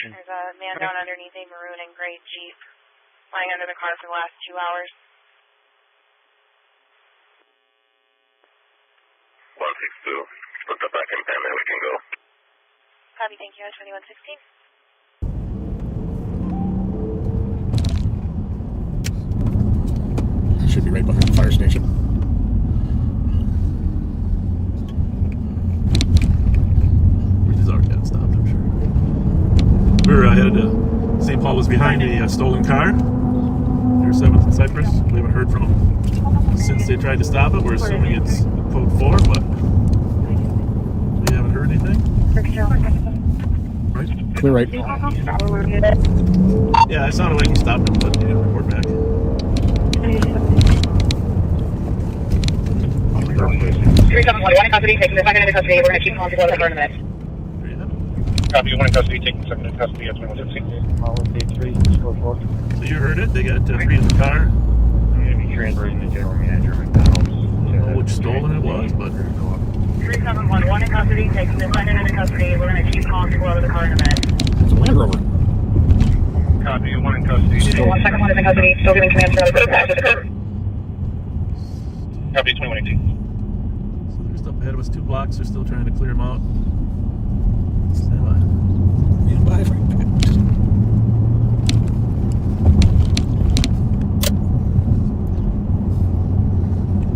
location. There's a man down underneath a maroon and gray Jeep lying under the car for the last 2 hours. 162. Put the back in pen and we can go. Copy, thank you. 2116. Should be right behind the fire station. He's already got it stopped, I'm sure. We're headed to St. Paul was behind a stolen car. Near 7th and Cyprus. We haven't heard from them since they tried to stop it. We're assuming it's code 4, but we haven't heard anything. Right? Clear right. Yeah, it sounded like he stopped him, but he didn't report back. 3741 in custody, taking the second into custody. We're going to keep calling to go to the car in a minute. There you have it. Copy, 1 in custody, taking second in custody at 2116. So you heard it. They got 3 in the car. I'm going to be transferring the general manager of McDonald's. I don't know which stolen it was, but 3711 in custody, taking the second into custody. We're going to keep calling to go to the car in a minute. It's a Land Rover. Copy, 1 in custody. One second, one is in custody. Still giving commands for another pass to the curb. Copy, 2118. so they're just up ahead of us 2 blocks. They're still trying to clear them out. Stand by. Stand by for impact.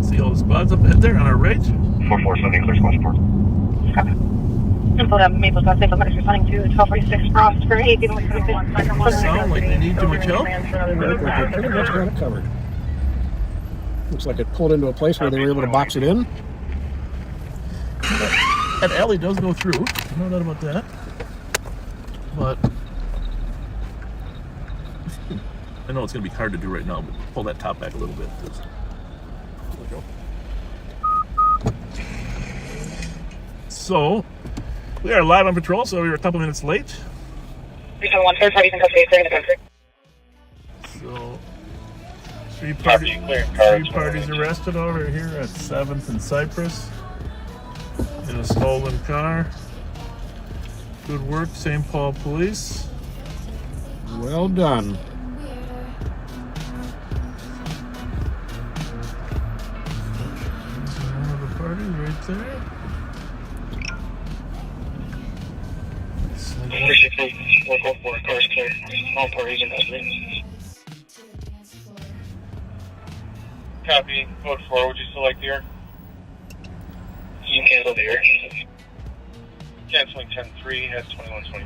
See all the squads up ahead there on our right? 4470, clear squad support. Simple to Maple South Safe, I'm responding to 1246 Frost for 8. Sound like they need too much help. They pretty much got it covered. Looks like it pulled into a place where they were able to box it in. That alley does go through. No doubt about that. But I know it's going to be hard to do right now, but pull that top back a little bit. There we go. So, we are live on patrol, so we were a couple minutes late. 371, third parties in custody, clearing the country. So, three parties arrested over here at 7th and Cyprus in a stolen car. Good work, St. Paul Police. Well done. There's one of the parties right there. 444, cars clear. All parties in custody. Copy, code 4, would you still like the air? You can cancel the air. Canceling 10-3 at 2120.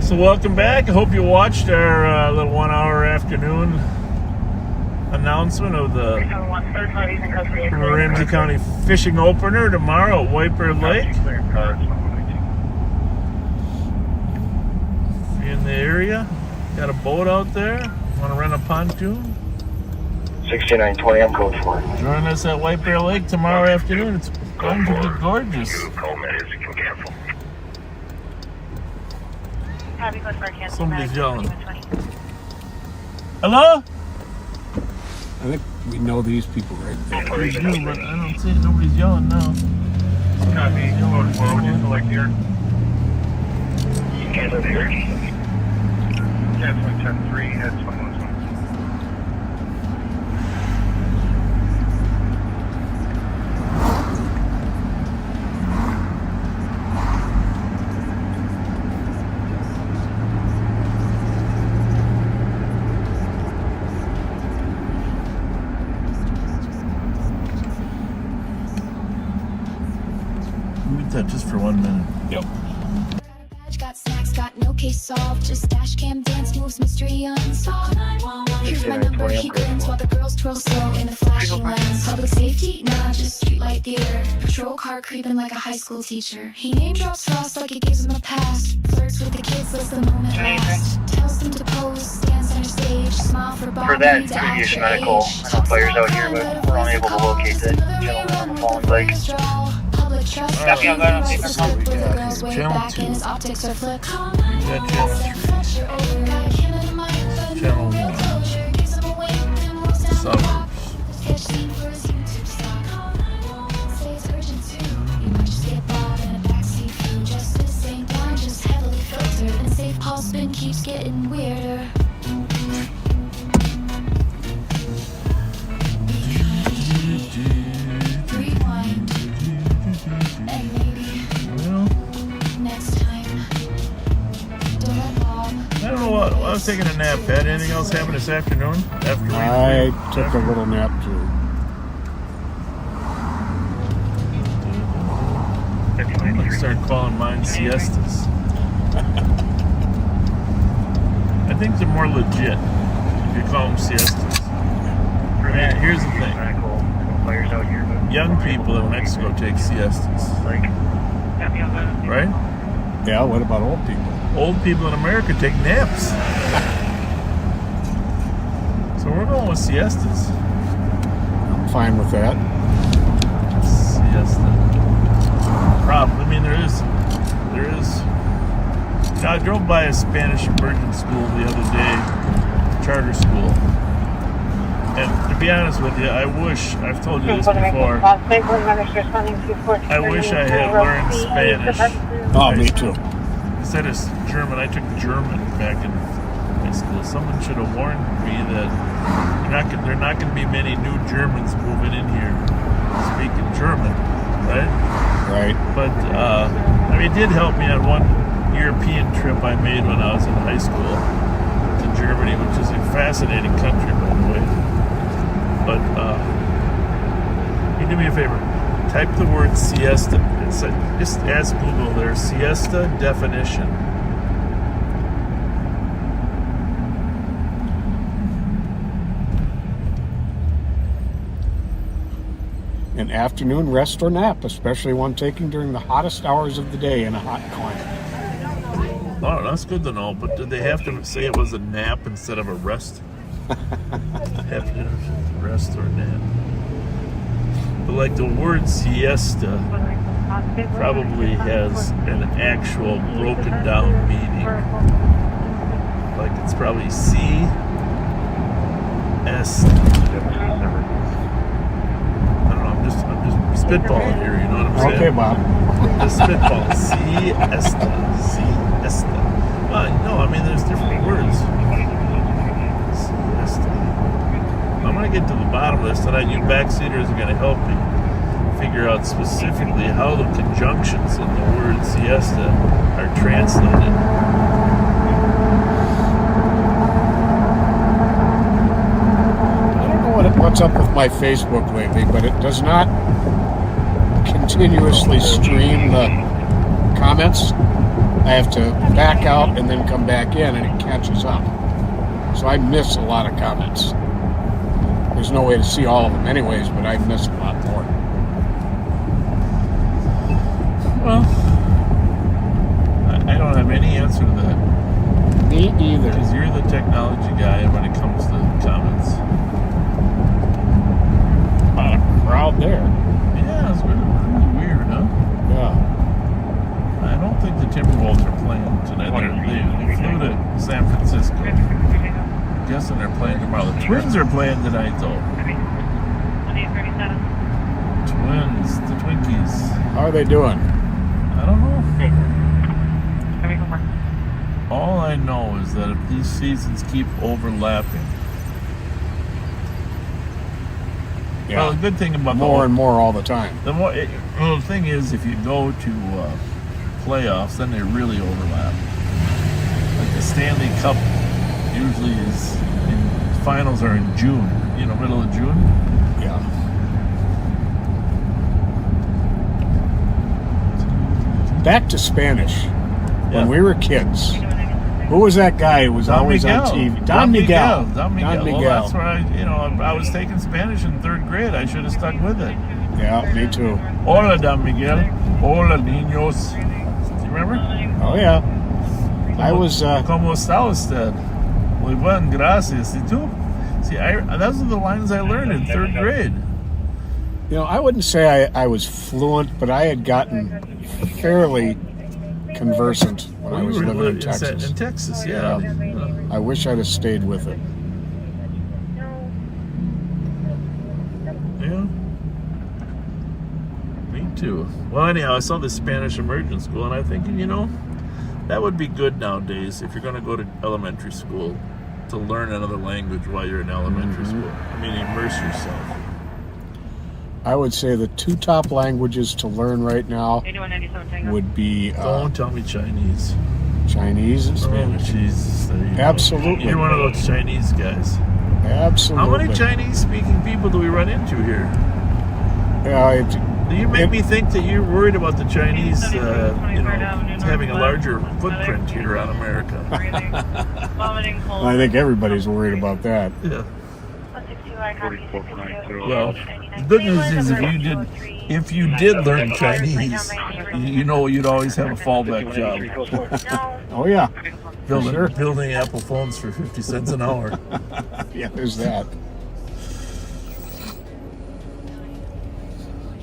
So welcome back. I hope you watched our little 1 hour afternoon announcement of the 371, third parties in custody, Ramsey County fishing opener tomorrow at Wiper Lake. Clear car at 2119. If you're in the area, got a boat out there, want to rent a pontoon, 6920, I'm code 4. join us at Wiper Lake tomorrow afternoon. It's going to be gorgeous. Copy, code for cancel. Somebody's yelling. Hello? I think we know these people right there. We do, but I don't see nobody's yelling now. Copy, code 4, would you still like the air? You can cancel the air. Canceling 10-3 at 2120. Mute that just for 1 minute. Yep. Got snacks, got no case solved. Just dash cam dance moves, mystery unsolved. Here's my number, he grins while the girls twirl slow in the flashing lens. Public safety, nah, just streetlight theater. Patrol car creeping like a high school teacher. He name drops Frost like it gives him a pass. Flirts with the kids, lets the moment last. Tells them to pose, stand center stage. Smile for Bob. For that previous medical, I know fire's out here, but we're unable to locate the gentleman on the fallen bike. Copy on that. So we got channel 2. We got channel 3. Channel 1. Suburbs. getting weirder. Rewind. And maybe Well, next time. Don't let Bob. I don't know what. I was taking a nap. Pat, anything else happen this afternoon? After we I took a little nap too. I'm gonna start calling mine siestas. I think they're more legit if you call them siestas. Man, here's the thing. Fires out here, but Young people in Mexico take siestas, like, right? Yeah, what about old people? Old people in America take naps. So we're going with siestas. I'm fine with that. Siesta. Problem. I mean, there is. I drove by a Spanish immersion school the other day, charter school. And to be honest with you, I wish, I've told you this before, I wish I had learned Spanish. Oh, me too. Instead of German, I took German back in high school. Someone should have warned me that there are not going to be many new Germans moving in here speaking German, right? Right. But, I mean, it did help me on one European trip I made when I was in high school to Germany, which is a fascinating country, by the way. But, you do me a favor. Type the word siesta. Just ask Google their siesta definition. An afternoon rest or nap, especially one taken during the hottest hours of the day in a hot climate. Oh, that's good to know. But did they have to say it was a nap instead of a rest? Have to rest or nap. But like the word siesta probably has an actual broken down meaning. Like it's probably C-S. I don't know, I'm just spitballing here, you know what I'm saying? Okay, Bob. Just spitball. Siesta. Siesta. Well, no, I mean there's different words. Siesta. I'm gonna get to the bottom of this tonight. You backseaters are gonna help me figure out specifically how the conjunctions in the word siesta are translated. I don't know what's up with my Facebook lately, but it does not continuously stream the comments. I have to back out and then come back in, and it catches up. So I miss a lot of comments. There's no way to see all of them anyways, but I miss a lot more. Well, I don't have any answer to that. Me either. Because you're the technology guy when it comes to comments. Crowd there. Yeah, it's really weird, huh? Yeah. I don't think the Timberwolves are playing tonight. They flew to San Francisco. I'm guessing they're playing tomorrow. The Twins are playing tonight, though. Twins, the Twinkies. How are they doing? I don't know. All I know is that if these seasons keep overlapping, Yeah. well, the good thing about More and more all the time. the thing is, if you go to playoffs, then they really overlap. Like the Stanley Cup usually is finals are in June, middle of June. Yeah. Back to Spanish. Yeah. When we were kids, who was that guy who was always on TV? Don Miguel. Don Miguel. Well, that's where I was taking Spanish in 3rd grade. I should have stuck with it. Yeah, me too. Hola, Don Miguel. Hola, niños. Do you remember? Oh yeah. I was. ¿Cómo está usted? Muy bien, gracias. ¿Y tú? See, those are the lines I learned in 3rd grade. I wouldn't say I was fluent, but I had gotten fairly conversant when I was living in Texas. In Texas, yeah. I wish I'd have stayed with it. Yeah. Me too. Well, anyhow, I saw the Spanish immersion school, and I'm thinking, That would be good nowadays if you're going to go to elementary school to learn another language while you're in elementary school. I mean, immerse yourself. I would say the two top languages to learn right now would be Don't tell me Chinese. Chinese and Spanish. Oh, Jesus. There you go. Absolutely. You're one of those Chinese guys. Absolutely. How many Chinese-speaking people do we run into here? You make me think that you're worried about the Chinese, having a larger footprint here on America. I think everybody's worried about that. Yeah. 44.90. Well, the good news is if you did learn Chinese, you know you'd always have a fallback job. Oh yeah, Building Apple phones for 50 cents an hour. yeah. There's that.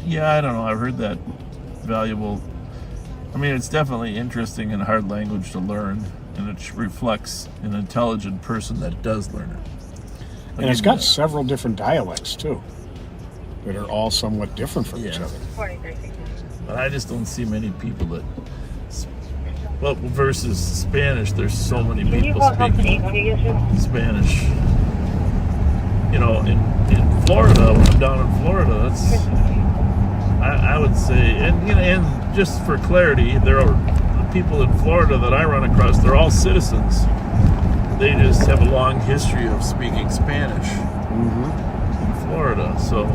Yeah, I don't know. I've heard that valuable. I mean, it's definitely interesting and hard language to learn, and it reflects an intelligent person that does learn it. And it's got several different dialects too, that are all somewhat different from each other. But I just don't see many people that. Well, versus Spanish, there's so many people speaking Spanish. You know, in Florida, when I'm down in Florida, that's. I would say, and just for clarity, there are the people in Florida that I run across. They're all citizens. They just have a long history of speaking Spanish in Florida. So,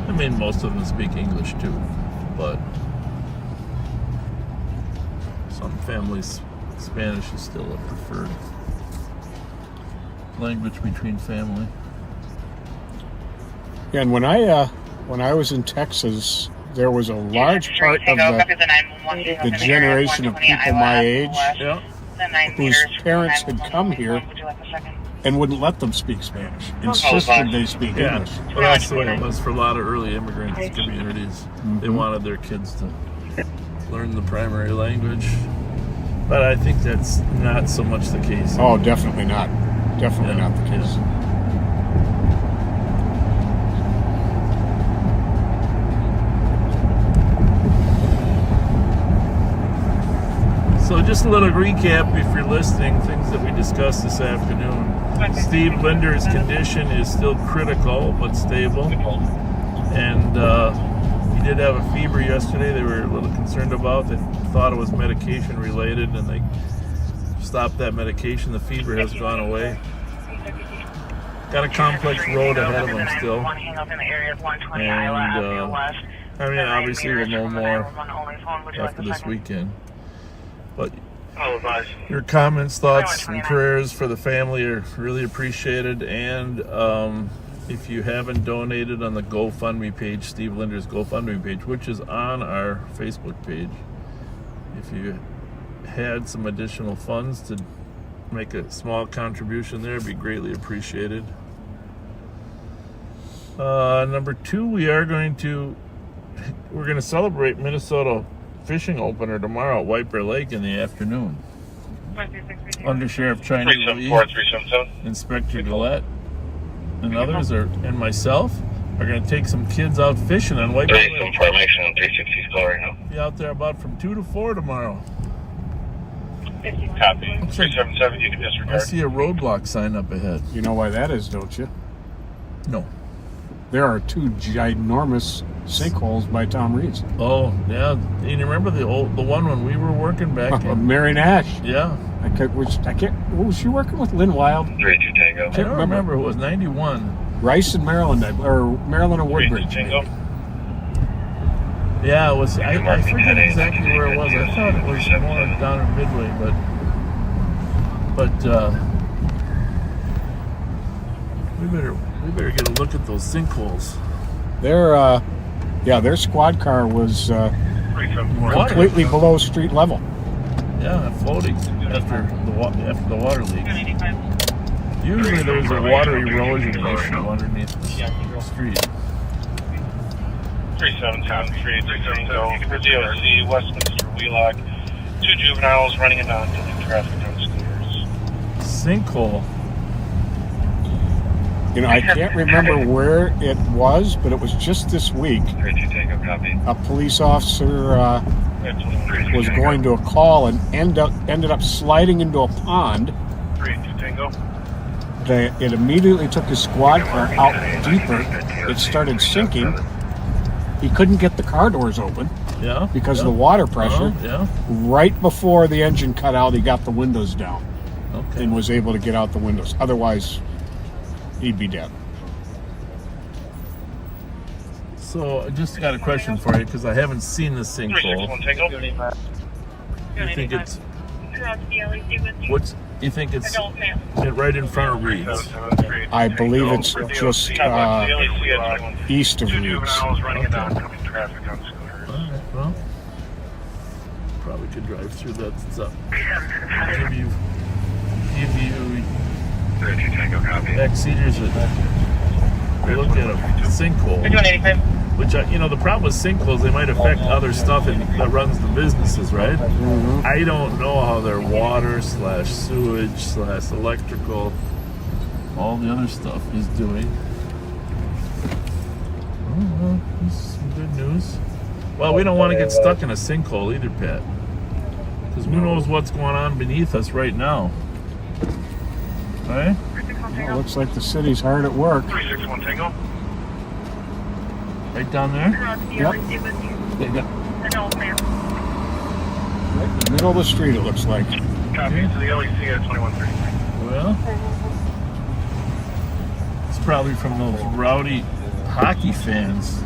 I mean, most of them speak English too, but some families. Spanish is still a preferred language between family. Yeah, and when I was in Texas, there was a large part of the generation of people my age whose parents had come here and wouldn't let them speak Spanish. Insisted they speak English. Well, that's the way it was for a lot of early immigrant communities. They wanted their kids to learn the primary language. But I think that's not so much the case. Oh, definitely not. Definitely not the case. So just a little recap, if you're listening, things that we discussed this afternoon. Steve Linder's condition is still critical, but stable. And he did have a fever yesterday they were a little concerned about. They thought it was medication related, and they stopped that medication. The fever has gone away. Got a complex road ahead of him still. And, I mean, obviously we'll know more after this weekend. But your comments, thoughts, and prayers for the family are really appreciated. And if you haven't donated on the GoFundMe page, Steve Linder's GoFundMe page, which is on our Facebook page, if you had some additional funds to make a small contribution there, it'd be greatly appreciated. Number 2, we're going to celebrate Minnesota fishing opener tomorrow at White Bear Lake in the afternoon. Under Sheriff Chinese Lee, Inspector Gillette, and others and myself are going to take some kids out fishing on White Bear Lake. Information on 360's call right now. Be out there about from 2 to 4 tomorrow. Copy. 377, you can disregard. I see a roadblock sign up ahead. You know why that is, don't you? No. There are 2 ginormous sinkholes by Tom Reed's. Oh, yeah. And you remember the one when we were working back in? Mary Nash. Yeah. What was she working with? Lynn Wild? 32 Tango. I don't remember. It was 91. Rice and Maryland, or Maryland and Woodbridge. Tango. Yeah, it was. I forget exactly where it was. I thought it was more down in Midway, but we better get a look at those sinkholes. Their squad car was completely below street level. Yeah, floating after the water leaks. Usually there's a water erosion issue underneath the street. 377, for DOC, Westminster, Wheelock. 2 juveniles running a non-dealing traffic on scooters. Sinkhole. You know, I can't remember where it was, but it was just this week. 32 Tango, copy. A police officer was going to a call and ended up sliding into a pond. 32 Tango. It immediately took his squad car out deeper. It started sinking. He couldn't get the car doors open Yeah. because of the water pressure. Yeah. Right before the engine cut out, he got the windows down Okay. and was able to get out the windows. Otherwise, he'd be dead. So I just got a question for you because I haven't seen the sinkhole. 361 Tango. You think it's you think it's right in front of Reeds? I believe it's just east of Reeds. Running it down, coming traffic on scooters. All right. Well, probably could drive through that. Give you 32 Tango, copy. backseaters that look at a sinkhole. 185. Which, the problem with sinkholes, they might affect other stuff that runs the businesses, right? Mm-hmm. I don't know how their water / sewage / electrical, all the other stuff is doing. Oh, well, this is some good news. Well, we don't want to get stuck in a sinkhole either, Pat. Because who knows what's going on beneath us right now. Right? Well, looks like the city's hard at work. 361 Tango. Right down there? Yep. Right in the middle of the street, it looks like. Copy to the LEC at 2133. Well, it's probably from those rowdy hockey fans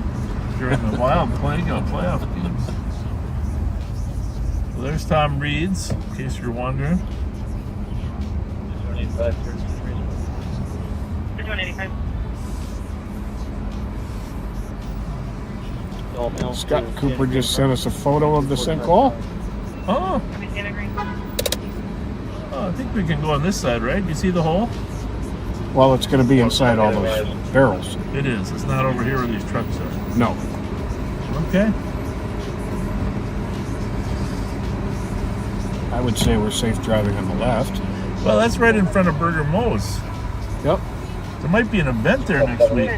during the Wild playoff games. Well, there's Tom Reed's, in case you're wondering. 185. Scott Cooper just sent us a photo of the sinkhole. Oh, I think we can go on this side, right? You see the hole? Well, it's going to be inside all those barrels. It is. It's not over here where these trucks are. No. Okay. I would say we're safe driving on the left. Well, that's right in front of Burger Mo's. Yep. There might be an event there next week.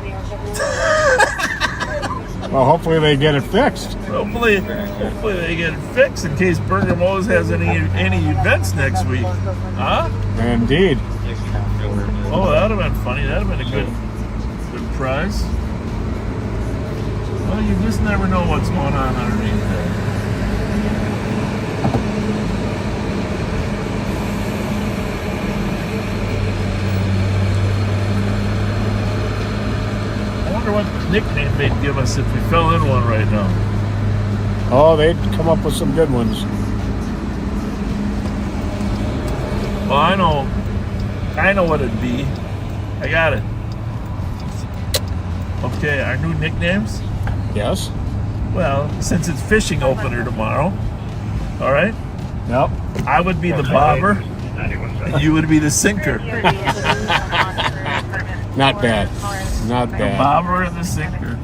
Well, hopefully they get it fixed. Hopefully they get it fixed in case Burger Mo's has any events next week. Huh? Indeed. Oh, that would have been funny. That would have been a good prize. Well, you just never know what's going on underneath there. I wonder what nickname they'd give us if we fell in one right now. Oh, they'd come up with some good ones. Well, I know what it'd be. I got it. Okay, our new nicknames? Yes. Well, since it's fishing opener tomorrow, all right? Yep. I would be the bobber, and you would be the sinker. Not bad. Not The bad. bobber and the sinker.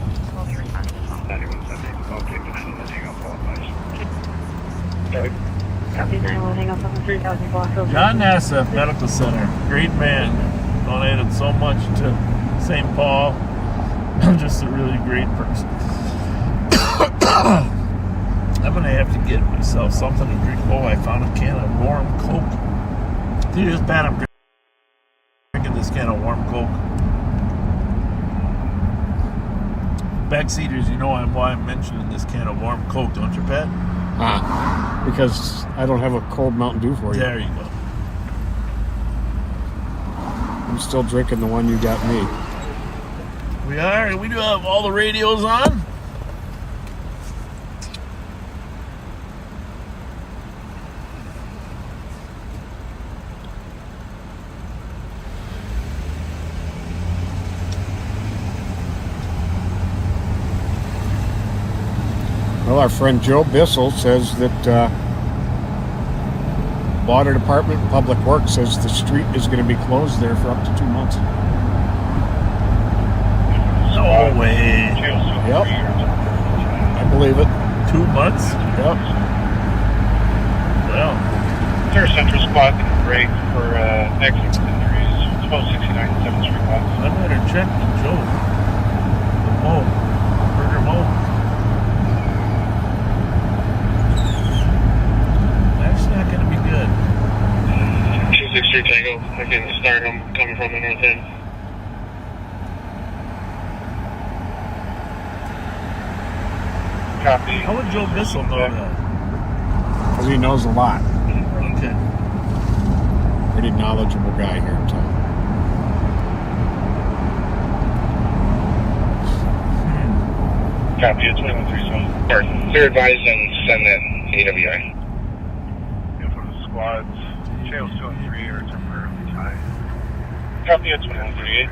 John Nassif Medical Center, great man, donated so much to St. Paul. Just a really great person. I'm gonna have to get myself something to drink. Oh, I found a can of warm Coke. See, this bad, I'm drinking this can of warm Coke. Backseaters, you know why I'm mentioning this can of warm Coke, don't you, Pat? Because I don't have a cold Mountain Dew for you. There you go. I'm still drinking the one you got me. We are, and we do have all the radios on. Well, our friend Joe Bissell says that Water Department and Public Works says the street is going to be closed there for up to 2 months. No way. Yep. I believe it. 2 months? Yep. Well, Their central spot is great for accident injuries. 1269 7th Street West. I better check with Joe. The Mo. Burger Mo. That's not going to be good. 263 Tango. I can start him coming from the north end. Copy. How would Joe Bissell know that? Because he knows a lot. Okay. Pretty knowledgeable guy here in town. Copy. It's 2137. They're advised and send that AWI. Info to the squads. Channels 2 and 3 are temporarily tied. Copy. It's 2138.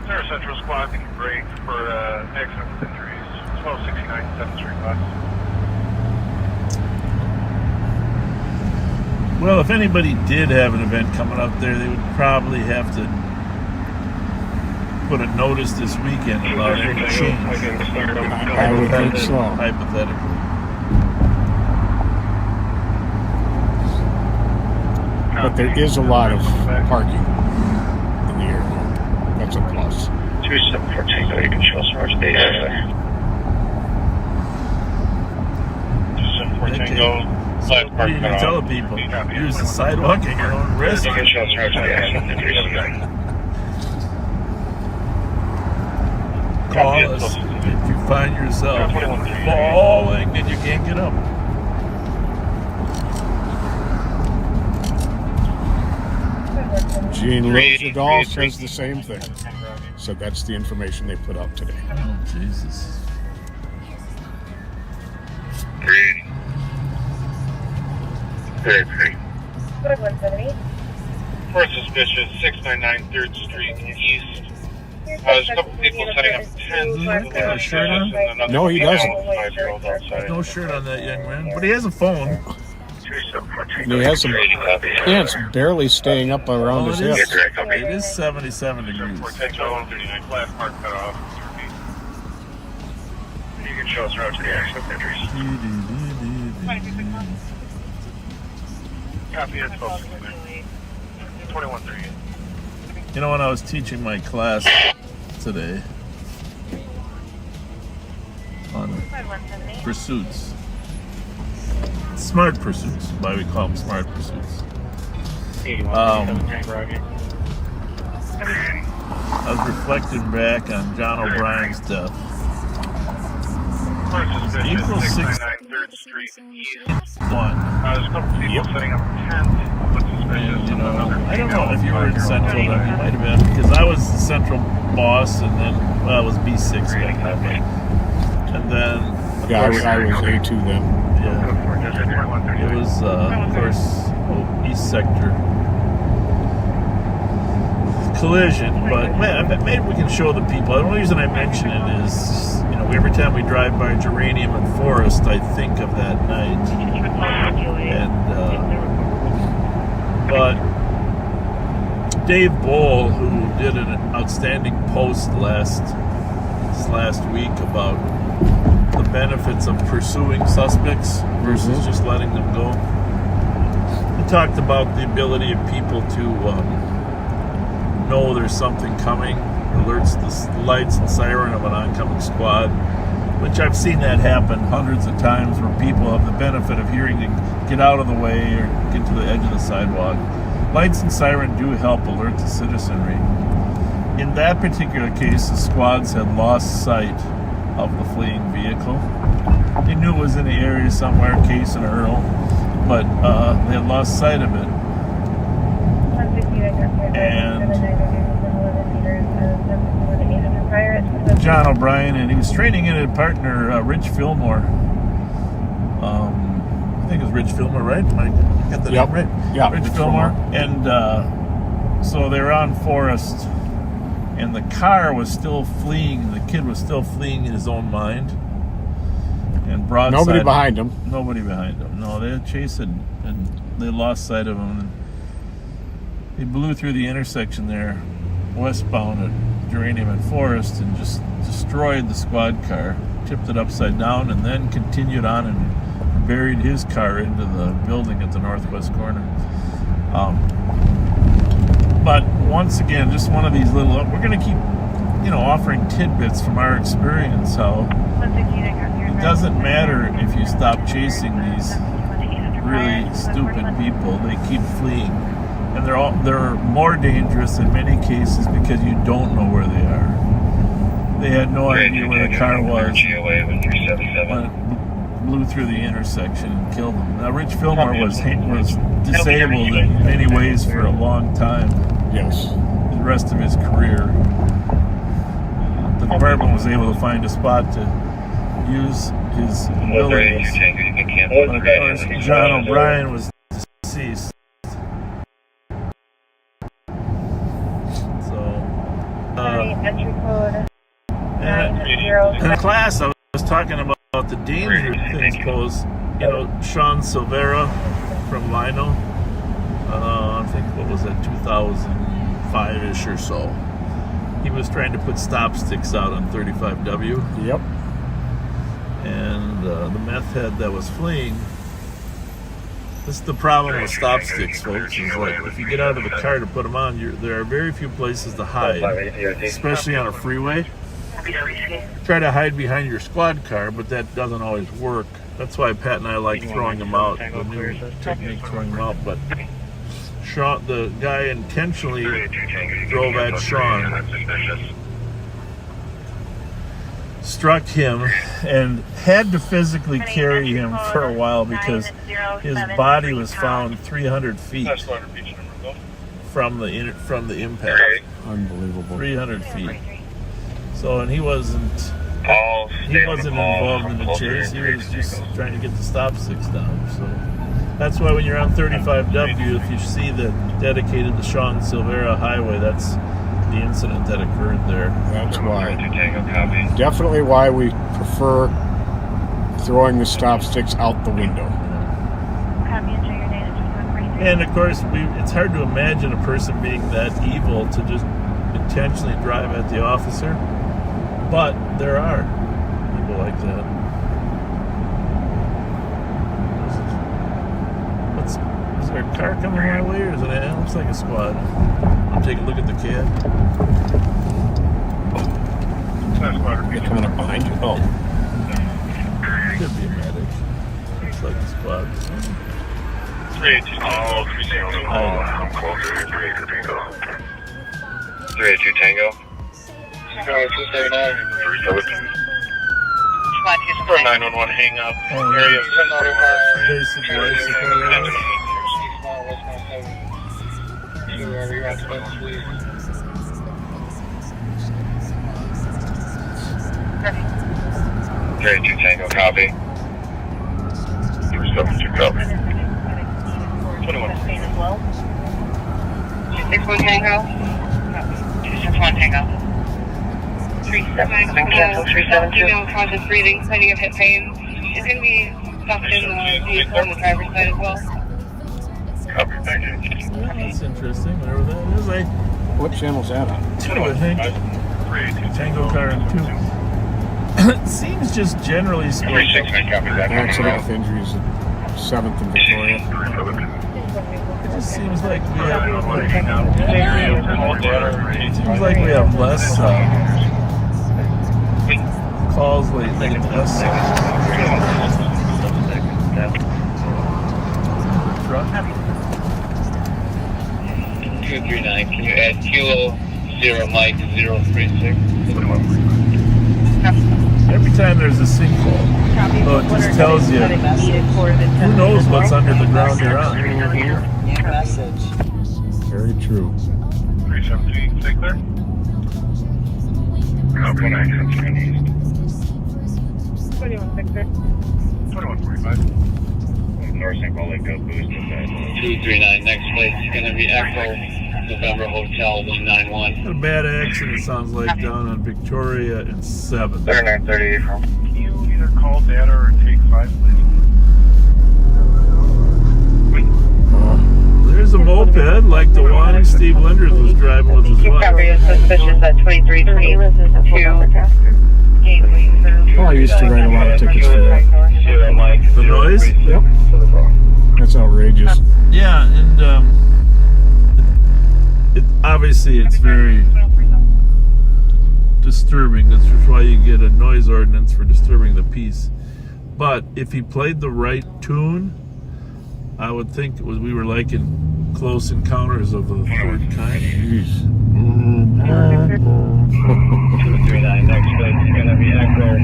Center Central Squad, they can break for accident with injuries. 1269 7th Street West. Well, if anybody did have an event coming up there, they would probably have to put a notice this weekend about any change. I would think so. Hypothetically. But there is a lot of parking in the area. That's a plus. 274 Tango, you can show us more space there. 274 Tango. So what are you going to tell the people? Use the sidewalk at your own risk. You can show us more space. Call us if you find yourself falling and you can't get up. Gene Rosendahl says the same thing. So that's the information they put out today. Oh, Jesus. 380. Very pretty. 170. First suspicious, 699 3rd Street East. There's a couple people setting up tents. Got a shirt on? No, he doesn't. 5-year-old outside. No shirt on that young man, but he has a phone. And he has some pants barely staying up around his hips. It is 77 degrees. 139 flat park cut off. You can show us route to the accident injuries. Copy. It's 1269. 2138. You know, when I was teaching my class today on pursuits, smart pursuits, why we call them smart pursuits. I was reflecting back on John O'Brien's death. First suspicious, April 6th. 699 3rd Street East. One. There's a couple people setting up tents. What's suspicious? You know, I don't know if you were in Central then, you might have been, because I was the Central boss, and then, well, I was B6 back then. And then, Yeah, I was A2 then. yeah, it was, of course, East Sector collision, but man, maybe we can show the people. The only reason I mention it is, you know, every time we drive by Geranium and Forest, I think of that night. And, but Dave Bohl, who did an outstanding post last week about the benefits of pursuing suspects versus just letting them go, he talked about the ability of people to know there's something coming, alerts the lights and siren of an oncoming squad, which I've seen that happen hundreds of times where people have the benefit of hearing to get out of the way or get to the edge of the sidewalk. Lights and siren do help alert the citizenry. In that particular case, the squads had lost sight of the fleeing vehicle. They knew it was in the area somewhere, Case and Earl, but they had lost sight of it. And John O'Brien, and he was training in a partner, Rich Fillmore. I think it was Rich Fillmore, right? I got the name right? Yeah, Rich Fillmore. And so they were on Forest, and the car was still fleeing. The kid was still fleeing in his own mind. And broadside. Nobody behind him. Nobody behind him. No, they had chased it, and they lost sight of him. And he blew through the intersection there, westbound at Geranium and Forest, and just destroyed the squad car, tipped it upside down, and then continued on and buried his car into the building at the northwest corner. But once again, just one of these little, we're going to keep, offering tidbits from our experience, how it doesn't matter if you stop chasing these really stupid people, they keep fleeing. And they're more dangerous in many cases because you don't know where they are. They had no idea where the car was when it blew through the intersection and killed them. Now, Rich Fillmore was disabled in many ways for a long time. Yes. The rest of his career. The department was able to find a spot to use his abilities. But of course, John O'Brien was deceased. So, entry code in class, I was talking about the danger things pose. Sean Silvera from Lino, I think, what was that, 2005-ish or so. He was trying to put stop sticks out on 35W. Yep. And the meth head that was fleeing. This is the problem with stop sticks, folks. Is like if you get out of the car to put them on, there are very few places to hide, especially on a freeway. Try to hide behind your squad car, but that doesn't always work. That's why Pat and I like throwing them out. The new technique, throwing them out. But Sean, the guy intentionally drove at Sean, struck him, and had to physically carry him for a while because his body was found 300 feet from the impact. Unbelievable. 300 feet. So, and he wasn't involved in the chase. He was just trying to get the stop sticks down. So that's why when you're on 35W, if you see the dedicated to Sean Silvera highway, that's the incident that occurred there. That's why. Definitely why we prefer throwing the stop sticks out the window. And of course, it's hard to imagine a person being that evil to just intentionally drive at the officer. But there are people like that. Is there a car coming my way, or is it? It looks like a squad. I'll take a look at the cab. They're coming up behind you. Oh. Could be a medic. Looks like a squad. 382 Tango. For 911 hang up. Area of Basic life support area. 382 Tango, copy. 372 copy. 21. 261 Tango. 261 Tango. 372. Conscious breathing, citing of hip pain. Is going to be stuck in the vehicle on the driver's side as well. Copy, thank you. That's interesting, whatever that is. What channel's that on? 2, I think. 382 Tango car and 2. It seems just generally speaking. 369 copy that. Accident with injuries at 7th and Victoria. It just seems like we have less calls lately. Less truck. 239, can you add Kilo 0 Mike 036? Every time there's a sinkhole, so it just tells you who knows what's under the ground you're on. Very true. 317, stay clear. Copy, 917 east. 2145. North Sinkhole Lake Go Boost is at 239. Next place is going to be Echo November Hotel 191. A bad accident, sounds like, down on Victoria and 7th. 3938 from. Can you either call data or take 5, please? There's a moped like the one Steve Linders was driving with his wife. Discovery is suspicious at 2322. Oh, I used to write a lot of tickets for that. The noise? Yep. That's outrageous. Yeah, and obviously it's very disturbing. That's why you get a noise ordinance for disturbing the peace. But if he played the right tune, I would think it was we were like in Close Encounters of the Third Kind. 239 next place is going to be Echo,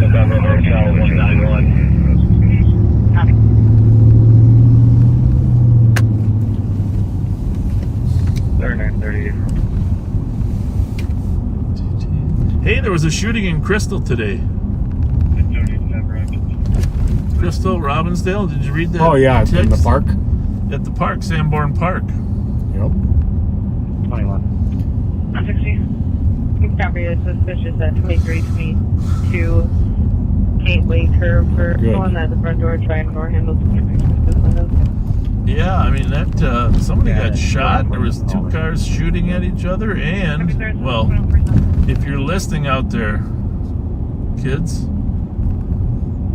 November Hotel 191. 3938. Hey, there was a shooting in Crystal today. Crystal, Robbinsdale, did you read that? Oh yeah, in the park. At the park, Sanborn Park. Yep. 21. 160. Copy is suspicious at 2322 Gateway Curve for Good. one at the front door, trying door handles. Yeah, I mean that somebody got shot. There was two cars shooting at each other, and well, if you're listening out there, kids,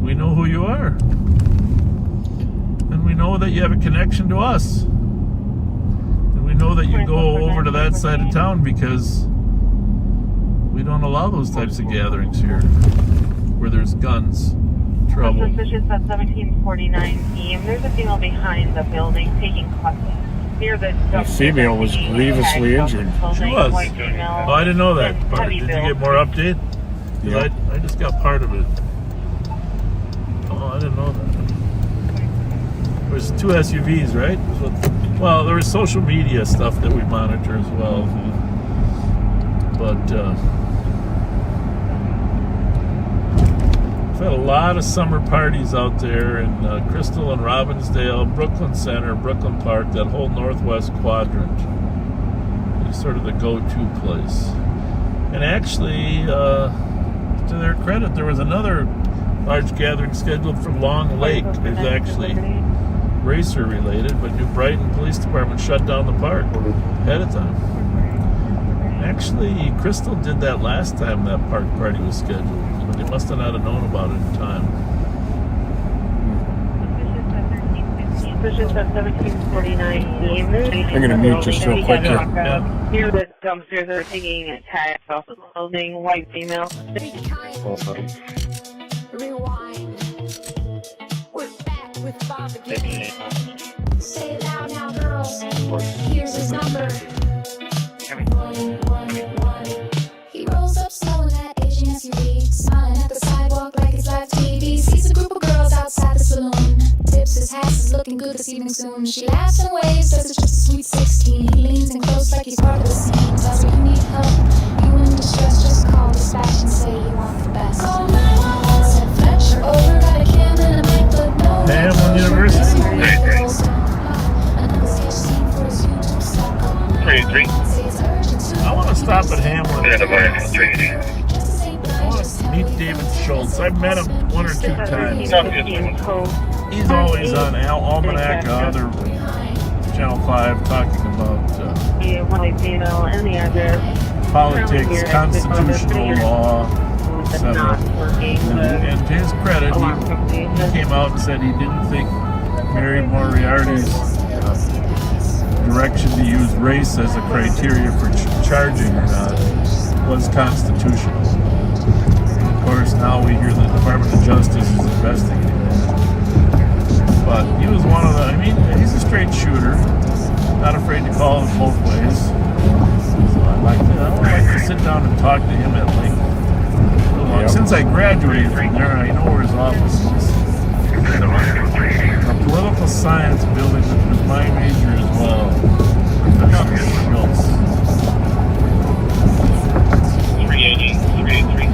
we know who you are, and we know that you have a connection to us, and we know that you go over to that side of town because we don't allow those types of gatherings here where there's guns. Trouble. Suspicious at 1749 PM. There's a female behind the building taking custody. Near the female was grievously injured. She was. Oh, I didn't know that. Did you get more update? Yeah. I just got part of it. Oh, I didn't know that. There was 2 SUVs, right? Well, there was social media stuff that we monitor as well. But we've had a lot of summer parties out there in Crystal and Robbinsdale, Brooklyn Center, Brooklyn Park, that whole northwest quadrant. It's sort of the go-to place. And actually, to their credit, there was another large gathering scheduled for Long Lake. It's actually racer related, but New Brighton Police Department shut down the park ahead of time. Actually, Crystal did that last time that park party was scheduled, but they must have not have known about it in time. Suspicious at 1749 PM. I'm gonna mute just real quick here. Yeah. Near the dumpsters are taking tags off the clothing. White female. Rewind. We're back with Bobaganda. Say it loud now, girls. Here's his number. 111. He rolls up slow in that Asian SUV, smiling at the sidewalk like it's live TV. Sees a group of girls outside the saloon. Tips his hat, is looking good this evening soon. She laughs and waves, says it's just a sweet 16. He leans in close like he's part of the scene. Tells her you need help, you in distress, just call dispatch and say you want the best. Call 911, said Fletcher. Over, got a cam and a mic, but no. Hamlin University. 33. I want to stop at Hamlin. I want to meet David Schultz. I've met him 1 or 2 times. He's always on Almanac, other Channel 5, talking about politics, constitutional law, etc. And to his credit, he came out and said he didn't think Mary Moriarty's direction to use race as a criteria for charging or not was constitutional. And of course, now we hear the Department of Justice is investigating that. But he was one of the, I mean, he's a straight shooter, not afraid to call it both ways. So I would like to sit down and talk to him at length. Since I graduated from there, I know where his office is. A political science building that was my major as well. Professor Schultz. 380, 383.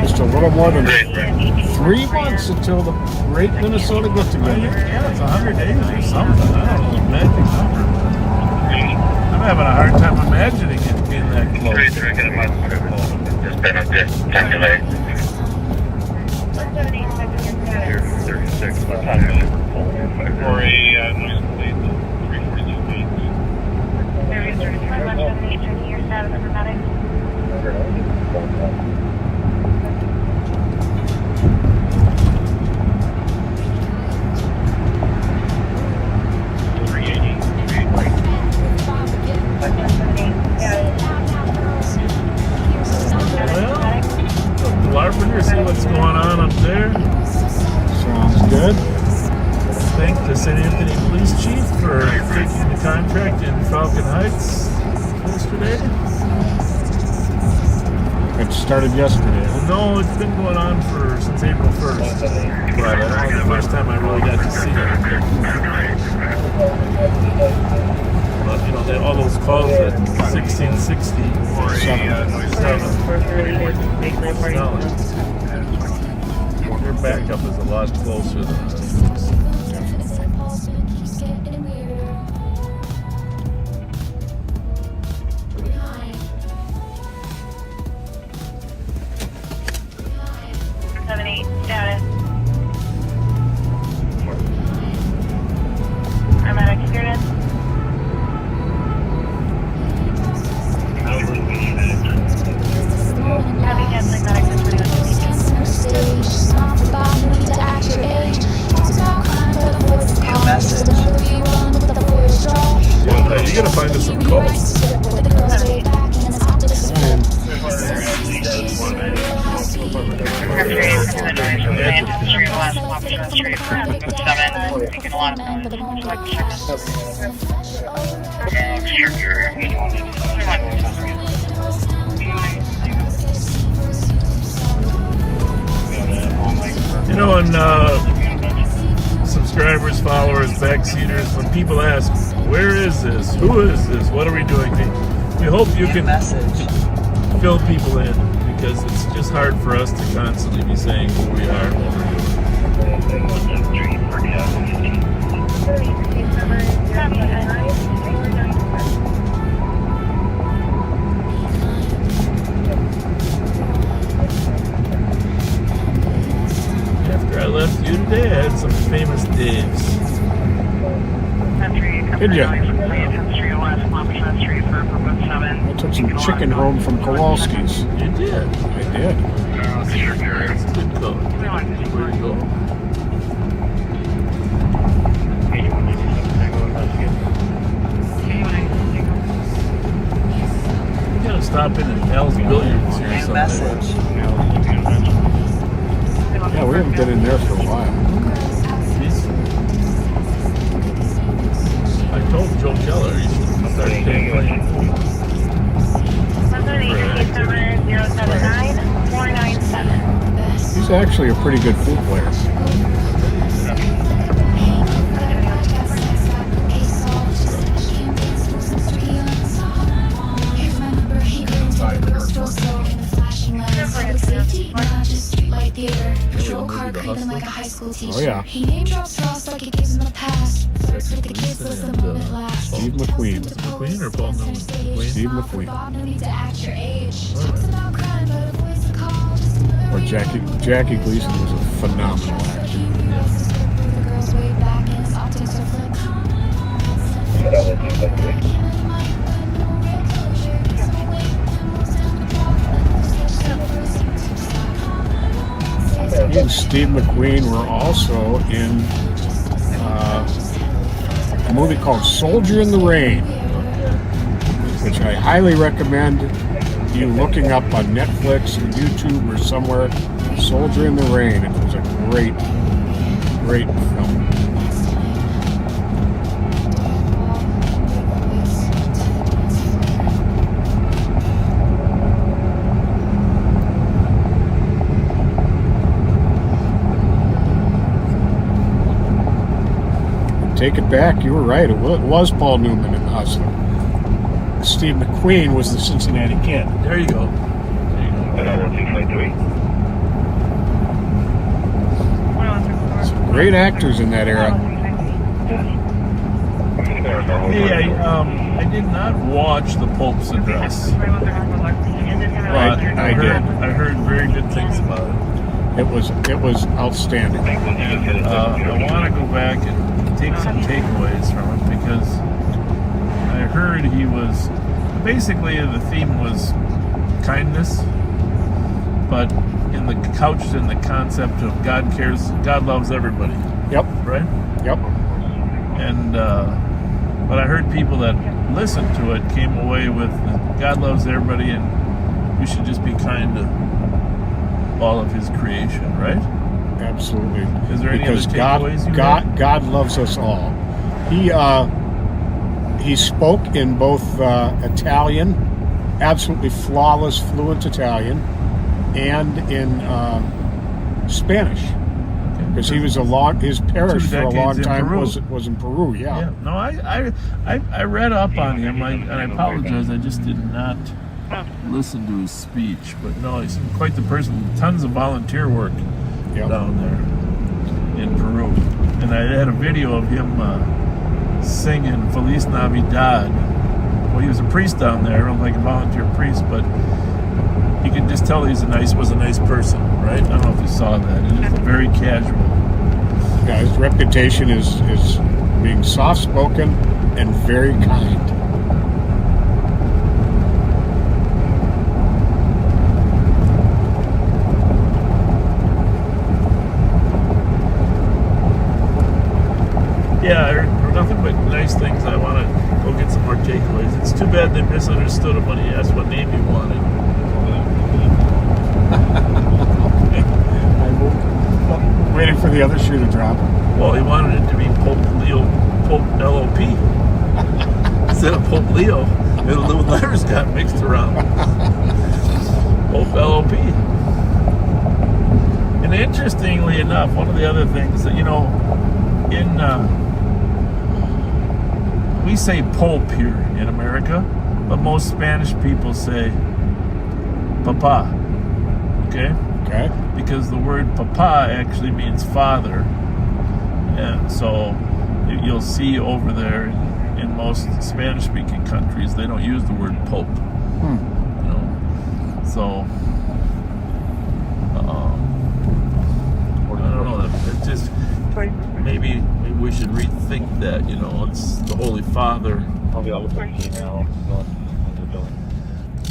Just a little more than 3 months until the great Minnesota get together. Yeah, it's 100 days or something. I don't know, magic number. I'm having a hard time imagining it being that close. just been up there. Time delay. 36, what time is it? For a noise complaint, 342 feet. Larpenter, see what's going on up there. Sounds good. Thank the St. Anthony Police Chief for taking the contract in Falcon Heights yesterday. It started yesterday. No, it's been going on since April 1st. But that was the first time I really got to see it. But, you know, all those calls at 1660 their backup is a lot closer than ours. Status. Paramedic clearance. Having canceling medic Yeah, you gotta find us some calls. You know, and subscribers, followers, backseaters, when people ask, where is this? Who is this? What are we doing? We hope you can fill people in, because it's just hard for us to constantly be saying who we are and what we're doing. After I left you today, I had some famous days. Did you? I took some chicken home from Kowalski's. You did? I did. That's a good call. Where you go? You gotta stop in at Al's Billiards here or something. Yeah, we haven't been in there for a while. I told Joe Keller he should start playing pool. He's actually a pretty good pool player. Oh yeah. Steve McQueen. McQueen or Paul Newman? Steve McQueen. Or Jackie Gleason was a phenomenal actor. He and Steve McQueen were also in a movie called Soldier in the Rain, which I highly recommend you looking up on Netflix or YouTube or somewhere. Soldier in the Rain. It was a great film. Take it back, you were right. It was Paul Newman in The Hustler. Steve McQueen was the Cincinnati Kid. There you go. Some great actors in that era. Hey, I did not watch The Pope's Address. But I did. I heard very good things about it. It was outstanding. I want to go back and take some takeaways from it, because I heard he was basically, the theme was kindness, but in the couched in the concept of God cares, God loves everybody, Yep. right? Yep. And but I heard people that listened to it came away with God loves everybody, and we should just be kind to all of His creation, right? Absolutely. Is there any Because other takeaways you had? God loves us all. He spoke in both Italian, absolutely flawless, fluent Italian, and in Spanish. Because he was his parish 2 for a long decades in time Peru. was in Peru. Yeah. No, I read up on him, and I apologize. I just did not listen to his speech. But no, he's quite the person. Tons of volunteer work Yep. down there in Peru. And I had a video of him singing Feliz Navidad. Well, he was a priest down there, like a volunteer priest, but you can just tell was a nice person, right? I don't know if you saw that. He was very casual. Yeah, his reputation is being soft-spoken and very kind. Yeah, I heard nothing but nice things. I want to go get some more takeaways. It's too bad they misunderstood him when he asked what name he wanted. I'm waiting for the other shoe to drop. Well, he wanted it to be Pope LOP instead of Pope Leo. The little letters got mixed around. Pope LOP. And interestingly enough, one of the other things that, we say Pope here in America, but most Spanish people say Papa. Okay? Okay. Because the word Papa actually means father. And so you'll see over there in most Spanish-speaking countries, they don't use the word Pope. So I don't know. It's just maybe we should rethink that. It's the Holy Father.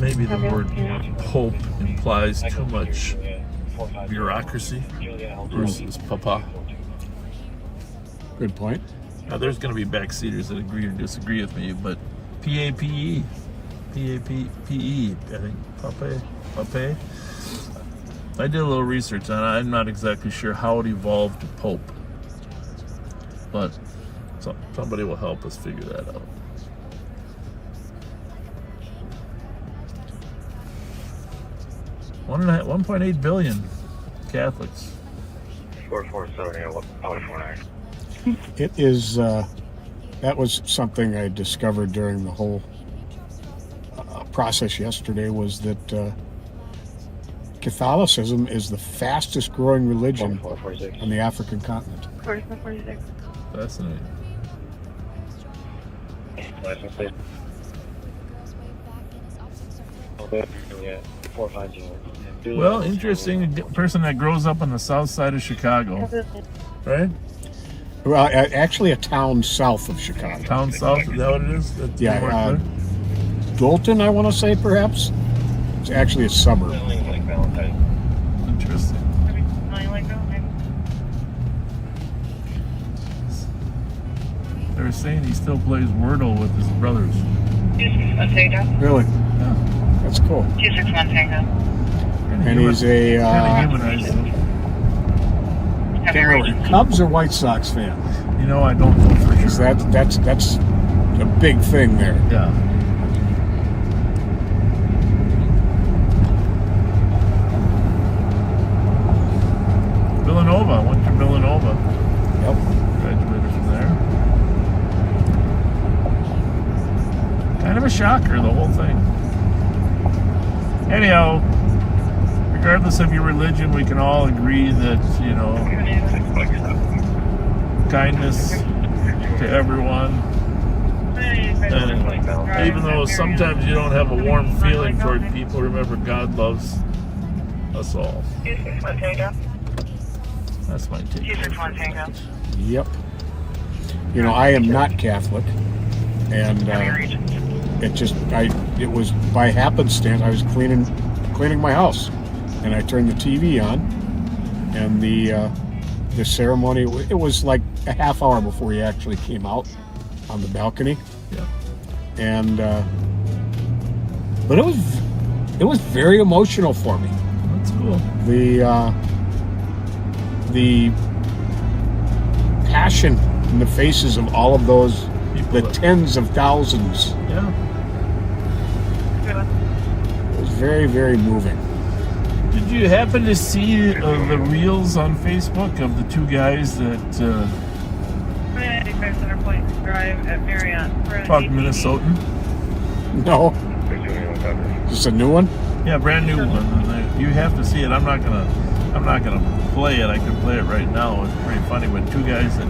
Maybe the word Pope implies too much bureaucracy versus Papa. Good point. Now, there's going to be backseaters that agree or disagree with me, but P-A-P-E, I think, Pape. I did a little research on it. I'm not exactly sure how it evolved to Pope, but somebody will help us figure that out. $1.8 billion Catholics. 447. It is. That was something I discovered during the whole process yesterday. Was that Catholicism is the fastest growing religion on the African continent. 4446. Fascinating. License plate. 450. Well, interesting. A person that grows up on the south side of Chicago, right? Well, actually, a town south of Chicago. Town south, is that what it is? That's Yeah, Dalton, I want to say, perhaps. It's actually a suburb. Interesting. They were saying he still plays Wordle with his brothers. Really? Yeah. That's cool. 261 Tango. And he's a kind of humanized him. can't remember, Cubs or White Sox fan. I don't know for Because sure. that's a big thing there. Yeah. Villanova. Went to Villanova. Yep. Graduated from there. Kind of a shocker, the whole thing. Anyhow, regardless of your religion, we can all agree that, kindness to everyone. And even though sometimes you don't have a warm feeling toward people, remember God loves us all. That's my take. Yep. I am not Catholic, and it was by happenstance. I was cleaning my house, and I turned the TV on, and the ceremony, it was like a half hour before he actually came out on the balcony. Yeah. And but it was very emotional for me. That's cool. The passion in the faces of all of those, the tens of thousands. Yeah. It was very, very moving. Did you happen to see the reels on Facebook of the two guys that 95 Center Point Drive at Marriott. talked Minnesotan? No. Just a new one? Yeah, brand new one. And you have to see it. I'm not gonna play it. I can play it right now. It's pretty funny. But two guys that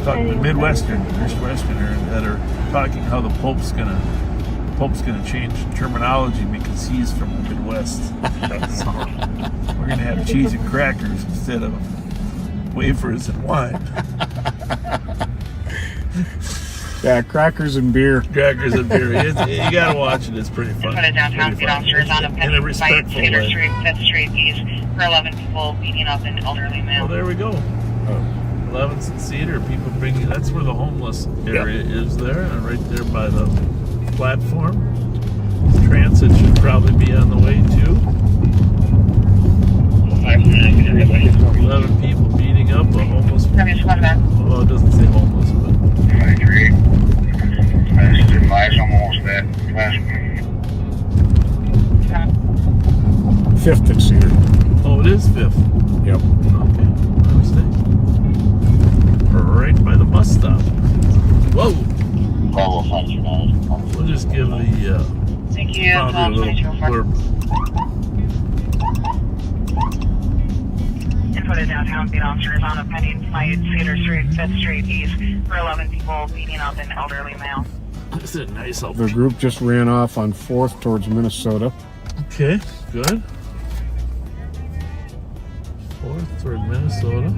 talk the Midwesterner that are talking how the Pope's gonna change terminology because he's from the Midwest. So we're gonna have cheese and crackers instead of wafers and wine. Yeah, crackers and beer. Crackers and beer. You gotta watch it. It's pretty fun. In front of downtown, Pretty speed fun. officers on a In a Cedar respectful way. Street, 5th Street East for 11 people beating up an elderly Well, male. there we go. 11th and Cedar. People bringing. That's where the homeless area is there, and right there by the platform. Transit should probably be on the way too. 11 people beating up a homeless. Well, it doesn't say homeless, but 93. That's 5's almost that last one. 5th and Cedar. oh, it is 5th. Yep. Okay, my mistake. Right by the bus stop. Whoa! We'll just give the Thank you. founder a little blurb. In front of downtown, speed officers on a Pennington, Cedar Street, 5th Street East for 11 people beating up an elderly male. This is a nice The outfit. group just ran off on 4th towards Minnesota. Okay, good. 4th toward Minnesota.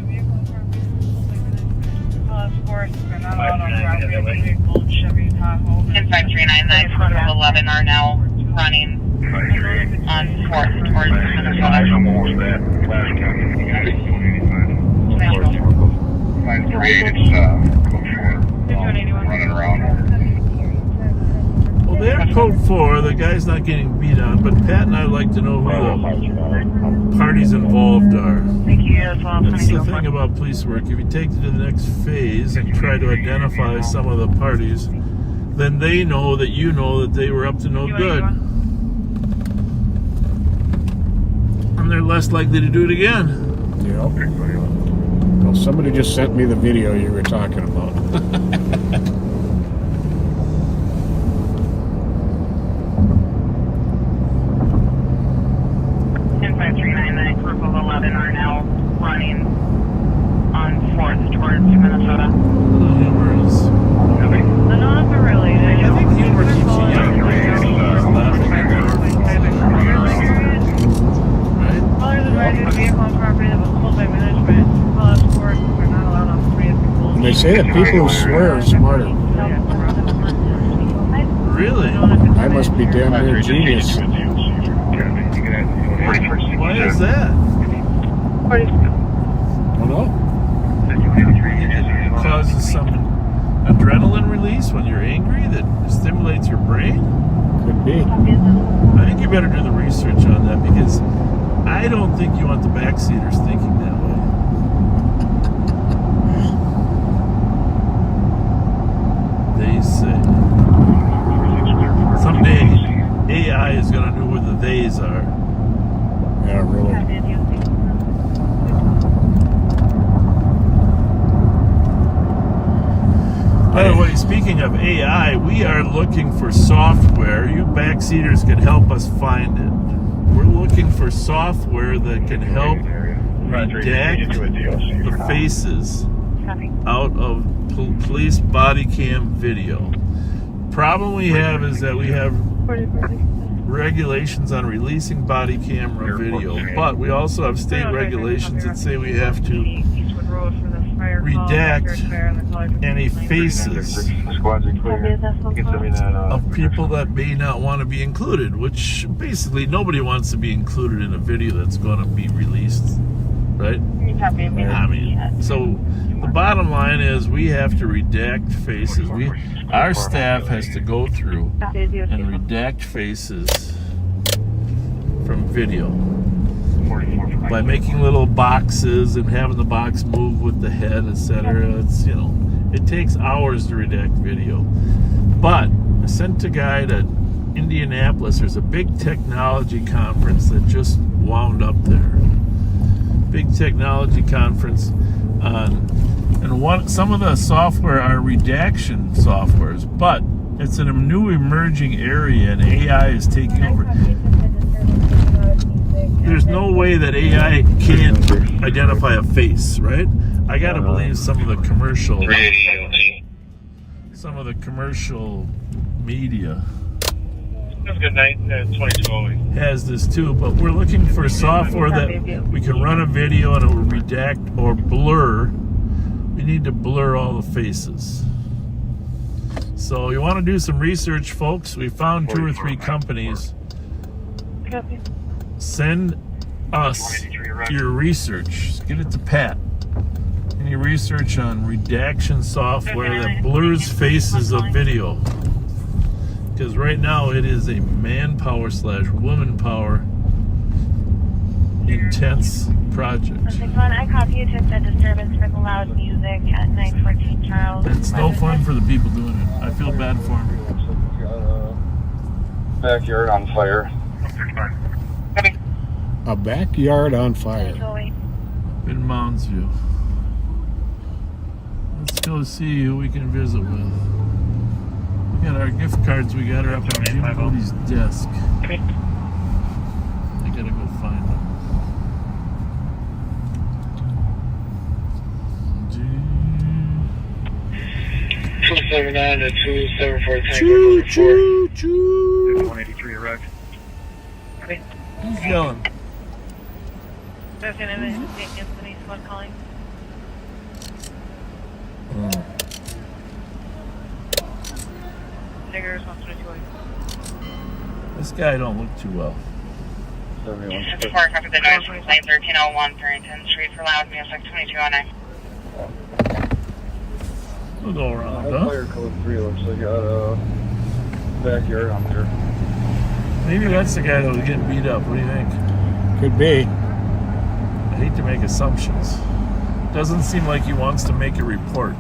And 5399 from 11 are now running on 4th towards Minnesota. Almost that last one. 538, it's running around. Well, they're code 4. The guy's not getting beat on, but Pat and I like to know who the parties involved are. Thank you. That's the thing about police work. If you take it to the next phase and try to identify some of the parties, then they know that you know that they were up to no good. And they're less likely to do it again. Yep. Well, somebody just sent me the video you were talking about. 5399 group of 11 are now running on 4th towards Minnesota. The humor is... Not related. I think humor keeps you young. Laughing at your right? Callers advised to vehicle on property that was pulled by management. Call us for we're not allowed on free vehicles. And they say that people who swear are smarter. Really? I must be damn near genius. Why is that? Oh no? It causes some adrenaline release when you're angry that stimulates your brain? Could be. I think you better do the research on that because I don't think you want the backseaters thinking that way. They say. Someday AI is going to know where the theys are. Yeah, really. By the way, speaking of AI, we are looking for software. You backseaters can help us find it. We're looking for software that can help redact the faces out of police body cam video. Problem we have is that we have regulations on releasing body camera video, but we also have state regulations that say we have to Eastwood Road for this redact any faces The squads are clear. You can send me that. of people that may not want to be included, which basically nobody wants to be included in a video that's going to be released, right? I mean, so the bottom line is we have to redact faces. Our staff has to go through and redact faces from video by making little boxes and having the box move with the head, etc. It's, you know, it takes hours to redact video. But I sent a guy to Indianapolis. There's a big technology conference that just wound up there. Big technology conference and some of the software are redaction softwares, but it's in a new emerging area and AI is taking over. There's no way that AI can't identify a face, right? I gotta believe some of the commercial media Have a good night. 2208. has this too, but we're looking for software that we can run a video and it will redact or blur. We need to blur all the faces. So you want to do some research, folks? We found 2 or 3 companies. Send us your research. Get it to Pat. Any research on redaction software that blurs faces of video? Because right now it is a manpower / woman power intense project. I copy you just a disturbance for the loud music at 914 Charles. It's no fun for the people doing it. I feel bad for them. Backyard on fire. A backyard on fire. In Mounds View. Let's go see who we can visit with. We got our gift cards. We got her up on Jim Cody's desk. I gotta go find them. 279 to 274 Choo, choo, choo. 183 erect. Who's yelling? Calling. This guy don't look too well. It's a park after the noise from Lane 1301 Farrington Street for loud music 2209. We'll go around, Fire huh? code 3 looks like backyard on there. Maybe that's the guy that was getting beat up. What do you think? Could be. I hate to make assumptions. Doesn't seem like he wants to make a report.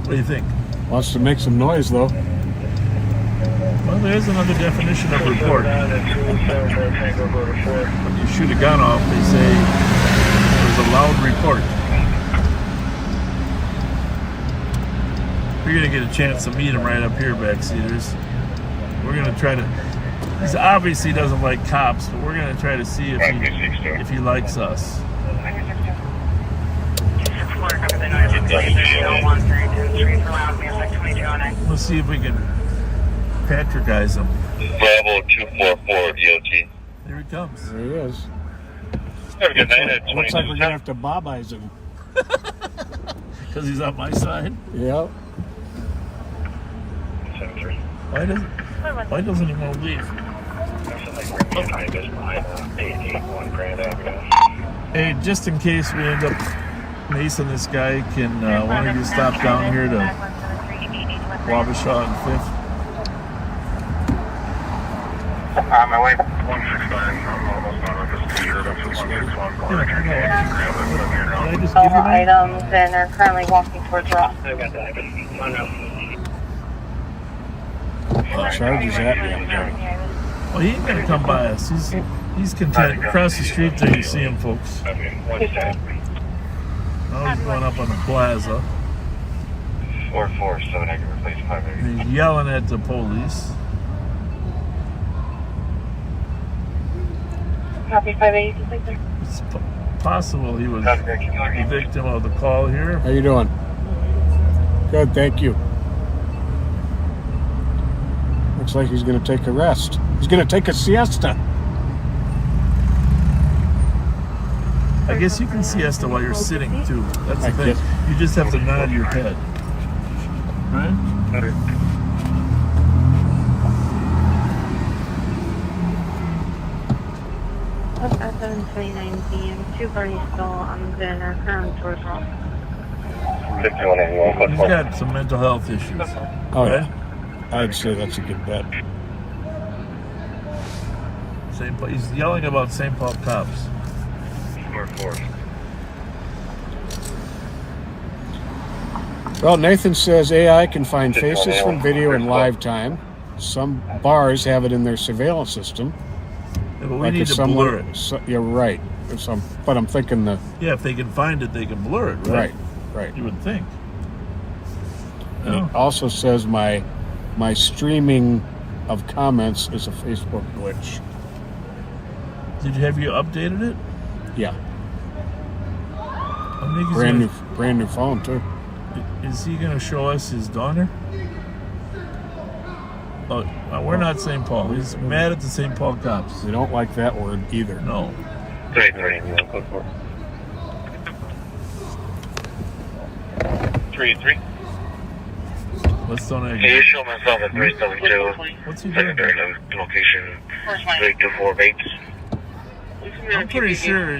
What do you think? Wants to make some noise, though. Well, there's another definition of report. When you shoot a gun off, they say there's a loud report. We're going to get a chance to meet him right up here, backseaters. We're going to try to... He obviously doesn't like cops, but we're going to try to see if he likes us. We'll see if we can patronize him. Bravo 244 DOT. Here he comes. There he is. Have a good night. Looks like we're going to have to Bob-eyes him. Because he's on my side. Yep. Why doesn't he want to leave? Hey, just in case we end up macing this guy, can one of you stop down here to Wabasha and 5th? On my way. 169. I'm almost done with this computer. That's 161. Did I just All give you that? items and are currently walking towards Ross. What charges that? Well, he ain't gonna come by us. He's content. Across the street there, you see him, folks. Now he's going up on the plaza. 447. I can replace 580. And he's yelling at the police. Copy 580. It's possible he was the victim of the call here. How you doing? Good, thank you. Looks like he's going to take a rest. He's going to take a siesta. I guess you can siesta while you're sitting too. That's the I thing. get- You just have to nod your head. Right? At 7:29 p.m. 2 parties still on the current tour call. He's got some mental health issues. Oh, yeah. I'd say that's a good bet. He's yelling about St. Paul cops. Well, Nathan says AI can find faces from video in live time. Some bars have it in their surveillance system. Yeah, but we Like need if to someone- blur it. You're right. But I'm thinking Yeah, if they can find it, they can blur it, right? Right. You would think. And No. it also says my streaming of comments is a Facebook glitch. Have you updated it? Yeah, I think he's brand new phone too. Is he going to show us his daughter? Oh, we're not St. Paul. He's mad at the St. Paul cops. We don't like that word either. No. 3-3. Let's don't Can agree. you show myself at 372? What's he doing? Secondary location 324 Bates. I'm pretty sure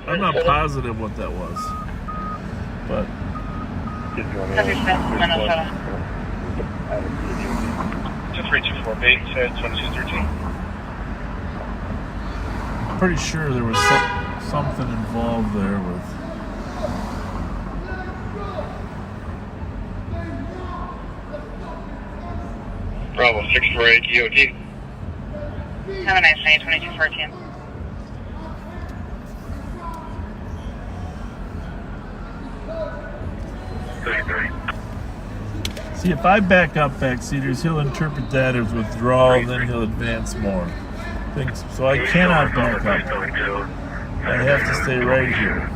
I'm not positive what that was. But Copy, Minnesota. 2324 Bates at 2213. I'm pretty sure there was something involved there with. Bravo 648 EOT. Have a nice night, 2214. See, if I back up backseaters, he'll interpret that as withdrawal, and then he'll advance more. So I cannot back up. I have to stay right here.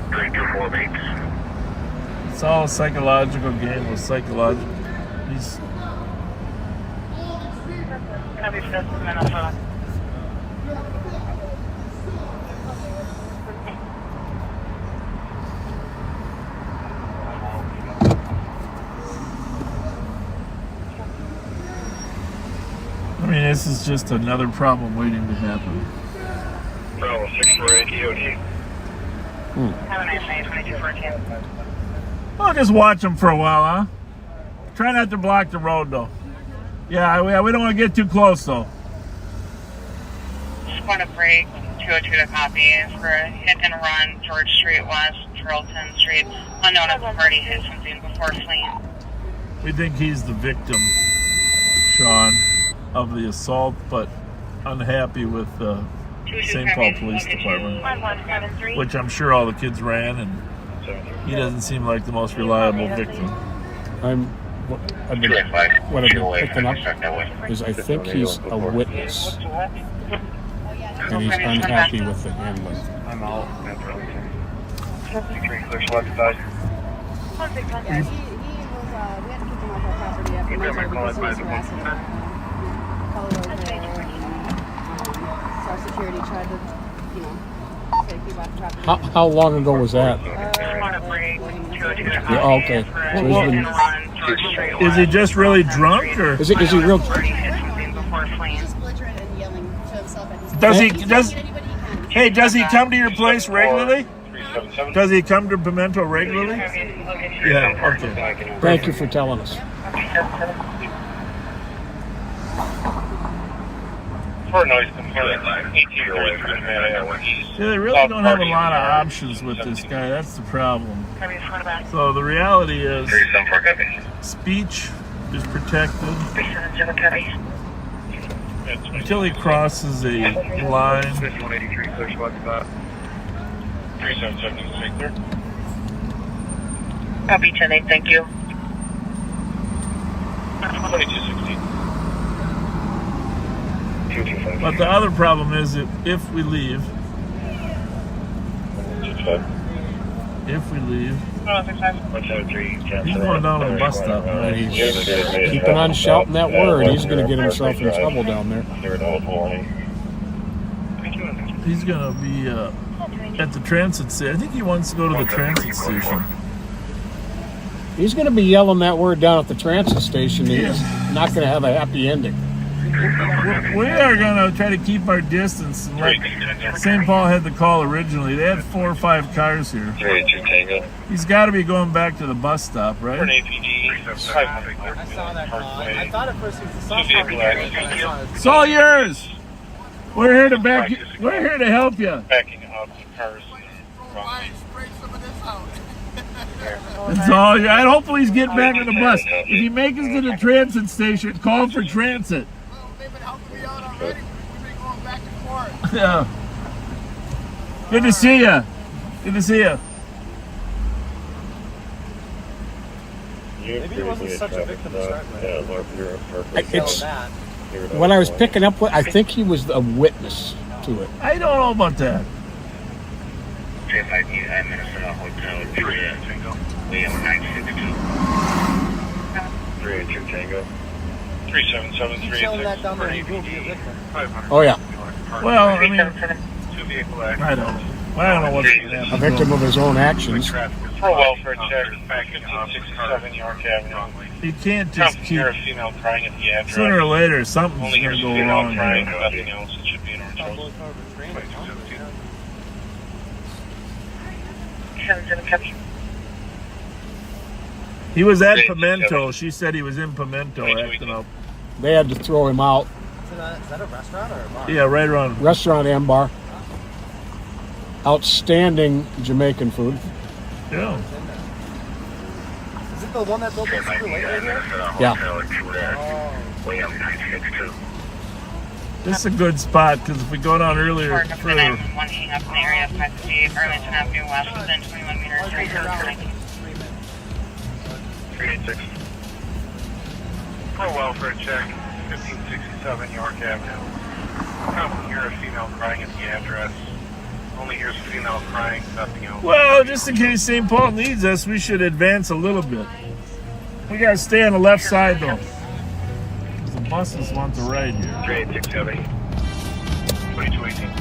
324 Bates. It's all a psychological game with psychological. He's Copy, Minnesota. I mean, this is just another problem waiting to happen. Bravo 648 EOT. Have a nice night, 2214. I'll just watch them for a while, huh? Try not to block the road, though. Yeah, we don't want to get too close, though. Just want to break 202 to copy for a hit and run, George Street West, Charlton Street. Unknown as the party hit something before fleeing. We think he's the victim, Sean, of the assault, but unhappy with the St. Paul Police Department, 1173. which I'm sure all the kids ran, and he doesn't seem like the most reliable victim. What I've been picking up is I think he's a witness, and he's unhappy with the handling. I'm out. Clear left side. Yeah, he was, we had to kick him off our property after You got my because he call was by the harassing so our security tried to, say keep off the property. How long ago was that? Just want to break 202 to copy Yeah, okay. for a So hit he's and been- run, George Street Is he West, just really Charlton drunk, Street. or Is he real? Party hit something before fleeing. He's belligerent and yelling to himself at his Does he? He's Does yelling at anybody he can. hey? Does he come to your place regularly? 377. Does he come to Pimento regularly? Yeah. Okay. Thank you for telling us. For noise complaint, 1833 East. Yeah, they really don't have a lot of options with this guy. That's the problem. So the reality is, 374 copy. speech is protected 370 copy. until he crosses a line. 5183 clear left side. 3776 clear. Copy 10-8, thank you. 2216. But the other problem is that if we leave, he's going down to the bus stop. And he's keeping on shouting that word. He's going to get himself in trouble down there. He's gonna be at the transit station. I think he wants to go to the transit station. He's going to be yelling that word down at the transit station. He's not going to have a happy ending. We are going to try to keep our distance. Like St. Paul had the call originally. They had 4 or 5 cars here. 382 Tango. He's got to be going back to the bus stop, right? For an APD, I saw that call. I thought at first it was the soft It's all yours. We're here to back you. We're here to help you. backing up the cars. That's all. And hopefully he's getting back on the bus. If he makes it to the transit station, call for transit. Yeah. Good to see you. Good to see you. Maybe he wasn't such a victim to start with. It's when I was picking up, I think he was a witness to it. I don't know about that. Minnesota Hotel, William 962. 382 Tango. 3773. Tell him that down there, he will be a victim. Oh yeah, Well, I mean, 2 vehicle I accident. don't. I don't know what's going to a happen. victim of his own actions. For a welfare check, 1567 York Avenue. You can't just Come keep. here, a female crying at the address. Sooner or later, something's Only going here's to a go female wrong crying, here. nothing else. It should be an orange rose. He was at Pimento. She said he was in Pimento acting up. They had to throw him out. Is that a restaurant or a bar? Yeah, right around. Restaurant and bar. Outstanding Jamaican food. Yeah. Is it the one that built it super late right here? Yeah. William 962. This is a good spot because if we go down earlier, Number further. 911 heating up in the area of 558 Arlington Avenue West within 21 meters. 386. For a welfare check, 1567 York Avenue. Come here, a female crying at the address. Only here's a female crying, nothing else. Well, just in case St. Paul needs us, we should advance a little bit. We got to stay on the left side though. 'Cause the buses want the right here. 3867. 2218.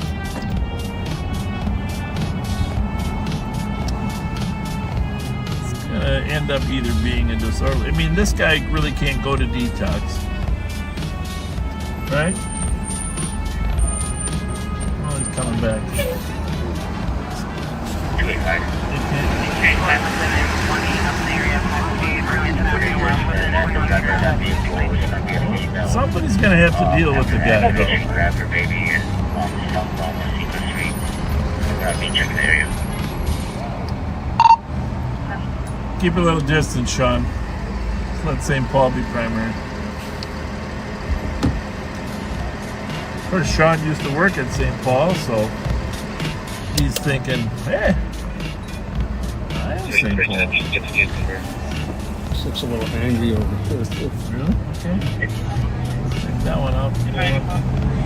End up either being a disorder. I mean, this guy really can't go to detox, right? Oh, he's coming back. He can't. Somebody's gonna have to deal with the guy. Grab her baby and southbound Cisco Street. Be checking the area. Keep a little distance, Sean. Let's let St. Paul be primary. Of course, Sean used to work at St. Paul, so he's thinking, hey, I am St. Paul. Looks a little angry over here. Really? Okay. Check that one out.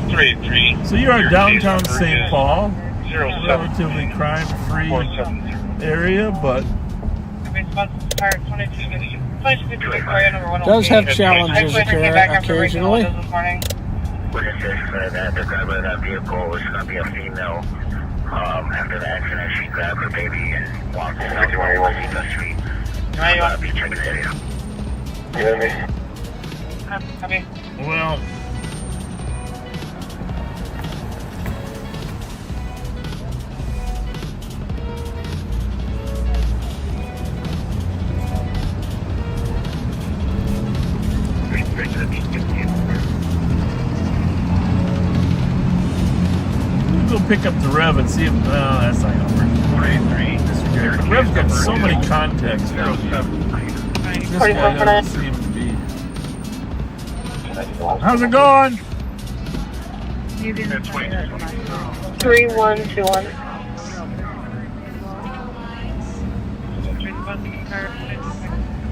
383. So you are downtown St. Paul, 07. relatively crime-free 470. area, but Does have challenges occasionally. We're just that the driver of that vehicle was going to be a female. After the accident, she grabbed her baby and walked over to the street. Be checking the area. You hear me? well, we'll go pick up the Rev and see if. No, that's not gonna work. 483. The Rev's got so many contacts. This guy doesn't seem to be. How's it going? 3121.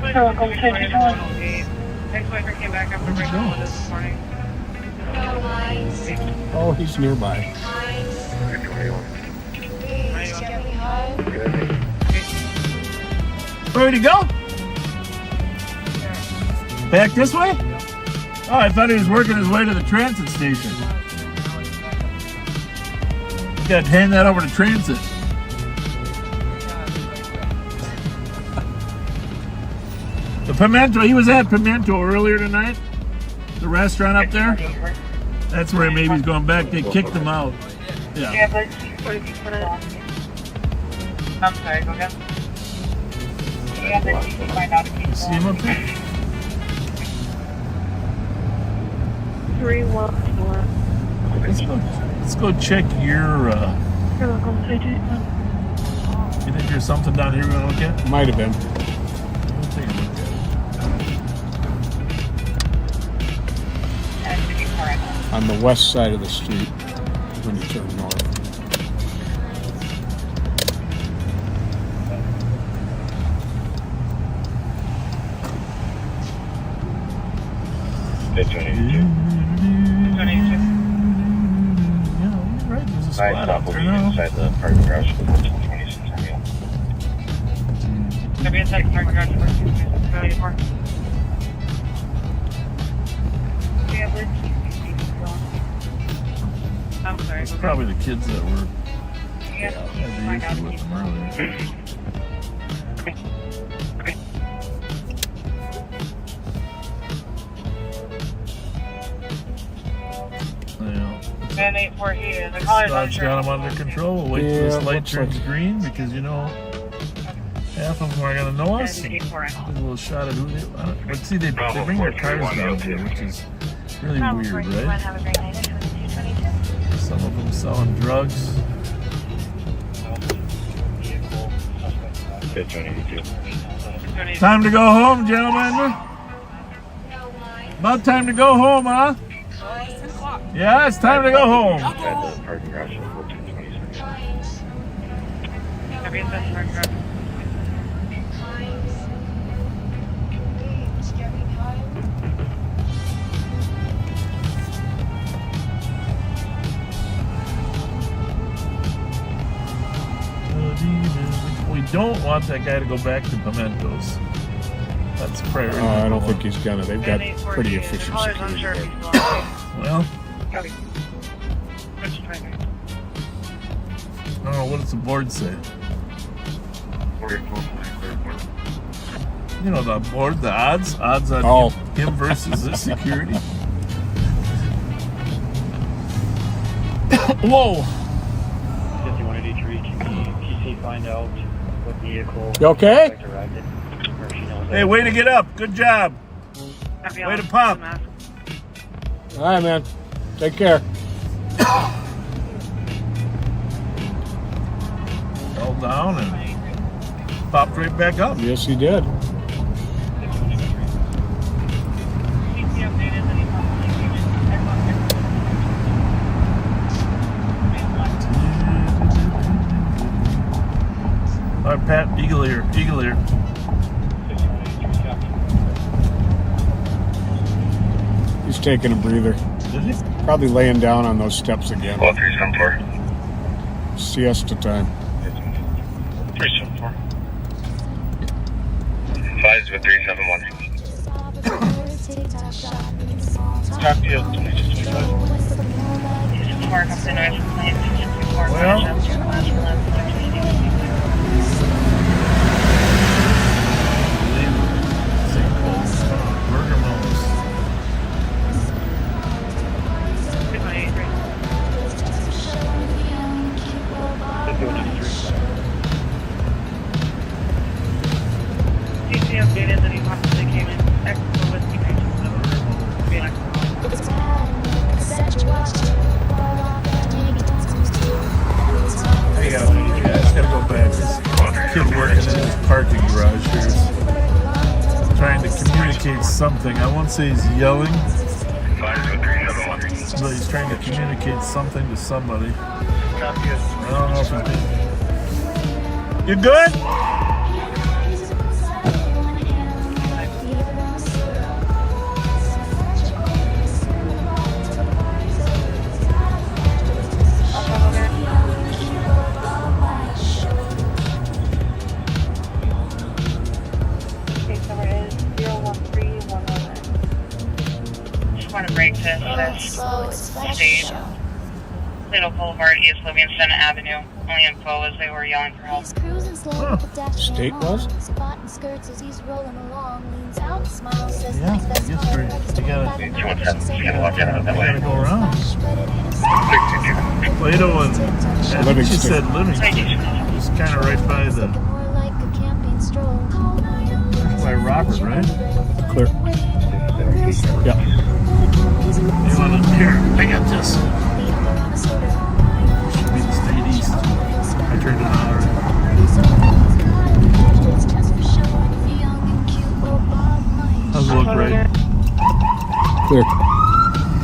Welcome to Ex-boyfriend came back after breaking up this morning. Oh, he's nearby. Ready to go? Back this way? Oh, I thought he was working his way to the transit station. got to hand that over to transit. The Pimento, he was at Pimento earlier tonight. The restaurant up there. That's where maybe he's going back. They kicked him out. Yeah. I'm sorry, go ahead. You see him up there? 314. Let's go check your. You think there's something down here we're gonna look at? Might have been. We'll take a look at it. On the west side of the street when you turn north. Right, there's a spot up there now. Inside the parking garage for 26 Samuel. Maybe inside the parking garage for 24. I'm sorry. It's probably the kids that were Yeah. had the issue with them earlier. Man, 8-4 here. The collar's God's unsure. got them under control. We'll wait till Yeah, this light looks turns like- green because you know half of them are gonna know us. And 8-4 Get a little shot at who they. But see, they bring their cars down here, which is really weird, right? Have a great night. 2222. Some of them selling drugs. 1582. Time to go home, gentlemen. About time to go home, huh? Yeah, it's time to go home. Inside the parking garage for 1426. Maybe inside the parking garage. We don't want that guy to go back to Pimentos. That's priority. I don't number think he's gonna. They've got Man, 8-4 pretty here. efficient The collar's security unsure if there. he's still alive. one. Well, Copy. Which driver? I don't know. What does the board say? You know the board, the odds on Oh. him versus the security. Whoa! 5183 TC, find out what vehicle. You okay? Hey, way to get up. Good job. Copy. Way to pop. All right, man. Take care. Fell down and popped right back up. Yes, he did. All right, Pat, eagle ear, eagle ear. He's taking a breather. Is he? Probably laying down on those steps again. 374. Siesta time. 374. 5's with 371. Talk to you. 2225. Mark up the noise complaint. Well. Sinkhole, Burger Mills. 5183. CC updated that he possibly came in extra with the Hey, I just gotta go back. This kid working in his parking garage here is trying to communicate something. I won't say he's yelling, 5's with 371. but he's trying to communicate something to somebody. Copy it. I don't know if he did. You good? Just want to break this stage. Toledo Boulevard, East Livingston Avenue. Only info is they were yelling for help. State was? Yeah, I guess you gotta go around. Plato and I think she said Livingston. Just kind of right by the by Robert, right? Clear. Yeah. You want to here? I got this. Should be the state east. I turned it on already. How's it look, right? Clear.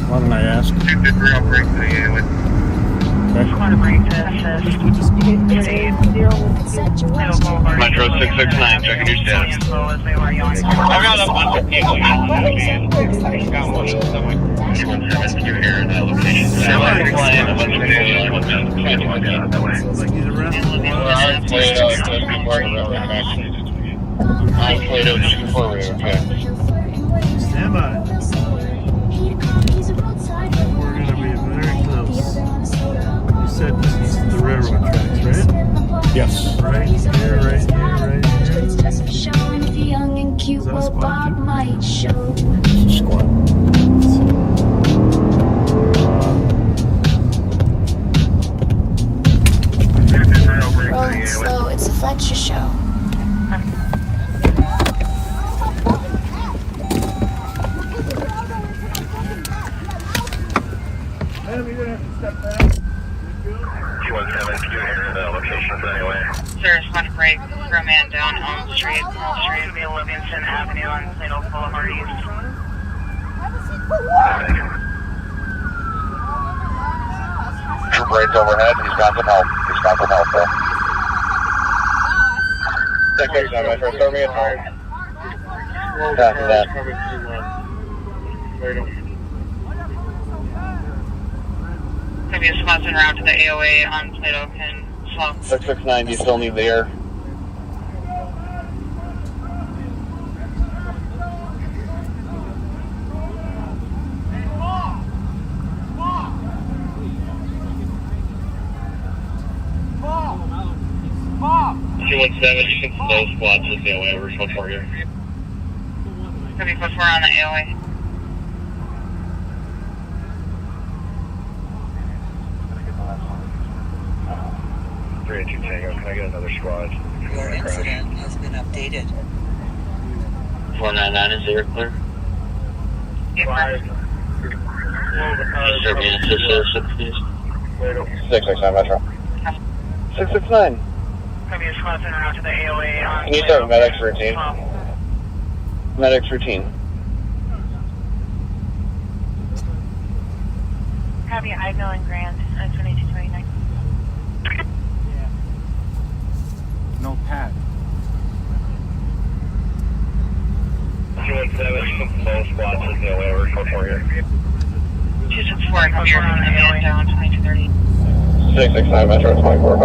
Why don't I ask? Real break to the with Okay. Metro 669, checking your status. I've got a bunch of people here. Got one of them. 217, you're here in that location. Like he's arrested. I'm Plato, just forward, okay. Stand by. We're gonna be very close. You said this is the railroad tracks, right? Yes. Right here, right here, right here. Is that a squad too? Squad. Rolling slow, it's a Fletcher show. Ma'am, you're gonna have to step back. 217, you're here in the location anyway. Sir, respond to break for a man down Elm Street, via Livingston Avenue on Toledo Boulevard East. Troop rates overhead, he's got some help. He's got some help though. Check on Metro, throw me at home. Copy that. Could be a sponsored route to the AOA on Toledo Pin Swamp. 669, do you still need the air? You can slow squad to the AOA, we're so far here. Could be +4 on the AOA. Three and 2 Tango, can I get another squad? Your incident has been updated. 499 is there, clear? Serbian Siestas, 669 Metro. 669. Could be a sponsored route to the AOA on Can you start medics routine? Medics routine. Copy, I Millingren on 2229. No pad. 217, slow squad to the AOA, we're so far here. 264, could be a man down 2230. 669 Metro, 24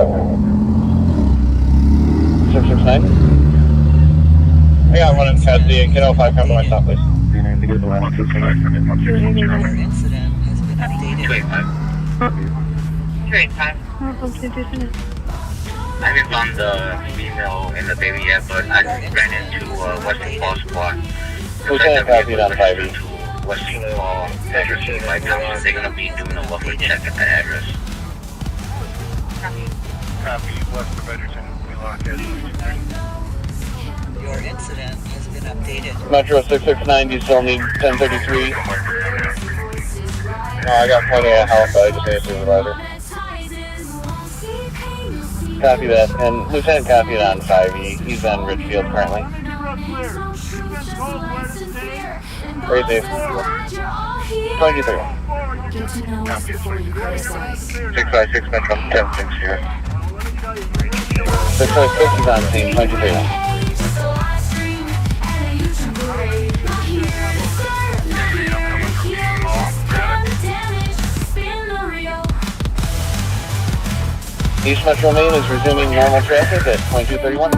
669. I got one in Cassidy and Kiddo 5, come to my stop, please. Your incident has been updated. 285. I haven't found the female and the baby yet, but I ran into Western Fall Squad. Lieutenant copied on 5E. To Western Fall, address in my town. They're gonna be doing a welfare check at the address. Copy, west of Edgerton. We lock it. Your incident has been updated. Metro 669, do you still need 1033? No, I got plenty of help, but I just need a supervisor. Copy that. And Lieutenant copied on 5E. He's on Richfield currently. Right there. 23. 656 Metro 106 here. 656 is on scene, 23. East Metro Main is resuming normal traffic at 2231.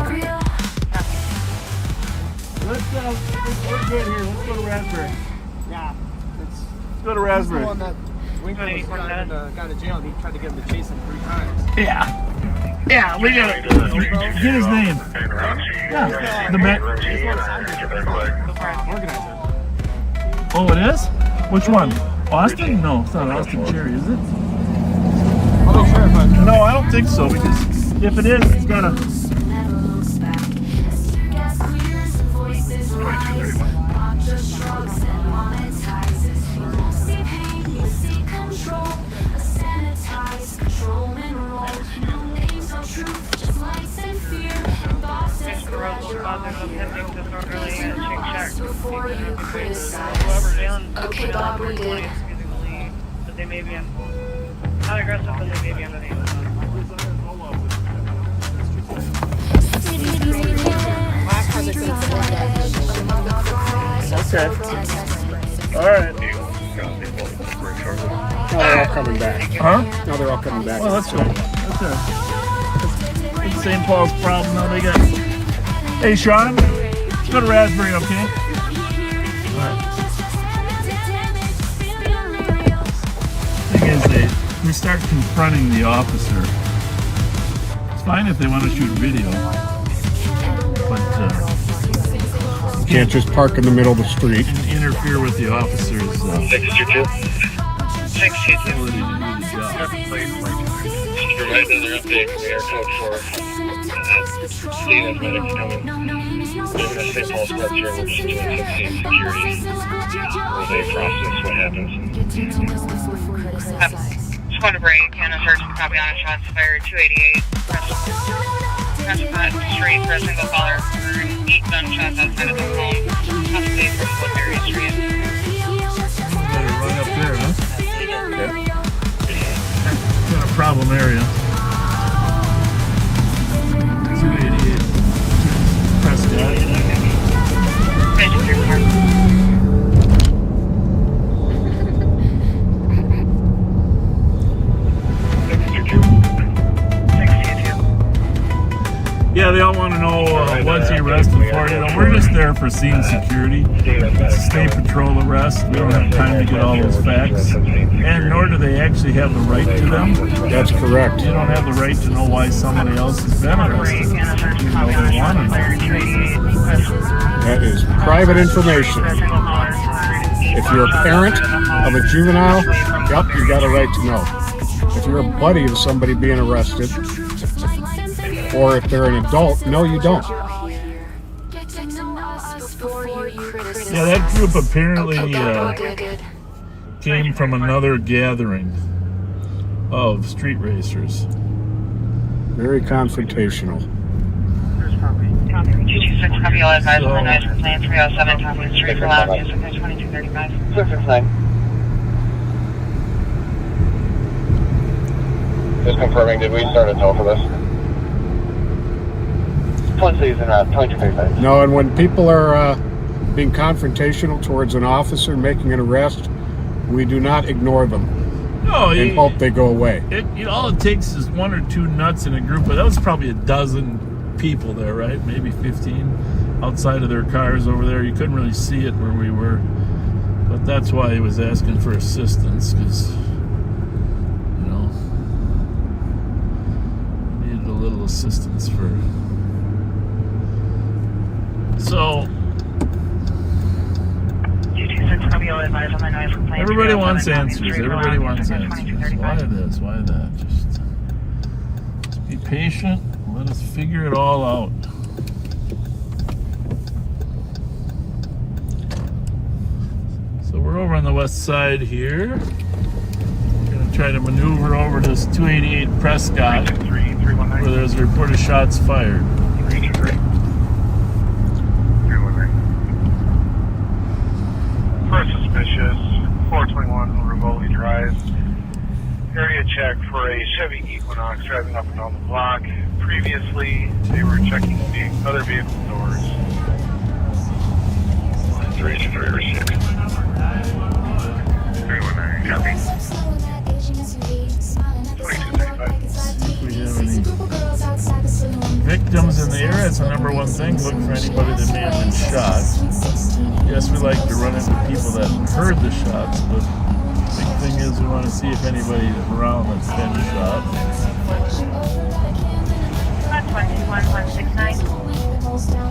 We're good here. Let's go to Raspberry. Yeah. Let's go to Raspberry. Who's the one that Winkler was driving the guy to jail and he tried to get him to chase him 3 times. Yeah. Yeah, we gotta get his name. Yeah, the man. Oh, it is? Which one? Austin? No, it's not Austin Cherry, is it? No, I don't think so, because if it is, it's gotta. Okay, Bob, we're good. But they may be not aggressive, but they may be under the influence. Okay. Alright. Now they're all coming back. Huh? Now they're all coming back. Well, that's good. That's it. It's St. Paul's problem now. They got. Hey, Sean. Go to Raspberry, okay? Alright. Thing is, we start confronting the officer. It's fine if they want to shoot video, but You can't just park in the middle of the street. interfere with the officer's ability to do the job. Provide another update from the air code for seeing as medics coming. They're going to St. Paul's FLETCHER and we're just doing 16 security where they process what happens. Just want to break and a search and copy on a shots fired 288. Prescott Street for a single caller for 8 gunshots outside of the home. Possibly for Woodbury Street. Better run up there, huh? Okay. Got a problem area. 288. Prescott. Yeah, they all want to know what's he arrested for. You know, we're just there for scene security. It's a state patrol arrest. We don't have time to get all those facts, and nor do they actually have the right to them. That's correct. You don't have the right to know why somebody else has been arrested. You know, they want to know. That is private information. If you're a parent of a juvenile, yep, you got a right to know. If you're a buddy of somebody being arrested, or if they're an adult, no, you don't. Yeah, that group apparently came from another gathering of street racers. Very confrontational. Copy all advised on the noise complaint 307 Tompkins Street for loud music at 2235. 669. Just confirming, did we start a tow for this? 2235. No, and when people are being confrontational towards an officer making an arrest, we do not ignore them and hope they go away. All it takes is 1 or 2 nuts in a group, but that was probably a dozen people there, right? Maybe 15 outside of their cars over there. You couldn't really see it where we were, but that's why he was asking for assistance, because, you know, needed a little assistance for. So everybody wants answers. Everybody wants answers. Why this? Why that? Just be patient. Let us figure it all out. So we're over on the west side here. We're gonna try to maneuver over this 288 Prescott, where there's a report of shots fired. First suspicious, 421 Rivoli Drive. Area check for a Chevy Equinox driving up and down the block. Previously, they were checking the other vehicle doors. 336. 319, copy. 2235. We have any victims in the area? It's the number one thing. Look for anybody that may have been shot. Yes, we like to run into people that heard the shots, but thing is we want to see if anybody around that's been shot. That's 121169.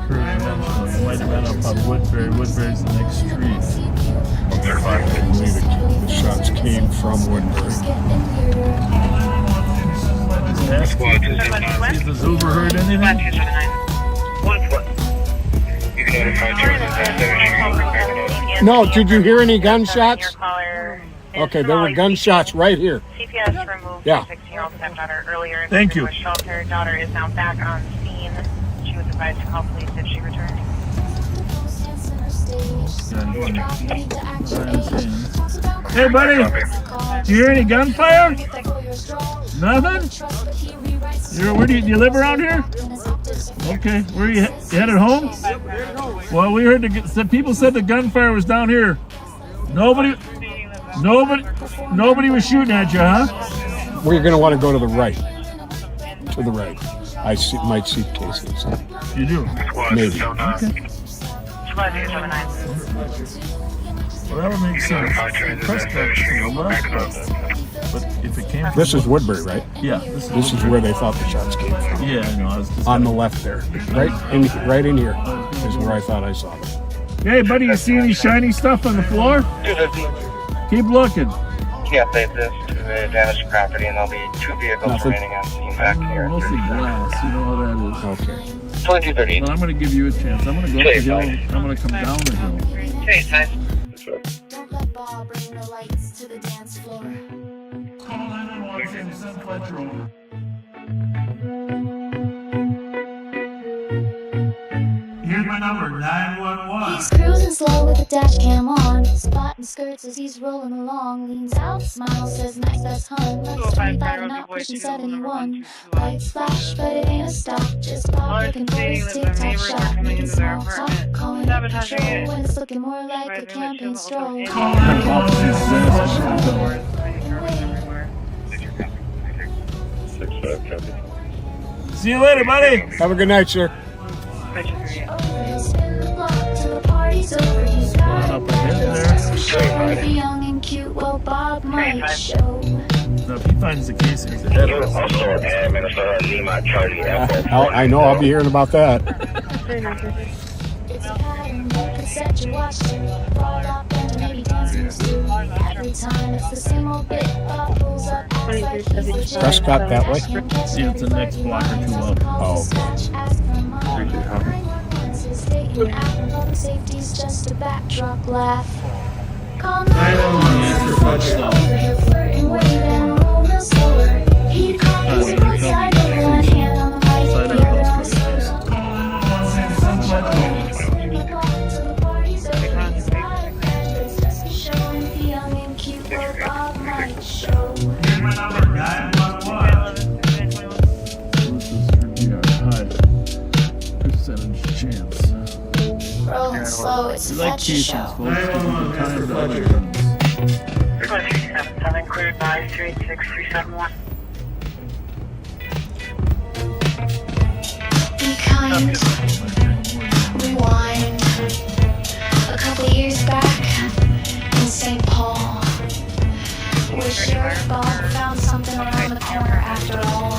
It might have been up on Woodbury. Woodbury's the next street. I believe the shots came from Woodbury. Squad 279. See if the Uber heard anything? 1279. You can notify Charlie. No, did you hear any gunshots? Okay, there were gunshots right here. CPS removed Yeah. 16-year-old stepdaughter earlier. Thank you. Shelter daughter is now back on scene. She was advised to call police if she returned. Hey, buddy. Do you hear any gunfire? Nothing? Where do you live around here? Okay. Where are you headed home? Well, we heard the people said the gunfire was down here. Nobody was shooting at you, huh? We're going to want to go to the right. To the right. Might see cases. You do? Maybe. Okay. Squad 279. Well, that would make sense. Press back to the left, but if it came from This is Woodbury, right? Yeah. This is where they thought the shots came from. Yeah, I know. I was just On the left there. Right in here is where I thought I saw them. Hey, buddy, you see any shiny stuff on the floor? 250. Keep looking. Yeah, update this to the damaged property, and there'll be 2 vehicles Nothing. remaining on scene back here. Mostly glass. You know how that is. Okay. 2230. Well, I'm going to give you a chance. I'm going to go up the hill. I'm going to come down the hill. Okay, nice. Don't let Bob bring the lights to the dance floor. Call 911, send FLETCHER over. Here's my number, 911. He's cruising slow with the dash cam on, spotting skirts as he's rolling along. Leans out, smiles, says nice best hun. Likes 25 and not pushing 71. Lights flash, but it ain't a stop. Just Bob looking for his TikTok shot. Making small talk, calling it control when it's looking more like a camping stroll. See you later, buddy. Have a good night, sir. Young and cute, well, Bob might show. Now, if he finds the case, he's ahead of us. Also, Minnesota Lima Charlie Echo. I know. I'll be hearing about that. It's a pattern that could set you watching. Brought up and maybe dance moves too. Every time it's the same old bit. Bob pulls up, acts like he's the Prescott that way? Yeah, it's the next block or two up. Oh. Public safety's just a backdrop laugh. Call 911 over here flirting way down, rolling slower. He'd call his roadside over one hand on the mic, the other on slower. Showing the young and cute what Bob might show. Here's my number, 911. This is for DR. Hi. Percentage chance. Rolling slow, it's a We like FLETCHER cases, show. folks. Give them time to other guns. 377, cleared by 386-371. Be kind, rewind. A couple years back in St. Paul, where Sheriff Bob found something around the corner after all. A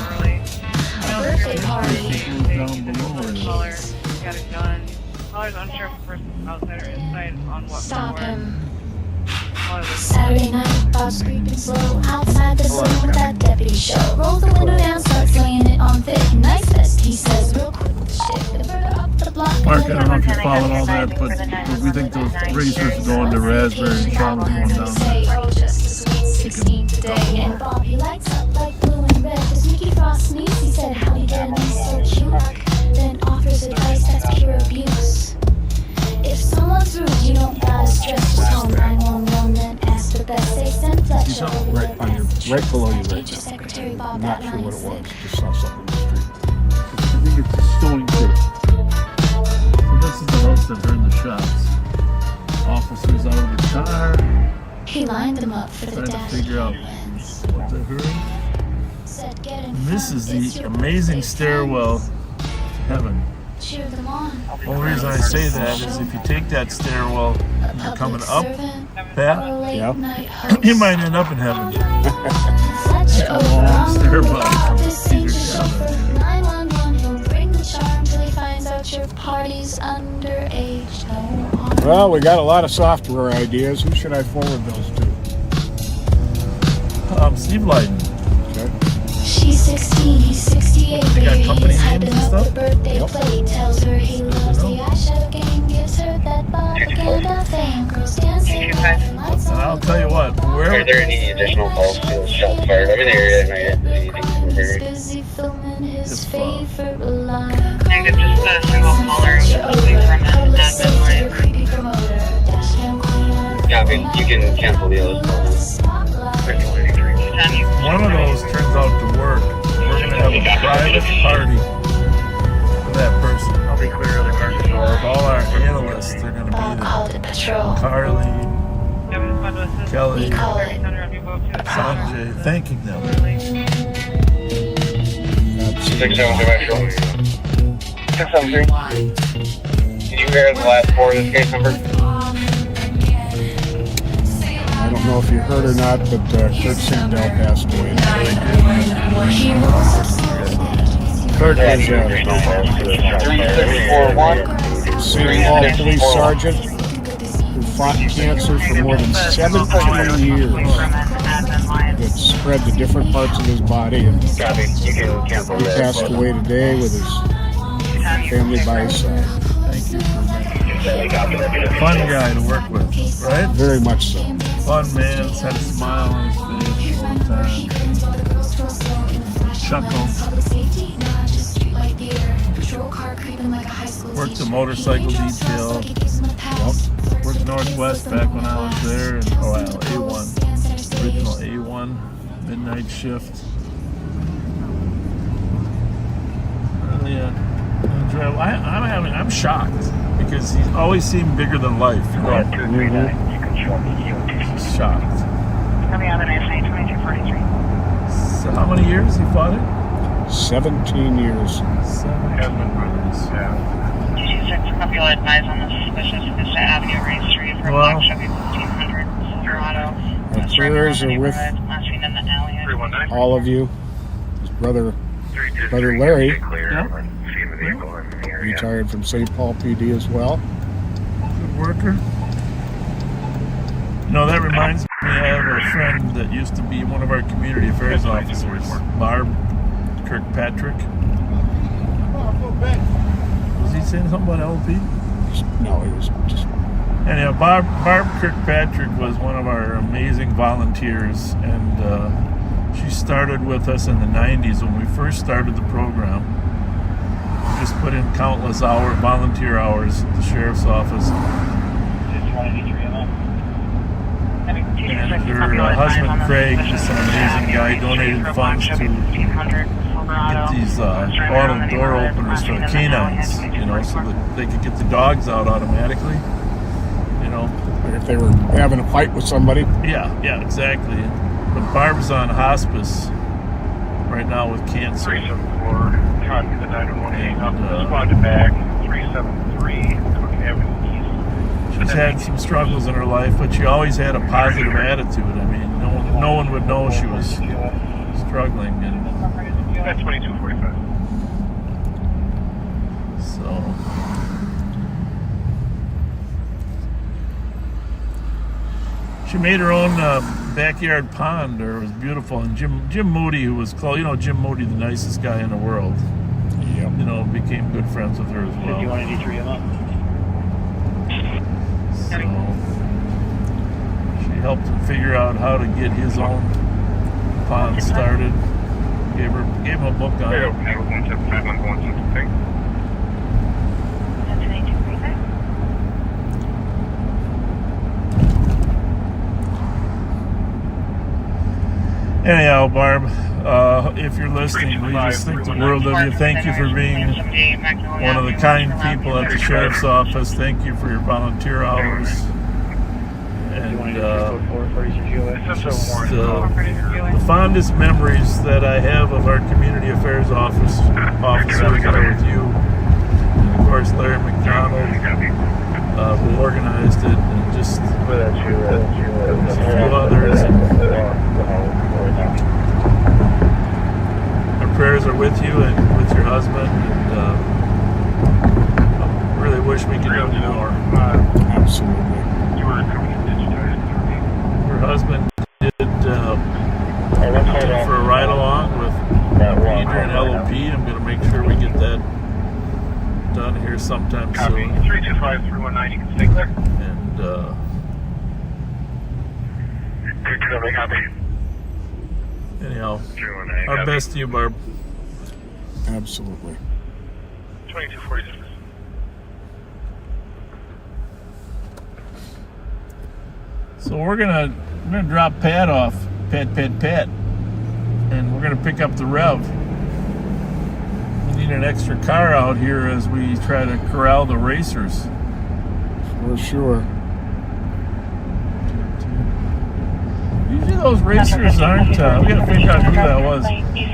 birthday party. Down below. Caller got a gun. Caller's unsure if the person's outside or inside on what Stop floor. him. Caller was Saturday night, Bob's creeping slow outside the saloon with that deputy show. Rolls the window down, starts laying it on thick. Nice vest, he says, real quick. Shit, the burger up the block. Mark, I don't know if you followed all that, but we think those racers going to Raspberry and Charlotte going down there. Say, oh, just a sweet 16 today. And Bob, he lights up like blue and red. Does Mickey Frost sneeze? He said, how he did, and he's so cute. Then offers advice that's pure abuse. If someone's rude, you don't gotta stress. Just call 911, then ask for the best. They send FLETCHER over Right on your, right below you right Teacher now. Secretary Bob I'm that not sure what it was. 96. Just saw something in the street. I think it's a stone pit. So this is the house that heard the shots. Officers out of the car, He lined them up for the trying to dash figure out lens. what they heard. Said, get in And this front, is it's the your amazing birthday stairwell friends. to heaven. cheer them on. The only reason I say that is if you take that stairwell and you're coming up, Pat, Yeah. you might end up in heaven. Well, we got a lot of software ideas. Who should I forward those to? Steve Leiden. Okay. She's 16, he's 68. They got company He's names and hyping up stuff? the birthday plate. Tells her he loves the eyeshadow game. Gives her that Bobaganda fame. Girls dancing. And I'll tell you what, Are there any additional calls to shots fired? I'm in the area and I get anything from here. Busy filming his It's fun. favorite line. Negative, just a single caller. Just moving from an admin line. Yeah, I mean, you can cancel the other calls. one of those turns out to work, we're going to have a private party for that person. I'll be clear of the car. All our analysts are going to be there. Carly, Kelly, Sanjay, thanking them. 673. 673. Did you hear the last four of this case number? I don't know if you heard or not, but Kurt Sandell passed away. Kurt was Sinkhole police sergeant who fought cancer for more than 17 years. That spread to different parts of his body, and he passed away today with his family by his side. Thank you. Fun guy to work with, right? Very much so. Fun man, had a smile on his face all the time. Chuckle. Worked the motorcycle detail. Worked Northwest back when I was there, and A1, original A1 midnight shift. Really enjoyable. I'm shocked because he's always seemed bigger than life. You know? He's shocked. So how many years he fought it? 17 years. 17 years. Copy will advise on the suspicious Vista Avenue Race Street for Well, Black Chevy 1500 Silverado. Our prayers are with Last seen in the alley. all of you. His brother Larry, retired from St. Paul PD as well. Good worker. No, that reminds me, I have a friend that used to be one of our community affairs officers, Barb Kirkpatrick. Was he saying something about LP? No, he was just... Anyhow, Barb Kirkpatrick was one of our amazing volunteers, and she started with us in the 90s when we first started the program. We just put in countless volunteer hours at the sheriff's office. And her husband Craig, just an amazing guy, donated funds to get these auto door openers for the canines, you know, so that they could get the dogs out automatically, you know. If they were having a fight with somebody. Yeah, exactly. But Barb's on hospice right now with cancer. 374, copy the 911 up, responded back, 373, Cook Avenue East. She's had some struggles in her life, but she always had a positive attitude. I mean, no one would know she was struggling, and That's 2245. so. She made her own backyard pond, or it was beautiful. And Jim Moody, who was close, Jim Moody, the nicest guy in the world, became good friends with her as well. So she helped him figure out how to get his own pond started. Gave him a book on it. Anyhow, Barb, if you're listening, we just think the world of you. Thank you for being one of the kind people at the sheriff's office. Thank you for your volunteer hours. And just the fondest memories that I have of our community affairs officers are with you. of course, Larry McDonald, who organized it, and just a few others. Our prayers are with you and with your husband, and really wish we could do more. Absolutely. You were coming digitized. Your husband did for a ride along with Adrian LOP. I'm going to make sure we get that done here sometime Copy. soon. 325-319, you can stay clear. And 220, copy. anyhow, 319, our copy. best to you, Barb. Absolutely. 2246. So we're gonna drop Pat off, Pat, and we're gonna pick up the Rev. We need an extra car out here as we try to corral the racers. For sure. Usually those racers aren't, we gotta figure out who that was.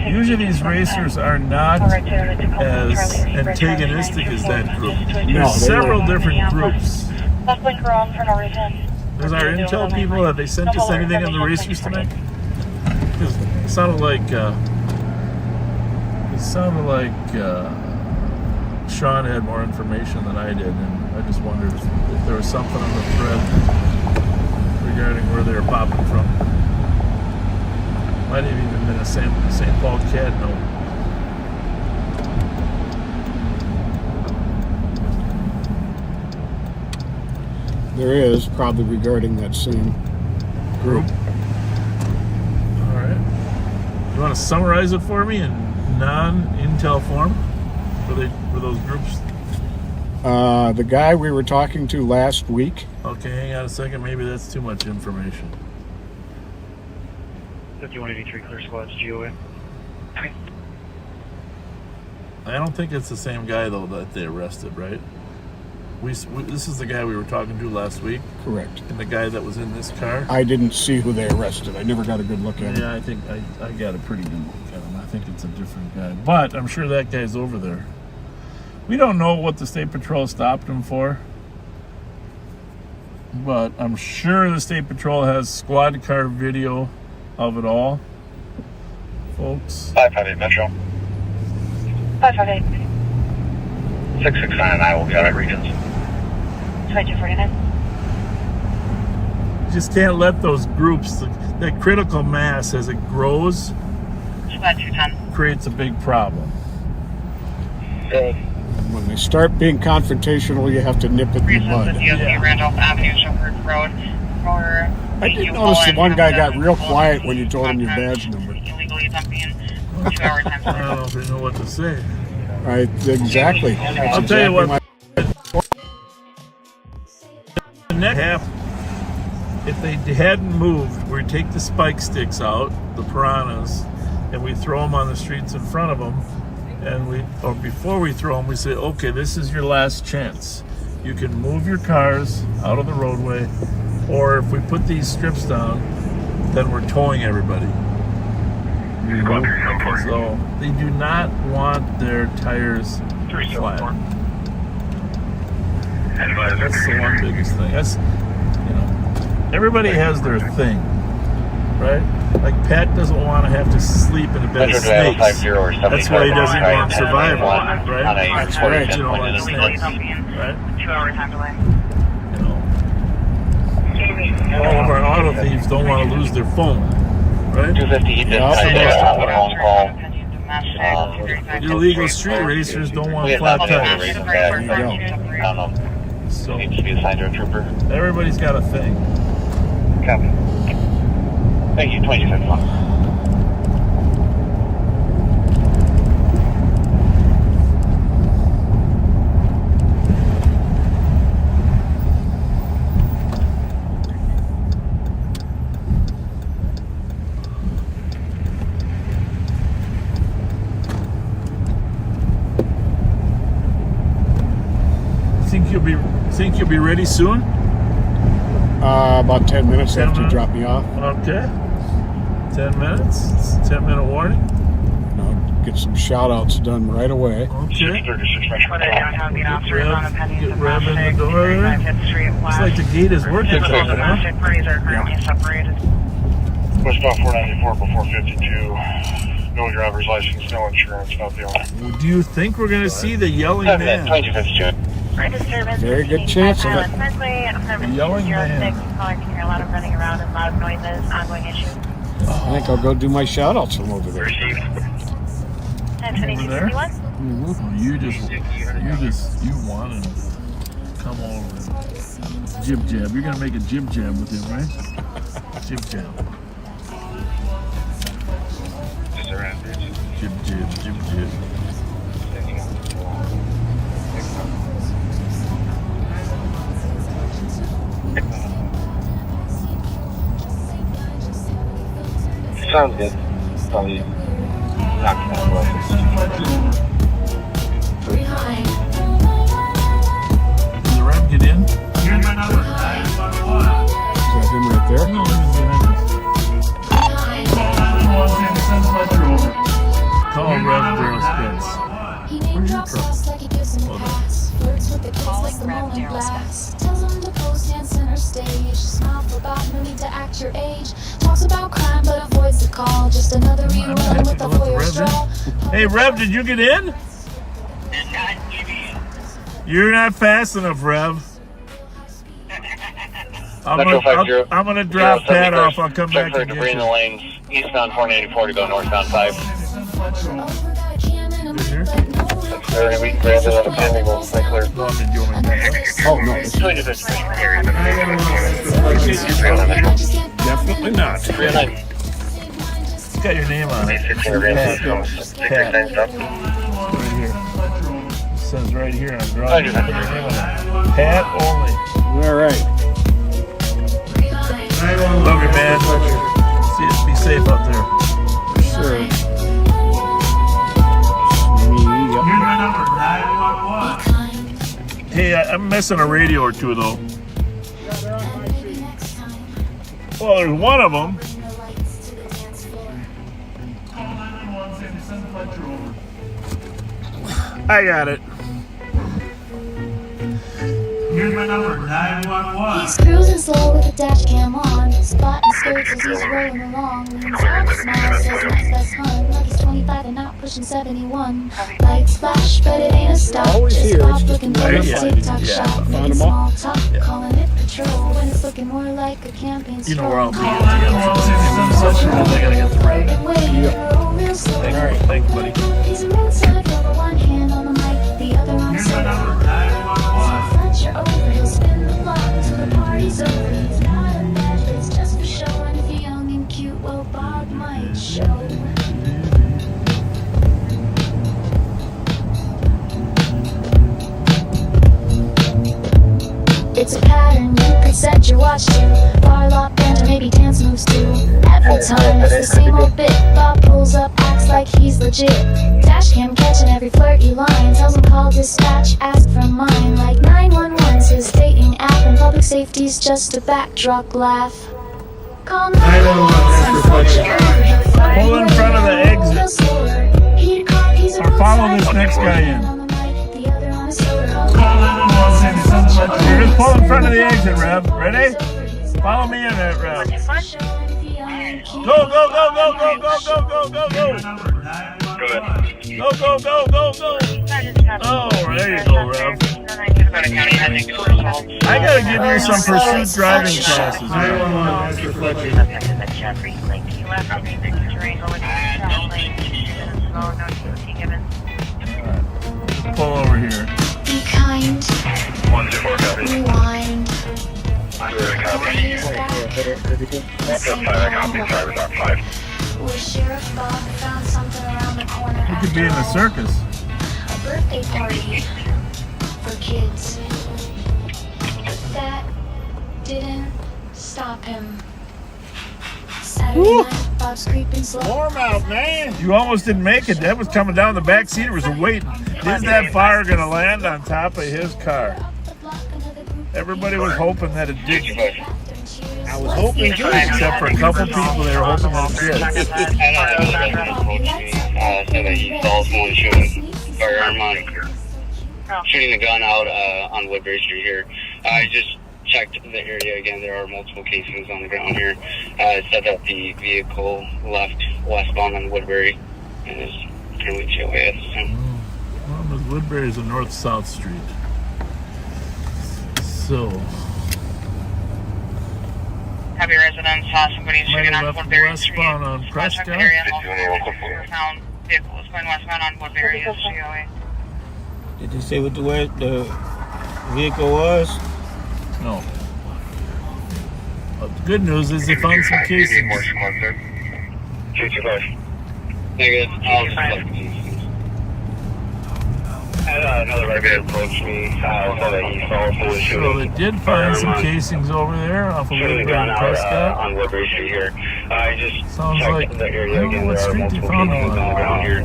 Usually these racers are not as antagonistic as that group. There's several different groups. Let's blinker on for no reason. There's our intel people. Have they sent us anything on the racers tonight? Because it sounded like Sean had more information than I did, and I just wondered if there was something on the thread regarding where they were popping from. Might have even been a St. Paul CAD note. There is, probably regarding that same group. All right. You want to summarize it for me in non-intel form for those groups? The guy we were talking to last week. Okay, hang on a second. Maybe that's too much information. 5183, clear squads, GOA. I don't think it's the same guy, though, that they arrested, right? This is the guy we were talking to last week. Correct. And the guy that was in this car. I didn't see who they arrested. I never got a good look at him. Yeah, I think I got a pretty good look at him. I think it's a different guy. But I'm sure that guy's over there. We don't know what the State Patrol stopped him for. But I'm sure the State Patrol has squad car video of it all. Folks. 558 Metro. 558. 669 and I will be out at Regions. 2249. You just can't let those groups, that critical mass as it grows, Squad 210. creates a big problem. When they start being confrontational, you have to nip it in the Reasons the bud. DOC Randolph Avenue, Shepherd Road. I did notice the one guy got real quiet when you told him your badge number. Illegally dumping 2 hour time. I don't know if they know what to say. Right, exactly. That's I'll tell you exactly what. The next half, if they hadn't moved, we'd take the spike sticks out, the piranhas, and we throw them on the streets in front of them. And or before we throw them, we say, okay, this is your last chance. You can move your cars out of the roadway, or if we put these strips down, then we're towing everybody. So they do not want their tires flat. That's the one biggest thing. That's, everybody has their thing, right? Like Pat doesn't want to have to sleep in a bed of snakes. That's why he doesn't go on survival, right? That's right. You know, like snakes, right? 2 hour time delay. All of our auto thieves don't want to lose their phone, right? 250, Illegal street racers don't want flat tires. There you go. So needs to be assigned to a trooper. Everybody's got a thing. Copy. Thank you, 2251. Think you'll be ready soon? About 10 minutes 10 after you minutes? drop me off. Okay. 10 minutes? It's a 10-minute warning? No, Get some shout-outs done right away. Okay. 636 Metro. What I don't have the officers on a Pennington Rev in the door. 5th Street Looks West. like the gate is working. All domestic parties are currently separated. Westbound 494 before 52. No driver's license, no insurance, not the owner. Do you think we're going to see the yelling man? 25th. Very good chance of it. The yelling man. Caller, can hear a lot of running around and loud noises. Ongoing issue. I think I'll go do my shout-outs from over there. Received. Over there? Mm-hmm. Oh, you want to come over. Jib jab. You're going to make a jib jab with him, right? Jib jab. Jib jib, jib jib. Sounds good. Probably not going to work. Did the rep get in? Is that him right there? No, he was behind us. Call Rev Burrill Spence. He name drops us like he gives him a pass. Flirts with the kids like the moment blast. Tells them to post and center stage. Smile for about no need to act your age. Talks about crime but avoids the call. Just another rerun with a foyer straw. Hey Rev, did you get in? You're not fast enough, Rev. I'm gonna drop Pat off. I'll come back and get in the you. lanes, eastbound 484 to go northbound 5. There, we can grab it on the pending, we'll make clear. Oh, no. Definitely not. 309. It's got your name on it. Pat. Right here. It says right here, I'm drawing your name on it. Pat only. All right. Love you, man. See you. Be safe out there. Sure. Hey, I'm missing a radio or two, though. Well, there's one of them. I got it. Here's my number, 911. He's cruising slow with the dash cam on. Spotting skirts as he's rolling along. Leans over, smiles, says nice best hun. Like he's 25 and not pushing 71. Lights flash, but it ain't a stop. Always Just here. pop It's just looking for a TikTok shot. Making small talk, calling it patrol. When it's looking more like a campaign stroll. You know where I'll be at the I gotta get the rain. Thank you, buddy. He's a roadside lover, one hand on the mic, the other on Here's my number, 911. FLETCHER over, he'll spin the block till the party's over. He's not a measure, it's just for show. And if you're young and cute, well, Bob might show. It's a pattern you could set your watch to. Bar lock banter, maybe dance moves too. Every time it's the same old bit. Bob pulls up, acts like he's legit. Dash cam catching every flirty line. Tells him call dispatch, ask for mine. Like 911's his dating app, and public safety's just a backdrop laugh. Call 911. Pull in front of the exit. Or follow this next guy in. You're just pull in front of the exit, Rev. Ready? Follow me in there, Rev. Go, go, go, go, go, go, go, go, go, go. Go, go, go, go, go. Oh, there you go, Rev. I gotta give you some pursuit driving classes, man. Pull over here. Be kind. 124 copy. Rewind. Driver dock 5. Where Sheriff Bob found something around the corner. You could be in the circus. A birthday party for kids. But that didn't stop him. Saturday night, Bob's creeping slow. Warm out, man. You almost didn't make it. That was coming down the back seat. It was waiting. Is that fire gonna land on top of his car? Everybody was hoping that it didn't. I was hoping to. Except for a couple people that are hoping that it did. Said that he saw someone shooting firearm on, shooting the gun out on Woodbury Street here. I just checked the area again. There are multiple casings on the ground here. It said that the vehicle left westbound on Woodbury and is currently GOA at this time. Well, Woodbury is a north-south street. So, Heavy residents saw somebody shooting on left Woodbury Street. westbound on Contact Prescott. area and also found vehicle was going westbound on Woodbury is GOA. Did they say what the vehicle was? No. But the good news is they found some casings. Negative. I'll just collect the casings. Another resident approached me. Said that he saw someone So shooting. they did find some casings over there off of Shooting the Woodbury gun and out Prescott. on Woodbury Street here. I just Sounds checked like, the I area don't know again. what There are street they multiple found casings them on the ground here.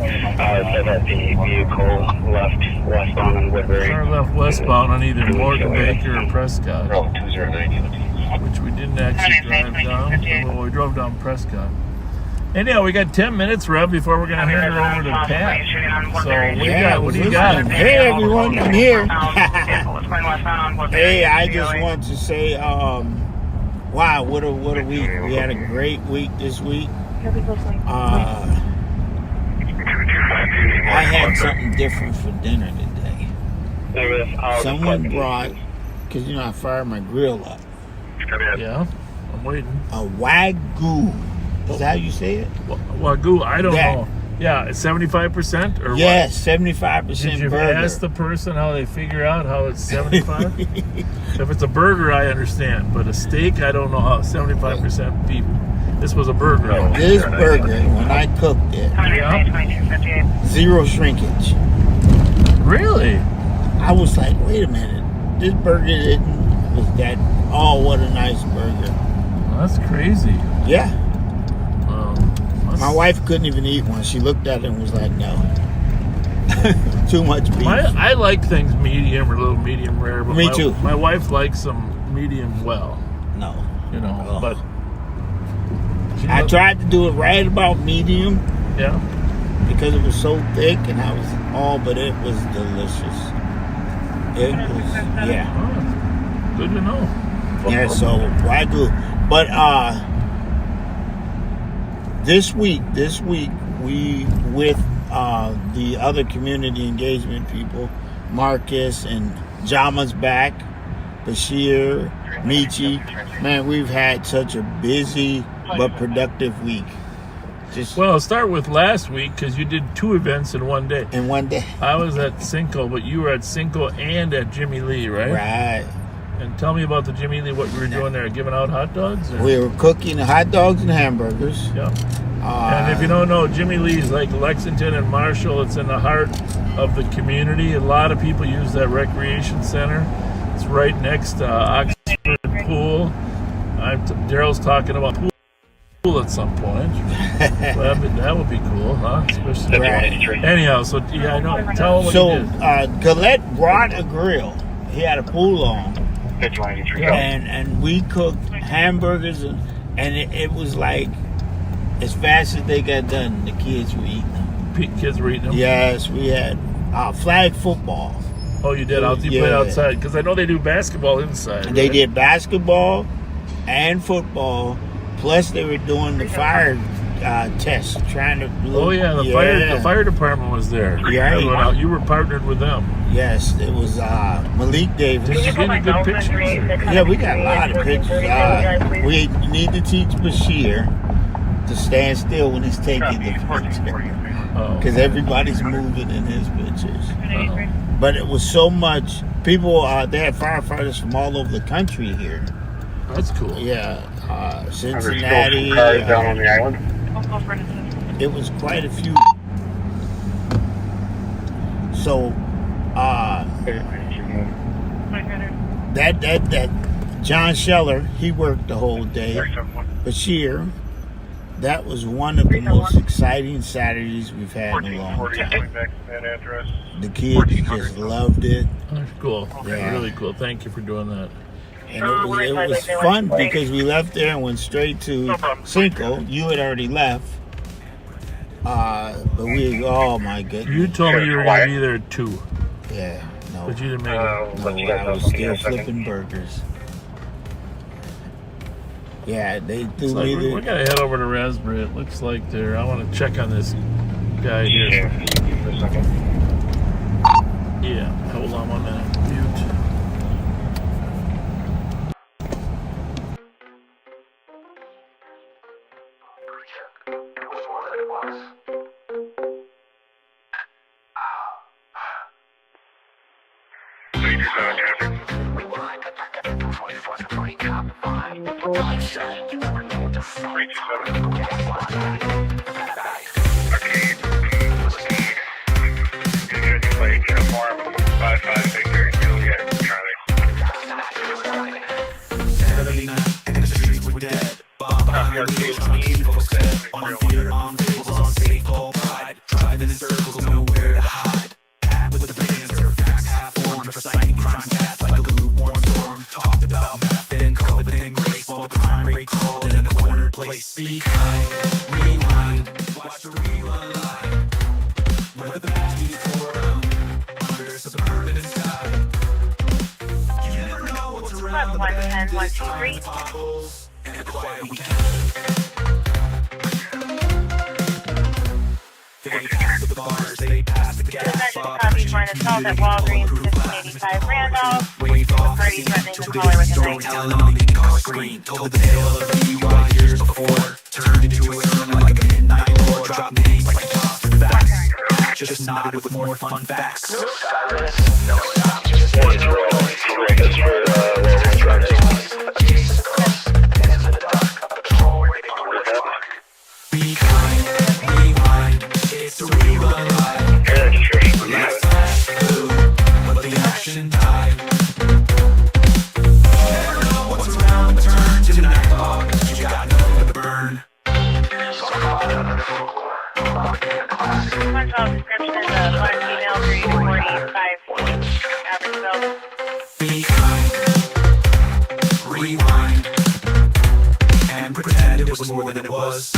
Said that the vehicle left westbound on Woodbury. Car left westbound on either Morton Baker or Prescott, 2090. which we didn't actually drive down. Well, we drove down Prescott. Anyhow, we got 10 minutes, Rev, before we're going to hand it over to Pat. So, what do you got? Hey, everyone, I'm here. Hey, I just want to say, wow, what a week. We had a great week this week. I had something different for dinner today. Someone brought, because, you know, I fired my grill up. Yeah, I'm waiting. A Wagyu. Is that how you say it? Wagyu, I don't That. know. Yeah, it's 75% or Yes, 75% what? Did you burger. ask the person how they figure out how it's 75? If it's a burger, I understand, but a steak, I don't know how 75% beef. This was a burger. though. This burger, when I cooked it, zero shrinkage. Really? I was like, wait a minute. This burger was that, oh, what a nice burger. Well, that's crazy. Yeah. My wife couldn't even eat one. She looked at it and was like, no. Too much beef. I like things medium or a little medium rare. But Me too. My wife likes them medium well. No. You know, Oh. but... I tried to do it right about medium. Yeah. Because it was so thick and I was all, but it was delicious. It was, yeah. Oh, good to know. Yeah, so Wagyu. But this week we with the other community engagement people, Marcus and Jama's back, Bashir, Michi. Man, we've had such a busy but productive week. Well, start with last week because you did 2 events in one day. In one day. I was at Sinkhole, but you were at Sinkhole and at Jimmy Lee, right? Right. And tell me about the Jimmy Lee, what you were doing there, giving out hot dogs? Or? We were cooking hot dogs and hamburgers. Yeah. And if you don't know, Jimmy Lee is like Lexington and Marshall. It's in the heart of the community. A lot of people use that recreation center. It's right next to Oxford Pool. Daryl's talking about pool at some point. Well, that would be cool, huh? Especially Right. Anyhow, so yeah, I know. Tell them what you did. Galette brought a grill. He had a pool on. Yeah. And we cooked hamburgers and it was like as fast as they got done, the kids were eating them. Kids were eating them? Yes, we had flag football. Oh, you did? You played outside? Because I know they do basketball inside. They right? did basketball and football, plus they were doing the fire test, trying to do. Oh yeah, the fire department was there. Yeah, you were partnered with them. Yes, it was Malik Davis. Did you get any good pictures? Yeah, we got a lot of pictures. We need to teach Bashir to stand still when he's taking the picture, because everybody's moving in his pictures. But it was so much people. They had firefighters from all over the country here. That's cool. Yeah, Cincinnati. Down on the island. It was quite a few. So, that John Scheller, he worked the whole day. Bashir, that was one of the most exciting Saturdays we've had in a long time. The kids just loved it. That's cool. Yeah. Really cool. Thank you for doing that. And it was fun because we left there and went straight to Sinkhole. You had already left. But oh my goodness. You told me you were going to be there at 2. Yeah, no. But you didn't make it. No, I was still flipping burgers. Yeah, they threw me We got to head over to Raspberry. It looks like I want to check on this guy here. Yeah, for a second. Yeah, hold on 1 minute. Mute. At Walgreens, 1585 Randolph. Party threatening the caller with a knife. Told the tale of DUI years before. Turned into a sermon like a midnight lore. Dropped names like facts. Just nodded with more fun facts. No silence, no stop. Just one roll. This for Railroad Drivers. Hands in the dark. Patrol waiting on the clock. Be kind, rewind. It's a real life. But the action died. Never know what's around the turn. Tonight, dog, you got nothing to burn. One call description is a black female, 3 to 45 average build. Be kind, rewind, and pretend it was more than it was.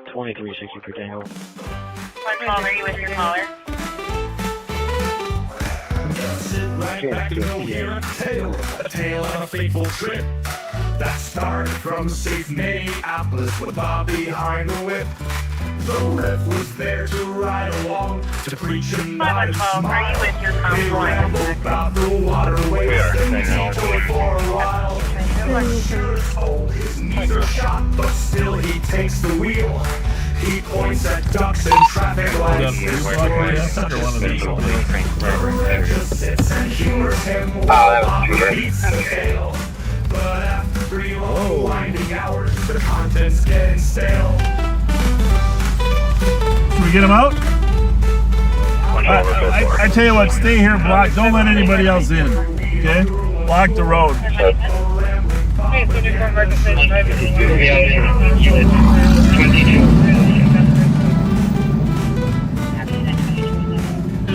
2360 per Tango. 112, are you with your caller? Sit right back and you'll hear a tale of a fateful trip that started from safe Minneapolis with Bob behind the whip. The ref was there to ride along, to preach and not smile. Are you with your They rambled about the waterways and detour for a while. He sure is old, his knees are shot, but still he takes the wheel. He points at ducks and traffic lights. His voice the ref just sits and humors him while Bob beats the tale. But after 3 long winding hours, the content's getting stale. Can we get him out? I tell you what, stay here, block. Don't let anybody else in. Okay? Block the road. Here's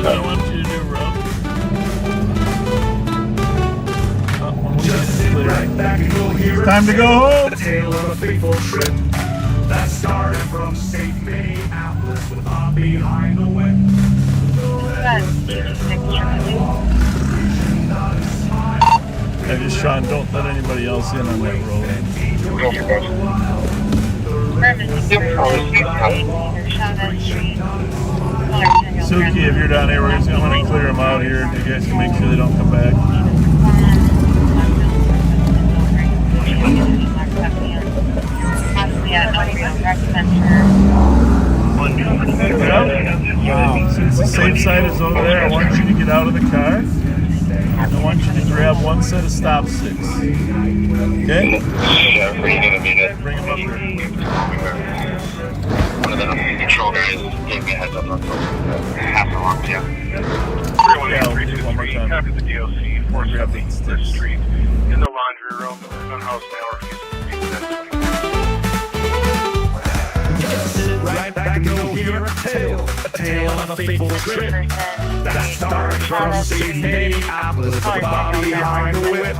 what I want you to do, Rob. It's time to go home. The tale of a fateful trip that started from safe Minneapolis with Bob behind the whip. I just, Sean, don't let anybody else in on that road. Suki, if you're down here, we're just going to clear them out here. You guys can make sure they don't come back. Since the safe side is over there, I want you to get out of the car. I want you to grab one set of stop sticks. Okay? Yeah, where you need me to Bring them up here. one of the control guys gave me a heads up on half a long, yeah. 318, one more time. Copy the DOC, 473rd Street, in the laundry room, unhoused male refusing to speak to that. Sit right back and you'll hear a tale of a fateful trip that starts from St. Minneapolis, the bar behind the whip.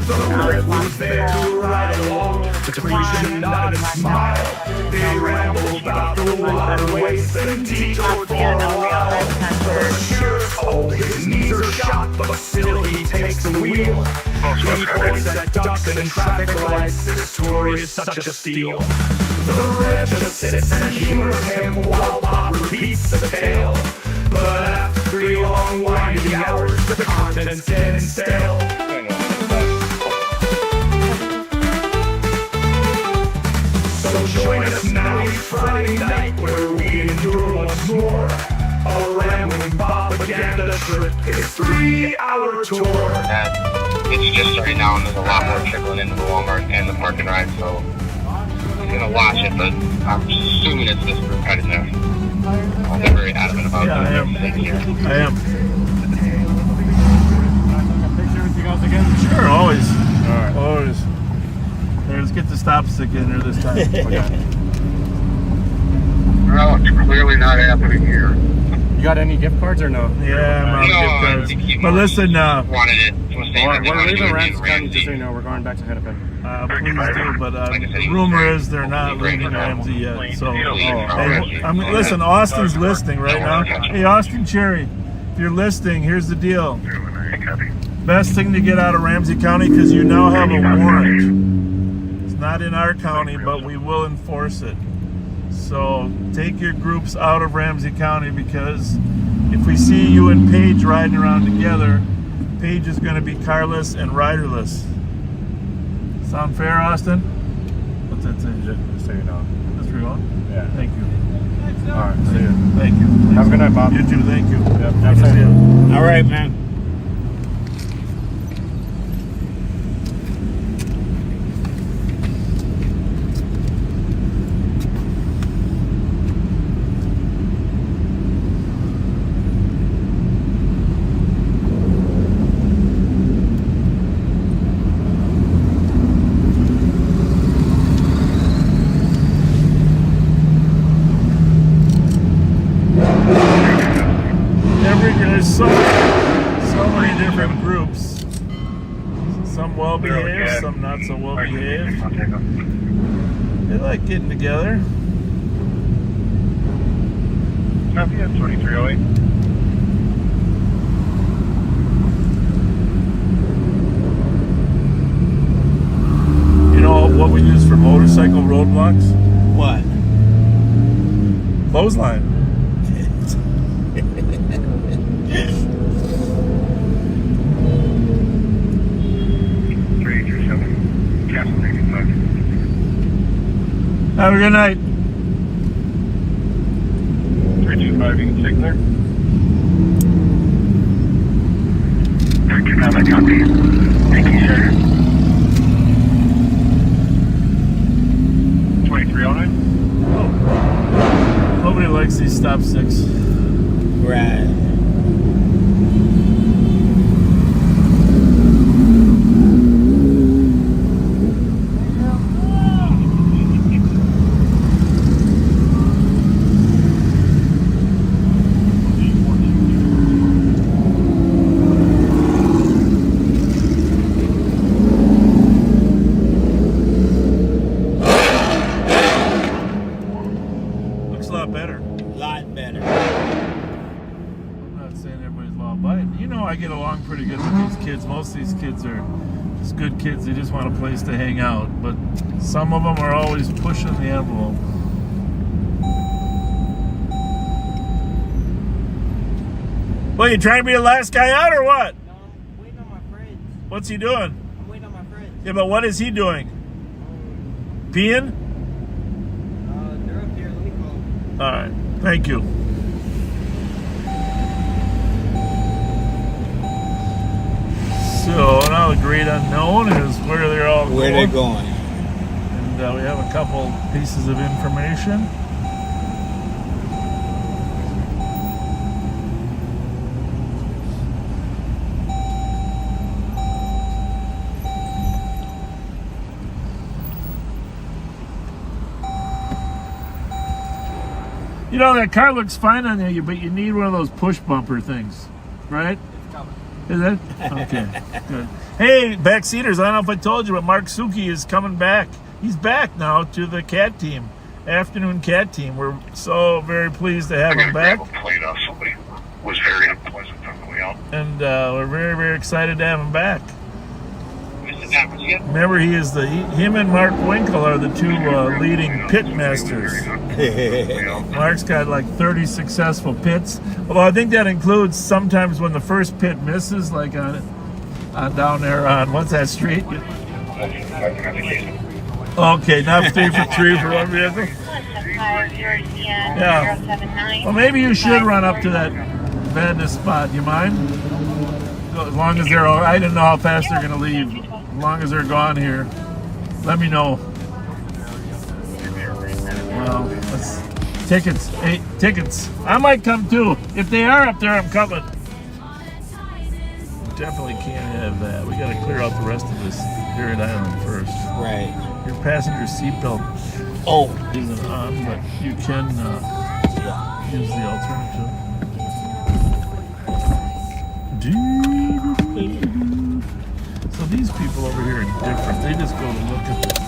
The rep was there to ride along, to preach and nod and smile. They rambled about the waterways and detoured for a while. The sheriff's old, his knees are shot, but still he takes the wheel. He points at ducks and traffic lights, his story is such a steal. The rep just sits and humors him while Bob repeats the tale. But after 3 long winding hours, the content's dead and stale. So join us now each Friday night where we endure once more a rambling Bobaganda trip. It's 3-hour tour. It's just starting now, and there's a lot more trickling into the Walmart and the parking ride, so I'm gonna watch it, but I'm assuming it's this group right in there. I'll be very adamant about Yeah, I am. it here. I am. Sure, always. Alright. Always. Here, let's get the stop stick in there this time. Well, it's clearly not happening here. You got any gift cards or no? Yeah, I'm out of gift cards. But listen, wanted it. We're leaving Ramsey, just so you know, we're going back to Hennepin. please do, but the rumor is they're not leaving Ramsey yet. So, hey, listen, Austin's listening right now. Hey, Austin Cherry, if you're listening, here's the deal. Best thing to get out of Ramsey County, because you now have a warrant. It's not in our county, but we will enforce it. So take your groups out of Ramsey County, because if we see you and Paige riding around together, Paige is going to be carless and riderless. Sound fair, Austin? What's that say? Just so you know. That's where you going? Yeah. Thank you. All right. See you. Thank you. Have a good night, Bob. You too. Thank you. Yep. Have a good day. All right, man. There's so many different groups. Some well behaved, some not so well behaved. They like getting together. Copy at 2308. You know what we use for motorcycle roadblocks? What? Clothesline. Have a good night. 325, you can take there. Copy. Thank you, sir. 2309. Nobody likes these stop sticks. Right. Most of these kids are just good kids. They just want a place to hang out. But some of them are always pushing the envelope. Well, you trying to be the last guy out or what? No, I'm waiting on my friends. What's he doing? I'm waiting on my friends. Yeah, but what is he doing? Peeing? They're up here. Let me call them. All right. Thank you. unknown is where they're all Where going. they're going. And we have a couple pieces of information. You know, that car looks fine on you, but you need one of those push bumper things, right? Is it? Okay, good. Hey, backseaters, I don't know if I told you, but Mark Suki is coming back. He's back now to the CAT team, afternoon CAT team. We're so very pleased to have him back. Plate off. Somebody was very unpleasant on the way out. And we're very, very excited to have him back. Remember, him and Mark Winkle are the two leading pit masters. Mark's got like 30 successful pits. Although I think that includes sometimes when the first pit misses, like on down there on, what's that street? Okay, not 3 for 3 for one vehicle. Yeah. Well, maybe you should run up to that madness spot. You mind? As long as they're all, I didn't know how fast they're going to leave. As long as they're gone here, let me know. Well, tickets. Hey, tickets. I might come too. If they are up there, I'm coming. Definitely can't have that. We got to clear out the rest of this Parrot Island first. Right. Your passenger seatbelt isn't on, but you can use the alternative. So these people over here are different. They just go to look at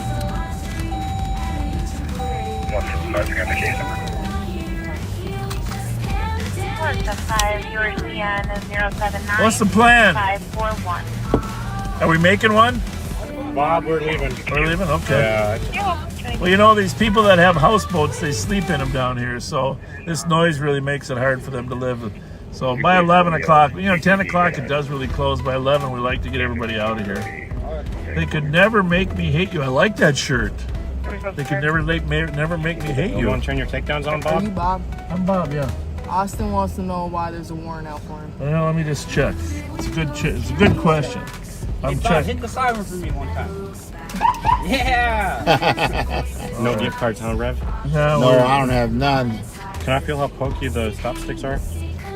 What's the plan? 541. Are we making one? Bob, we're leaving. We're leaving? Okay. Yeah. Well, you know, these people that have houseboats, they sleep in them down here. So this noise really makes it hard for them to live. So by 11 o'clock, 10 o'clock, it does really close. By 11, we like to get everybody out of here. They could never make me hate you. I like that shirt. They could never make me hate you. You want to turn your takedowns on, Are Bob? you Bob? I'm Bob, yeah. Austin wants to know why there's a warrant out for him. Well, let me just check. It's a good question. I'm checking. Hit the siren for me one time. Yeah! No gift cards, huh, Rev? No, I don't have none. Can I feel how pokey the stop sticks are?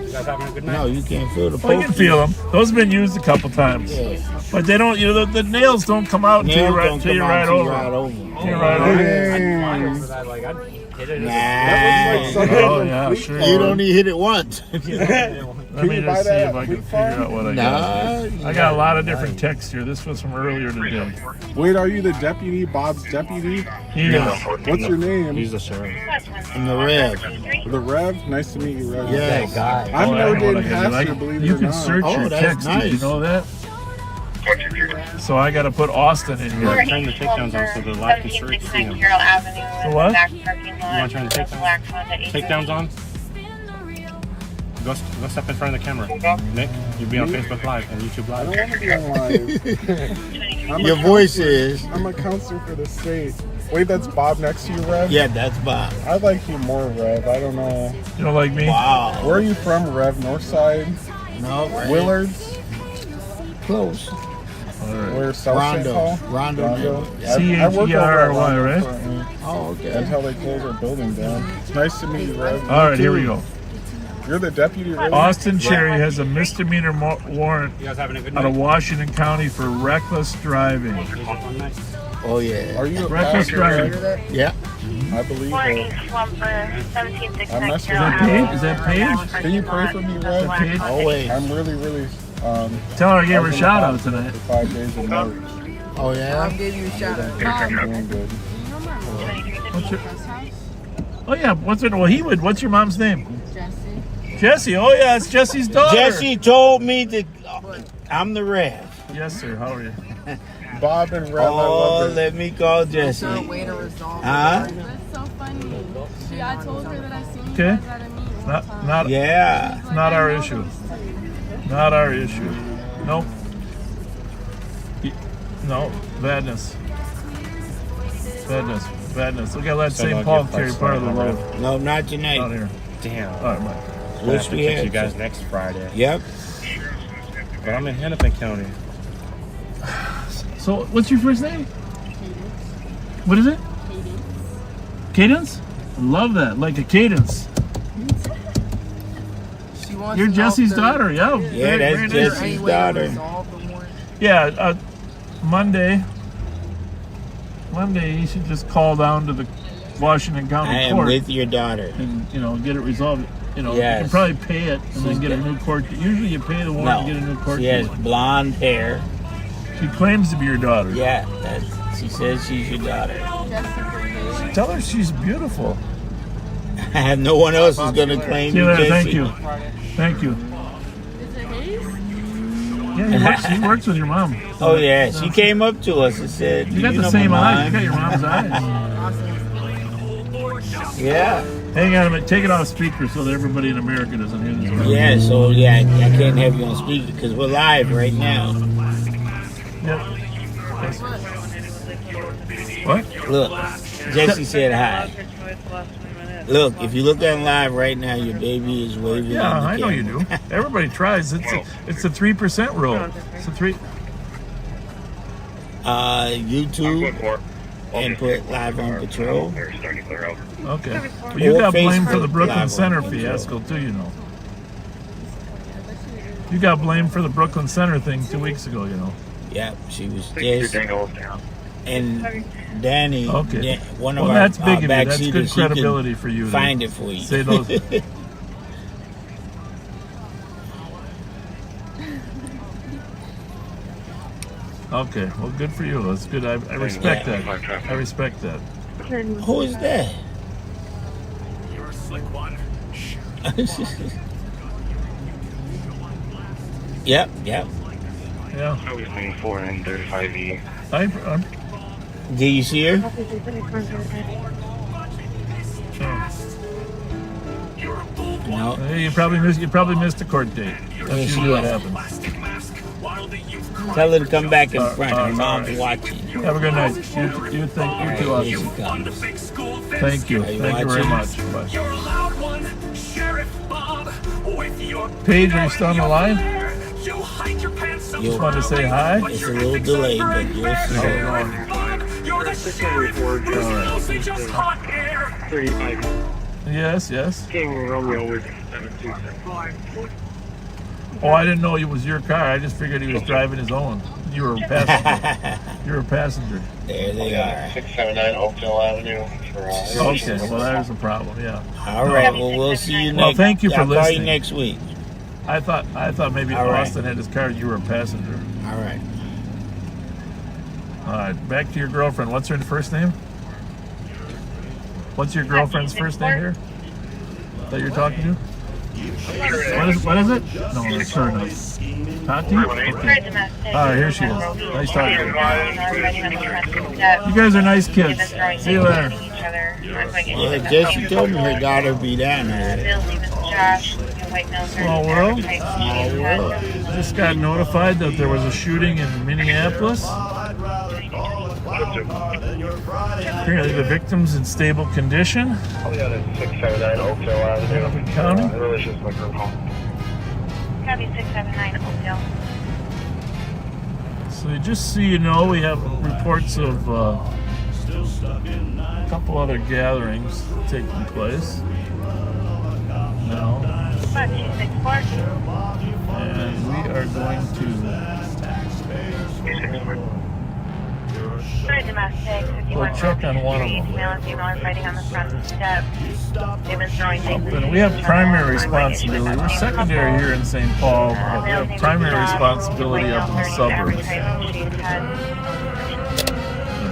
You guys having a good night? No, you can't feel the Well, you can feel them. Those have been used a couple times. Yeah. But they don't, the nails don't come out until you ride over. Till you ride over. Oh, yeah, sure. You don't need to hit it once. Let me just see if I can figure out what I got. I got a lot of different text here. This was from earlier today. Wait, are you the deputy? Bob's deputy? Yeah. What's your name? He's the sheriff. I'm the Rev. The Rev? Nice to meet you, Rev. Yes. I'm no ordained pastor, believe it You or can not. search your that's text. nice. Did you know that? So I got to put Austin in here. Turn the takedowns on so the live can see him. Carroll Avenue. The what? Back parking lot. You want to turn the takedowns on? Go step in front of the camera. Nick, you'll be on Facebook Live and YouTube I Live. don't want to be on live. Your voice is. I'm a counselor for the state. Wait, that's Bob next to you, Rev? Yeah, that's Bob. I like you more, Rev. I don't know. You don't like me? Wow. Where are you from, Rev? Northside? No, right. Willards? Close. Where South Rondo. St. Rondo. I work over at CHERRY, Rondo right? currently. Oh, okay. Until they close our building down. It's nice to meet you, Rev. All right, here we go. You're the deputy, really? Austin Cherry has a misdemeanor warrant You guys having a good out night? of Washington County for reckless driving. Oh, yeah. Are you a Reckless pastor, driving. Rev? Yeah. I believe Or it. East Slumber, 1769 I'm messing Carroll with Avenue. you. Is that paid? Can you pray for me, Rev? paid? Always. I'm really, Tell her I gave her a I've been shout out fasting tonight. for 5 days a month. Oh, yeah? I gave you a shout out. I'm doing good. What's your, oh yeah, what's your mom's name? Jesse. Jessie. Oh yeah, it's Jessie's daughter. Jesse told me that I'm the Rev. Yes, sir. How are you? Bob and Rev, I Oh, love it. let me call Is there a Jesse. way to resolve Huh? it? That's so funny. I told her that I seen you Okay. guys at a meeting. Not Yeah. not our issue. Not our issue. Nope. No, badness. Look at that St. Paul carry part of the road No, not out tonight. here. Damn. All right, Mike. We'll Wish have to we catch had you guys some. next Friday. Yep. But I'm in Hennepin County. So, what's your first name? What is it? Cadence? Love that, like a cadence. You're Jesse's daughter, yeah. Yeah, that's Jesse's daughter. Yeah, Monday, you should just call down to the Washington County I am Court with your daughter. and get it resolved. You know, Yes. you can probably pay it and then get a new court. Usually, you pay the one No, to get a new court. she has date. blonde hair. She claims to be your daughter. Yeah, she says she's your daughter. Tell her she's beautiful. No one else is going to claim See you you, later. Jesse. Thank you. Yeah, he works with your mom. Oh yeah, she came up to us and said, You got "Do the know same my eyes. mom?" You got your mom's eyes. Yeah. Hang on a minute. Take it off speaker so that everybody in America doesn't hear this. Yeah, so I can't have you on speaker because we're live right now. Yep. What? Look, Jesse said hi. Look, if you look on live right now, your baby is waving. Yeah, on the I know you camera. do. Everybody tries. It's a 3% rule. It's a 3. YouTube and put live on patrol. Okay. Well, you got blamed for the Facebook Brooklyn Live Center on Patrol. fiasco too, you know. You got blamed for the Brooklyn Center thing 2 weeks ago, you know. Yep, she was just. And Danny, Okay. one of Well, our that's big of you. That's backseaters, good he can credibility for you to Find it for you. say those. Okay, well, good for you. That's good. I respect that. I respect that. Who is that? You're a slick one. Yep. Yeah. I was 94 and 35E. Did you see her? No. You probably missed a court date. That's usually what happens. Tell her to come back in front. Her mom's watching. Have a good night. You too, Here she Austin. comes. Thank you. Are you Thank you very much. watching? Bye. You're a loud one, Sheriff Bob, with your Paige, are you still on the line? you hide your pants so Just wanted to say hi. It's a little delayed, but you'll see. you're the sheriff who's mostly just hot air. 35. Yes. King Romeo with 727. Oh, I didn't know it was your car. I just figured he was driving his own. You were a passenger. You're a passenger. There they are. 679 Oakdale Avenue for Okay, well, there's a problem, yeah. All right, well, we'll see you next. Well, thank you for I'll call listening. you next week. I thought maybe if All right. Austin had his car, you were a passenger. All right. All right, back to your girlfriend. What's her first name? What's your girlfriend's first name here? That you're talking to? What is it? No, it's her name. Tati? Okay. All right, here she is. Nice talking to you. You guys are nice kids. See you later. Yeah, Jesse told me her daughter be down here. Small world. Just got notified that there was a shooting in Minneapolis. Apparently the victim's in stable condition. Oh yeah, that's 679 Oakdale Avenue. Hamilton County. Relations with my group home. Copy 679 Oakdale. So just so you know, we have reports of a couple other gatherings taking place now. 5264. And we are going to Very domestic. we'll check on one of them. Male and female are fighting on the front step. They've been throwing things. And we have primary responsibility. We're secondary here in St. Paul, but we have primary responsibility up in the suburbs. And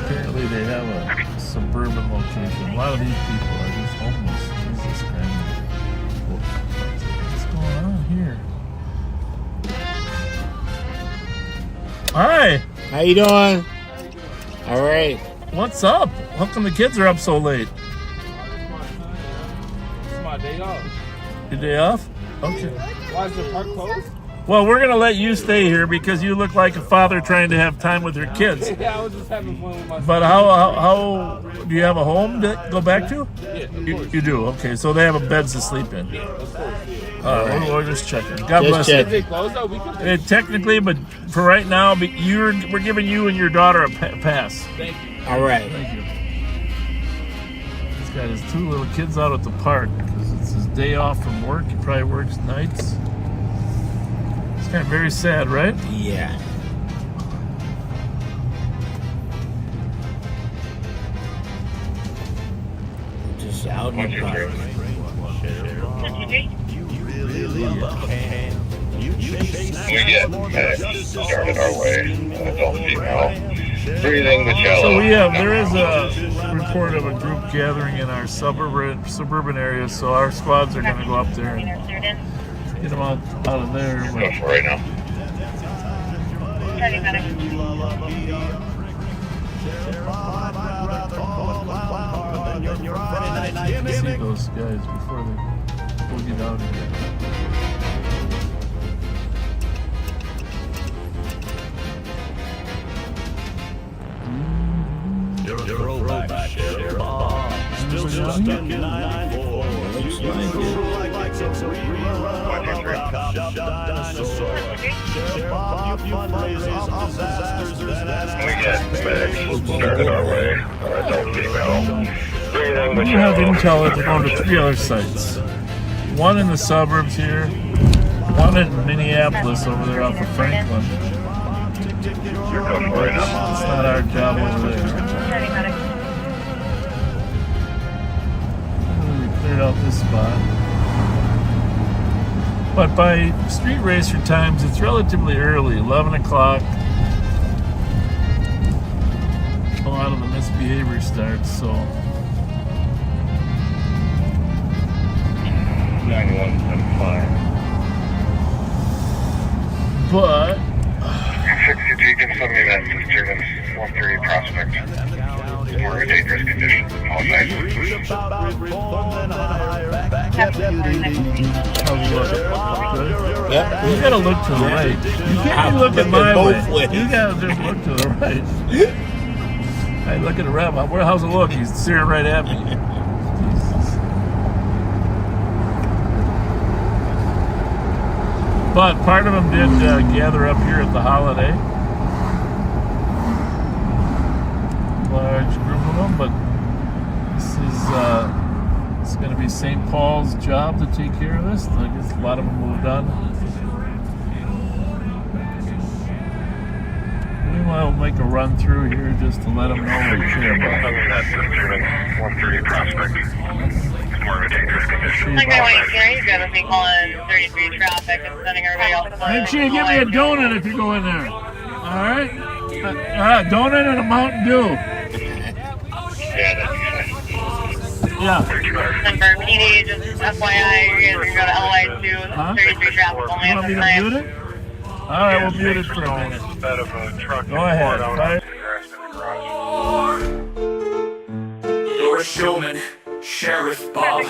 apparently they have a suburban location. A lot of these people are just homeless. Jesus Christ. What's going on here? Hi. How you doing? All right. What's up? How come the kids are up so late? It's my day off. Your day off? Okay. Why is the park closed? Well, we're gonna let you stay here because you look like a father trying to have time with your kids. Yeah, I was just having fun with my. But how do you have a home to go back to? Yeah, You do. Okay, so they have a beds to sleep in. of course. All right, we're just checking. God bless If they you. close though, we can. Technically, but for right now, we're giving you and your daughter a pass. Thank you. All right. Thank you. He's got his 2 little kids out at the park because it's his day off from work. He probably works nights. It's kind of very sad, right? Yeah. Just out in the park. We get medics started our way. Adult female. Breathing the shallow. So there is a report of a group gathering in our suburban area, so our squads are going to go up there and get them out of there. Go for right now. See those guys before they get out again. You're a throwback, Sheriff Bob. Still just stuck in 94. You feel like it's a rerun of a cop shop dinosaur. Sheriff Bob, you fundraisers on disasters that We get medics started our way. Adult female. Breathing the We have intel that they're going to 3 other sites. One in the suburbs here, one in Minneapolis over there off of Franklin. It's not our job over there. We cleared out this spot. But by street racer times, it's relatively early, 11 o'clock. A lot of the misbehavior starts, so. 9175. But 63 can send me that disturbance 13 prospect. More of a dangerous condition. All night. Yep. You gotta look to the right. You can't look at my way. You gotta just look to the right. I look at the ram. How's it look? He's staring right at me. Jesus. But part of them did gather up here at the holiday. Large group of them, but this is it's going to be St. Paul's job to take care of this. I guess a lot of them moved on. We will make a run through here just to let them know we care about them. That disturbance 130 prospect. More of a dangerous condition. Like I want you here, you gotta be calling 33 traffic and sending everybody else. Make sure you give me a donut if you go in there. Alright? Donut and a Mountain Dew. Yeah. Number PD, just FYI, you're gonna go to LI2, 33 traffic only You at want me this to time. mute it? Alright, we'll mute it for a minute. Instead of a truck. Go ahead. You're a showman, Sheriff Bob,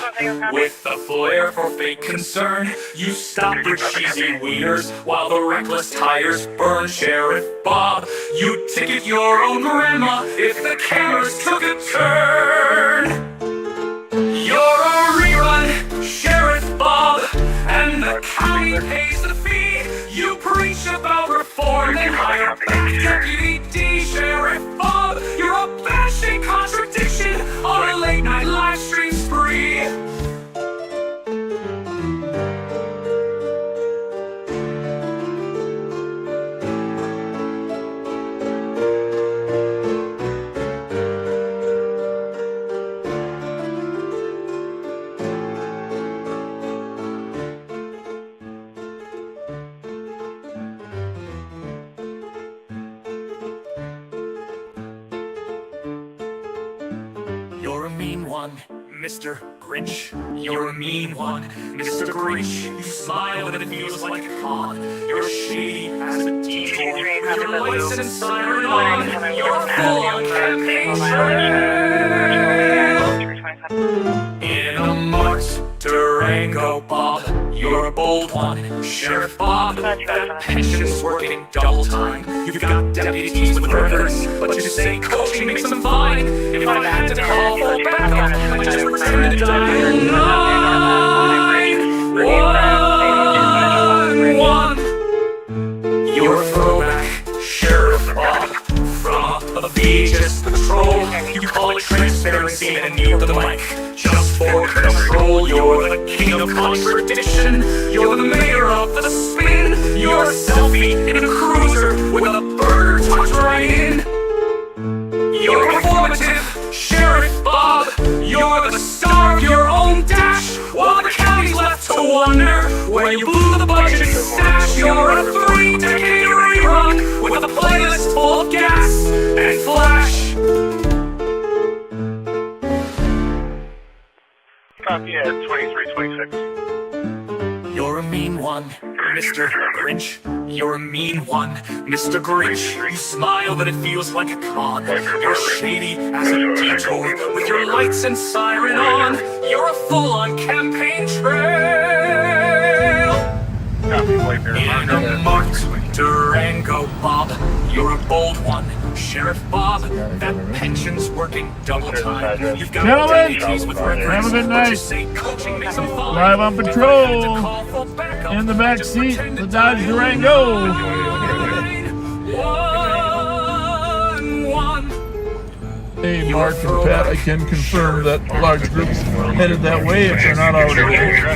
with a flair for fake concern. You stop your cheesy wieners while the reckless tires burn. Sheriff Bob, you ticket your own grandma if the cameras took a turn. You're a rerun, Sheriff Bob, and the county pays the fee. You preach about reform and hire back Deputy D. Sheriff Bob, you're a bashing contradiction on a late night live stream spree. You're a mean one, Mr. Grinch. You're a mean one, Mr. Grinch. You smile and it feels like a con. You're shady as a detour. Your lights and siren on. You're full on campaign trail. In a marked Durango, Bob, You're a bold one, Sheriff Bob. That pension's working double time. You've got deputies with burgers, but you say coaching makes them fine. If I had to call for backup, I just pretend to die. 911. You're a throwback, Sheriff Bob. From a VHS patrol, you call it transparency and need the mic just for control. You're the king of contradiction. You're the mayor of the spin. You're a selfie in a cruiser with a burger tucked right in. You're performative, Sheriff Bob. You're the star of your own dash, while the county's left to wonder where you blew the budget stash. You're a 3-decade rerun with a playlist full of gas and flash. Copy at 2326. You're a mean one, Mr. Grinch. You're a mean one, Mr. Grinch. You smile, but it feels like a con. You're shady as a detour with your lights and siren on. You're a full-on campaign trail. In a marked Durango, Bob. You're a bold one, Sheriff Bob. That pension's working double time. You've got deputies with burgers, have a good night. Live on patrol in the back seat, the Dodge Durango. Hey, Mark and Pat, I can confirm that large groups headed that way if they're not already there.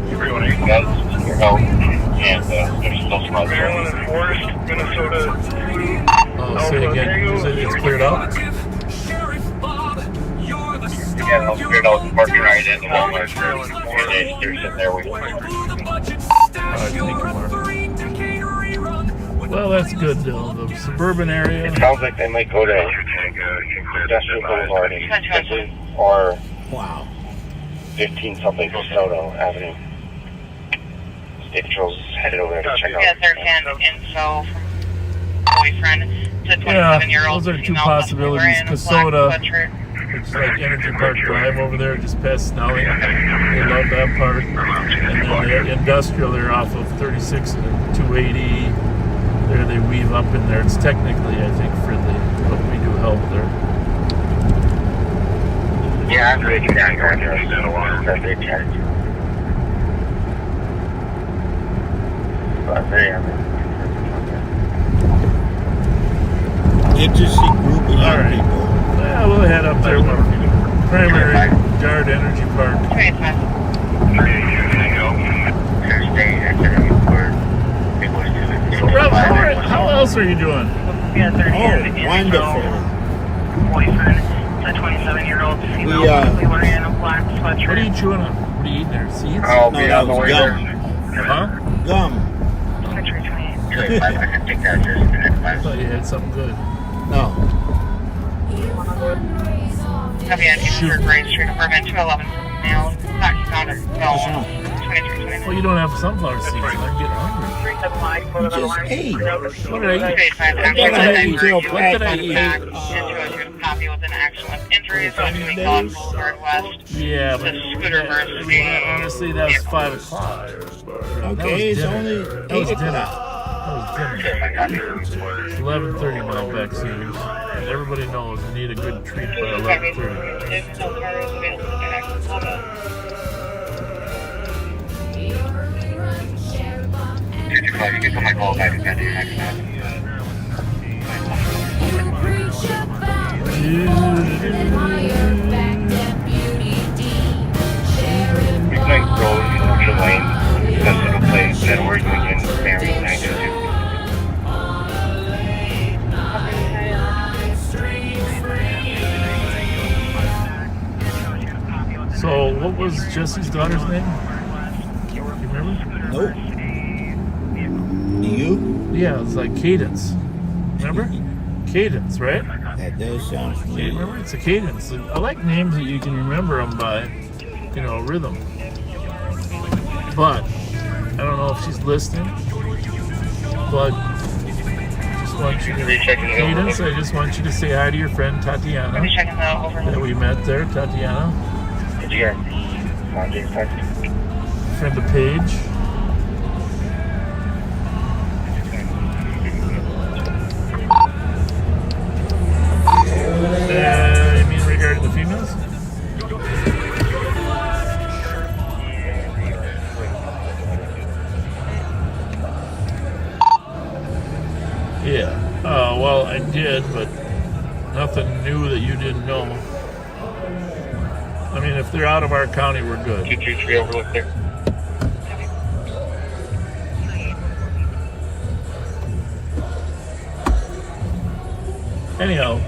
Everyone needs your help, and there's still some other Maryland and Forest, Minnesota. Oh, say again, it's cleared out? Yeah, they'll clear out the parking right in the Walmart. They're sitting there waiting. Alright, thank you, Mark. Well, that's good, though. The suburban area. It sounds like they might go to Industrial Boulevard or 15-something Soto Avenue. State Patrol's headed over there to check out. Yeah, third-hand info from boyfriend to 27-year-old. Those are two possibilities. Casota, it's like Energy Park Drive over there, just past Snelling. They love that part. And then the industrial, they're off of 36 and 280. There they weave up in there. It's technically, I think, friendly, but we do help there. Yeah, I'm ready to go there. That's a charge. But very Interesting group of young people. Yeah, we'll head up there. Primary Guard Energy Park. So, Rob, how else are you doing? Yeah, 30-hand wonderful. Boyfriend, the 27-year-old female, wearing a black sweatshirt. What are you chewing on? What are you eating there? Seeds? Oh, No, that was gum. Huh? Gum. I thought you had something good. No. Shoot. Gray Street, apartment 211, male, not found no, 2329. Well, you don't have sunflower seeds. I'm getting hungry. You just ate. What did I eat? What did I eat? Copy with an accident injury, so we call it Boulevard West. Yeah, but honestly, that was 5 o'clock. Okay, it's only 8 o'clock. That was dinner. It's 11:30 now, back series. And everybody knows we need a good treat by 11:30. You can put my call back in that Midnight Road, Orchard Lane, Festival Place, Edward Union, Mary, 922. So, what was Jesse's daughter's name? You remember? Nope. You? Yeah, it's like Cadence. Remember? Cadence, right? That does sound familiar. Remember? It's a cadence. I like names that you can remember them by, rhythm. But, I don't know if she's listening, but just want you to, Cadence, I just want you to say hi to your friend Tatiana Maybe checking the overload. that we met there, Tatiana. Did you hear? Friend of Paige. You mean regarding the females? Yeah. Oh, well, I did, but nothing new that you didn't know. I mean, if they're out of our county, we're good. 223 overlook there. Anyhow.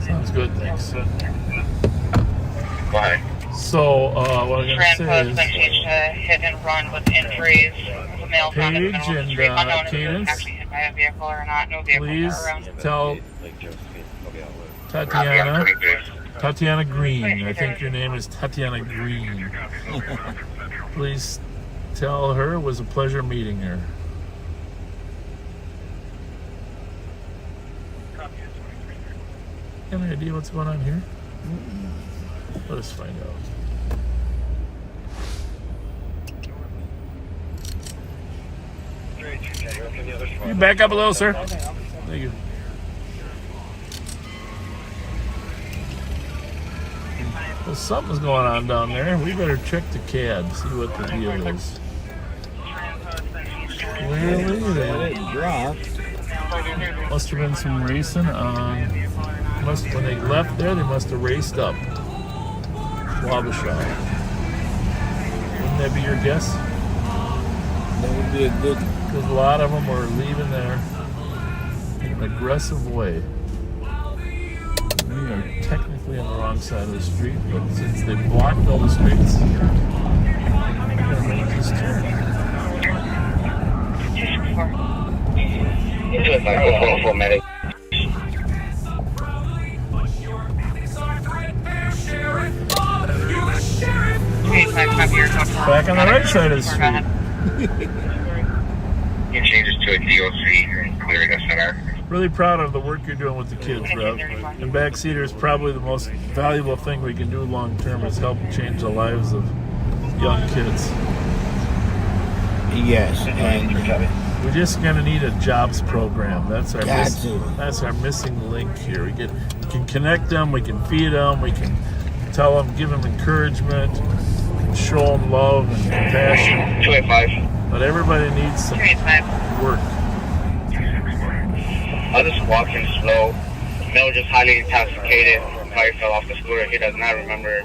Sounds good, thanks. Bye. So, what I'm going to say is... Changed to hit and run with injuries. The male found in the middle of the street. Unknown if it was actually hit by a vehicle or not. No vehicle please around. tell Tatiana Green. I think your name is Tatiana Green. Please tell her it was a pleasure meeting her. Any idea what's going on here? Let us find out. Can you back up a little, sir? Thank you. Well, something's going on down there. We better check the CAD, see what the deal is. Clearly, they dropped. Must have been some racing on. When they left there, they must have raced up. Wabasha. Wouldn't that be your guess? That would be a good. Because a lot of them were leaving there in an aggressive way. We are technically on the wrong side of the street, but since they blocked all the streets, we're going to make this turn. Medic. Back on the right side of the street. You change this to a DOC and clear the center. Really proud of the work you're doing with the kids, Rev. And backseater is probably the most valuable thing we can do long term is help change the lives of young kids. Yes, and we're just gonna need a jobs program. That's our missing link here. We can connect them, we can feed them, we can tell them, give them encouragement, show them love and compassion. 285. But everybody needs some work. I just walking slow. Male just highly intoxicated. Probably fell off the scooter. He does not remember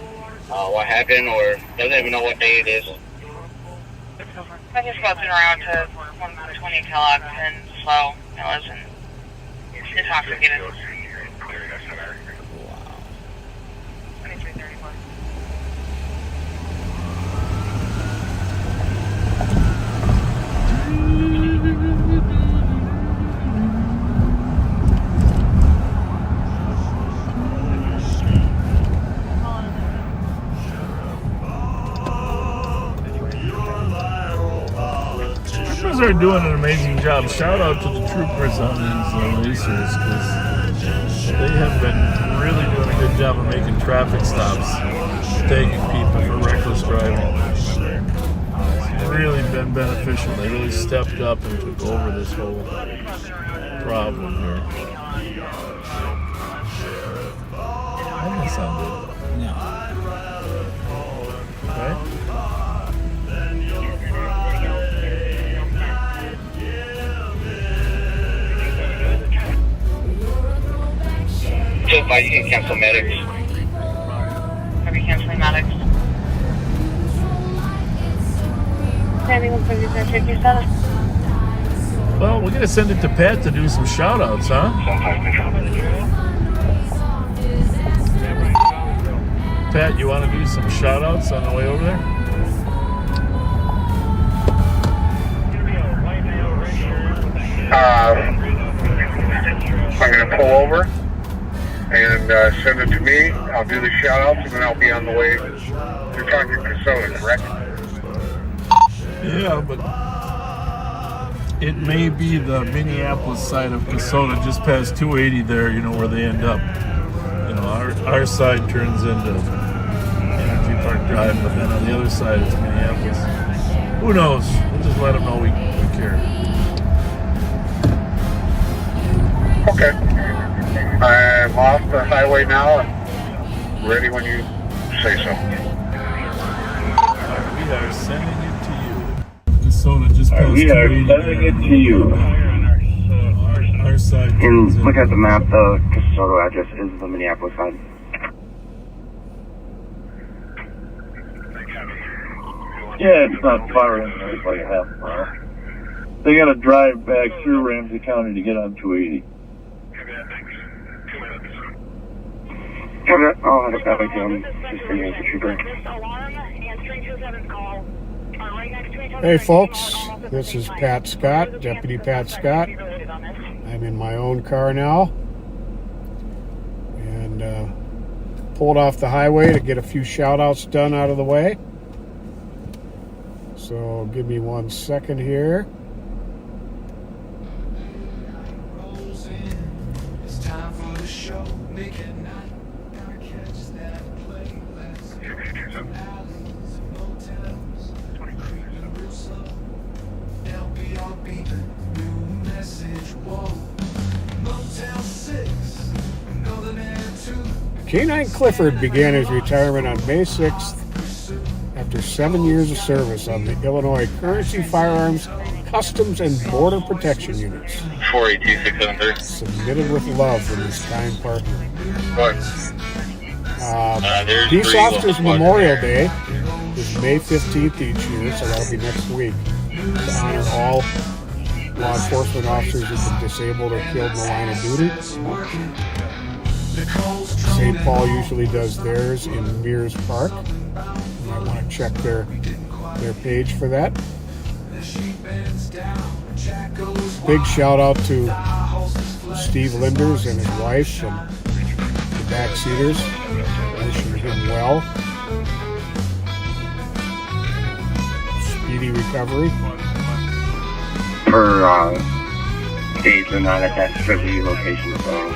what happened or doesn't even know what day it is. I just bouncing around to 120 Kellogg and slow. It wasn't intoxicated. Wow. 2334. Troopers are doing an amazing job. Shout out to the troopers on these racers because they have been really doing a good job of making traffic stops, taking people for reckless driving. It's really been beneficial. They really stepped up and took over this whole problem here. That doesn't sound good. No. Right? You can cancel medics. Are we canceling medics? Well, we're gonna send it to Pat to do some shout outs, huh? Pat, you want to do some shout outs on the way over there? pull over and send it to me. I'll do the shout-outs, and then I'll be on the way. You're talking Kasota, correct? Yeah, but it may be the Minneapolis side of Kasota, just past 280 there, you know, where they end up. You know, our side turns into Energy Park Drive, but then on the other side it's Minneapolis. Who knows? We'll just let them know we care. Okay. I'm off the highway now and ready when you say so. We are sending it to you. Kasota just past 280. We are sending it to you. Our side. And look at the map, the Kasota address is the Minneapolis side. Yeah, it's not far in there. It's like a half mile. They got to drive back through Ramsey County to get on 280. Okay, I'll have it back to him. Just bring me a trooper. Hey folks, this is Pat Scott, Deputy Pat Scott. I'm in my own car now and pulled off the highway to get a few shout-outs done out of the way. So give me 1 second here. It's time for the show. Make it not catch that play. Some alleys, motels, creeping real slow. LBR beeping, new message, whoa. Motel 6, Northern Air 2. K-9 Clifford began his retirement on May 6th after 7 years of service on the Illinois Currency Firearms, Customs, and Border Protection Units. 482-673. Submitted with love from his kind partner. What? Peace Officers Memorial Day is May 15th each year, so that'll be next week, to honor all law enforcement officers who've been disabled or killed in the line of duty. St. Paul usually does theirs in Mears Park. You might want to check their page for that. Big shout out to Steve Linders and his wife and the backseaters. Wishing him well. Speedy recovery. For dates are not attached to the location, so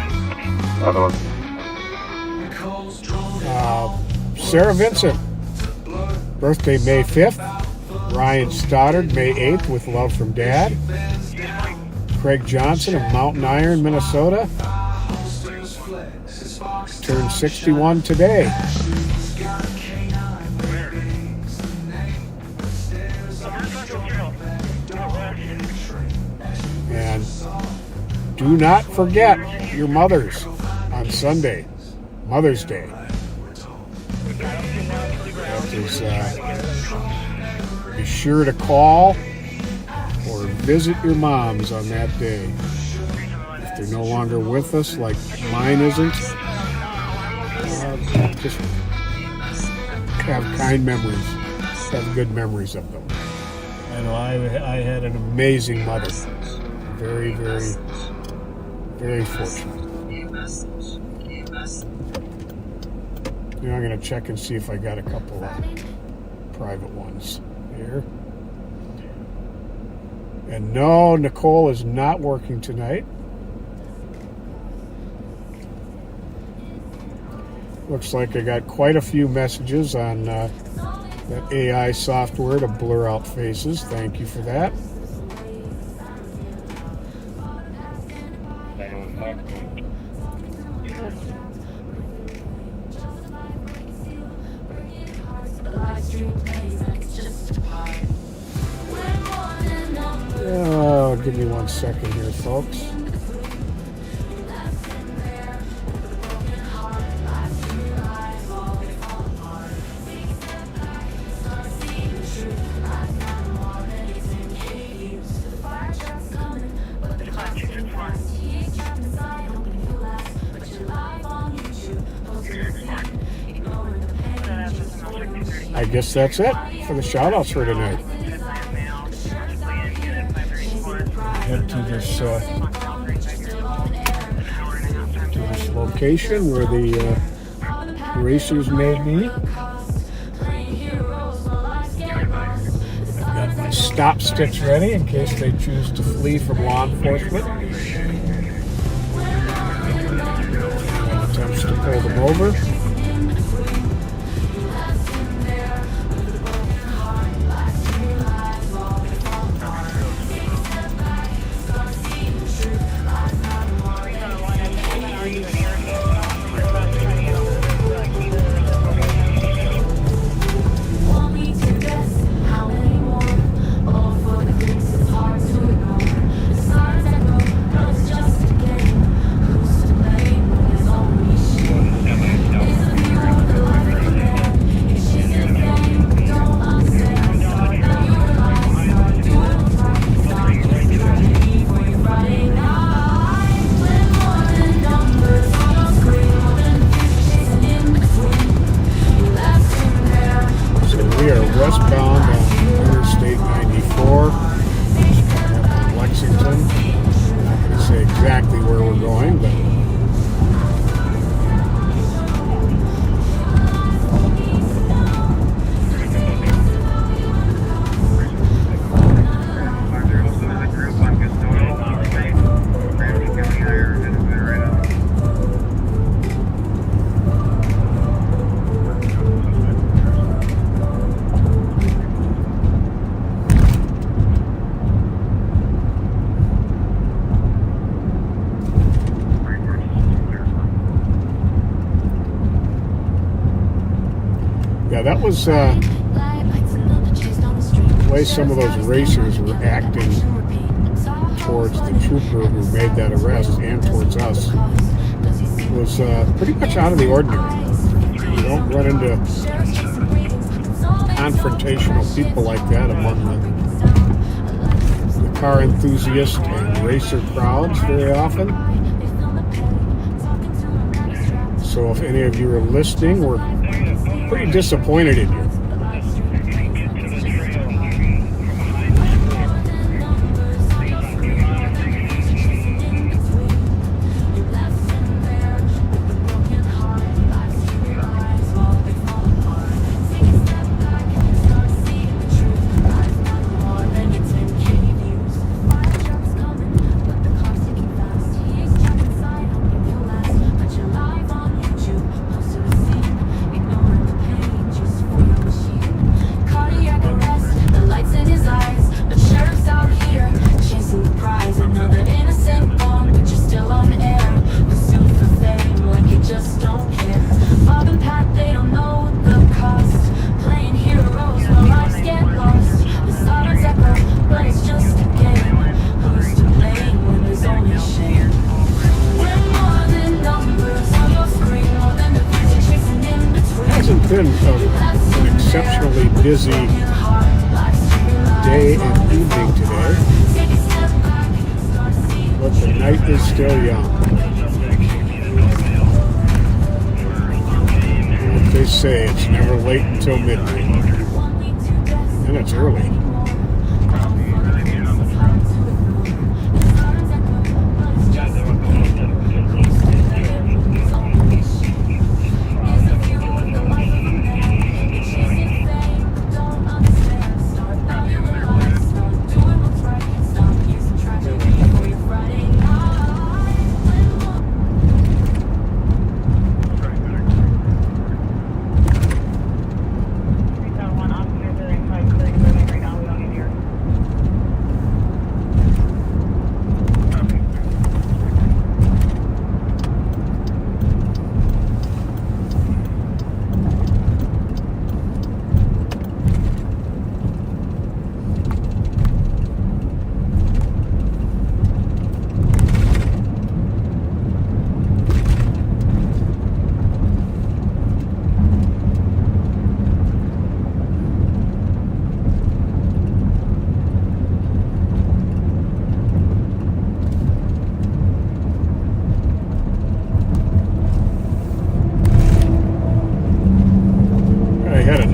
other one. Sarah Vincent, birthday May 5th. Ryan Stoddard, May 8th, with love from Dad. Craig Johnson of Mountain Iron, Minnesota, turned 61 today. And do not forget your mothers on Sunday, Mother's Day. That is, be sure to call or visit your moms on that day. If they're no longer with us, like mine isn't, just have kind memories, have good memories of them. I know I had an amazing mother. Very, very, very fortunate. You know, I'm going to check and see if I got a couple of private ones here. And no, Nicole is not working tonight. Looks like I got quite a few messages on that AI software to blur out faces. Thank you for that. Oh, give me 1 second here, folks. I guess that's it for the shout-outs for tonight. Head to this location where the racers may be. Got my stop sticks ready in case they choose to flee from law enforcement. Attempts to pull them over. Westbound on Interstate 94, coming up in Lexington. I'm not going to say exactly where we're going, but yeah, that was the way some of those racers were acting towards the trooper who made that arrest and towards us was pretty much out of the ordinary. You don't run into confrontational people like that among the car enthusiast and racer crowds very often. So if any of you are listening, we're pretty disappointed in you. Been an exceptionally busy day and evening today, but the night is still young. Like they say, it's never late until midnight, and it's early.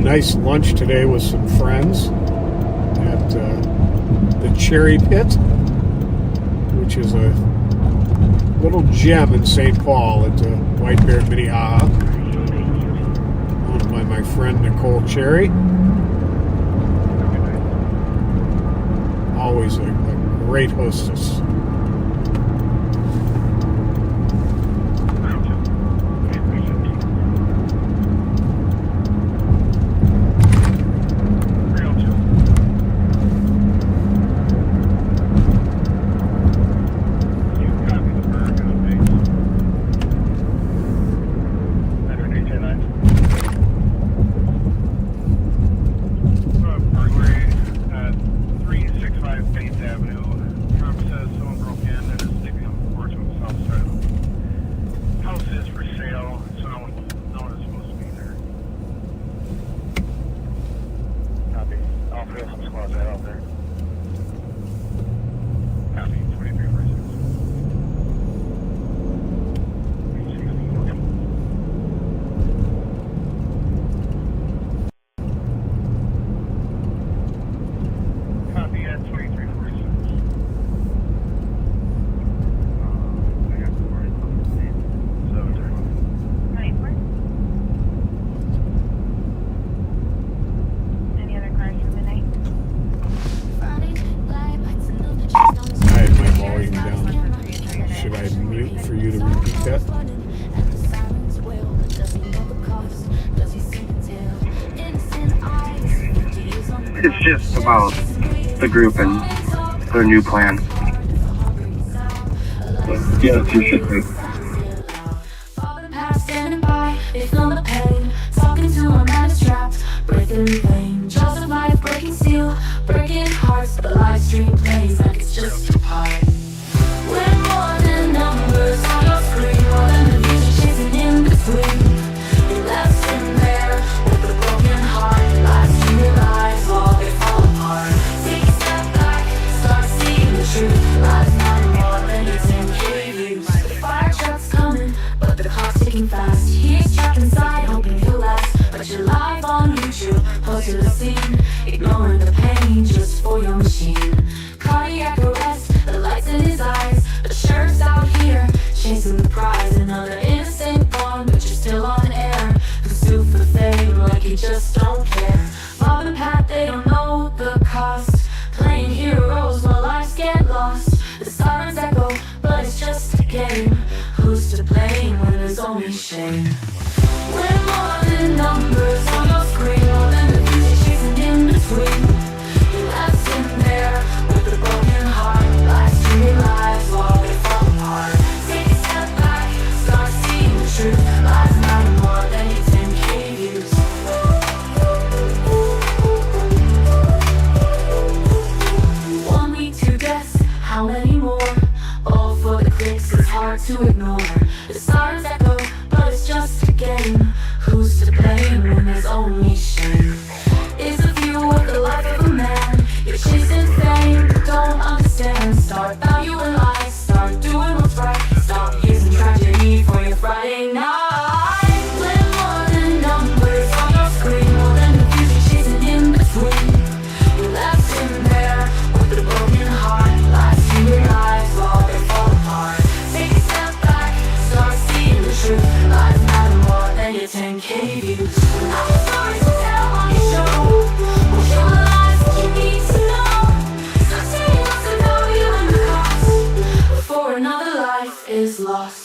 Nice lunch today with some friends at the Cherry Pit, which is a little gem in St. Paul at the White Bear Minnehaha, owned by my friend Nicole Cherry. Always a great hostess. It's just about the group and their new plan. Yeah, you should be. Standing by, they feel the pain. Talking to a man is trapped, breathing in vain. Jaws of life, breaking steel, breaking hearts. The live stream plays like it's just a part. We're more than numbers on your screen, more than the vision chasing in between. You left in there with a broken heart. Live streaming lives while they fall apart. Take a step back, start seeing the truth. Lives matter more than your 10K views. The fire truck's coming, but the clock's ticking fast. He's trapped inside, hoping he'll last. But you're live on YouTube, close to the scene, ignoring the pain just for your machine. Cardiac arrest, the lights in his eyes. The sheriff's out here, chasing the prize. Another innocent gone, but you're still on air. Pursue for fame like you just don't care. Bob and Pat, they don't know the cost. Playing heroes while lives get lost. The sirens echo, but it's just a game. Who's to blame when there's only shame? We're more than numbers on your screen, more than the music chasing in between. You left in there with a broken heart. Lives streaming lives while they fall apart. Take a step back, start seeing the truth. Lives matter more than your 10K views. Want me to guess how many more? All for the clicks, it's hard to ignore. The sirens echo, but it's just a game. Who's to blame when there's only shame? Is a view of the life of a man. You're chasing fame, but don't understand. Start valuing life, start doing what's right. Stop using tragedy for your Friday night. We're more than numbers on your screen, more than the music chasing in between. You left in there with a broken heart. Lives streaming lives while they fall apart. Take a step back, start seeing the truth. Lives matter more than your 10K views. I have stories to tell on your show. We'll show the lies that you need to know. Stop saying what's the value and the cost before another life is lost.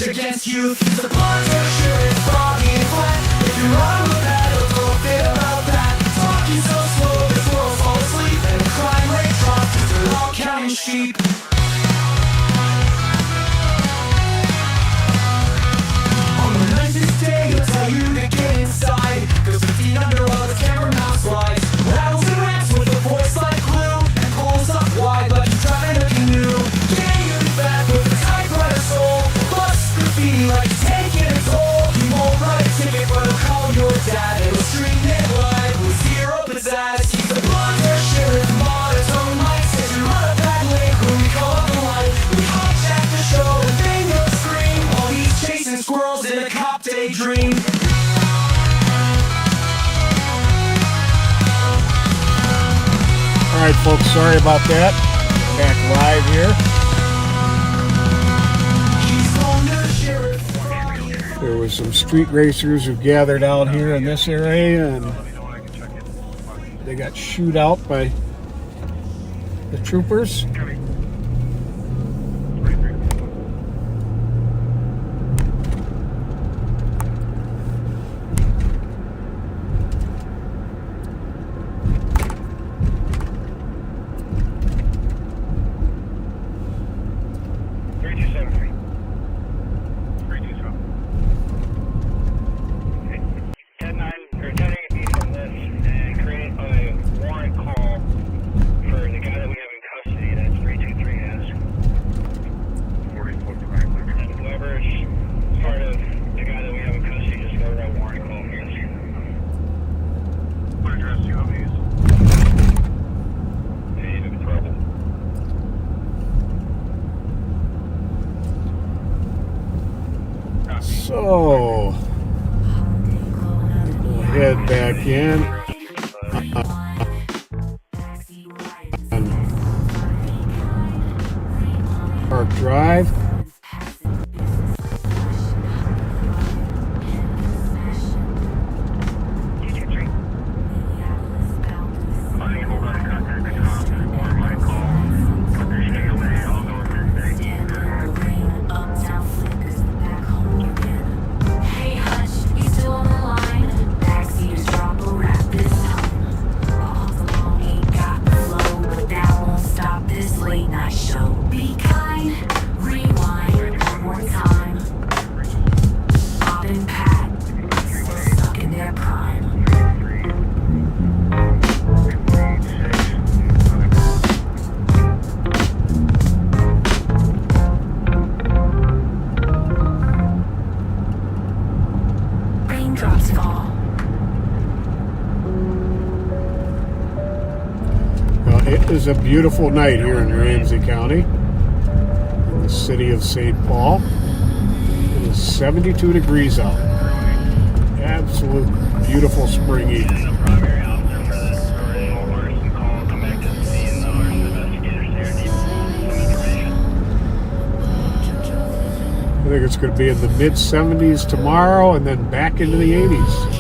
Against youth, the blood pressure is foggy and flat. If you're on the battle, don't forget about that. Talking so slow, this world's all asleep, and the crime rate drops as they're all counting sheep. On the nicest day, he'll tell you to get inside. Goes 15 under dream. All right, folks, sorry about that. Back live here. There was some street racers who gathered out here in this area, and they got shooed out by the troopers. So, we'll head back in on Park Drive. It is a beautiful night here in Ramsey County, in the city of St. Paul. It is 72 degrees out. Absolute beautiful spring evening. I think it's going to be in the mid-70s tomorrow and then back into the 80s.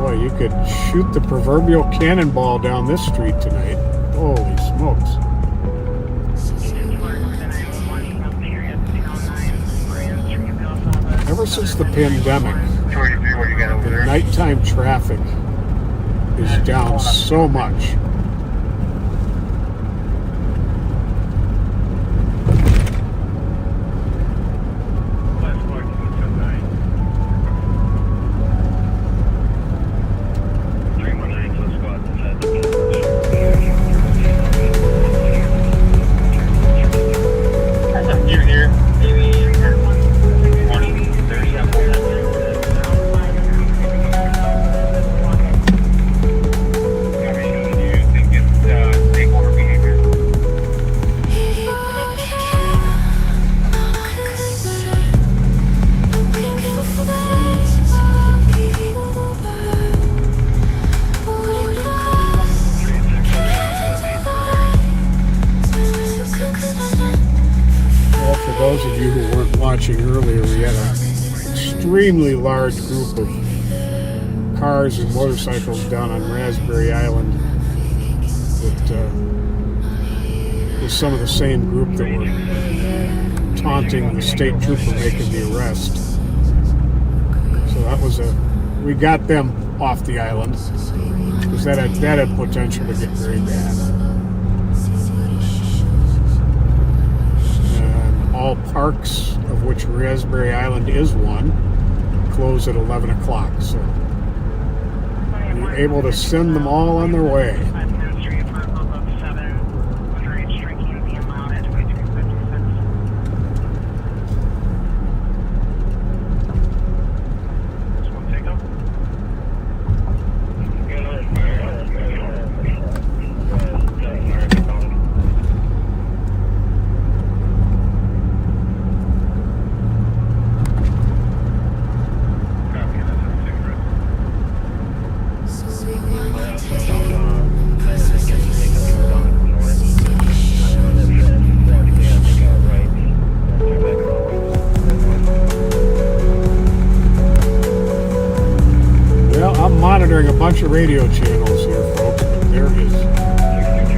You could shoot the proverbial cannonball down this street tonight. Holy smokes. Ever since the pandemic, the nighttime traffic is down so much. Those of you who weren't watching earlier, we had an extremely large group of cars and motorcycles down on Raspberry Island that was some of the same group that were taunting the state trooper making the arrest. So that was we got them off the island because that had potential to get very bad. And all parks, of which Raspberry Island is one, close at 11 o'clock. So you're able to send them all on their way. Monitoring a bunch of radio channels here, folks, but there is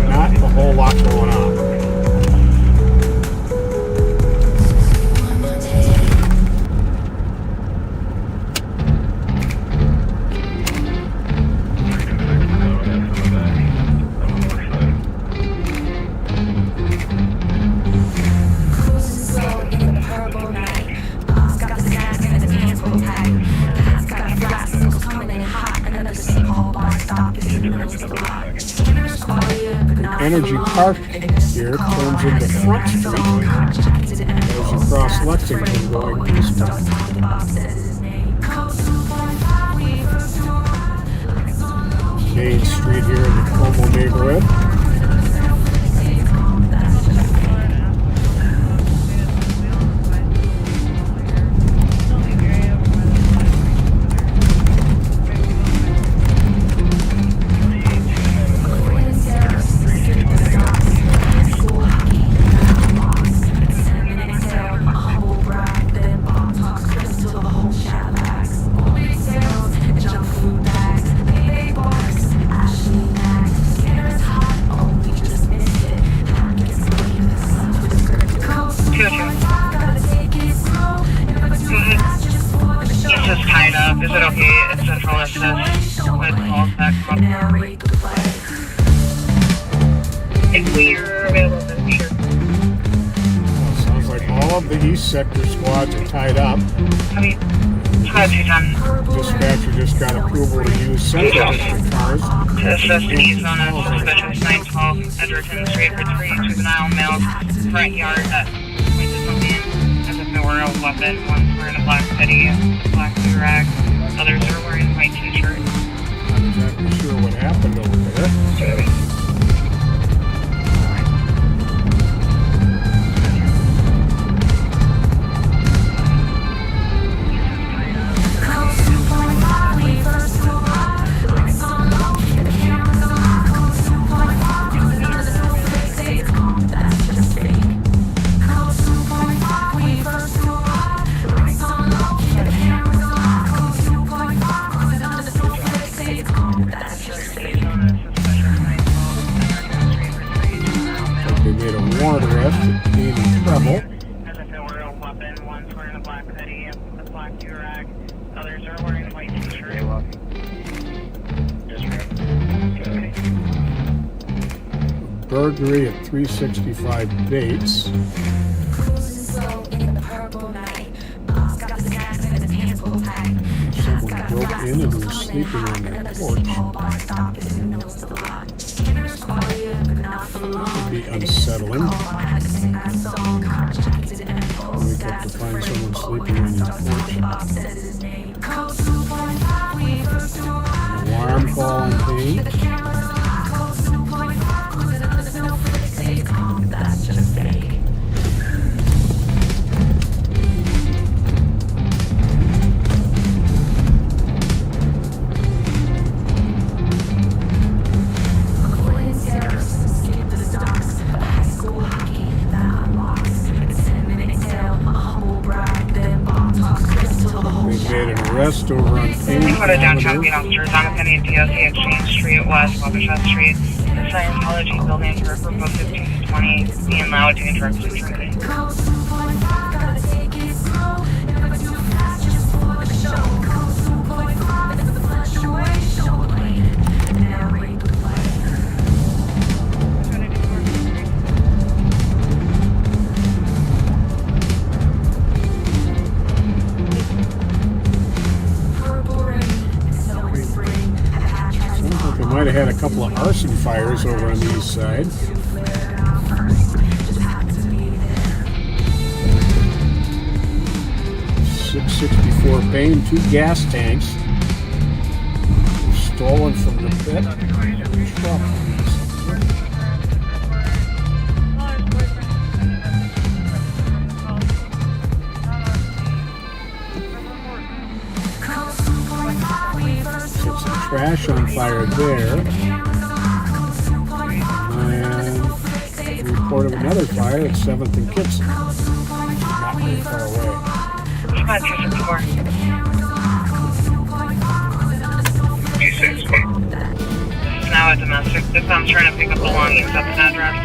not a whole lot going on. Energy Park here turns into Front Street as you cross Lexington going eastbound. Main Street here in the Como neighborhood. Sector squads are tied up. Dispatcher just got approval to use Central District cars to assist the zone of suspicious 912 Edgerton Street retreat juvenile males front yard that pointed something as if it were a weapon. One's wearing a black hoodie, black rag. Others are wearing white t-shirts. Not exactly sure what happened over there. Burglary at 365 Bates. Someone broke in and was sleeping on their porch. Could be unsettling. Wake up to find someone sleeping on your porch. An alarm call on pain. west over on Payne Dakota downtown Avenue. beat officers on a Penny DOC Exchange Street West, Wabasha Street. The Scientology building for group of 15 to 20 being loud to interrupt drinking. Might have had a couple of arson fires over on the east side. .664 Payne, 2 gas tanks stolen from the pit. Truck. Some trash on fire there. And a report of another fire at 7th and Kitson. Not very far away. This is now a domestic. This time's trying to pick up belongings at the address.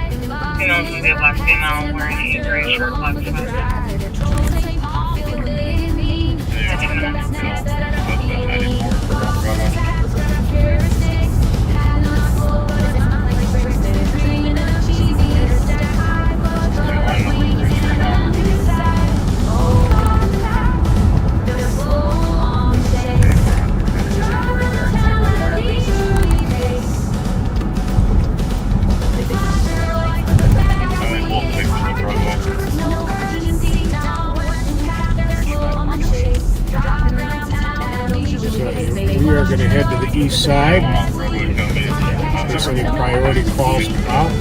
Female's going to be a black female wearing a gray shirt, black sweater. 15 minutes. We are going to head to the east side. If there's any priority calls out in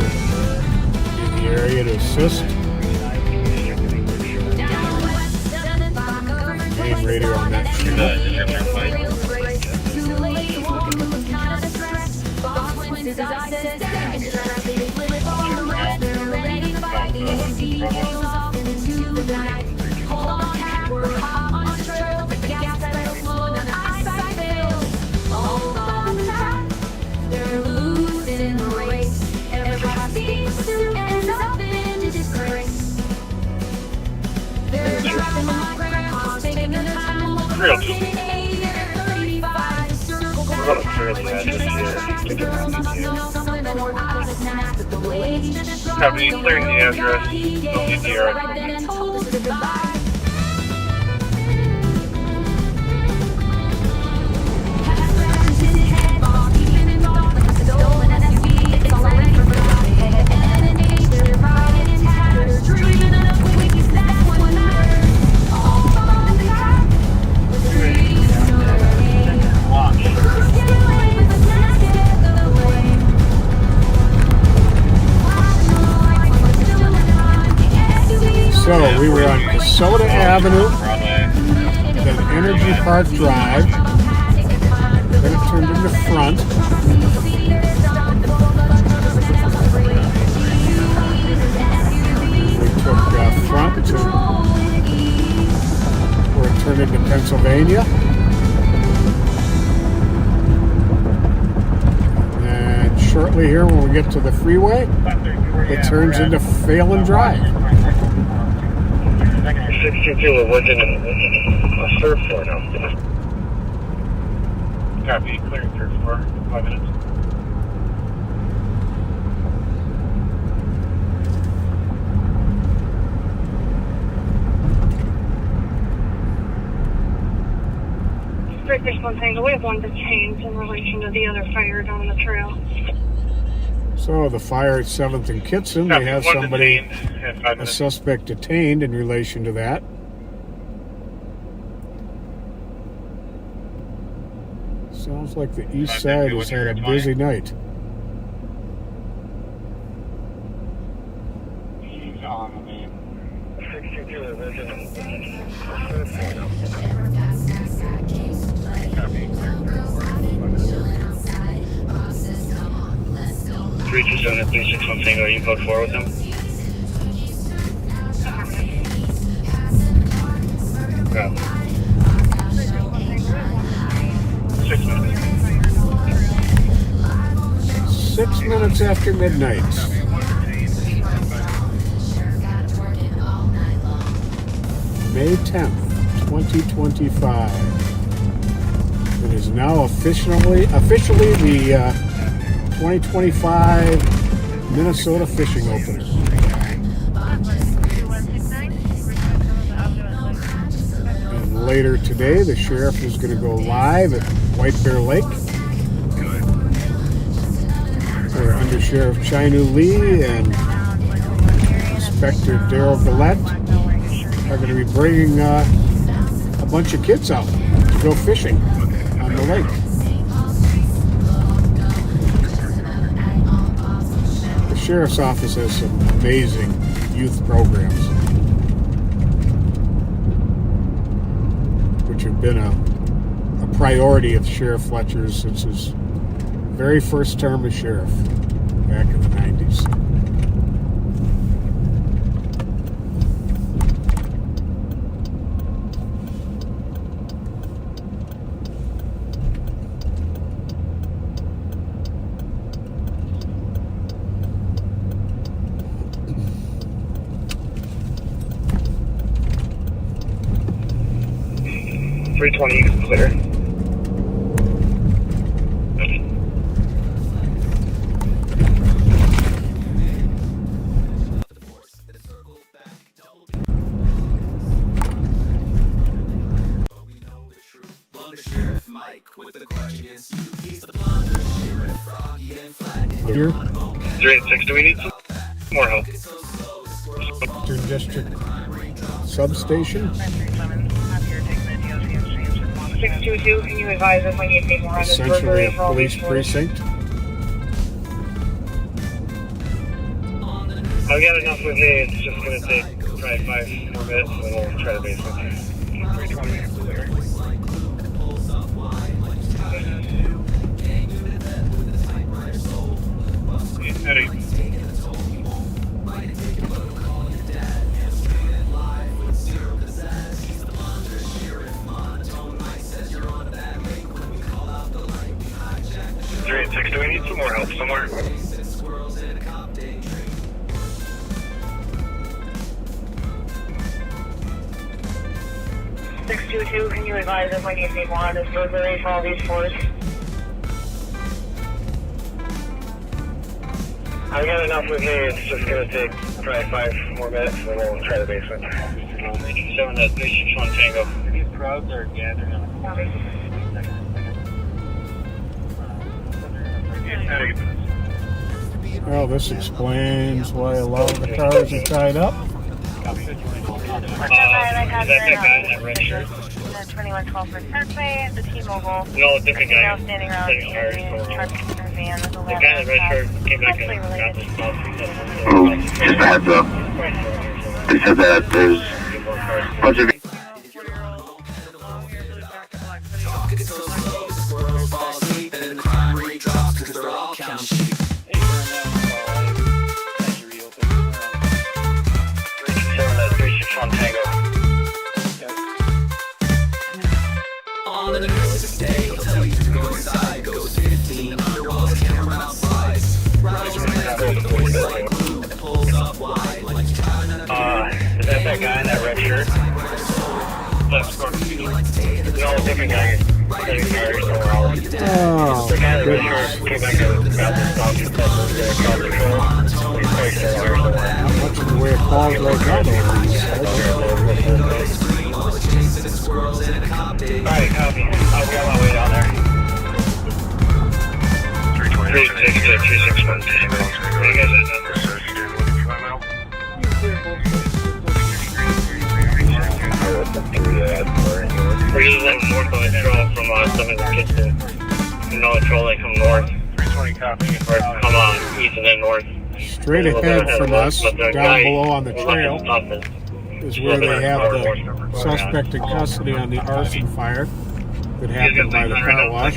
the area to assist. Main radio on that Real two. We're going to clear the address here. Take it around to you. Copy, clearing the address. Don't need the area. So we were on Casota Avenue, then Energy Park Drive, then it turned into Front. We took Front to where it turned into Pennsylvania. And shortly here when we get to the freeway, it turns into Phelan Drive. 62, we're working a third floor now. Copy, clearing third floor, 5 minutes. Breakers one thing, we have one detained in relation to the other fire down the trail. So the fire at 7th and Kitson, they have somebody, a suspect detained in relation to that. Sounds like the east side has had a busy night. He's on the 62, we're working a third floor now. Copy, clearing third floor, 5 minutes. 327 at 361 Tango, you code 4 with him? 6 minutes after midnight. May 10th, 2025. It is now officially the 2025 Minnesota Fishing Opener. And later today, the sheriff is going to go live at White Bear Lake, where Under Sheriff Chinu Lee and Inspector Daryl Gillette are going to be bringing a bunch of kids out to go fishing on the lake. The sheriff's office has some amazing youth programs, which have been a priority of Sheriff Fletcher's since his very first term as sheriff back in the 90s. .320, you can clear. Here, 386, do we need some more help? Western District Substation. 622, can you advise us when you need more on this Essentially burglary a for all police these stores? precinct. I've got enough with me, it's just going to take probably 5 more minutes and then we'll try the basement. 320, clear. Eddie. .386, do we need some more help somewhere? 622, can you advise us when you need more on this burglary for all these stores? I've got enough with me, it's just going to take probably 5 more minutes and then we'll try the basement. 7 at 361 Tango. These crowds are gathering on Well, this explains why a lot of the cars are tied up. Is that guy in that red shirt? 2112 for Parkway, the T-Mobile. No, a different guy. Now standing around Setting fires the going truck on. in their van. The The guy in the red shirt came back and got this call. Oh, just a heads up. They said that there's a bunch of Is that guy in that red shirt? Left corner. No, a different guy. Setting fires going on. Oh, The guy in the red goodness. shirt came back and got this dog and said there's a crowd control. He's quite there somewhere. Not much in the way of calls right now, though. Alright, copy. I'll be on my way down there. 326 to 361. Where you guys at now? We're just like north on the trail from some of the kitchen. You know, the trail they come north. 320 copy. Or come on, east and then north. Straight ahead from us, down below on the trail, is where they have the suspect in custody on the arson fire that happened by the car wash.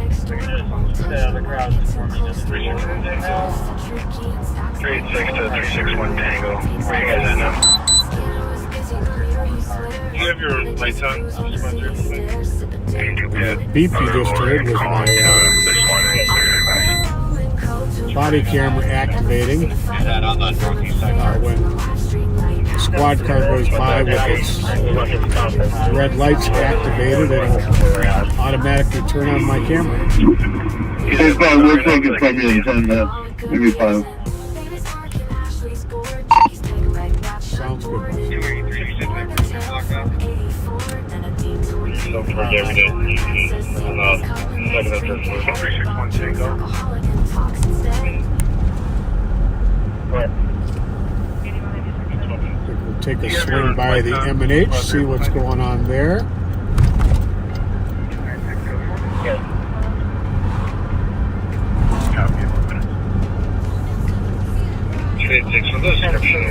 The crowd forming just 386 to 361 Tango. Where you guys at now? have your lights on? The beep you just heard was my body camera activating. When the squad car goes by with its red lights activated, it'll automatically turn on my camera. It's about, we'll take it from you in 10 minutes, maybe 5. Sounds good. So for every day, on the second or third floor. 361 Tango. We'll take a swing by the M&H, see what's going on there. Thanks for the description.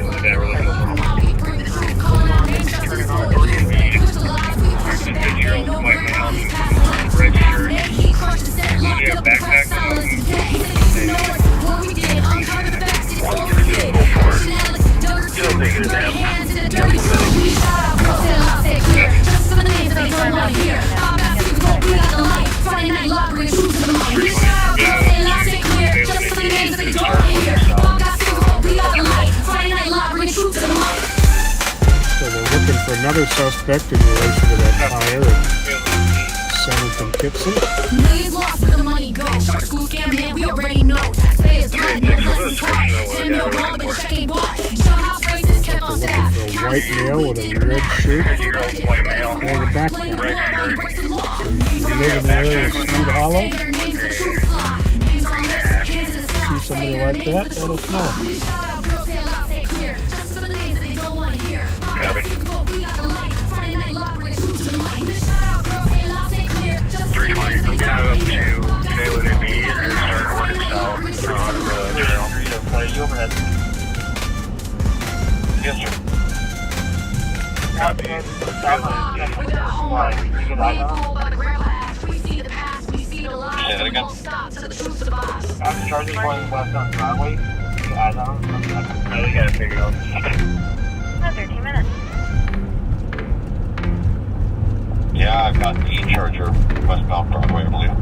So we're looking for another suspect in relation to that fire at 7th and Kitson. Millions lost where the money goes. School scam, man, we already know. Taxpayers blood, no less than 10 mil wrong, but check ain't bought. Shut-off races kept on staff. Looking for a white male with a red shirt or the backpack. So you live in the area of Sweet Hollow? See somebody like that? Let us know. Copy. 320, come down up to Taylor and me and start working south on the trail. You overhead. Yes, sir. Copy. Say that again. I'm charging going west on Broadway. I really gotta figure it out. 13 minutes. Yeah, I've got the charger westbound Broadway, I believe.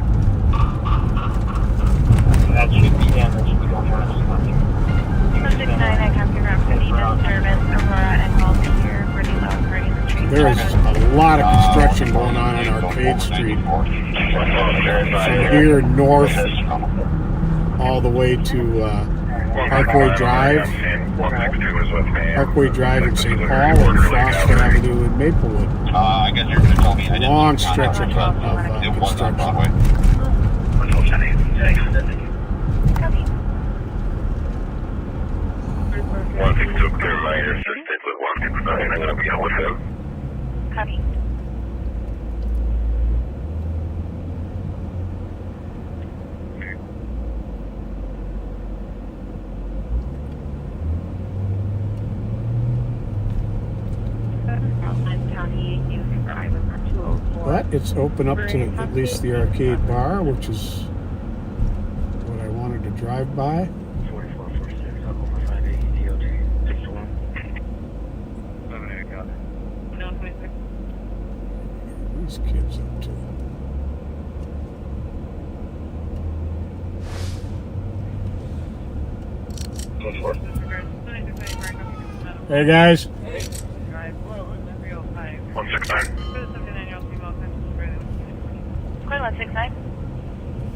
That should be damaged. We don't want to 169, I copy route 50, disturbance, Aurora, and Halsey here, pretty loud, right in the street. There's a lot of construction going on Arcade Street. From here north all the way to Parkway Drive. Parkway Drive in St. Paul and Foster Avenue in Maplewood. I guess you're going to tell me. Long stretch of construction. One six two clear line assisted with 169. I'm going to be out with him. Copy. But it's open up to at least the arcade bar, which is what I wanted to drive by. 4446, Oklahoma 58, DOT 61. 78, got it. These kids up to. Hey guys. 169. Quite 169.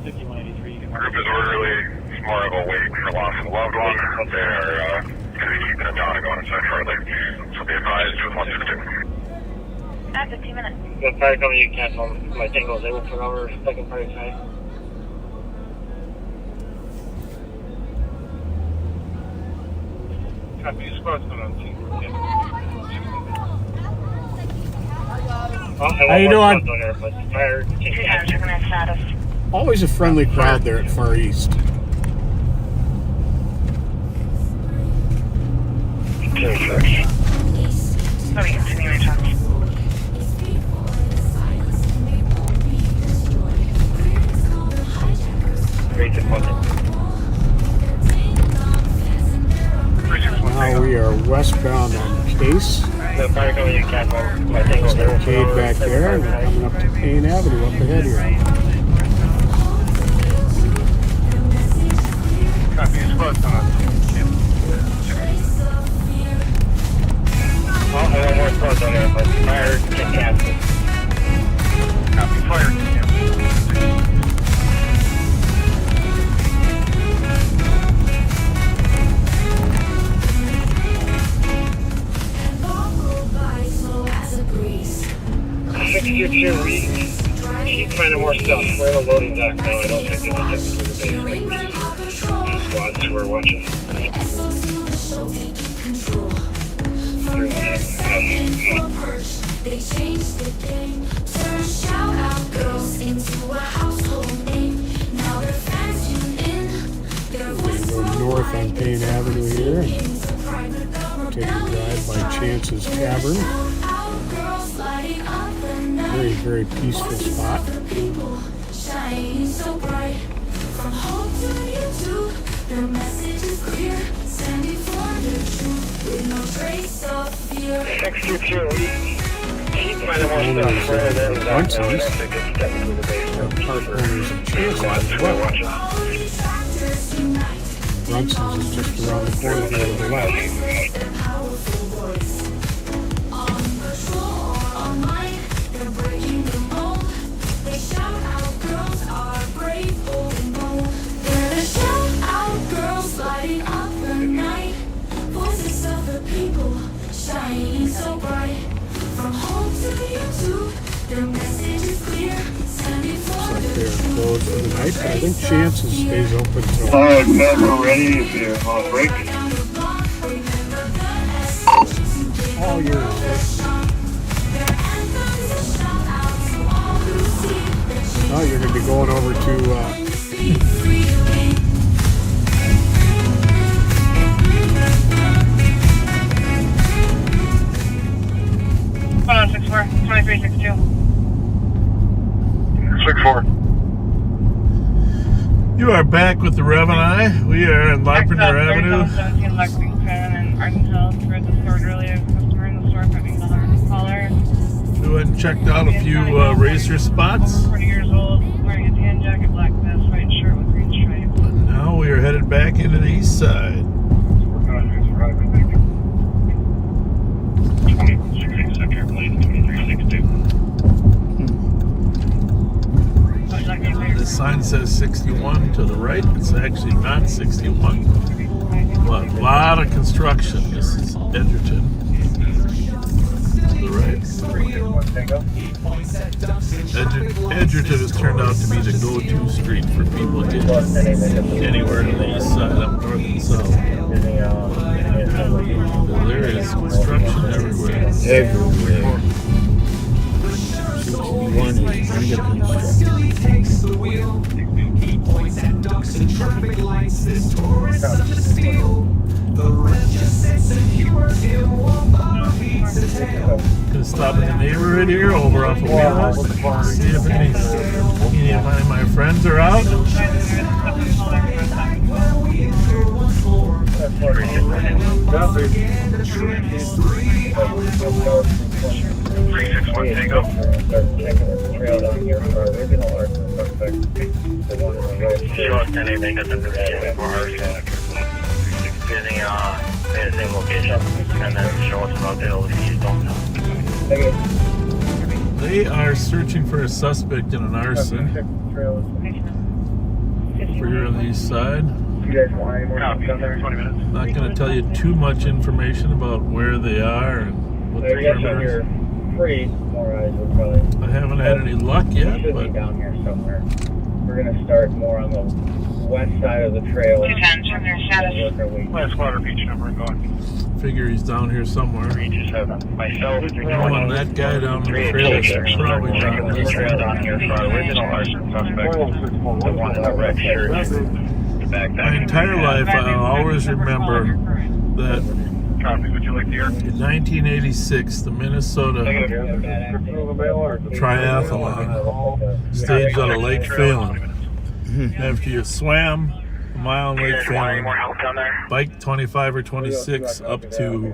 5183. Group is orderly. It's more of a wait for loss of a loved one. They're going to be keeping it down and going inside shortly. So be advised with 162. 15 minutes. The fire company, you cancel my Sinkhole is able to turn over second party side. Copy. Squad's going on team. How you doing? Always a friendly crowd there at Far East. Sorry, continue your talk. Now Now we are westbound on Case. There's an arcade back there, and we're coming up to Payne Avenue up ahead here. Copy, it's close on us. Well, I don't want to close on there, but fire can cancel. Copy, fire can cancel. Keep finding more stuff. We're in a loading dock now. I don't think it'll get through the base. Squads who are watching. They changed the game, turned shout out girls into a household name. Now their fans tune in. Their voice Go north on Payne Avenue here. Take a drive by Chance's Tavern. Very, very peaceful spot. Shining so bright. From home to YouTube, their message is clear. Standing for the truth with no trace of fear. 622. Keep finding more stuff. We're in a dock now. I don't think it's getting through the base. Park owners and Chance's Squads as who are well. watching. Brunson's is just around the corner here to the left. Shining so bright. From home to YouTube, their message is clear. Standing for Looks like they're closed for the night, but I think Chance's stays open till. Alright, man, we're ready if you're on break. All yours. Oh, you're going to be going over to. Hold on, 6-4, 2362. 6-4. You are back with the Rev and I. We are in Larpenteur Avenue. 17 Lexington and Arkansas for the store earlier. Customer in the store, $15 caller. We went and checked out a few racer spots. 40 years old, wearing a tan jacket, black vest, white shirt with green stripes. And now we are headed back into the east side. This sign says 61 to the right. It's actually not 61. But a lot of construction. This is Edgerton. To the right. Edgerton has turned out to be the go-to street for people getting anywhere to the east side, up north and south. There is construction everywhere. Everywhere. 61 is under construction. Takes the wheel. He points at ducks and traffic lights. This tourist of the steel. The red just sits and humor. He'll walk by pizza tail. Gonna stop in the neighborhood here, over off of Wheeler. See if any of my friends are out. And the trip is 3 hours. 361 Tango. Trail down here for our original arson suspect. The one in the road. Show us anything that's in the vicinity for arson. Using the same location. And then show us about the LCs. Don't know. They are searching for a suspect in an arson. For here on the east side. You guys want any more stuff down there? 20 minutes. Not going to tell you too much information about where they are and what the I guess on perimeter your is. free, more eyes will probably. I haven't had any luck yet, Should be but down here somewhere. We're gonna start more on the west side of the trail. 210, check their status. Work our way. Last water beach number and going. figure he's down here somewhere. Myself, Knowing that guy down on the trail is probably checking down the this trail way. down here for our original arson suspect, the one in the red shirt. My entire life, I always remember that Would you like to hear? in 1986, the Minnesota Triathlon staged out of Lake Phelan. After you swam Mile and Lake Any Fallon. more help down there? Bike 25 or 26 up to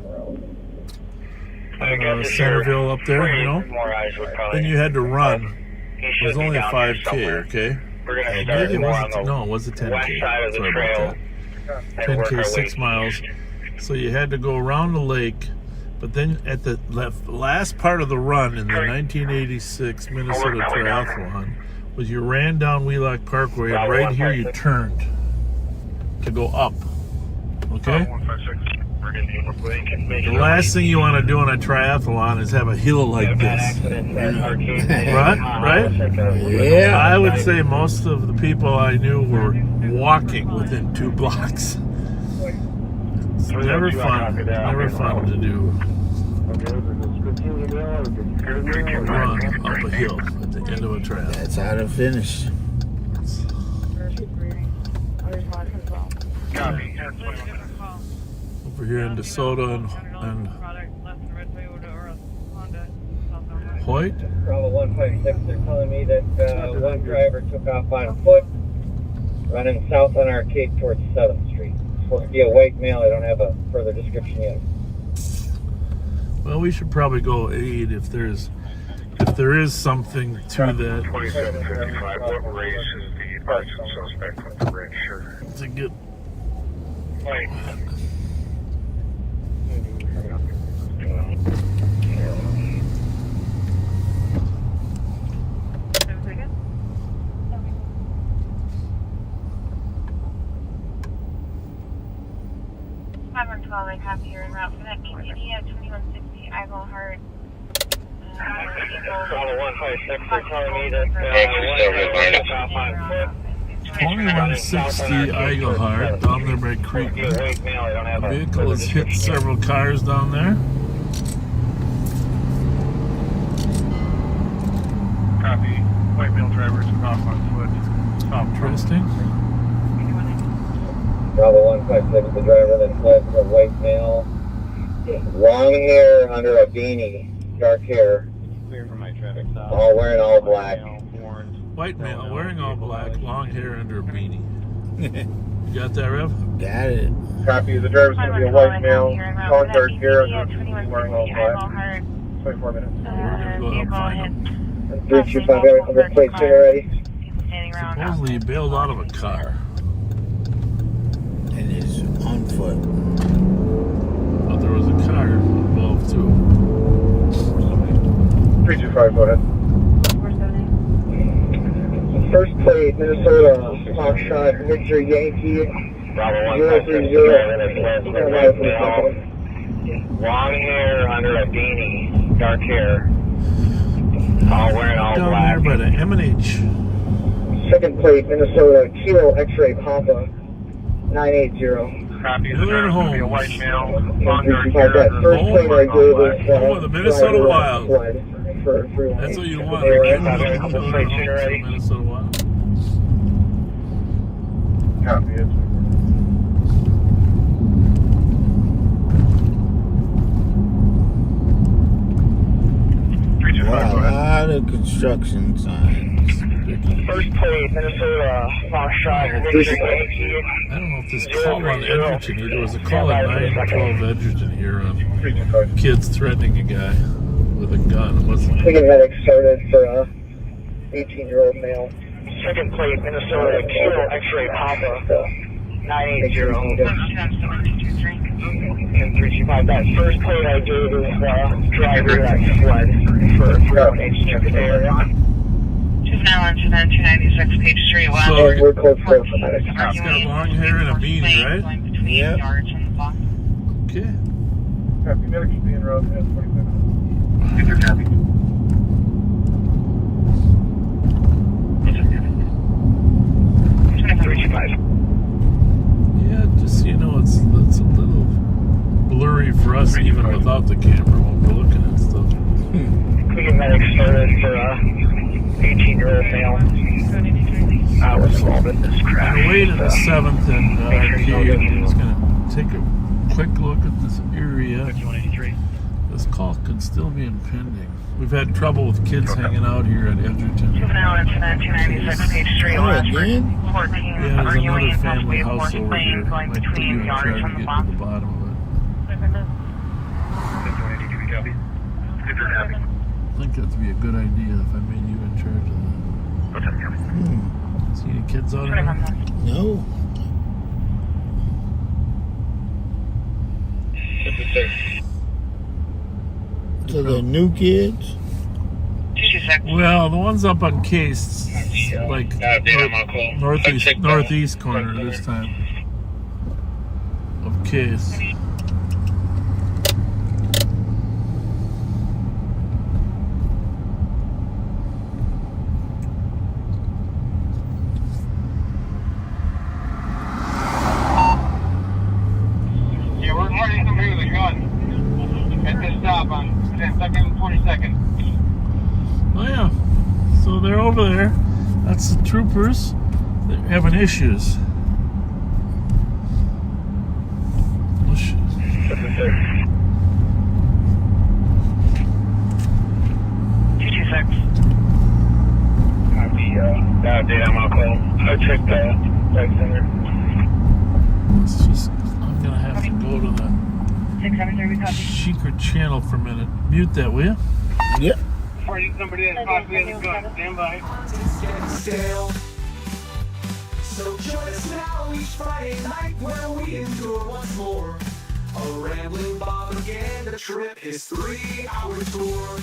Centerville up there, you know. More eyes would probably. Then you had to run. He It should was be only a down here 5K, somewhere. okay? We're gonna Maybe start it more wasn't, on the no, it was a 10K. west side of the Sorry trail. about that. and work 10K, our 6 way miles. east. So you had to go around the lake, but then at the last part of the run in the 1986 Minnesota Triathlon was you ran down Wheelock Parkway, and right here you turned to go up. Okay? The last thing you want to do in a triathlon is have a hill like this. Right? Yeah. I would say most of the people I knew were walking within 2 blocks. It's never fun to do. Run up a hill at the end of a trail. That's how to finish. Over here in DeSoto and Hoyt. Bravo 156, they're telling me that one driver took off on foot, running south on Arcade towards 7th Street. Supposed to be a white male, I don't have a further description yet. Well, we should probably go aid if there is something to that. 2755, what race is the arson suspect with the red shirt? It's a good. Like, I copy your route for that BPD at 2160 Eaglehart. Bravo 156, they're telling me that one driver took off on foot. 2160 Eaglehart down there by Creek. The vehicle has hit several cars down there. copy. White male driver took off on foot. Stop. Interesting. Bravo 156, the driver that fled was a white male. Long hair under a beanie, dark hair. All wearing all black. White male wearing all black, long hair under a beanie. You got that, Rev? Got it. Copy. The driver's going to be a white male, long dark hair, wearing all black. 24 minutes. We're going to go help find him. 325, every plate sooner already. Supposedly he bailed out of a car. And is on foot. But there was a car involved too. 325, go ahead. First plate, Minnesota, Foxtrot, Victor Yankee, Bravo 156, 030. long hair under a beanie, dark hair. All wearing all Down black. there by the M&H. Second plate, Minnesota, Kilo X-Ray Papa, 980. Copy. The Miller driver's going to be a Holmes. white male, long dark That hair. first plate I gave was Home of the Minnesota Wild. For 318. That's what you want, They were right? in Minnesota Wild. Copy it. Wow, a lot of construction signs. First plate, Minnesota, Foxtrot, Victor Yankee. I don't know if this call on Edgerton either. There was a call at 912 Edgerton here on kids threatening a guy with a gun. It wasn't. Taking medic started for a 18-year-old male. Second plate, Minnesota, Kilo X-ray Papa, 980. And 325. That first plate I gave is driver that fled for 318 to the area. Juvenile incident, 296 Page Street, West. So, We're close for he's got long hair and a beanie, right? Yep. Okay. Copy. Medic should be en route in 45 minutes. Copy. Yeah, just so you know, it's a little blurry for us even without the camera when we're looking at stuff. Taking medic started for 18-year-old male. Was involved in this crash. On the way to the 7th and Arcade, I'm just going to take a quick look at this area. This call could still be impending. We've had trouble with kids hanging out here at Edgerton. Juvenile incident, 296 page 3, last 14. Yeah, there's Arguing another possibly family house forced over playing, here. going Might put between you in yards charge from of the getting block. to the bottom of it. I think that'd be a good idea if I made you in charge of that. See any kids out there? No. So the new kids? Well, the ones up on Case, like northeast corner this time of Case. Yeah, we're reporting somebody with a gun at this stop on 10 seconds, 20 seconds. Oh yeah, so they're over there. That's the troopers. They're having issues. I checked back center. It's just, I'm gonna have to go to the secret channel for a minute. Mute that, will you? Yep. Reporting somebody that possibly has a gun. Stand by. So join us now each Friday night where we endure once more a rambling Bobaganda trip, his 3-hour tour.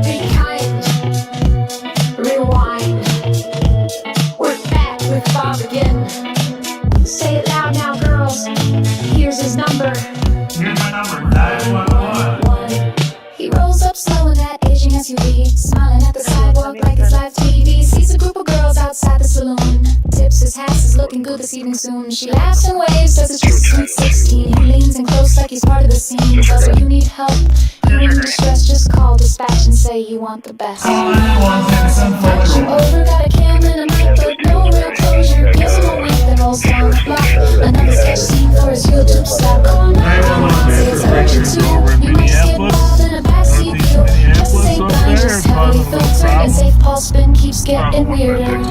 Be kind, rewind. We're back with Bob again. Say it loud now, girls. Here's his number. Here's my number, 911. He rolls up slow in that aging SUV, smiling at the sidewalk like it's live TV. Sees a group of girls outside the saloon. Tips his hat, is looking good this evening soon. She laughs and waves, says it's just sweet 16. He leans in close like he's part of the scene. Tells her you need help, you're in distress, just call dispatch and say you want the best. Flash him over, got a cam and a mic, but no real closure. Gives him a wink, then rolls down the block. Another sketch scene for his YouTube stop. Call 911, say it's urgent too. You might just get involved in a backseat view. Just to say blind, just heavily filtered, and safe pulse spin keeps getting weirder.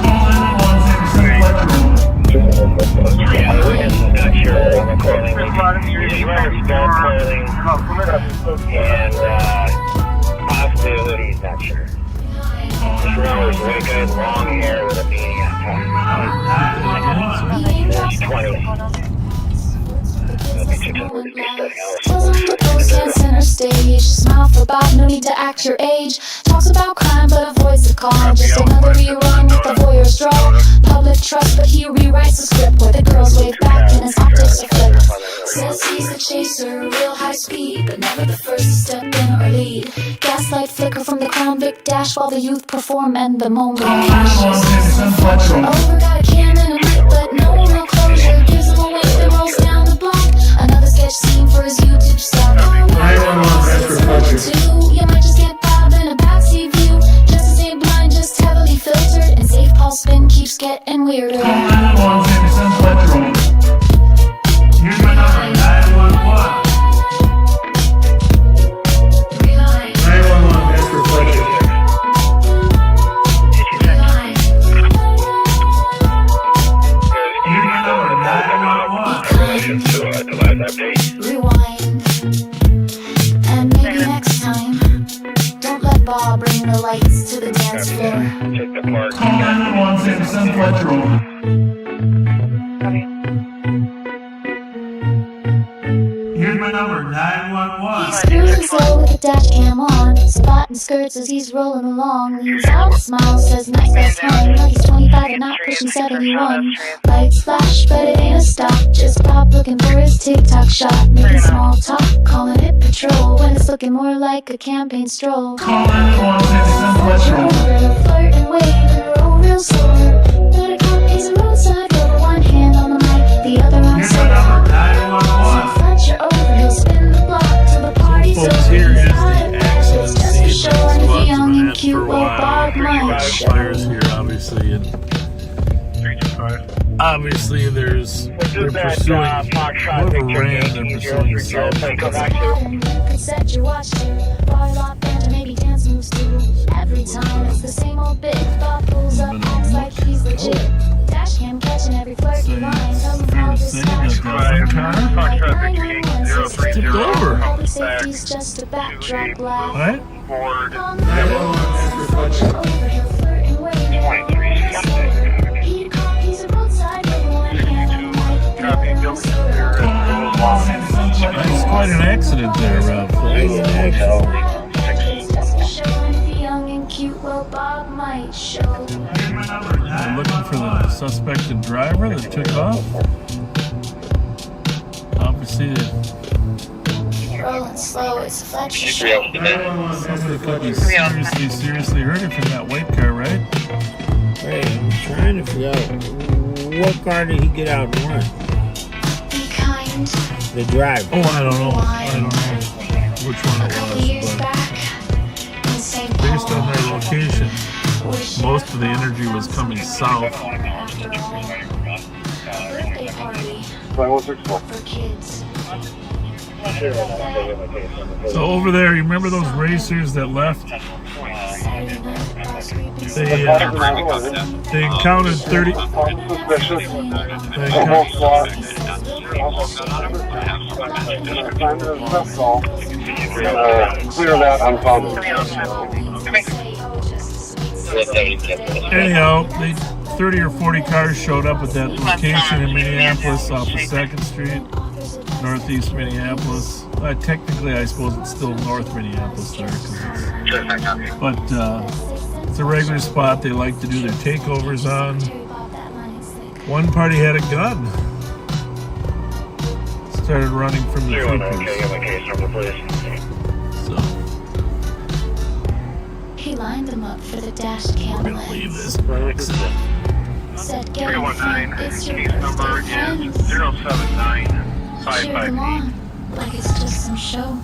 Possibilities, not sure. Just remember, it's really good, long hair with a beanie on top. 20. Tells him to go stand center stage. Smile for Bob, no need to act your age. Talks about crime but avoids the call. Just another rerun with the voyeur's draw. Public trust but he rewrites the script where the girls wave back and his optics are flipped. Says he's the chaser, real high speed, but never the first to step in or lead. Gaslight flicker from the Crown Vic dash while the youth perform and the moment crashes. Over, got a cam and a mic but no real closure. Gives him a wink and rolls down the block. Another sketch scene for his YouTube stop. You might just get Bob in a backseat view. Just to stay blind, just heavily filtered, and safe pulse spin keeps getting weirder. Here's my number, 911. 911, that's for FLETCHER. Here's my number, 911. Rewind. And maybe next time, don't let Bob bring the lights to the dance floor. Call 911, say send FLETCHER. Here's my number, 911. He's cruising slow with the dash cam on, spotting skirts as he's rolling along. Leans out, smiles, says nice ass home, like he's 25 and not pushing 71. Lights flash, but it ain't a stop. Just Bob looking for his TikTok shot, making small talk, calling it patrol when it's looking more like a campaign stroll. Call 911, say send FLETCHER. Flirting for a while. Fires here, obviously, and 325. obviously they're pursuing whoever ran. They're pursuing south. Set your watch to bar lock band, maybe dance moves too. Every time it's the same old bit. Bob pulls up, acts like he's legit. Dash cam catching every flirty line. Tell him how this starts. Tipped over. Public safety's just a backdrop laugh. What? Board. He's a roadside with one hand on the mic. Copy, building there. That's quite an accident there, Rob. Just a show and the young and cute, well, Bob might show. They're looking for the suspected driver that took off. Obviously, Rolling slow, it's a FLETCHER show. somebody could be seriously hurting from that white car, right? Hey, I'm trying to figure out what car did he get out and run? Be kind. The driver. Oh, I don't know which one it was, but based on their location, most of the energy was coming south. Birthday party for kids. So over there, you remember those racers that left? They encountered 30. Clear that, I'm found. Anyhow, 30 or 40 cars showed up at that location in Minneapolis off of 2nd Street, northeast Minneapolis. Technically, I suppose it's still North Minneapolis there, but it's a regular spot they like to do their takeovers on. One party had a gun. Started running from the troopers. So, He lined them up for the dash cam we're gonna leave lens. this by accident. Said, get in 319, it's your case number birthday is friends. 079 Cheer them on, like it's just some show.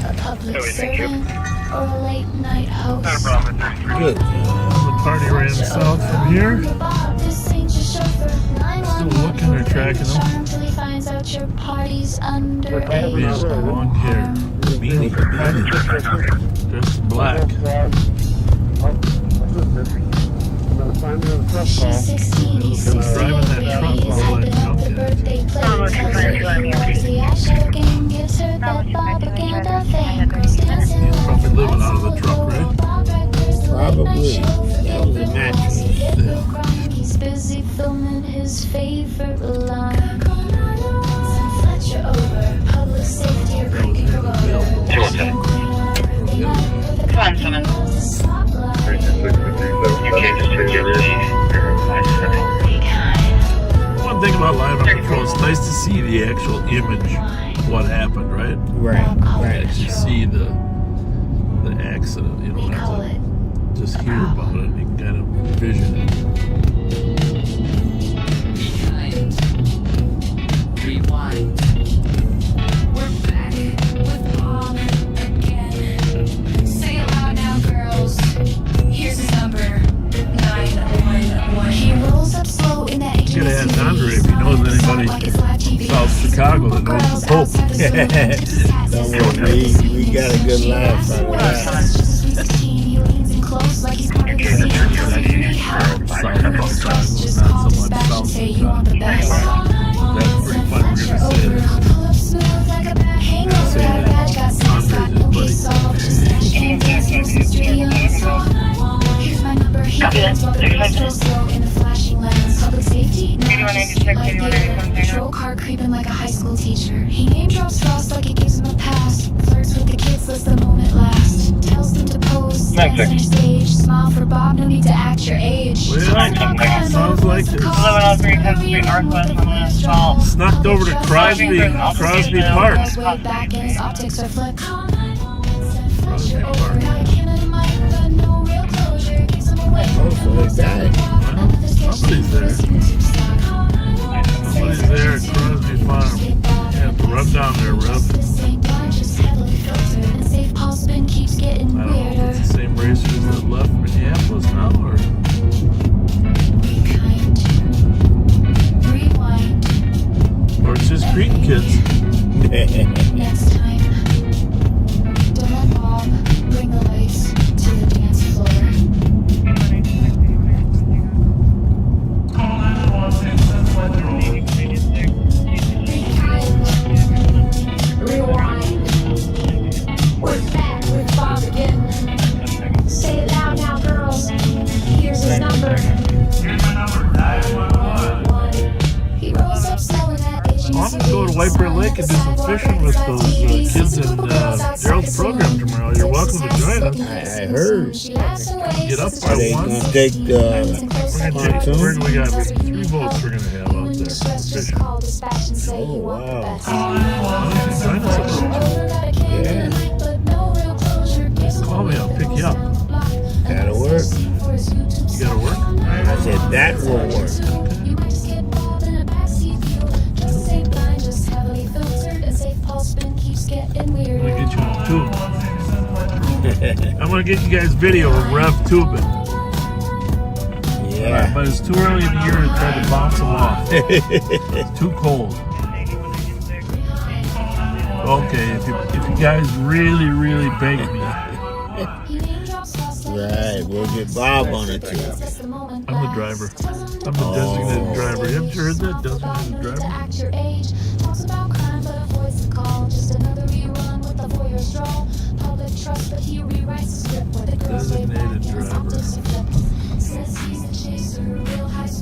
A public servant or a late night host. Not a problem, 33. Good. The party ran south from here. This ain't your chauffeur. Still looking, they're tracking them. Till he finds out your party's Yeah, underage. long hair. Beanie. Dressed in black. She's 16, he's 16. Driving that truck He's while I hyping up jumped the in. birthday plate. Tells her the Asher gang gives her that Bobaganda thing. Girls dancing He's probably like living out of the truck, right? Probably. That was a mattress. He's busy filming his favorite line. Send FLETCHER over. Public safety or creepy promoter. Come on, Simmons. One thing about Live on Patrol, it's nice to see the actual image of what happened, right? Right. You see the accident, you don't have to just hear about it, you can kind of envision it. Rewind. We're back with Bob again. Say it loud now, girls. Here's his number, 911. He rolls up slow in that You gotta ask Andre if he knows anybody from South Chicago that knows the Pope. Don't worry, we got a good laugh out of that. He leans in close like he's part of the scene. Just call dispatch and say you want the best. That's pretty fun, we're gonna say it. Pull up smooth like a bad hangover. Got a badge, got snacks, got no case solved. And dance moves mystery unsolved. Here's my number, he dance while the girls throw slow in the flashing lens. Public safety, no, just like the patrol car creeping like a high school teacher. He name drops Frost like he gives him a pass. Flirts with the kids, lets the moment last. Tells them to pose, stands on stage. Smile for Bob, no need to act your age. Well, sounds like this. 1103 10th Street Northwest on the asphalt. Snuck over to Crosby Park. Way back and his optics are flipped. Crosby Park. Oh, so they died. Somebody's there. Somebody's there at Crosby Farm. You have to run down there, Rev. I don't know if it's the same White Bear Lake and do some fishing with those kids in Gerald's program tomorrow. You're welcome to join us. I heard. Get up by Are they 1. gonna take the pontoon? We got 3 boats we're gonna have out there fishing. Oh wow! Join us about 2. Yeah, Call me, I'll pick you up. that'll work. You gotta work? I said that will work. I'm gonna get you on tube. I'm gonna get you guys video of Rev tubing. Yeah. But it's too early in the year to try to bounce them off. It's too cold. Okay, if you guys really, really beg me. Right, we'll get Bob on it too. I'm the driver. I'm the designated driver. You haven't heard that? Designated driver? Designated driver.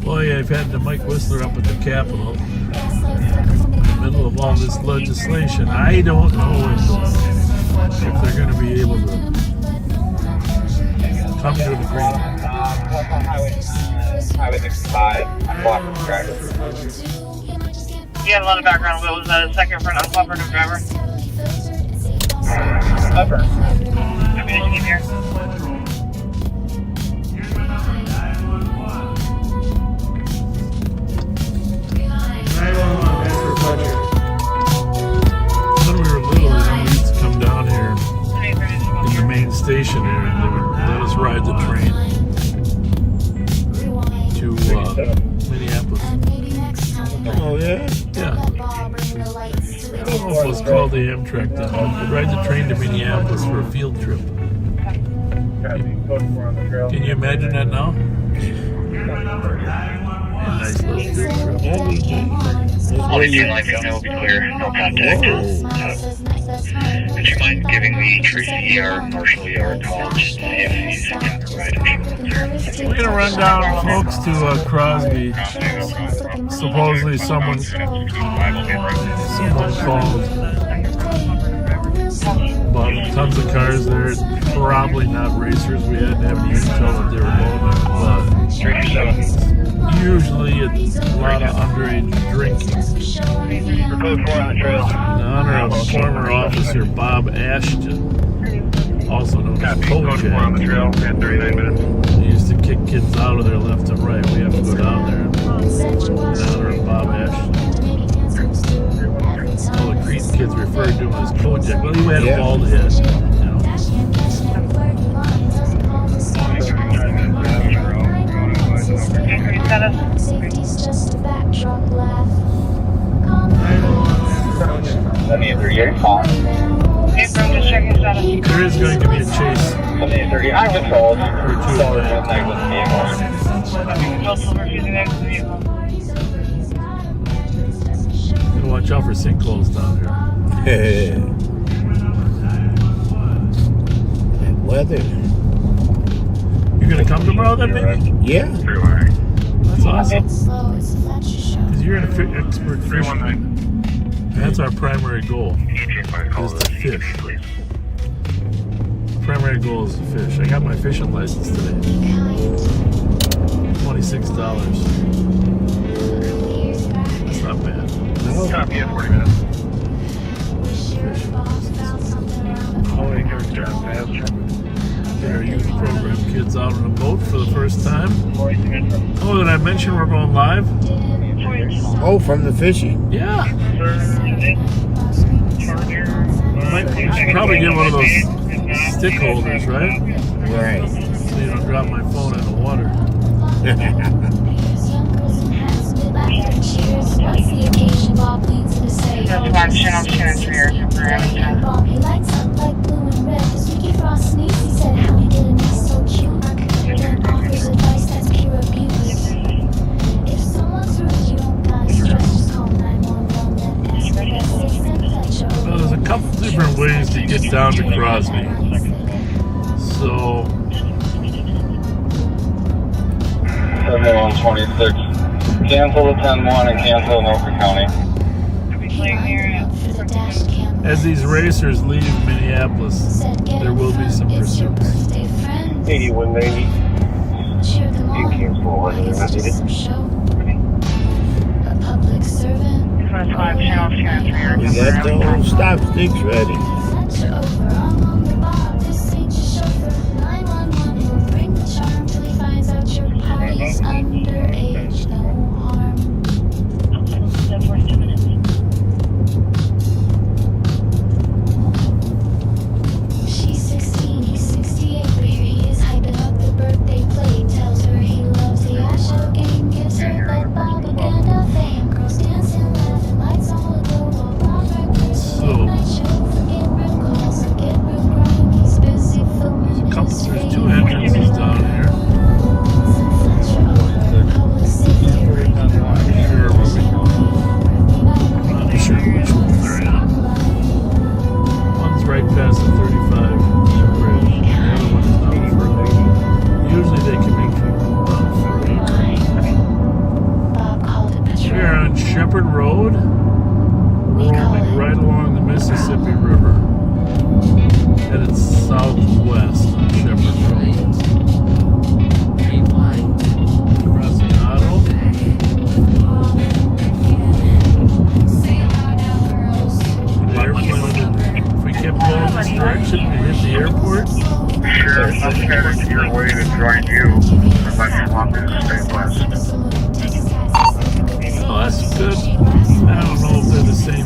Boy, I've had the Mike Whistler up at the Capitol. In the middle of all this legislation. I don't know if they're going to be able to come to an agreement. Highway 65, uncooperative driver. You had a lot of background. What was the second for an uncooperative driver? Upper. I'm gonna keep here. When we were little, we used to come down here in the main station here, and they would let us ride the train to Minneapolis. Oh yeah? Yeah. I don't know if it was called the Amtrak then. We'd ride the train to Minneapolis for a field trip. Can you imagine that now? A nice little field trip. All the line signal will be clear, no contact. Would you mind giving the Tracy ER, Marshall ER a call just to see if he's got the right insurance? We're going to run down, folks, to Crosby. Supposedly someone called about tons of cars there. Probably not racers. We hadn't have any intel that they were going there, but usually it's a lot of underage drinking. Code 4 on the trail. In honor of former officer Bob Ashton, also known as Kojak. on the trail, 39 minutes. He used to kick kids out of there left and right. We have to go down there in honor of Bob Ashton. All the Cretan kids referred to him as Kojak. Well, he had a bald head. You know. There is going to be a chase. 7030, I was told. Gotta watch out for sinkholes down here. And weather. You're gonna come tomorrow then, maybe? Yeah. That's awesome. Because you're an expert fisherman. That's our primary goal, is to fish. Primary goal is to fish. I got my fishing license today. $26. That's not bad. Copy at 40 minutes. Get our youth program kids out on a boat for the first time. Oh, did I mention we're going live? Oh, from the fishing? Yeah. We should probably get one of those stick holders, right? Right. So you don't drop my phone in the water. That's one channel 2 and 3 are Well, there's a couple different ways to get down to Crosby. So 7126. Cancel the 10-1 and cancel in Oakland County. clear here at As these racers leave Minneapolis, there will be some pursuits. 8190. In Kingsville, whether they're not needed. We got the old stop sticks ready. She's 16, he's 68, but here he is hyping up the birthday plate. Tells her he loves the Asho game, gives her that Bobaganda fame. Girls dancing, laughing, lights all aglow. While Bob plays a late night show. Forget room calls, forget room grime. He's busy filming his There's fake two entrances down here. Not sure which one they're in. One's right past the 35 bridge. The other one's down further. Usually they can make people down further. We're on Shepherd Road. Rolling right along the Mississippi River. Headed southwest on Shepherd Road. Crossing Otto. If we kept going this direction, we hit the airport. Sure, I'm headed your way to join you, unless you want me to stay west. Oh, that's good. I don't know if they're the same.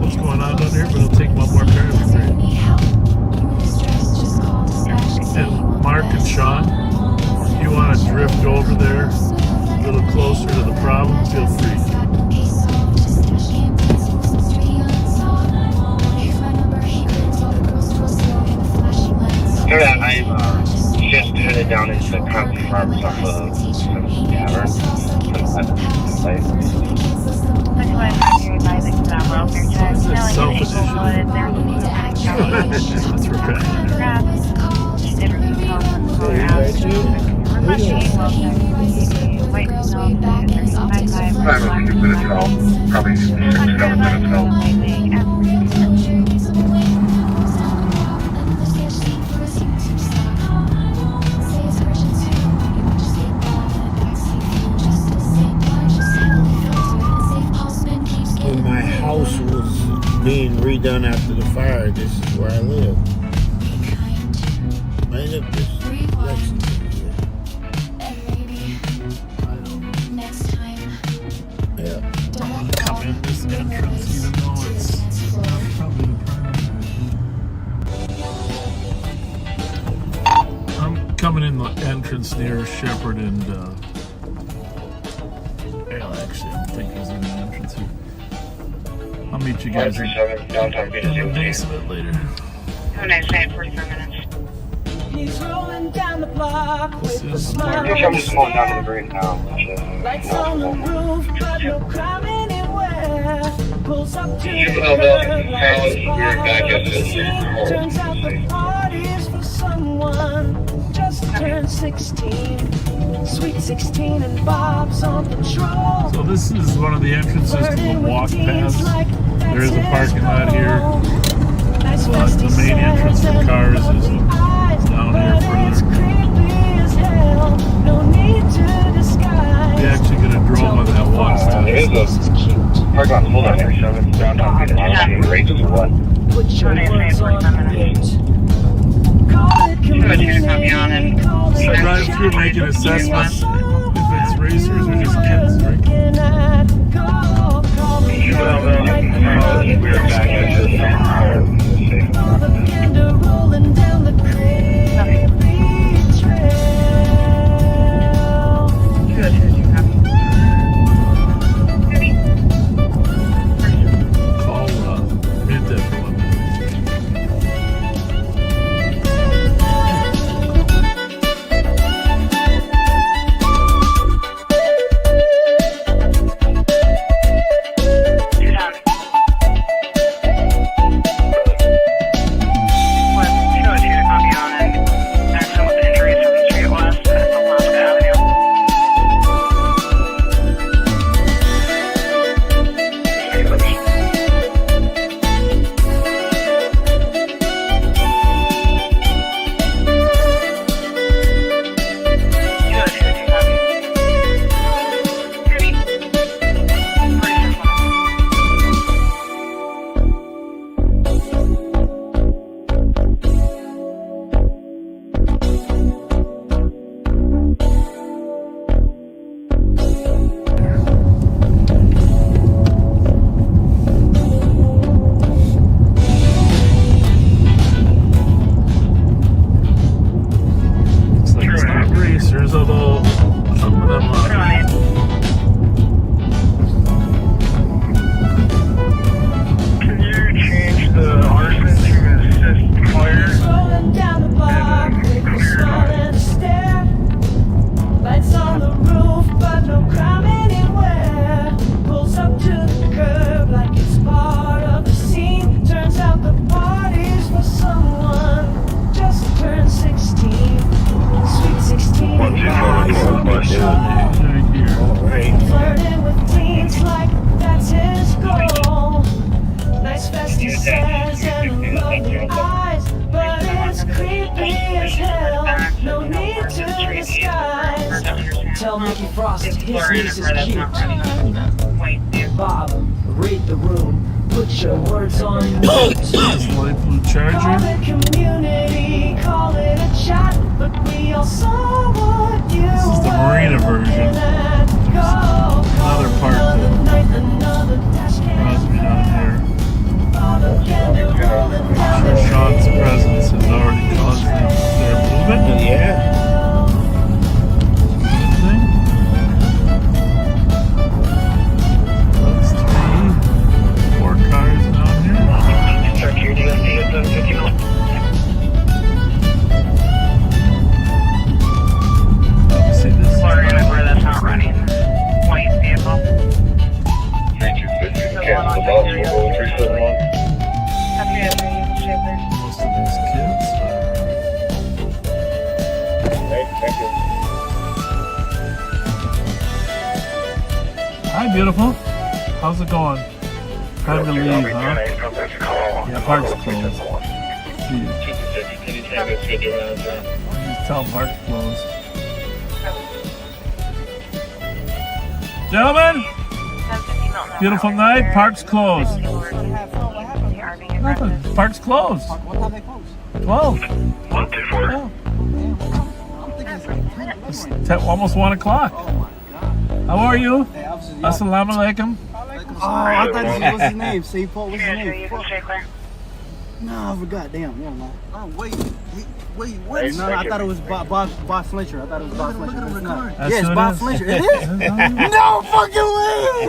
What's going on down here, but it'll take one more car to be great. And Mark and Sean, if you want to drift over there a little closer to the problem, feel free. Yeah, I'm just headed down into the country farms off of Tavern. That's right. Time of a few minutes out, probably 6-7 minutes out. When my house was being redone after the fire, this is where I live. Right up this direction. Yeah. Come in this entrance, even though it's probably the primary. I'm coming in the entrance near Shepherd and well, actually, I don't think there's any entrance here. I'll meet you guys in the base of it later. Have a nice day, 44 minutes. He's rolling down the block with the smile. I'm just going down to the green now. Lights on the roof, but no crime anywhere. Pulls up to the curb, turns out the party's for someone just turned 16. Sweet 16 and Bob's on patrol. So this is one of the entrances to the walk path. There is a parking lot here. But the main entrance for cars is down here further. We actually get a drone on that walk path. There is a parking lot full down here, so it's downtown getting rates or what? Have a nice day, 45 minutes. So drive through making assessments if it's racers or just kids drinking. We're back at Call Mint for 1 minute. Flirting with teens like that's his goal. Nice festive says and lovely eyes, but it's creepy as hell. No need to disguise. Tell Mickey Frost his niece is cute. Bob, read the room. Put your words on notes. Light blue charger. Call it community, call it a chat, but we all saw what you This is the marina version. Another part that draws me down here. I'm sure Sean's presence has already caused their movement. Yeah. That's 4 cars down here. Obviously this is Florida number that's not running. White vehicle. 3250, cancel the bus, we'll go 371. most of these kids. Thank you. Hi, beautiful. How's it going? Time to leave, huh? Yeah, park's closed. See you. Just tell park's closed. Gentlemen, beautiful night. Park's closed. Nothing. Park's closed. What time they close? 12. 124. It's almost 1 o'clock. How are you? Assalamu alaikum. Oh, I thought this was his name. St. Paul, what's his name? No, I forgot. Damn, never mind. Oh, wait, what? No, I thought it was Bob Fletcher. I thought it was Bob Fletcher. Look at the car. Yes, Bob Fletcher. It is? No fucking way!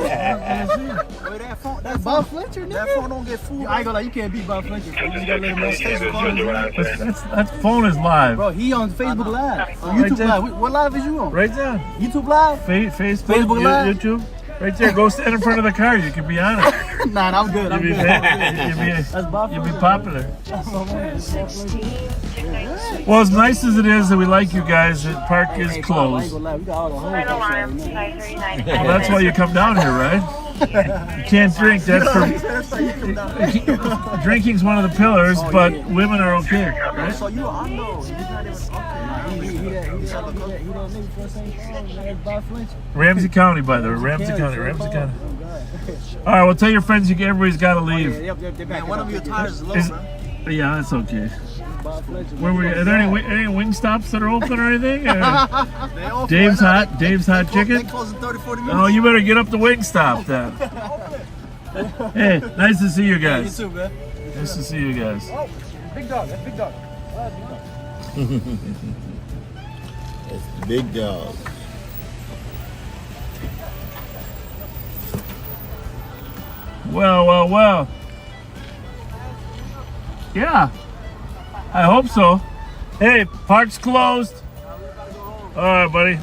Wait, that's Bob Fletcher, nigga. That phone don't get fooled. I ain't gonna lie, you can't beat Bob Fletcher. You gotta let him know. That phone is live. Bro, he on Facebook Live. On YouTube Live. What live is you on? Right there. YouTube Live? Facebook Live? YouTube? Right there. Go stand in front of the car. You can be on it. Nah, I'm good. I'm good. You'll be popular. Well, as nice as it is that we like you guys, the park is closed. Well, that's why you come down here, right? You can't drink. That's for drinking's one of the pillars, but women are okay, right? So you, I know. Ramsey County, by the way. Ramsey County. All right, well, tell your friends everybody's got to leave. Man, one of your tires is low, bro. Yeah, that's okay. Are there any wing stops that are open or anything? Dave's Hot Chicken? They close in 30, 40 minutes. Oh, you better get up the wing stop then. Hey, nice to see you guys. You too, man. Nice to see you guys. Oh, big dog. That's big dog. That's the big dog. Well. Yeah, I hope so. Hey, park's closed. All right, buddy.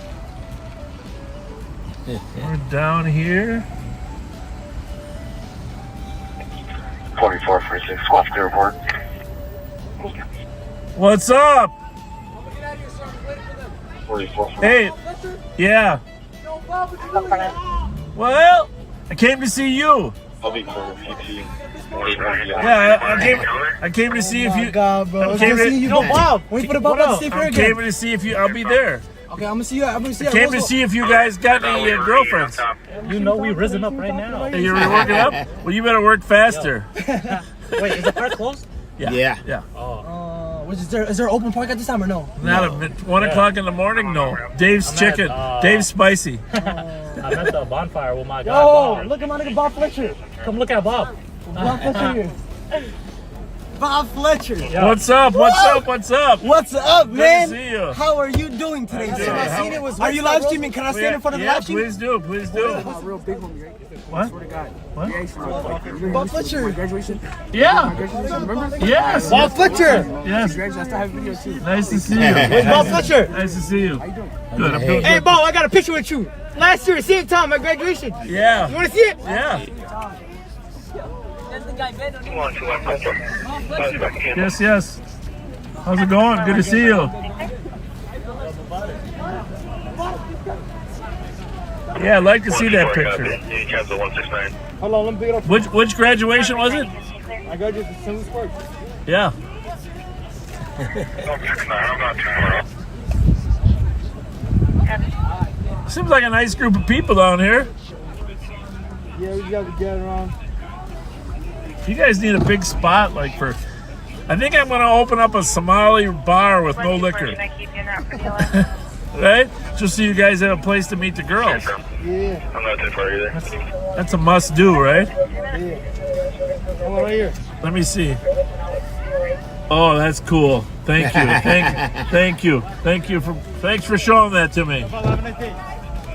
We're down here. 2446, Squawk Airport. What's up? 44. Hey, yeah. Well, I came to see you. I'll be for PT. Yeah, I came to see if you. God, bro. I came to, Bob. Wait for the Bob to stay I came to see if you. I'll be there. Okay, I'm gonna see you. I came to see if you guys got any girlfriends. You know we risen up right now. Hey, you're working up? Well, you better work faster. Wait, is the park closed? Yeah. Oh. Is there open park at this time or no? Not at 1 o'clock in the morning. No. Dave's chicken. Dave's spicy. I'm at the bonfire with my guy. Bob. Look at my nigga Bob Fletcher. Come look at Bob. Bob Fletcher here. Bob Fletcher. Yeah. What's up, man? Good to see you. How are you doing today, sir? Are you live streaming? Can I stand in front of the live stream? Please do. Real big homie, right? What? What? Bob Fletcher. Graduation? Yeah. Remember? Yes. Bob Fletcher. Yes. I still have a video too. Nice to see you. Where's Bob Fletcher? Nice to see you. How you doing? Good. I'm doing Hey, good. Bob, I got a picture with you. Last year, same time, my graduation. Yeah. You want to see it? Yeah. Yes. How's it going? Good to see you. Yeah, I'd like to see that picture. Cancel 169. Hold on, let me pick it up. Which graduation was it? I got you to Sims Sparks. Yeah. I'm not too far off. Seems like a nice group of people down here. Yeah, we got to get around. You guys need a big spot, like for. I think I'm going to open up a Somali bar with no liquor. Right? Just so you guys have a place to meet the girls. Yeah. I'm not too far either. That's a must do, right? Yeah. Come on right here. Let me see. Oh, that's cool. Thank you. Thank you. Thanks for showing that to me.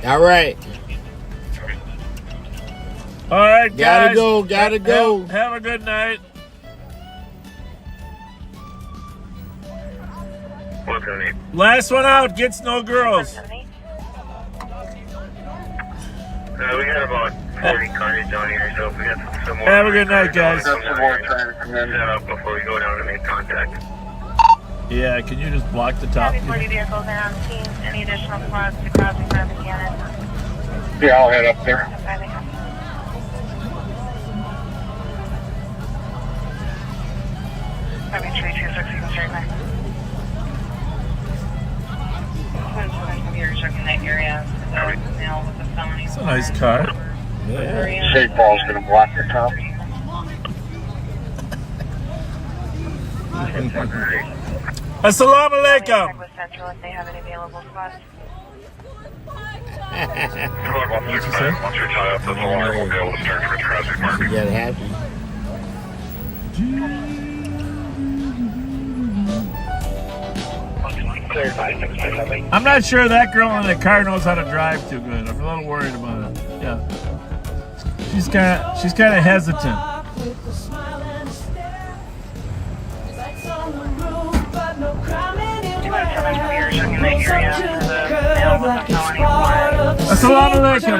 All right. All right, guys. Gotta go. Have a good night. Last one out gets no girls. We got about 40 cars down here, so if we got some more. Have a good night, guys. Some more trying to come in before we go down and make contact. Yeah, can you just block the top? 40 vehicles are on scene. Any additional squads to crossing Bobaganda? Yeah, I'll head up there. Copy 326, you can start there. You're checking that area. With the felony. It's a nice car. Yeah. St. Paul's going to block the top. Assalamu alaikum. Check with Central if they have any available spots. Once you're tied up, the alarm will be able to start for traffic marking. Get happy. I'm not sure that girl in the car knows how to drive too good. I'm a little worried about it. Yeah. She's kind of hesitant. Assalamu alaikum.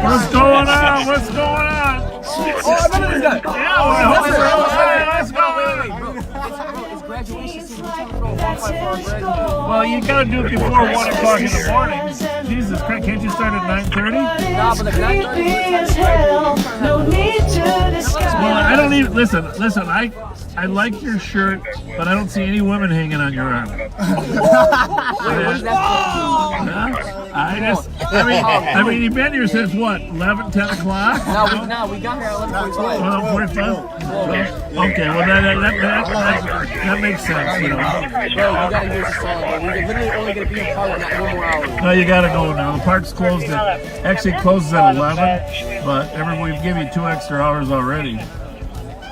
What's going on? What's going on? Oh, I remember this guy. Yeah, let's go. Well, you gotta do it before 1 o'clock in the morning. Jesus Christ, can't you start at 9:30? Nah, but like 9:30. Well, I don't even listen. I like your shirt, but I don't see any women hanging on your arm. I mean, you've been here since what, 11, 10 o'clock? No, we got here at 11:45. 11:45? Okay, well that makes sense, you know. Bro, you gotta use the song. We're literally only gonna be in park in 1 more hour. No, you gotta go now. The park's closed actually closes at 11, but we've given you 2 extra hours already.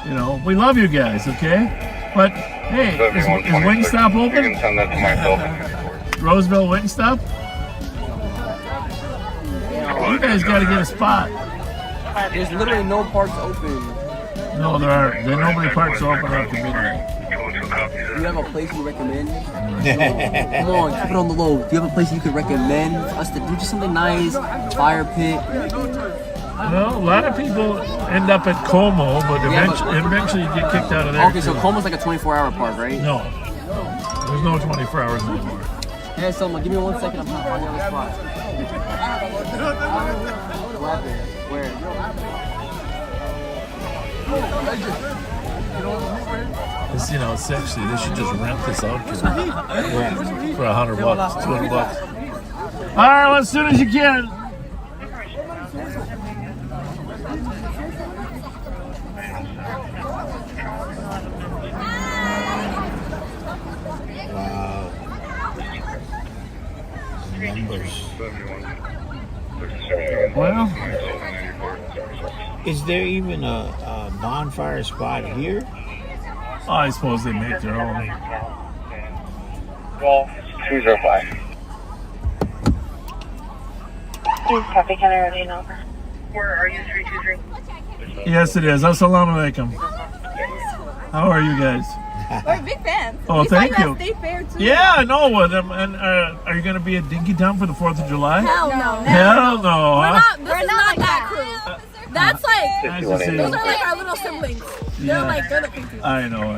You know, we love you guys, okay? But hey, is Wingstop open? You can send that to myself. Roseville Wingstop? You guys gotta get a spot. There's literally no parks open. No, there aren't. Nobody parks open after midnight. Do you have a place you recommend? Come on, keep it on the low. Do you have a place you could recommend for us to do just something nice? Fire pit? Well, a lot of people end up at Como, but eventually you get kicked out of there. Okay, so Como's like a 24-hour park, right? No. There's no 24 hours anymore. Hey, someone, give me 1 second. I'm trying to find the other spot. Where? It's, you know, essentially, they should just rent this out for $100, $200. All right, well, as soon as you can. Wow. Numbers. Well, is there even a bonfire spot here? I suppose they make their own. Well, 205. Copy, can I remain over? Where are you, 323? Yes, it is. Assalamu alaikum. How are you guys? We're big fans. Oh, we thank saw you. You at State Fair too. Yeah, I know. And are you going to be at Dinky Town for the 4th of July? Hell no. Hell no. We're Huh? not. This is not that crew. That's like, Nice to see those you. are like our little siblings. Yeah. They're the pink ones. I know.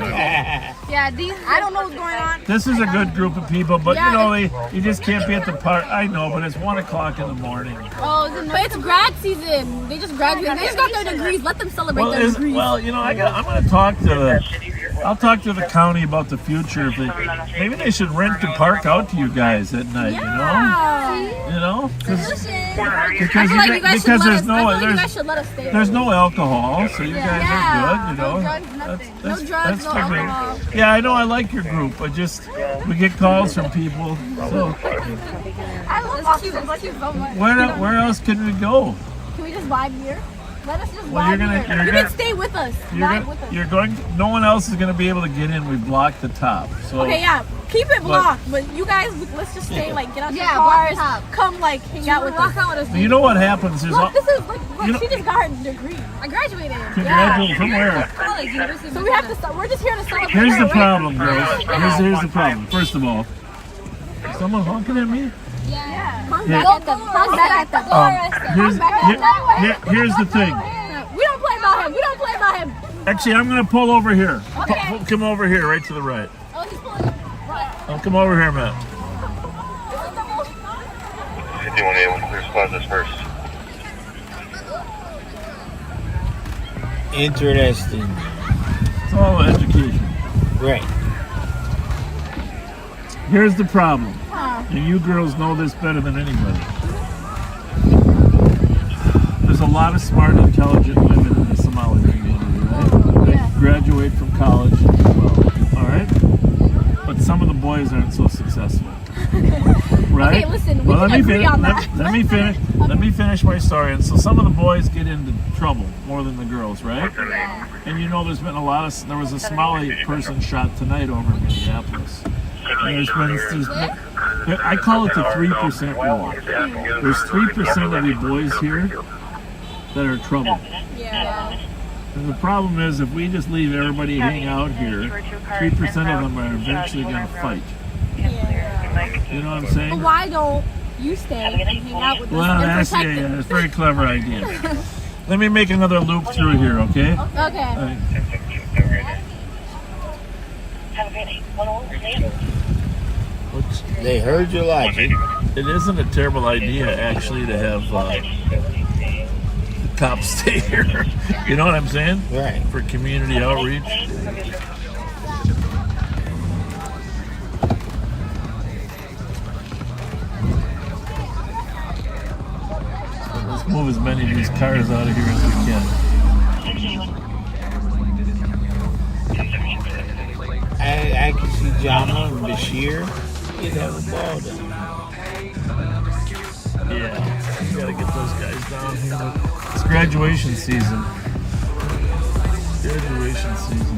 Yeah, these, I don't know what's going on. This is a good group of people, but Yeah, you know, you just can't be at the park. I know, but it's 1 o'clock in the morning. Oh, but it's grad season. They just graduated. They just got their degrees. Let them celebrate their degrees. Well, you know, I'm going to talk to I'll talk to the county about the future. If maybe they should rent the park out to you guys at night. You know, because there's no alcohol, so you guys are good. You know, No drugs, no alcohol. yeah, I know. I like your group, but just we get calls from people. So I love you so much. where else can we go? Can we just vibe here? Let us just Well, vibe you're here. gonna- You can stay with us. Vibe with us. You're going. No one else is going to be able to get in. We blocked the top. So Okay, yeah. Keep it blocked, but you guys, let's just stay, like, get out your cars, come, like, hang out with us. You know what happens is. Look, this is, like, you know- she just got her degree. I graduated. Congratulations. From where? College, university. So we have to, we're just here to celebrate. Here's her, the right? problem, girls. Here's the problem. First of all, is someone honking at me? Yeah. Honk Yeah. back at them. Honk back at them. Here's the thing. We don't play about him. We don't play about him. Actually, I'm going to pull over here. Okay. Come over here, right to the right. Oh, he's pulling. Right. Oh, come over here, Matt. 51A, we'll clear squad this first. Interesting. It's all education. Right. Here's the problem. And you girls know this better than anybody. There's a lot of smart, intelligent women in the Somali community, right? They graduate from college and do well, all right? But some of the boys aren't so successful, right? Okay, listen, we can agree on that. Let me finish my story. And so some of the boys get into trouble more than the girls, right? And you know, there's been there was a Somali person shot tonight over in Minneapolis. And I call it the 3% rule. There's 3% of the boys here that are trouble. Yeah. And the problem is, if we just leave everybody hang out here, 3% of them are eventually going to fight. You know what I'm saying? But why don't you stay and hang out with us Well, and that's protect them? it's a very clever idea. Let me make another loop through here, okay? Okay. They heard your logic. It isn't a terrible idea, actually, to have the cops stay here. You know what I'm saying? Right. For community outreach. So let's move as many of these cars out of here as we can. I can see Jama and Bashir. You'd have a ball down. Yeah, you gotta get those guys down here. It's graduation season. Graduation season.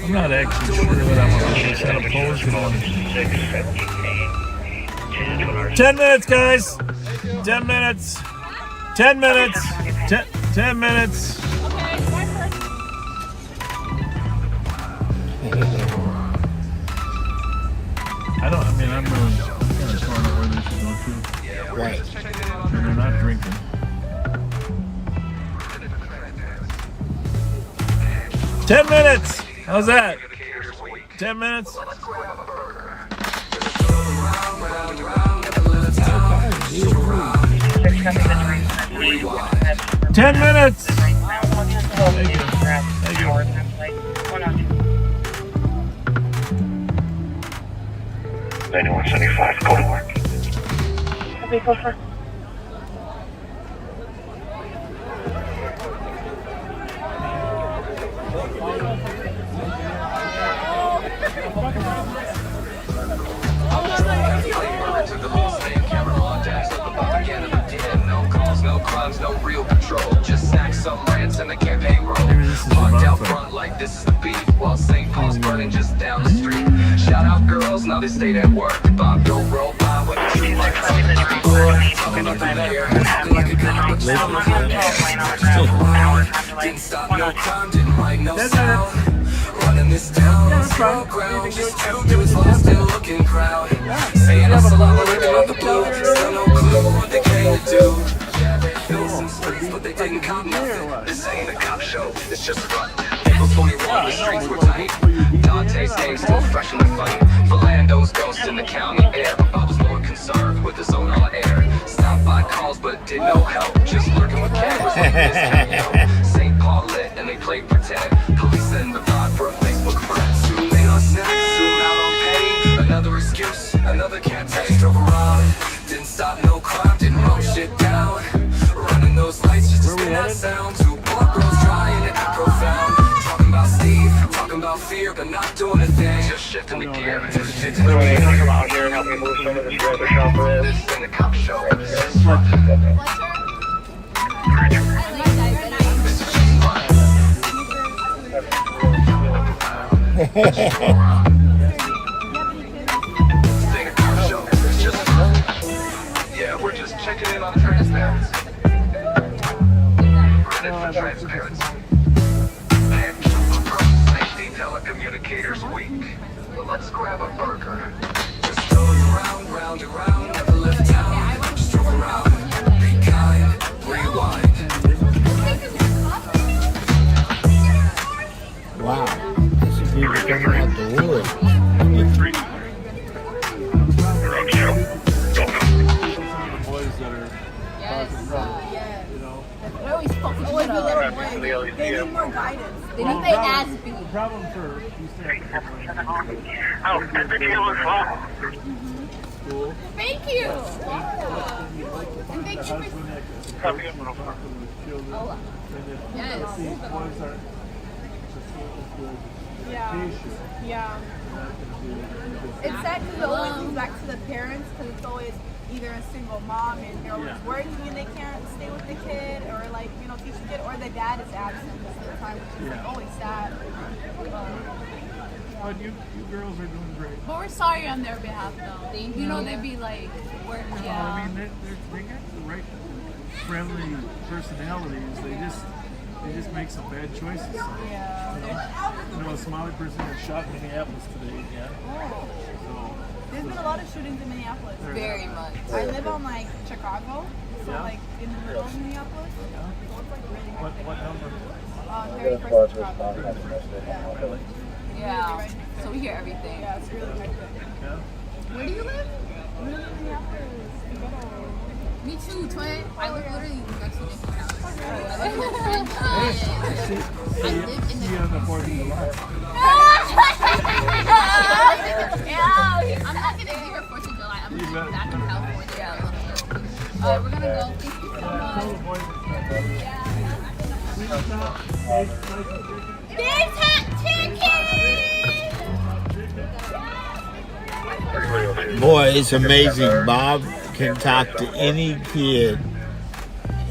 I'm not actually sure that I'm 100% opposed to them. 10 minutes, guys! 10 minutes! 10 minutes! 10 minutes! I'm really kind of torn on where they should go to. Right. And they're not drinking. "10 minutes! How's that? 10 minutes? 10 minutes! Thank you. Thank you. 9175, go to work. Okay, go for it. No crimes, no real control. Just snacks, some rants, and the campaign roll. Parked out front like this is the beat. While Sinkhole's burning just down the street. Shout out girls, now they stayed at work. Bob don't roll by with a tree like didn't stop no time, didn't write no sound. running this town on zero ground. Just 2 dudes lost in a looking crowd. Saying I'm so long, looking out the blue. Still no clue what they came to do. Yeah, they filled some streets, but they didn't cop nothing. This ain't a cop show, it's just a run. April 21, the streets were tight. Dante's name still fresh in the fight. Philando's ghost in the county air. But Bob was more concerned with his own on air. Stopped by calls, but did no help. Just lurking with cameras like this time. St. Paul lit, and they played pretend. Police in the vibe for a Facebook friend. Soon they on snacks, soon out on pay. Another excuse, another campaign. Drove around, didn't stop no crime, didn't roll shit down. Running those lights just to spin that sound. 2 blood girls dry and it got profound. Talking about Steve, talking about fear, but not doing a thing. Just shifting the gear. Somebody come out here and help me move some of this rubbish off the road. This ain't a cop show. Yeah, we're just checking in on transparency. Reddit for transparency. Safety telecommunicators weak. Well, let's grab a burger. Just going round, round and round. Never left town. Just drove around. Be kind. Rewind. Wow. This is people coming out the wood. They always fucking shit up. They need more guidance. They need their ass beat. The problem for Thank you. And thank you for... Yes. Yeah. Yeah. It's sad because it always comes back to the parents because it's always either a single mom and they're always working and they can't stay with the kid or like, you know, teach the kid, or the dad is absent most of the time, which is like always sad. But you girls are doing great. But we're sorry on their behalf though. You know, they'd be like, yeah. I mean, they got the right friendly personalities. They just make some bad choices. Yeah. You know, a Somali person was shot in Minneapolis today again. Oh. So, there's been a lot of shootings in Minneapolis. Very much. I live on like Chicago, so like in the middle of Minneapolis. Yeah. So it's like really hectic. What number? 31st Chicago. Really? Yeah. So we hear everything. Yeah, it's really hectic. Yeah. Where do you live? I live in Minneapolis. Me too, twin. I live literally next to Nick's house. I live in the franchise. I live in the... on the 4th of July. Yeah, I'm not going to be here 4th of July. I'm going to be back in California. Alright, we're going to go. Thank you so much. Big hot chicken! Boy, it's amazing. Bob can talk to any kid.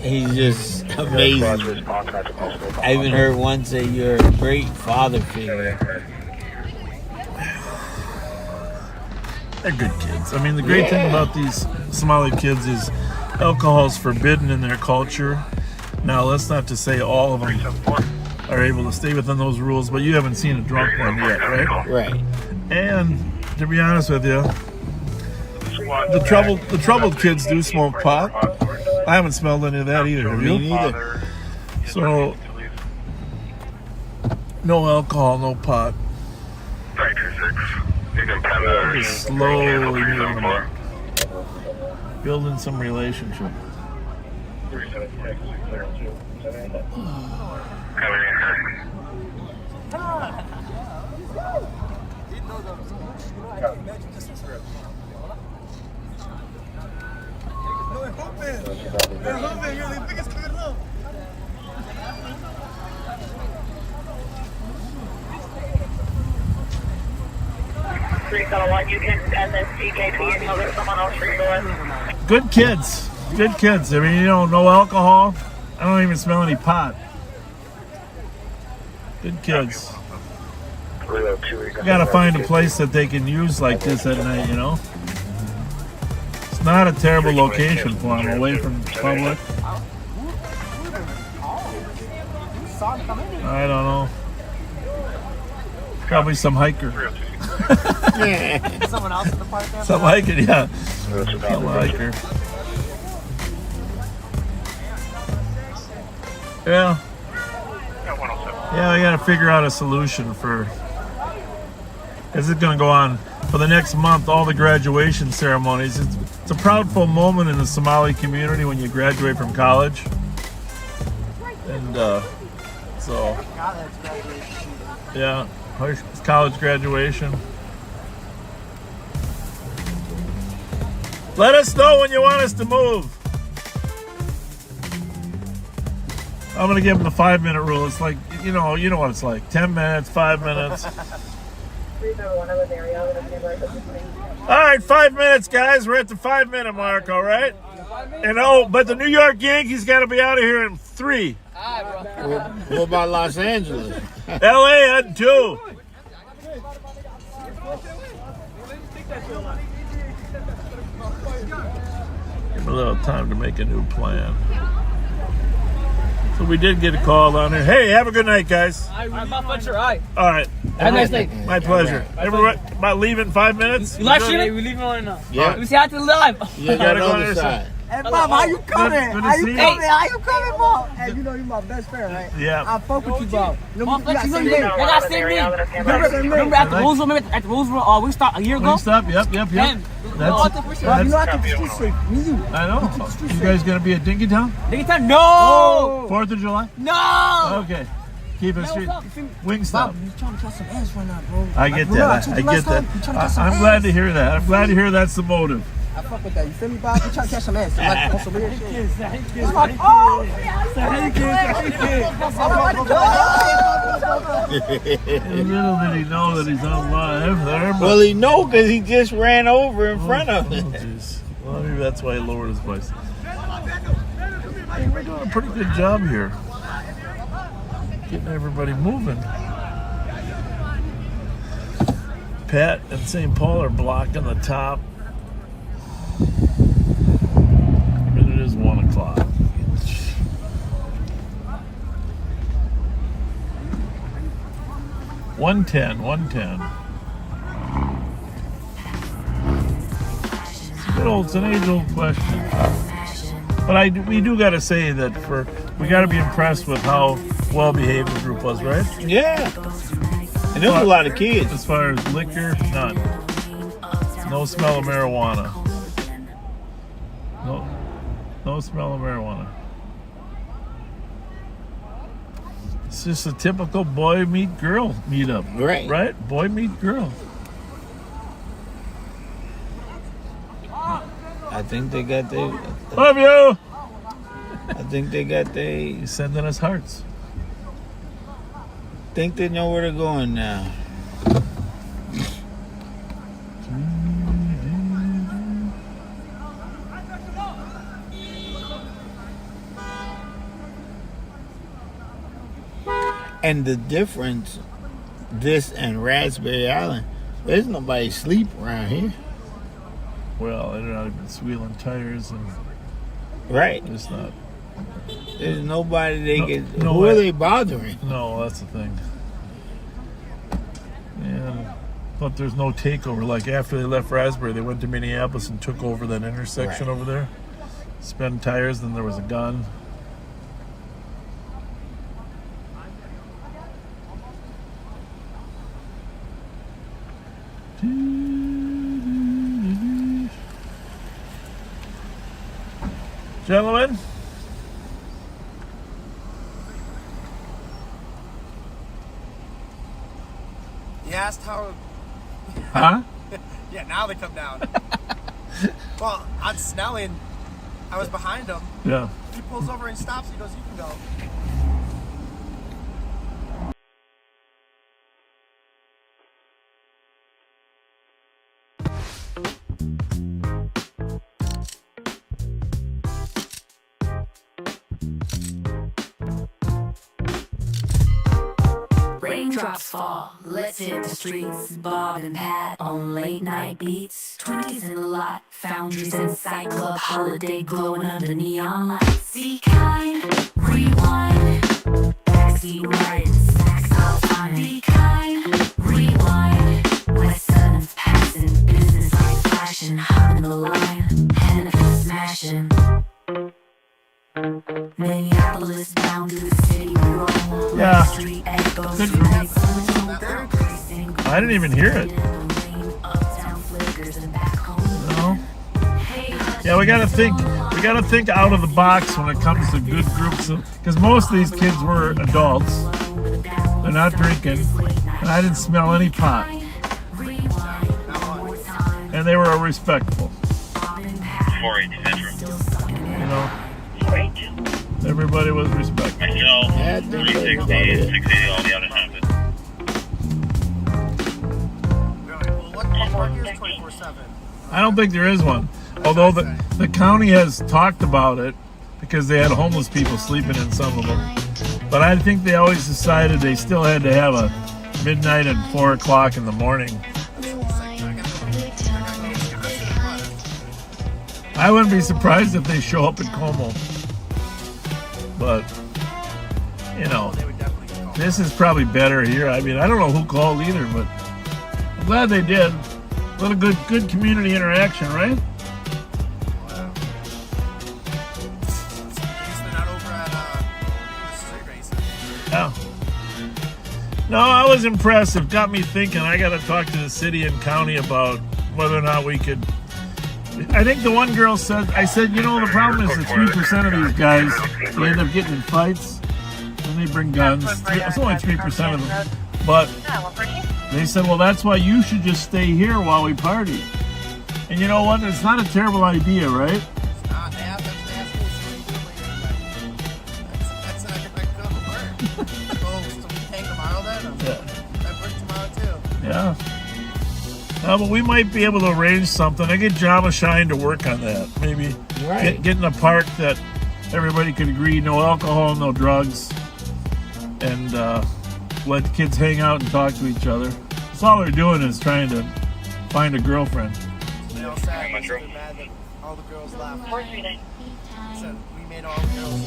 He's just amazing. I even heard one say you're a great father figure. They're good kids. I mean, the great thing about these Somali kids is alcohol's forbidden in their culture. Now, that's not to say all of them are able to stay within those rules, but you haven't seen a drunk one yet, right? Right. And to be honest with you, the troubled kids do smoke pot. I haven't smelled any of that either. Have you? Me neither. So, no alcohol, no pot. Just slowly moving them up. Building some relationship. You can end this CKP and you'll get someone else for your door. Good kids. Good kids. I mean, you know, no alcohol. I don't even smell any pot. Good kids. You gotta find a place that they can use like this at night, you know? It's not a terrible location for them, away from the public. I don't know. Probably some hiker. Someone else in the park there? Some hiking, yeah. Some hiker. Yeah. Yeah, we gotta figure out a solution for. Because it's gonna go on for the next month. All the graduation ceremonies. It's a proudful moment in the Somali community when you graduate from college. And so. Yeah, college graduation. Let us know when you want us to move. I'm gonna give them the 5-minute rule. It's like, you know what it's like. 10 minutes, 5 minutes. All right, 5 minutes, guys. We're at the 5-minute mark, all right? And but the New York Yankees got to be out of here in 3. What about Los Angeles? LA at 2. Give me a little time to make a new plan. So we did get a call down there. Hey, have a good night, guys. I'm not FLETCHER. All right. Have a nice day. My pleasure. Everybody, about leaving 5 minutes? You like streaming? We leaving on now. Yeah. We see how to live. You gotta go on the other side. Hey, Bob, how you coming? Good How to you see you. coming? How you coming, Bob? Hey, you know you my best friend, right? Yeah. I fuck with you, Bob. You got FLETCHER, same you name. got same name. Remember at the Roosevelt? Remember at the Roosevelt? We started a year ago. Stop. Yep. Bob, you know I think the streets safe. Me, you. I know. You guys gonna be at Dinkytown? Dinkytown? No. 4th of July? No. Okay. Keep it straight. Wingstop. Bob, you trying to catch some ass right now, bro. I get that. I get that. I'm glad to hear that. I'm glad to hear that's the motive. I fuck with that. You feel me, Bob? You trying to catch some ass. Like, on some real shit. Little did he know that he's on live there. Well, he know because he just ran over in front of him. Well, maybe that's why he lowered his voice. Hey, we're doing a pretty good job here. Getting everybody moving. Pat and St. Paul are blocking the top. And it is 1 o'clock. 110. It's an age-old question. But we do got to say that we got to be impressed with how well-behaved the group was, right? Yeah. And there was a lot of kids. As far as liquor, none. No smell of marijuana. No smell of marijuana. It's just a typical boy meet girl meetup. Right. Right? Boy meet girl. I think they got their... Love you! I think they got their... He's sending us hearts. Think they know where they're going now. And the difference, this and Raspberry Island, there's nobody sleep around here. Well, they're not even squealing tires and... Right. It's not... There's nobody who are they bothering? No, that's the thing. And but there's no takeover. Like after they left Raspberry, they went to Minneapolis and took over that intersection over there. Spent tires, then there was a gun. Gentlemen? You asked how... Huh? Yeah, now they come down. Well, on Snelling, I was behind him. Yeah. He pulls over and stops. He goes, you can go. Raindrops fall, let's hit the streets. Bob and Pat on late night beats. 20s in the lot, foundries and side club. Holiday glowing under neon lights. Be kind, rewind. Backseat riding, snacks all fine. Be kind, rewind. even hear it. No. Yeah, we gotta think out of the box when it comes to good groups because most of these kids were adults. They're not drinking, and I didn't smell any pot. And they were respectful. 4-8 Central. You know, everybody was respectful. Michelle, 360, 680, all the others have it. I don't think there is one. Although the county has talked about it because they had homeless people sleeping in some of them. But I think they always decided they still had to have a midnight and 4 o'clock in the morning. I wouldn't be surprised if they show up in Como. But, you know, this is probably better here. I mean, I don't know who called either, but I'm glad they did. A little good community interaction, right? Yeah. No, I was impressed. It got me thinking. I got to talk to the city and county about whether or not we could. I think the one girl said, I said, you know, the problem is that 3% of these guys, they end up getting in fights and they bring guns. It's only 3% of them. But they said, well, that's why you should just stay here while we party. And you know what? It's not a terrible idea, right? Yeah. But we might be able to arrange something. I get Java Shine to work on that. Maybe get in a park that everybody could agree, no alcohol, no drugs, and let the kids hang out and talk to each other. That's all they're doing is trying to find a girlfriend. They all sad because they're mad that all the girls laughed. So we made all the girls.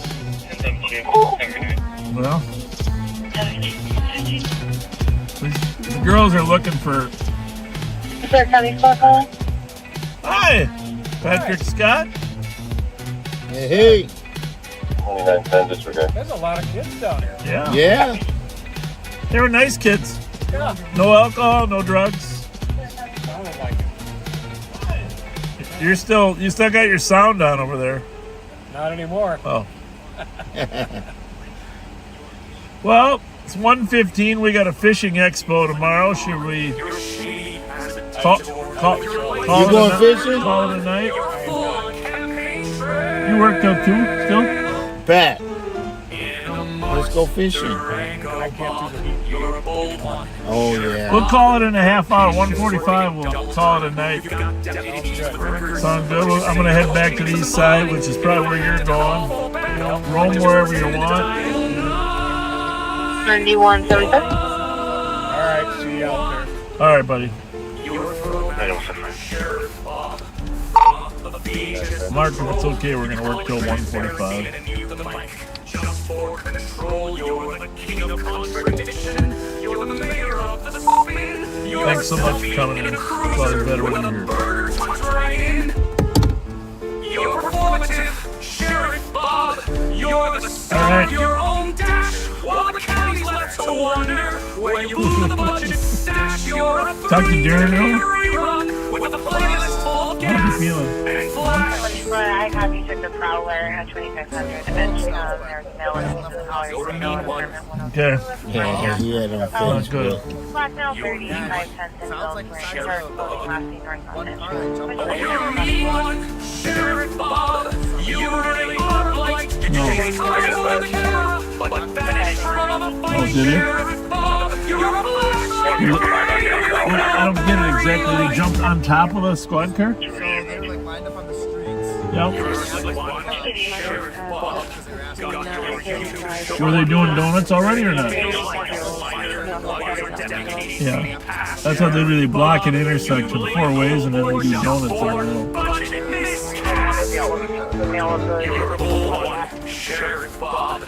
Well, the girls are looking for. Is there a county call? Hi, Patrick Scott. Hey. 2910 disregard. There's a lot of kids down here. Yeah. Yeah. They were nice kids. Yeah. No alcohol, no drugs. Sounded like it. You still got your sound on over there. Not anymore. Oh. Well, it's 1:15. We got a fishing expo tomorrow. Should we call You going fishing? Call it a night. You work till 2 still? Bet. Let's go fishing. Oh yeah. We'll call it in a half hour. 1:45. We'll call it a night. Sound good? I'm gonna head back to the east side, which is probably where you're going. Roam wherever you want. 9177. Alright, see you out there. Alright, buddy. Mark, if it's okay, we're going to work till 1:45. Just for control, you're the king of contradiction. You're the mayor of the spin. Thanks so much for coming in. Probably better when you're here. You're performative, Sheriff Bob. You're the star of your own dash. While the county's left to wonder where you blew the budget stash. You're a Talk to Darren now. rerun with a playlist full of How are you gas feeling? and flash. I copied took the Prowler at 2500 and there's no Okay. Yeah, he had on Sounds good. Facebook. Blackmail 35 cents and bills were charged fully classy during content. You're a mean one, Sheriff Bob. You really are like No. but that is from a Oh, fight, did it? Sheriff Bob. You're a I don't get it exactly. They jumped on top of a squad car? So they were like lined up on the streets. Yep. Were they doing donuts already or not? Yeah. That's how they really block an intersection 4 ways and then they do donuts in the middle. Sheriff Bob.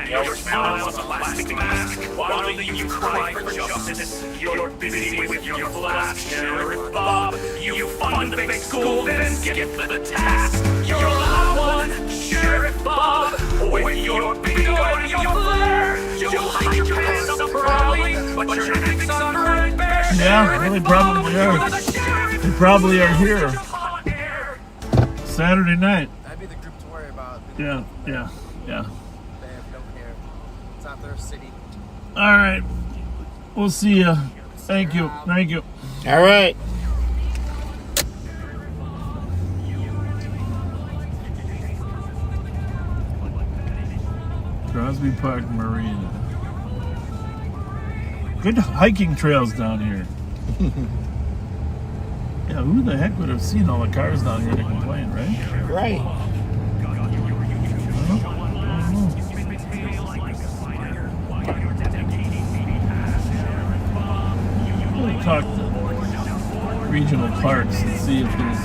Your smile was a plastic mask while you cry for justice. You're busy with your blast, Sheriff Bob. You fund the big school, then skip the task. You're a loud one, Sheriff Bob. With your big and your flair, you'll hide your pants up proudly, but your ethics are right bare. Yeah, well, they probably are. They probably are here. Saturday night. That'd be the group to worry about. Yeah. They don't care. It's not their city. All right. We'll see you. Thank you. Thank you. All right. Crosby Park Marina. Good hiking trails down here. Yeah, who the heck would have seen all the cars down here to complain, right? Right. We'll talk to regional parks and see if there's.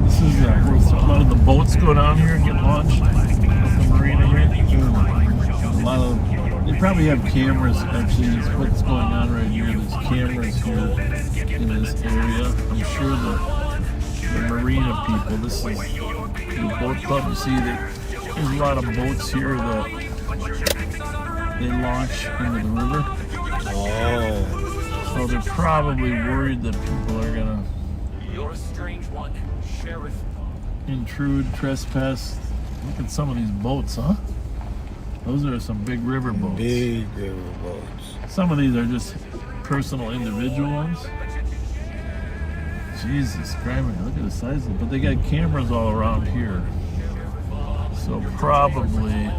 This is where a lot of the boats go down here and get launched at the marina here. A lot of. They probably have cameras, actually, is what's going on right here. There's cameras here in this area. I'm sure the marina people, this is the boat club, you see that there's a lot of boats here that they launch into the river. Oh. So they're probably worried that people are gonna intrude, trespass. Look at some of these boats, huh? Those are some big river boats. Big river boats. Some of these are just personal individual ones. Jesus Christ, look at the size of it. But they got cameras all around here. So probably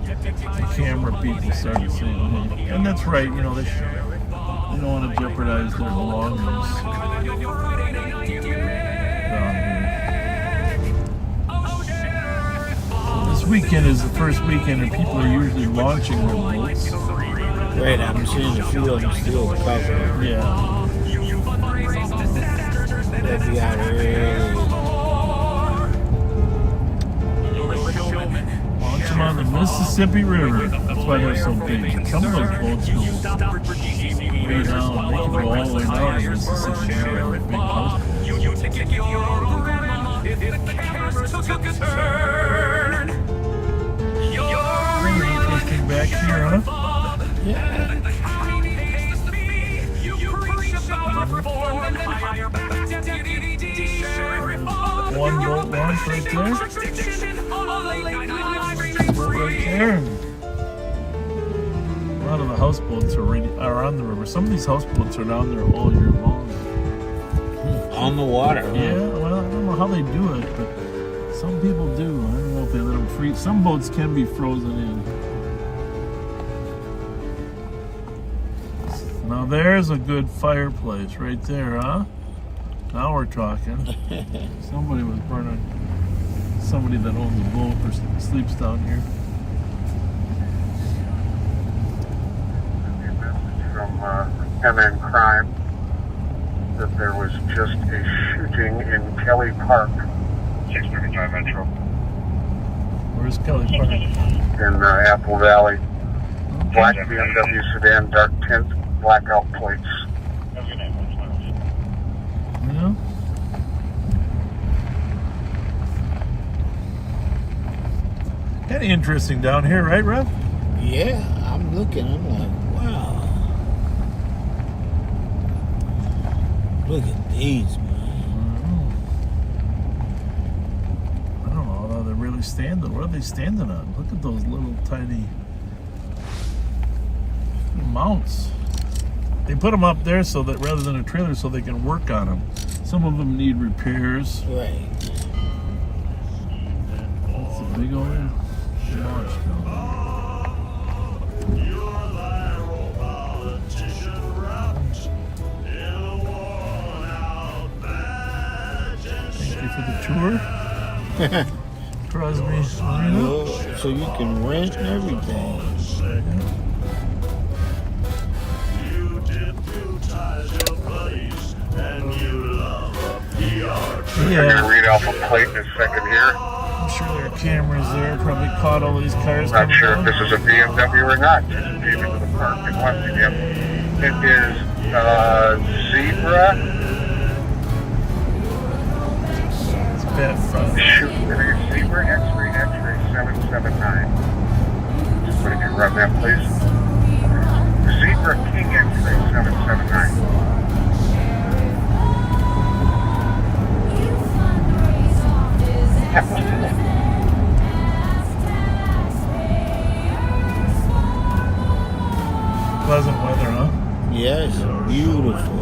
the camera people started saying, hey. And that's right, you know, they don't want to jeopardize their belongings down here. This weekend is the first weekend and people are usually launching their boats. Right, I'm seeing a few of them still covered. Yeah. They'll be out early. Launch them on the Mississippi River. That's why they're so big. Some of those boats go way down. They can go all the way down to the Mississippi River. Like big house. Interesting back here, huh? Yeah. One boat launch right there. Boat right there. A lot of the houseboats are on the river. Some of these houseboats are down there all year long. On the water. Huh? Yeah, well, I don't know how they do it, but some people do. I don't know if they let them freeze. Some boats can be frozen in. Now there's a good fireplace right there, huh? Now we're talking. Somebody was burning. Somebody that owns a boat or sleeps down here. From MN Crime that there was just a shooting in Kelly Park. 635 Metro. Where's Kelly Park? In Apple Valley. Black BMW sedan, dark tint, blackout plates. Yeah. Kind of interesting down here, right, Rev? Yeah, I'm looking. I'm like, wow. Look at these, man. I don't know how they're really standing. What are they standing on? Look at those little tiny mounts. They put them up there so that rather than a trailer, so they can work on them. Some of them need repairs. Right. That's a big old launch down Thank you for the tour. Crosby. Oh, so you can rent and everything. I'm going to read off a plate in a second here. I'm sure there are cameras there. Probably caught all these cars. Not sure if this is a BMW or not. Just came into the park and watching him. It is Zebra. It's bad front. Shoot, it is Zebra X-ray 779. Just put if you run that, please. for a King X-ray 779. Pleasant weather, huh? Yes, beautiful.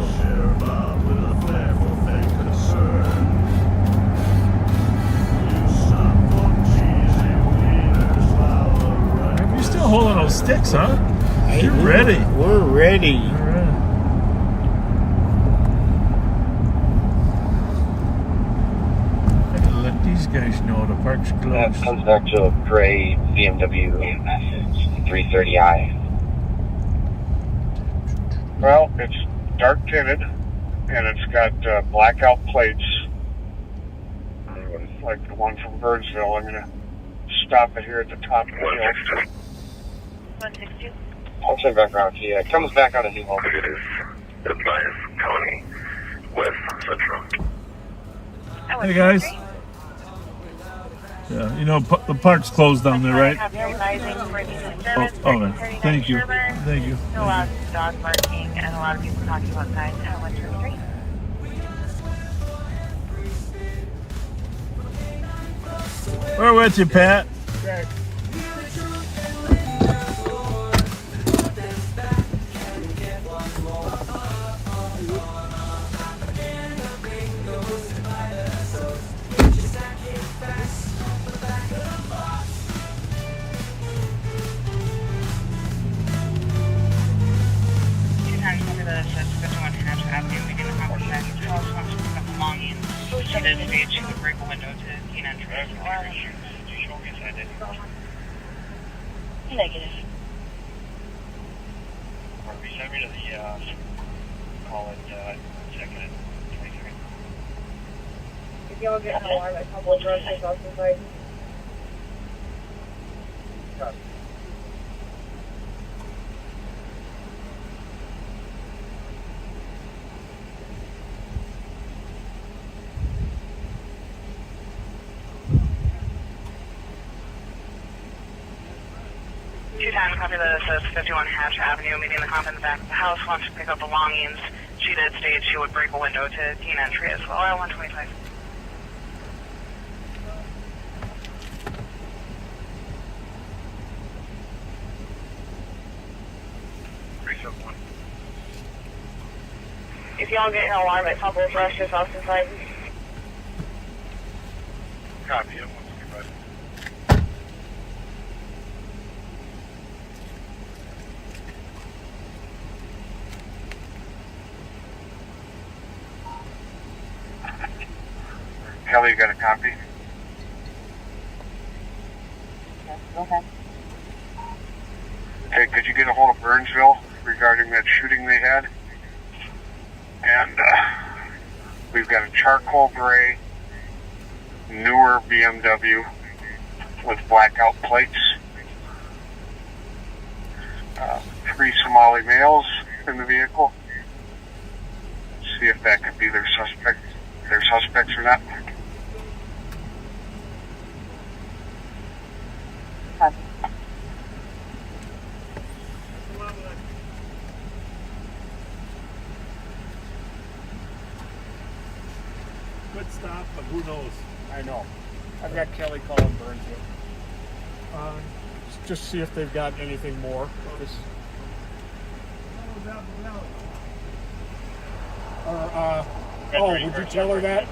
You're still holding those sticks, huh? Hey, You're ready. We're ready. All right. I gotta let these guys know the park's closed. Comes back to a gray BMW 330i. Well, it's dark tinted, and it's got blackout plates. Like the one from Burnsville. I'm going to stop it here at the top of the hill. 162. I'll check back around to you. It comes back on a Sinkhole. It is Advice County, West Central. Hey guys. Yeah, you know the park's closed down there, right? Oh, man. Thank you. Thank you. A lot of dog barking and a lot of people talking outside at 123. We're with you, Pat. Okay. She did state she would break a window to gain entrance. Negative. Send me to the call it second and 23. If y'all get an alarm, a couple of groceries off the side. Copy that. It says 51 Hatch Avenue, meeting the comp in the back of the house, wants to pick up belongings. She did state she would break a window to gain entry as well at 125. If y'all get an alarm, a couple of brushes off the side. Copy it. Kelly, you got a copy? Okay. Okay, could you get a hold of Burnsville regarding that shooting they had? And we've got a charcoal gray, newer BMW with blackout plates. 3 Somali males in the vehicle. See if that could be their suspects or not. Good stop, but who knows? I know. I've got Kelly calling Burnsville. Just see if they've got anything more. Would you tell her that?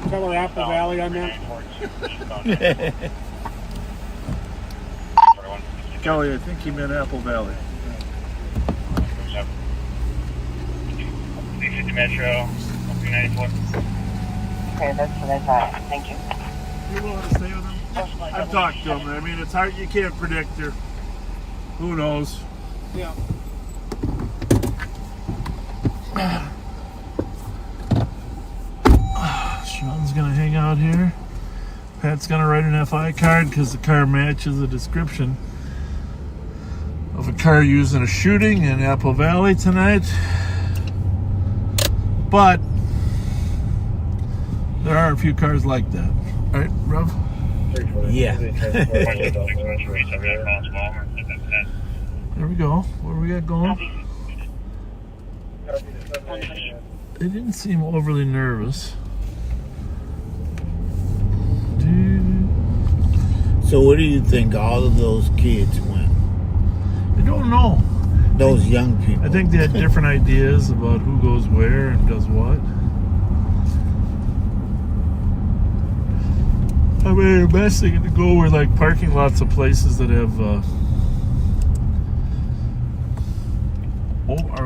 Tell her Apple Valley on that? Kelly, I think he meant Apple Valley. 350 Metro, 394. Okay, that's what I thought. Thank you. You willing to stay with him? I've talked to him. I mean, it's hard. You can't predict her. Who knows? Yeah. Sean's gonna hang out here. Pat's gonna write an FI card because the car matches the description of a car used in a shooting in Apple Valley tonight. But there are a few cars like that. Right, Rob? Yeah. There we go. What do we got going? They didn't seem overly nervous. So what do you think all of those kids went? I don't know. Those young people. I think they had different ideas about who goes where and does what. I mean, the best thing to go where like parking lots of places that have are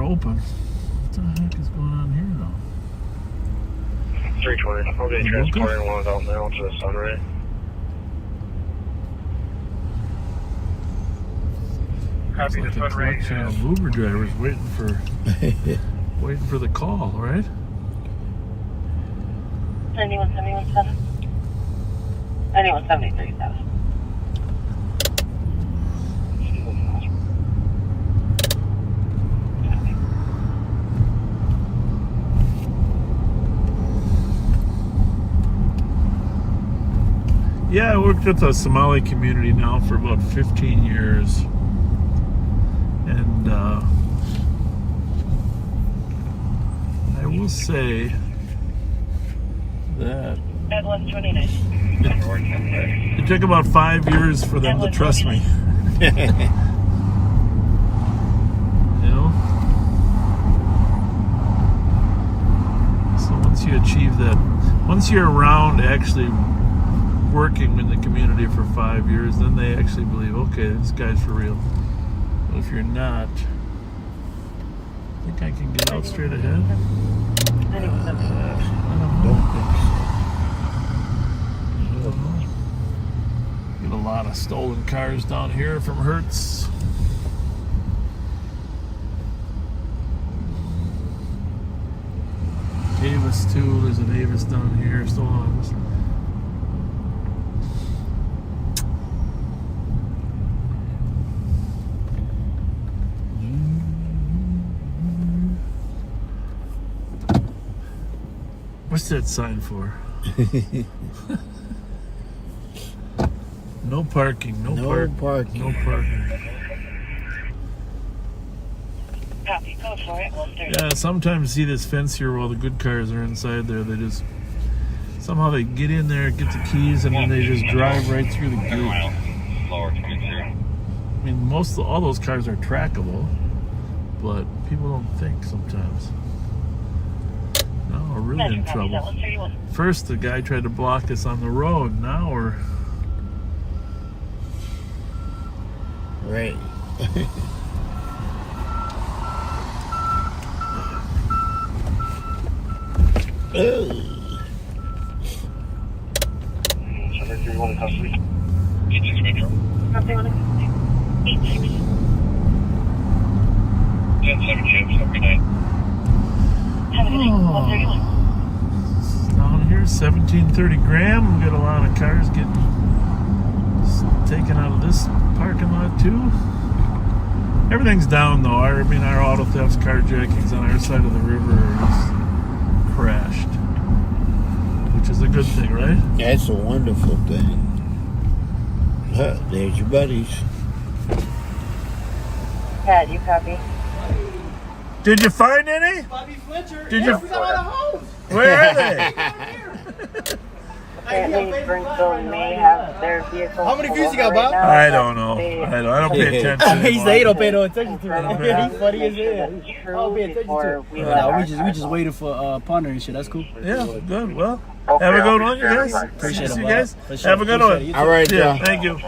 open. What the heck is going on here now? 320. I'll be transporting one out now to the Sunray. Copy the collection of Uber drivers waiting for the call, right? 9173. 9173,000. Yeah, I worked with the Somali community now for about 15 years. And I will say that it took about 5 years for them to trust me. You know? So once you achieve that, once you're around actually working in the community for 5 years, then they actually believe, okay, this guy's for real. But if you're not, I think I can get out straight ahead. I don't know. Get a lot of stolen cars down here from Hertz. Avis too. There's an Avis down here. Stolen. What's that sign for? No parking. No parking. No parking. Copy. Code for it. Yeah, sometimes you see this fence here while the good cars are inside there. They just somehow they get in there, get the keys, and then they just drive right through the gate. I mean, all those cars are trackable, but people don't think sometimes. Now we're really in trouble. First, the guy tried to block us on the road. Now we're right. Custody. 86 Metro. 86. 10-7 James. Have a good night. Down here, 1730 Graham. We got a lot of cars getting taken out of this parking lot too. Everything's down though. I mean, our auto thefts, carjackings on our side of the river is crashed, which is a good thing, right? That's a wonderful thing. There's your buddies. Pat, you copy? Did you find any? Bobby Fletcher. Did yeah, you? We got all the hoes. Where are they? Apparently, Burrill may have their vehicle. How many views you got, Bob? I don't know. I don't pay attention. He said he don't pay no attention to it. He's funny as hell. I'll pay attention to it. We just waited for Ponder and shit. That's cool. Yeah, good. Well, have a good one, you guys. Appreciate it, you guys. Sure. Have a good one. All right, yeah. Thank you.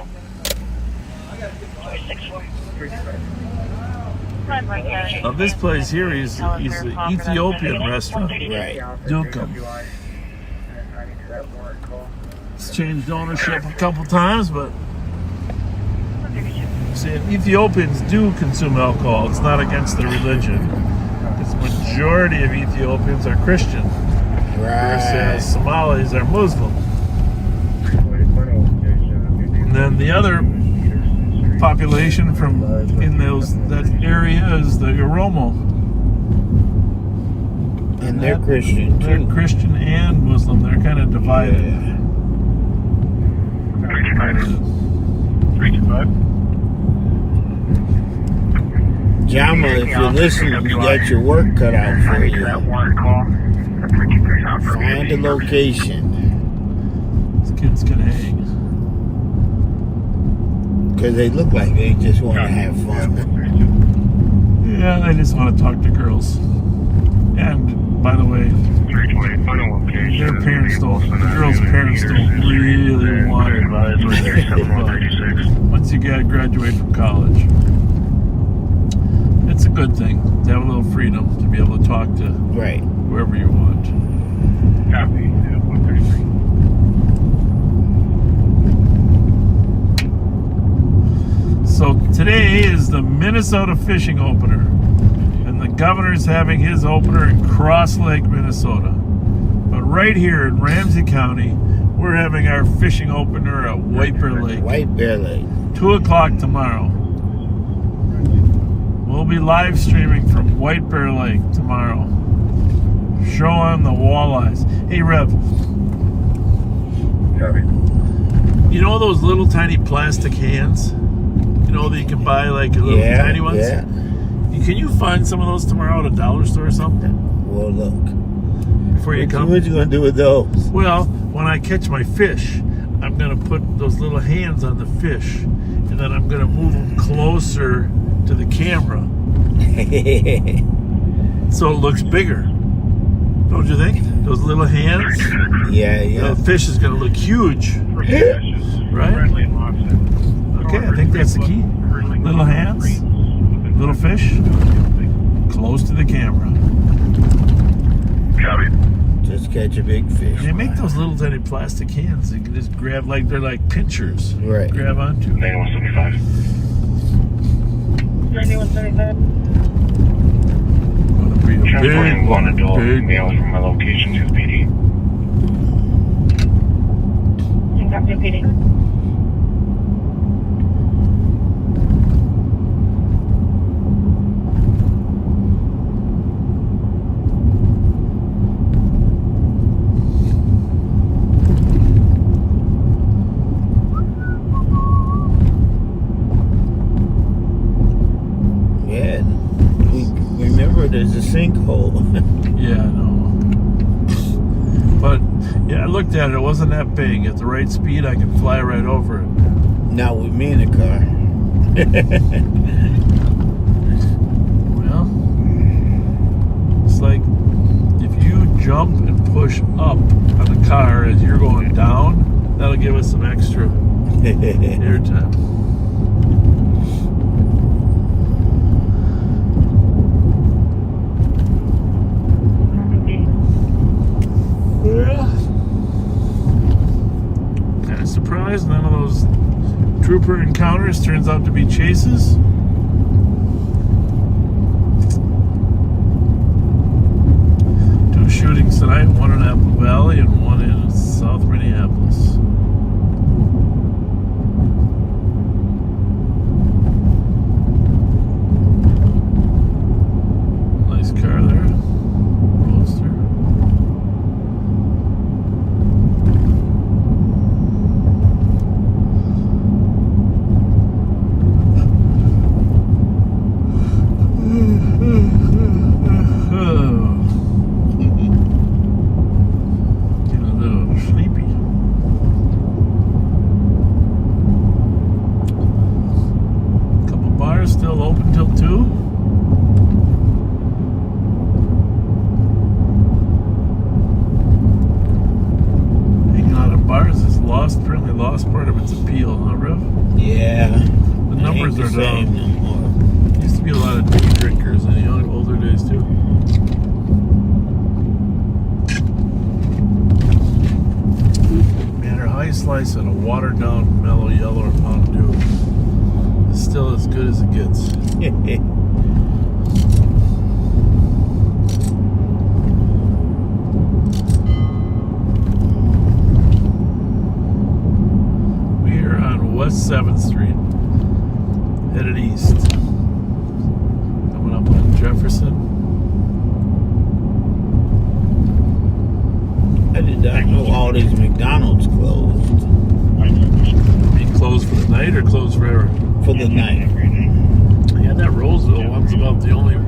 This place here is an Ethiopian restaurant. Right. Dukum. It's changed ownership a couple times, but see, Ethiopians do consume alcohol. It's not against their religion. The majority of Ethiopians are Christian, whereas Somalis are Muslim. And then the other population from that area is the Oromo. And they're Christian too. They're Christian and Muslim. They're kind of divided. Yeah. 325. Jama, if you're listening, you got your work cut out for you. Find the location. These kids can hang. Because they look like they just want to have fun. Yeah, I just want to talk to girls. And, by the way, their parents don't, the girls' parents don't really want it. Once you graduate from college, it's a good thing to have a little freedom to be able to talk to whoever you want. Copy. 133. So today is the Minnesota fishing opener, and the governor's having his opener in Cross Lake, Minnesota. But right here in Ramsey County, we're having our fishing opener at White Bear Lake. White Bear Lake. 2 o'clock tomorrow. We'll be live streaming from White Bear Lake tomorrow, showing the walleyes. Hey, Rev. You know those little tiny plastic hands? You know that you can buy like little tiny ones? Yeah. Can you find some of those tomorrow at a dollar store or something? Well, look. Before you come. What you gonna do with those? Well, when I catch my fish, I'm gonna put those little hands on the fish, and then I'm gonna move them closer to the camera, so it looks bigger. Don't you think? Those little hands. Yeah. The fish is gonna look huge, right? Okay, I think that's the key. Little hands, little fish, close to the camera. Copy. Just catch a big fish. They make those little tiny plastic hands. You can just grab they're like pinchers. Right. Grab onto. 9175. 9175. Gonna be a Transporting one adult big male from my location to the PD. Copy, PD. There's a sinkhole. Yeah, I know. But yeah, I looked at it. It wasn't that big. At the right speed, I can fly right over it. Not with me in the car. Well, it's like if you jump and push up on the car as you're going down, that'll give us some extra airtime. Kind of surprised none of those trooper encounters turns out to be chases. Two shootings tonight, one in Apple Valley and one in South Minneapolis. Nice car there. Roadster. Still open till 2. Hanging out at bars has apparently lost part of its appeal, huh, Rev? Yeah. The numbers are down. No more. Used to be a lot of day drinkers in the older days too. Man, our high slice and a watered down mellow yellow or Mountain Dew. Still as good as it gets. We are on West 7th Street, headed east. Coming up on Jefferson. I did not know all these McDonald's closed. Be closed for the night or closed forever? For the night. Yeah, That Roseville one's about the only one.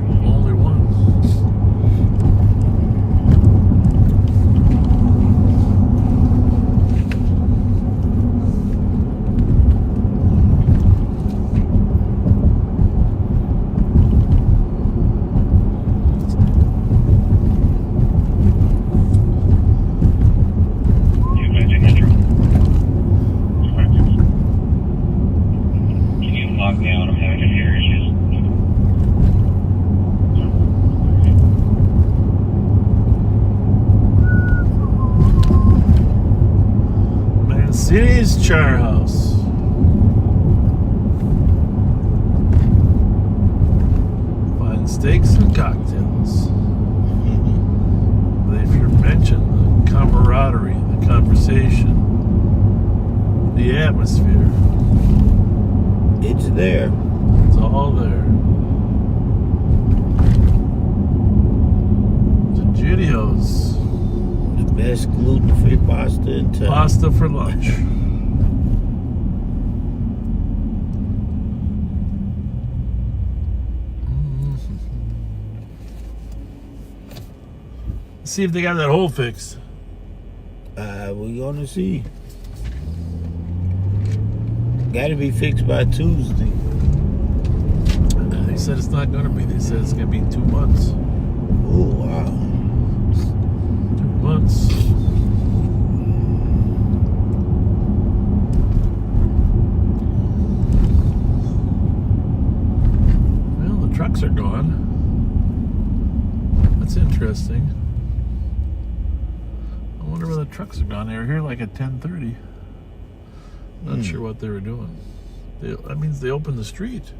City's Char House. Fine steaks and cocktails. They've mentioned the camaraderie, the conversation, the atmosphere. It's there. It's all there. The Gideos. Best gluten-free pasta in town. Pasta for lunch. See if they got that hole fixed. We're gonna see. Gotta be fixed by Tuesday. They said it's not gonna be. They said it's gonna be 2 months. Oh, wow. Months. Well, the trucks are gone. That's interesting. I wonder where the trucks are gone. They were here like at 10:30. Not sure what they were doing. That means they opened the street.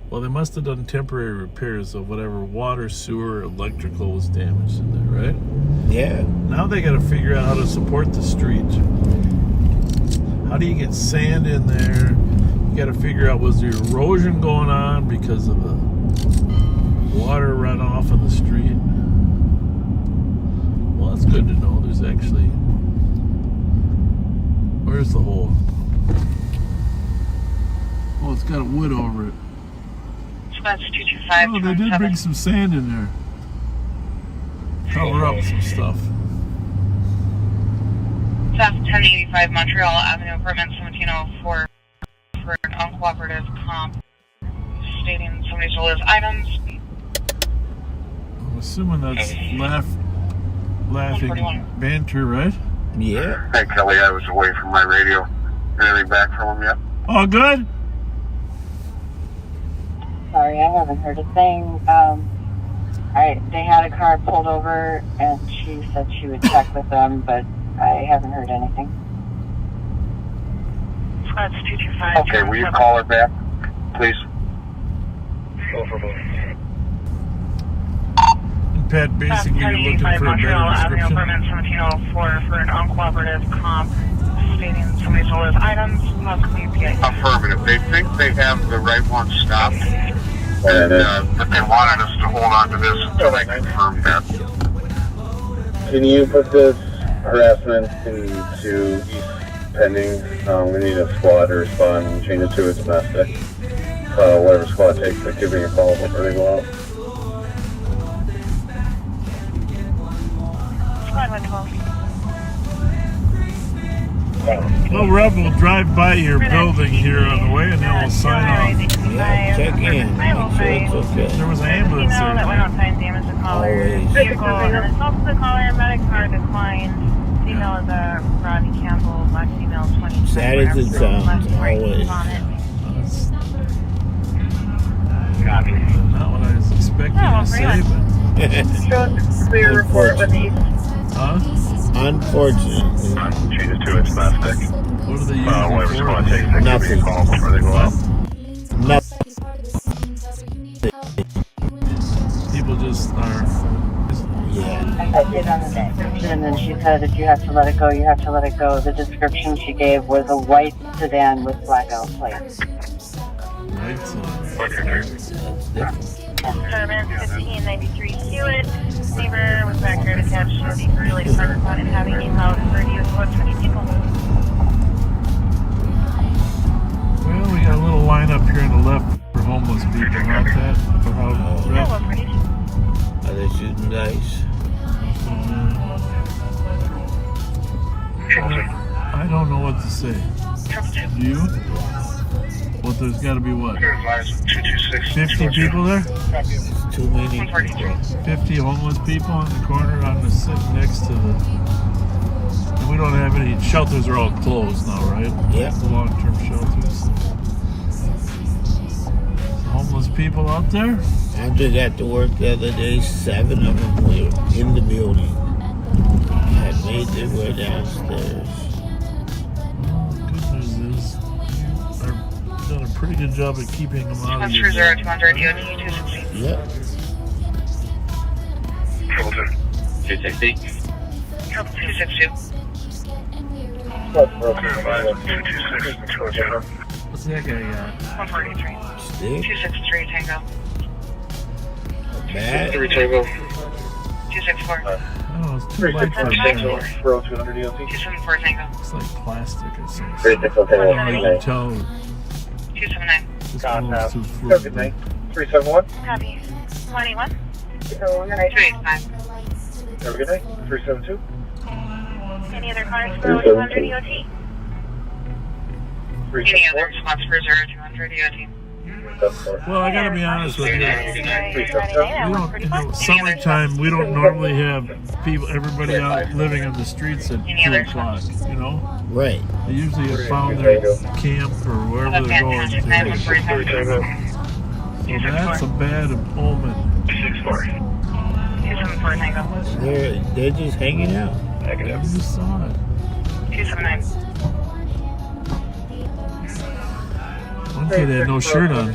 Well, they must have done temporary repairs of whatever water, sewer, electrical was damaged in there, right? Yeah. Now they got to figure out how to support the street. How do you get sand in there? You got to figure out, was there erosion going on because of the water runoff in the street? Well, that's good to know. There's actually... Where's the hole? Oh, it's got a wood over it. That's 225. Oh, they did bring some sand in there. Cover up some stuff. South 1085 Montreal Avenue, apartment 1704 for an uncooperative comp stating somebody stole his items. I'm assuming that's laughing banter, right? Yeah. Hey, Kelly, I was away from my radio. Anything back from him yet? Oh, good? Sorry, I haven't heard a thing. They had a car pulled over, and she said she would check with them, but I haven't heard anything. That's 225. Okay, will you call her back, please? And Pat, basically, you're looking for a better description. Apartment 1704 for an uncooperative comp stating somebody stole his items. Affirmative. They think they have the right one stopped, and but they wanted us to hold on to this until they confirm that. Can you put this harassment into East Pending? We need a squad to respond and change it to a domestic. Whatever squad takes, but give me a call before they go out. Squad 112. Well, Rob will drive by your building here on the way, and then we'll sign off. Yeah, check in. Make sure it's okay. There was an ambulance there. That went outside and damaged the caller. Vehicle, and then assault to the caller, medic car declined. Female is a Rodney Campbell, black female, 20. Sad as it sounds, always. Copy. Not what I was expecting to say, but... We report with these. Huh? Unfortunately. Change it to a domestic. What are they using Whatever for? squad takes, they give me a Nothing. call before they go out. Nothing. People just are... Yeah. I did on the description, and then she said if you have to let it go, you have to let it go. The description she gave was a white sedan with blackout plates. Right, so... Apartment 1593 Hewitt. Neighbor was back here to catch the related park spot and having in-house 30 of 20 people. Well, Well, we got a little line up here on the left for homeless people. Not that for how. Are they shooting dice? I don't know what to say. Do you? Well, there's got to be what? 50 people there? It's too many people. 50 homeless people on the corner on the sit next to the. And we don't have any shelters. Are all closed now, right? Yeah. The long-term shelters. Homeless people out there? I just got to work the other day. 7 of them were in the building. Had made their way downstairs. Good news is they've done a pretty good job at keeping them out of Transfer here. 0200 DOT 260. Yep. Triple 260. Triple 262. What's that guy got? 143. Stick. 263 Tango. Bad. 3 Tango. 264. Oh, it's too light for a bag. 200 DLT. 274 Tango. It's like plastic or something. 364 I don't know, you can tell 279. this one's too Have a fluid. good night. 371. Copy. 181. So, 285. Have a good night. 372. Any other cars for 200 DOT? Any other response for 0200 DOT? Well, I gotta be honest with you. You don't, in the summertime, we don't normally have people, everybody out living on the streets at 2 o'clock, you know? Right. They usually have found their camp or wherever they're going to. So that's a bad omen. 274 Tango. They're just hanging out. I just saw it. 279. One kid had no shirt on.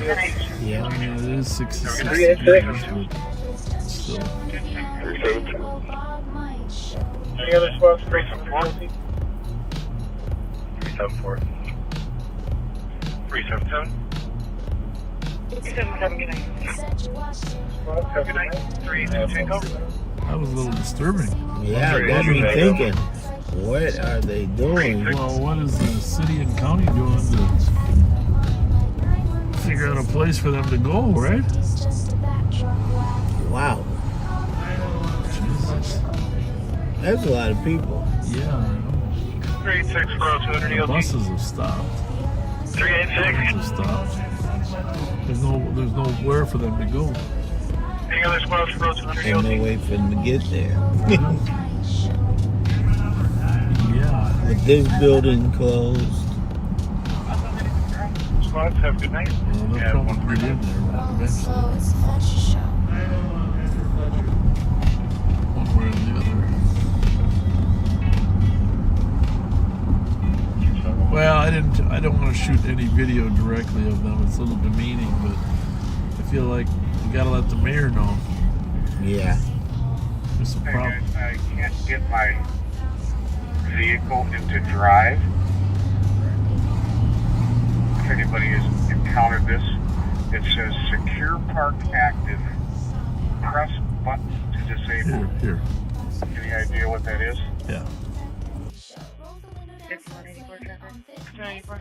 Yeah. I mean, it is 66 degrees, but still. Any other spots for 374? 374. 377. 277, good night. Have a good night. 3 Tango. That was a little disturbing. Yeah, it got me thinking. What are they doing? Well, what is the city and county doing to figure out a place for them to go, right? Wow. Jesus. That's a lot of people. Yeah, I know. 386 for 200 The DOT. buses have stopped. 386. Have stopped. There's nowhere for them to go. Any other spots for 200 And no DOT? way for them to get there. Yeah. With this building closed. Spots, have a good night. Well, they'll Yeah, probably get in there eventually. One way or the other. Well, I don't want to shoot any video directly of them. It's a little demeaning, but I feel like you gotta let the mayor know. Yeah. There's some problem. I can't get my vehicle into drive. If anybody has encountered this, it says secure park active. Press button to disable. Here. Any idea what that is? Yeah. 184 traffic. 294.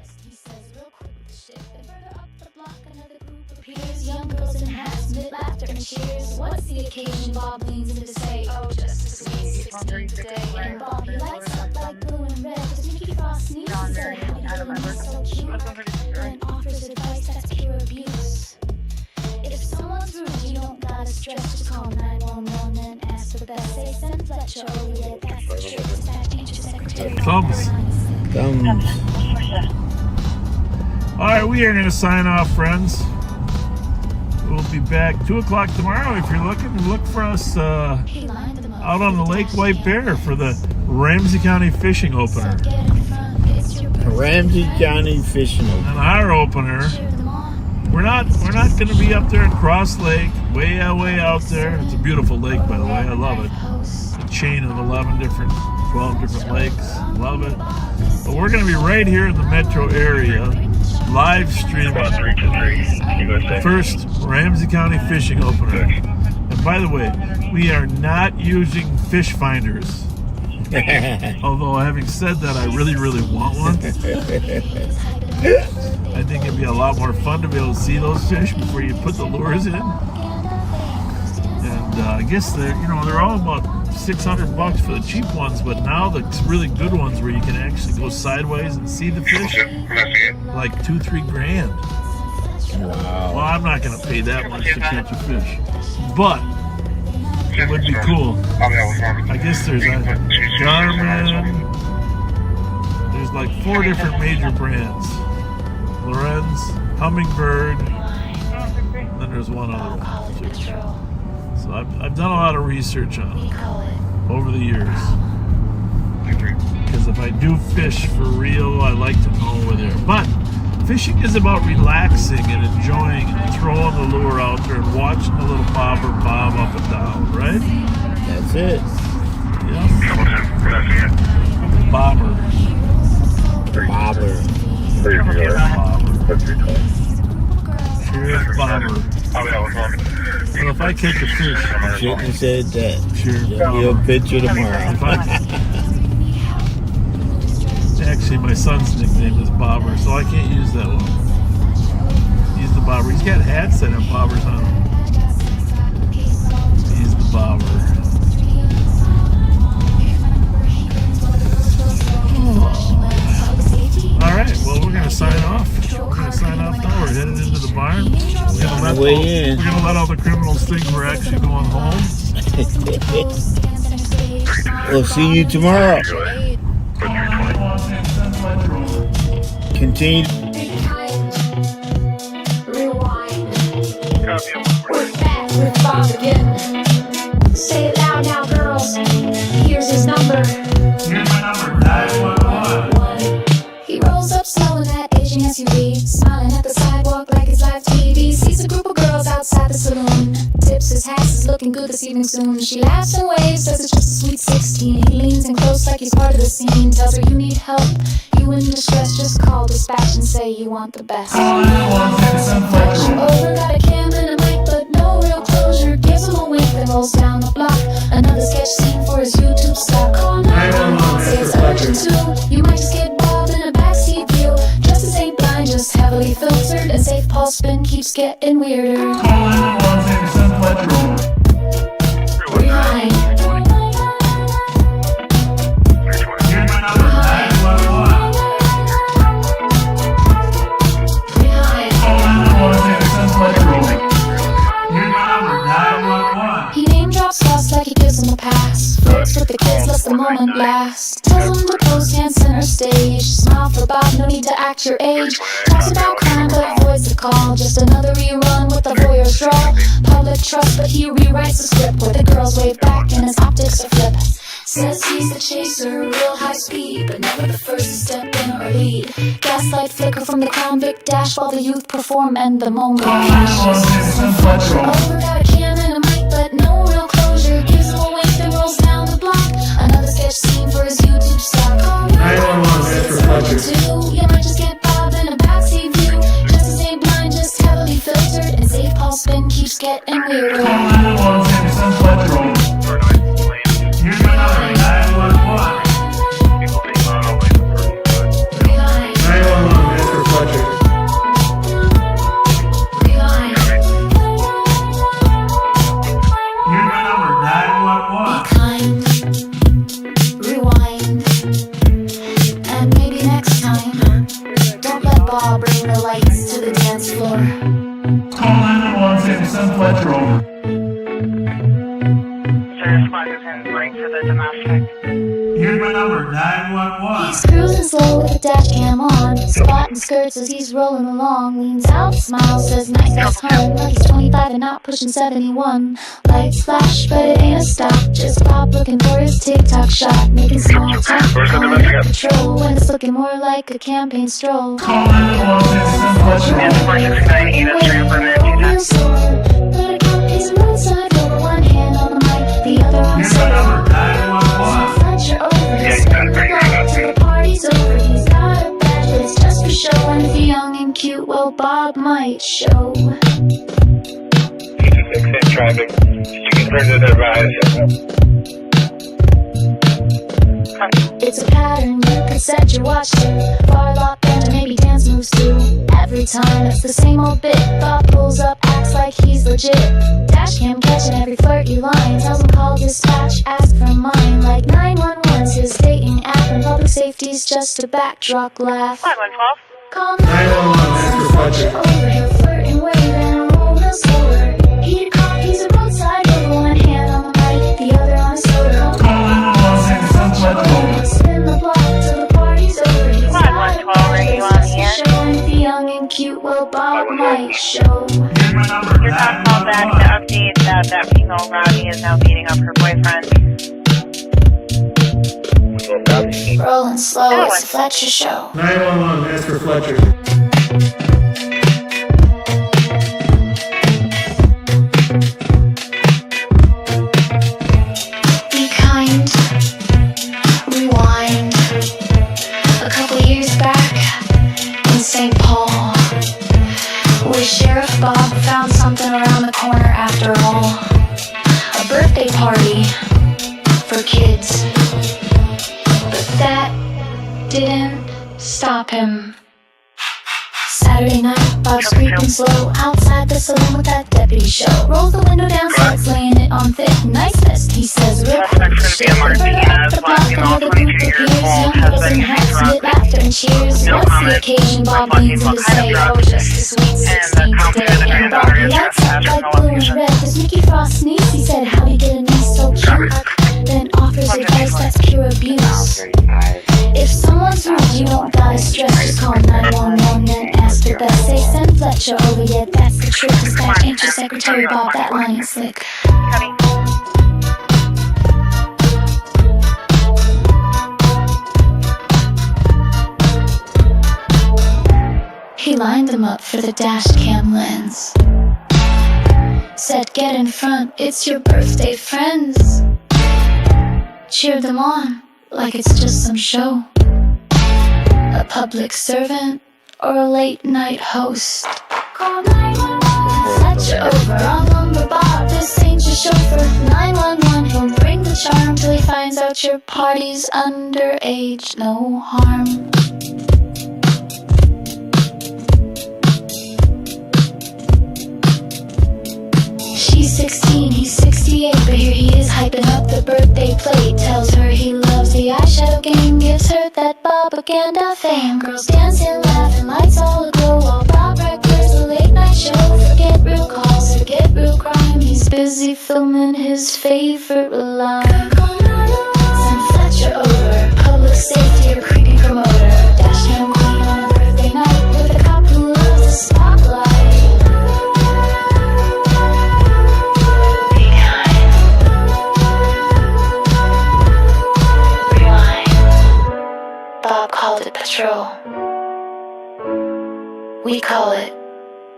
Young girls in hats, mid laughter and cheers. What's the occasion? Bob leans in to say, oh, just a sweet 16 today. And Bob, he lights up like blue and red. Cause Mickey Frost sneezes at how to he's so cute. And offers advice that's pure abuse. If someone's rude, you don't gotta stress. Just call 911 and ask for the best. Say, send Fletcher over there. That's the trick. Dispatch ain't your secretary. Thumbs. All right, we are going to sign off, friends. We'll be back 2 o'clock tomorrow. If you're looking, look for us out on the Lake White Bear for the Ramsey County fishing opener. Ramsey County fishing opener. And our opener, we're not going to be up there at Cross Lake, way out there. It's a beautiful lake, by the way. I love it. It's a chain of 12 different lakes. Love it. But we're going to be right here in the metro area, live streaming the first Ramsey County fishing opener. And by the way, we are not using fish finders. Although having said that, I really want one. I think it'd be a lot more fun to be able to see those fish before you put the lures in. And I guess they're all about $600 for the cheap ones, but now the really good ones where you can actually go sideways and see the fish, like $2-3 grand. Wow. Well, I'm not gonna pay that much to catch a fish, but it would be cool. I guess there's Garmin. There's like 4 different major brands. Lorenz, Hummingbird, and then there's one other one too. So I've done a lot of research on it over the years. Because if I do fish for real, I like to know where they are. But fishing is about relaxing and enjoying and throwing the lure out there and watching the little bobber bob up and down, right? That's it. Yeah. Bobber. Bobber. Cheers, bobber. Well, if I catch a fish, Shouldn't have said that. Cheers, You'll picture tomorrow. Actually, my son's nickname is Bobber, so I can't use that one. He's the Bobber. He's got hats that have bobbers on them. He's the Bobber. All right, well, we're going to sign off. We're going to sign off now. We're headed into the barn. We're going to let all the criminals think we're actually going home. We'll see you tomorrow. Continue. We're back with Bob again. Say it loud now, girls. Here's his number. Here's my number, 911. He rolls up slow in that aging SUV, smiling at the sidewalk like it's live TV. Sees a group of girls outside the saloon. Tips his hat, is looking good this evening soon. She laughs and waves, says it's just a sweet 16. He leans in close like he's part of the scene. Tells her you need help, you in distress, just call dispatch and say you want the best. Fletcher over, got a cam and a mic, but no real closure. Gives him a wink, then rolls down the block. Another sketch scene for his YouTube stock. Call 911, say it's urgent too. You might just get bobbed in a backseat view. Justice ain't blind, just heavily filtered, and safe pulse spin keeps getting weirder. Call 911, say it's FLETCHER. Rewind. Here's my number, 911. Call 911, say it's FLETCHER. Here's my number, 911. He name drops lost like he gives him a pass. Flirts with the kids, lets the moment last. Tells him to post and center stage. Smile for Bob, no need to act your age. Talks about crime but avoids the call. Just another rerun with a voyeur's draw. Public trust, but he rewrites the script where the girls wave back and his optics are flip. Says he's the chaser, real high speed, but never the first to step in or lead. Gaslight flicker from the Crown Vic dash while the youth perform and the moment crashes. Over, got a cam and a mic, but no real closure. Gives him a wink, then rolls down the block. Another sketch scene for his YouTube stock. Oh, 911, you might just get bobbed in a backseat view. Justice ain't blind, just heavily filtered, and safe pulse spin keeps getting weirder. Call 911, say it's FLETCHER. Here's my number, 911. 911, Mr. Fletcher. Here's my number, 911. Rewind. And maybe next time, don't let Bob bring the lights to the dance floor. Call 911, say it's FLETCHER. For the domestic. Here's my number, 911. He's cruising slow with the dash cam on, spotting skirts as he's rolling along. Leans out, smiles, says nice ass home, like he's 25 and not pushing 71. Lights flash, but it ain't a stop. Just Bob looking for his TikTok shot, making small talk on patrol when it's looking more like a campaign stroll. Call 911, say it's FLETCHER. But a cop is roadside over, one hand on the mic, the other on Here's my number, 911. Fletcher over, he's spent the block till the party's over. He's got a badge, but it's just for show. And if you're young and cute, well, Bob might show. Traffic. You can turn to their Vries. It's a pattern you can set your watch to. Bar lock and an maybe dance moves too. Every time it's the same old bit. Bob pulls up, acts like he's legit. Dash cam catching every flirty line. Tells him call dispatch, ask for mine. Like 911's his dating app, and public safety's just a backdrop laugh. 5112. Call 911 over here, flirting, waving, roll real slower. Heated coffee's a roadside with one hand on the mic, the other on his soda. Spin the block till the party's over. He's got a party showing the young and cute, well, Bob might show. Your dad called back to update that female rowdy is now beating up her boyfriend. Rolling slow, it's the Fletcher Show. 911, ask for Fletcher. Be kind, rewind. A couple years back in St. Paul, where Sheriff Bob found something around the corner after all. A birthday party for kids. But that didn't stop him. Saturday night, Bob's creeping slow outside the saloon with that deputy show. Rolls the window down, starts laying it on thick. Nice vest, he says, real quick. Shit, the bird up the block, another group appears. Young girls in hats, spit laughter and cheers. What's the occasion? Bob leans in to say, oh, just a sweet 16th day. And Bob lights up like blue and red. Does Mickey Frost sneeze? He said, how'd he get a niece so cute? Then offers advice that's pure abuse. If someone's rude, you don't gotta stress. Just call 911 and ask for best. Say send Fletcher over, yeah, that's the truth. Cause that ain't your secretary, Bob, that line is slick. He lined them up for the dash cam lens. Said get in front, it's your birthday friends. Cheered them on like it's just some show. A public servant or a late night host. Call 911, Fletcher over. I'll number Bob, this ain't your chauffeur. 911, he'll bring the charm till he finds out your party's underage. No harm. She's 16, he's 68, but here he is hyping up the birthday plate. Tells her he loves the eyeshadow game, gives her that Bobaganda fame. Girls dancing, laughing, lights all aglow, while Bob records the late night show. Forget real calls, forget real crime, he's busy filming his favorite line. Send Fletcher over, public safety or creepy promoter. Dash cam queen on a birthday night with a cop who loves the spotlight. Bob called it patrol. We call it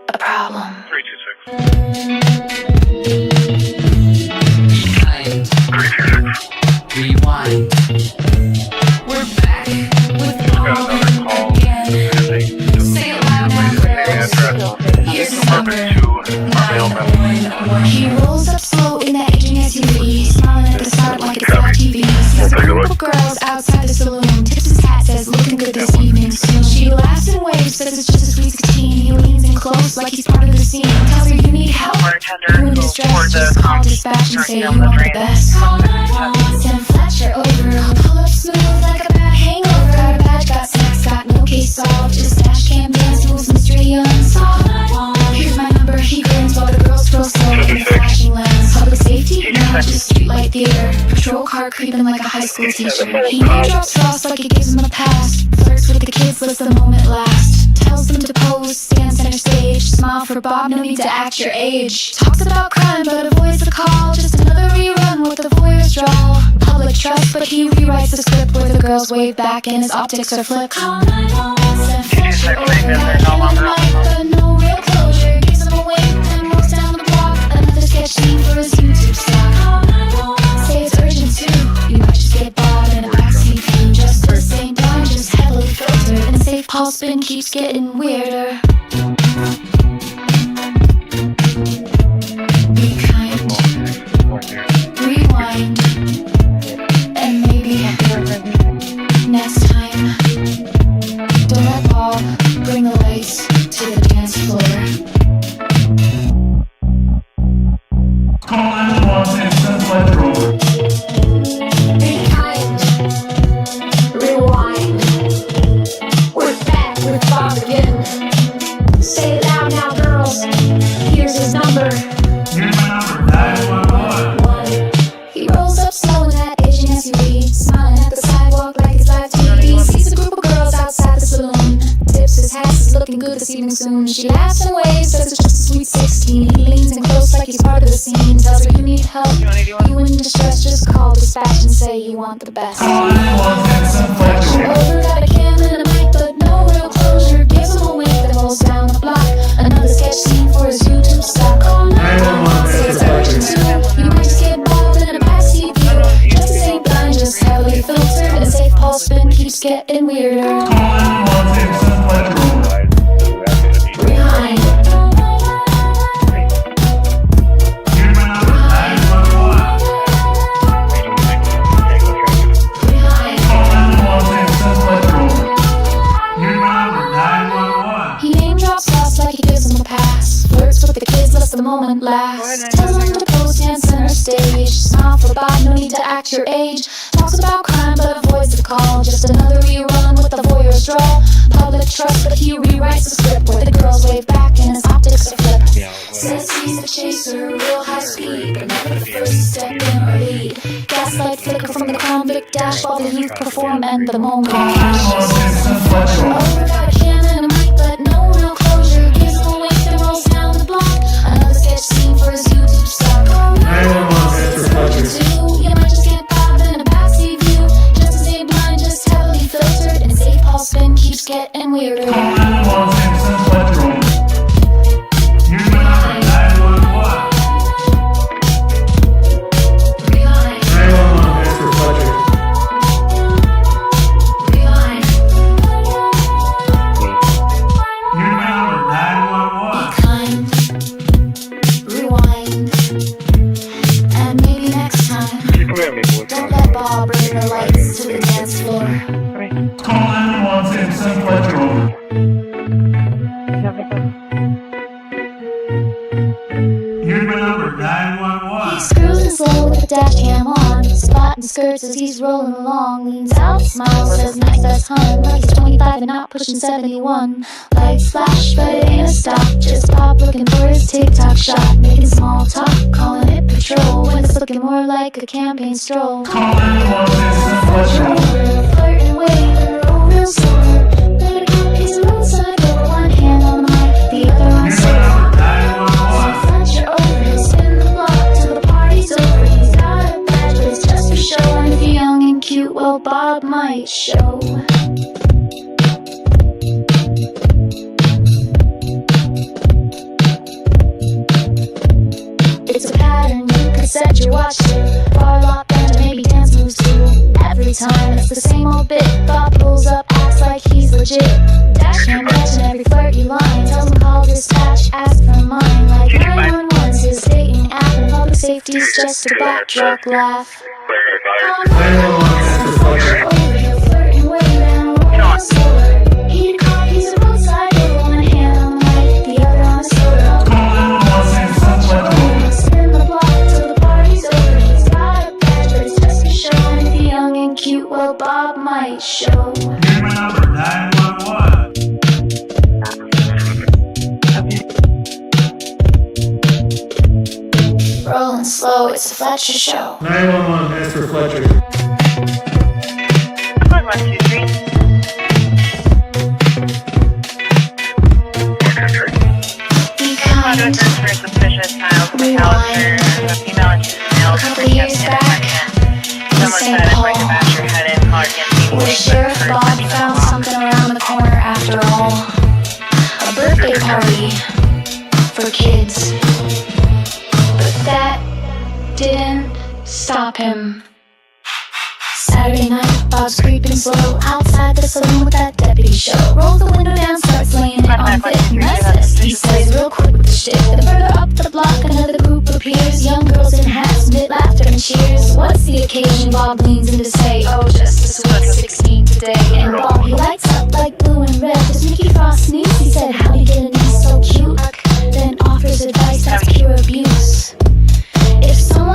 a problem. 326. Rewind. We're back with all again. Say it loud now, girls. Here's the number 911. He rolls up slow in that aging SUV, smiling at the start like it's on TV. Sees a group of girls outside the saloon. Tips his hat, says looking good this evening soon. She laughs and waves, says it's just a sweet 16. He leans in close like he's part of the scene. Tells her you need help, you're in distress. Just call dispatch and say you want the best. Call 911, send Fletcher over. I'll pull up smooth like a bad hangover. Got a badge, got snacks, got no case solved. Just dash cam dance moves, mystery unsolved. Here's my number, he grins while the girls twirl slow in the flashing lens. Public safety? No, just streetlight theater. Patrol car creeping like a high school teacher. He name drops Ross like it gives him a pass. Flirts with the kids, lets the moment last. Tells them to pose, stand center stage. Smile for Bob, no need to act your age. Talks about crime, but avoids the call. Just another rerun with the voyeurs drawl. Public trust, but he rewrites the script where the girls wave back and his optics are flipped. Call 911, send Fletcher over. But no real closure. Gives him a wink, then walks down the block. Another sketch scene for his YouTube stock. Call 911, say it's urgent too. You might just get Bob in a backseat view. Just at the same time, just heavily filtered. And safe Paul spin keeps getting weirder. Be kind, rewind, and maybe next time, don't let Bob Call 911 instant FLETCHER. Be kind. Rewind. We're back with Bob again. Say it loud now, girls. Here's his number. Here's my number, 911. He rolls up slow in that Asian SUV, smiling at the sidewalk like it's live TV. Sees a group of girls outside the saloon. Tips his hat, is looking good this evening soon. She laughs and waves, says it's just a sweet 16. He leans in close like he's part of the scene. Tells her you need help, you in distress, just call dispatch and say you want the best. Call 911 instant FLETCHER. Over got a cam and a mic, but no real closure. Gives him a wink that rolls down the block. Another sketch scene for his YouTube stock. Call 911, say it's urgent too. You might just get involved in a backseat view. Justice ain't blind, just heavily filtered. And safe pulse spin keeps getting weirder. Call 911 instant FLETCHER. Behind. Here's my number, 911. Call 911 instant FLETCHER. Here's my number, 911. He name drops us like he gives them a pass. Flirts with the kids, lets the moment last. Tells them to post and center stage. Smile for Bob, no need to act your age. Talks about crime but avoids the call. Just another rerun with the voyeur's drawl. Public trust but he rewrites the script where the girls wave back and his optics are flip. Says he's the chaser, real high speed, but never the first step in or lead. Gaslight flicker from the convict dash while the youth perform and the moment crashes. Over got a cam and a mic but no real closure. Gives him a wink that rolls down the block. Another sketch scene for his YouTube stock. You might just get bobbed in a backseat view. Just as a blind, just heavily filtered. And his safe pulse spin keeps getting weirder. Call 911 instant FLETCHER. Here's my number, 911. Behind. 911 instant FLETCHER. Behind. Here's my number, 911. Kind. Rewind. And maybe next time, don't let Bob bring the lights to the dance floor. Call 911 instant FLETCHER. Here's my number, 911. He's cruising slow with the dash cam on. Spotting skirts as he's rolling along. Leans out, smiles, says nice as hun. Like he's 25 and not pushing 71. Lights flash, but it ain't a stop. Just Bob looking for his TikTok shot. Making small talk, calling it patrol. When it's looking more like a campaign stroll. Call 911 instant FLETCHER. Flirting, waving, roll real slow. Let it go, he's a roadside door. One hand on the mic, the other on Here's my soul. number, 911. Fletcher over, spin the block till the party's over. He's got a badge, but it's just for show. And if you're young and cute, well, Bob might show. It's a pattern you could set your watch to. Bar lock and maybe dance moves too. Every time it's the same old bit. Bob pulls up, acts like he's legit. Dash cam catching every flirty line. Tells him call dispatch, ask for mine. Like 911's his dating app, and public safety's just a backdrop laugh. 911 instant FLETCHER. Flirting way down, rolling slower. He'd call, he's a roadside door. One hand on the mic, the other on his shoulder. Call 911 instant FLETCHER. Spin the block till the party's over. He's got a badge, but it's just for show. And if you're young and cute, well, Bob might show. Here's my number, 911. Rolling slow, it's the Fletcher Show. 911, Mr. FLETCHER. 123. Be kind. Conduct for suspicious files from the calendar. A female and two males. A couple of years back, in St. Paul, where Sheriff Bob found something around the corner after all. A birthday party for kids. But that didn't stop him. Saturday night, Bob's creeping slow outside the saloon with that deputy show. Rolls the window down, starts laying it on thick. That's he says real quick with the shit. Then further up the block, another group appears. Young girls in hats, mid laughter and cheers. What's the occasion? Bob leans in to say, oh, just a sweet 16 today. And Bob, he lights up like blue and red. Does Mickey Frost sneeze? He said, how'd he get a niece so cute? Then offers advice that's pure abuse.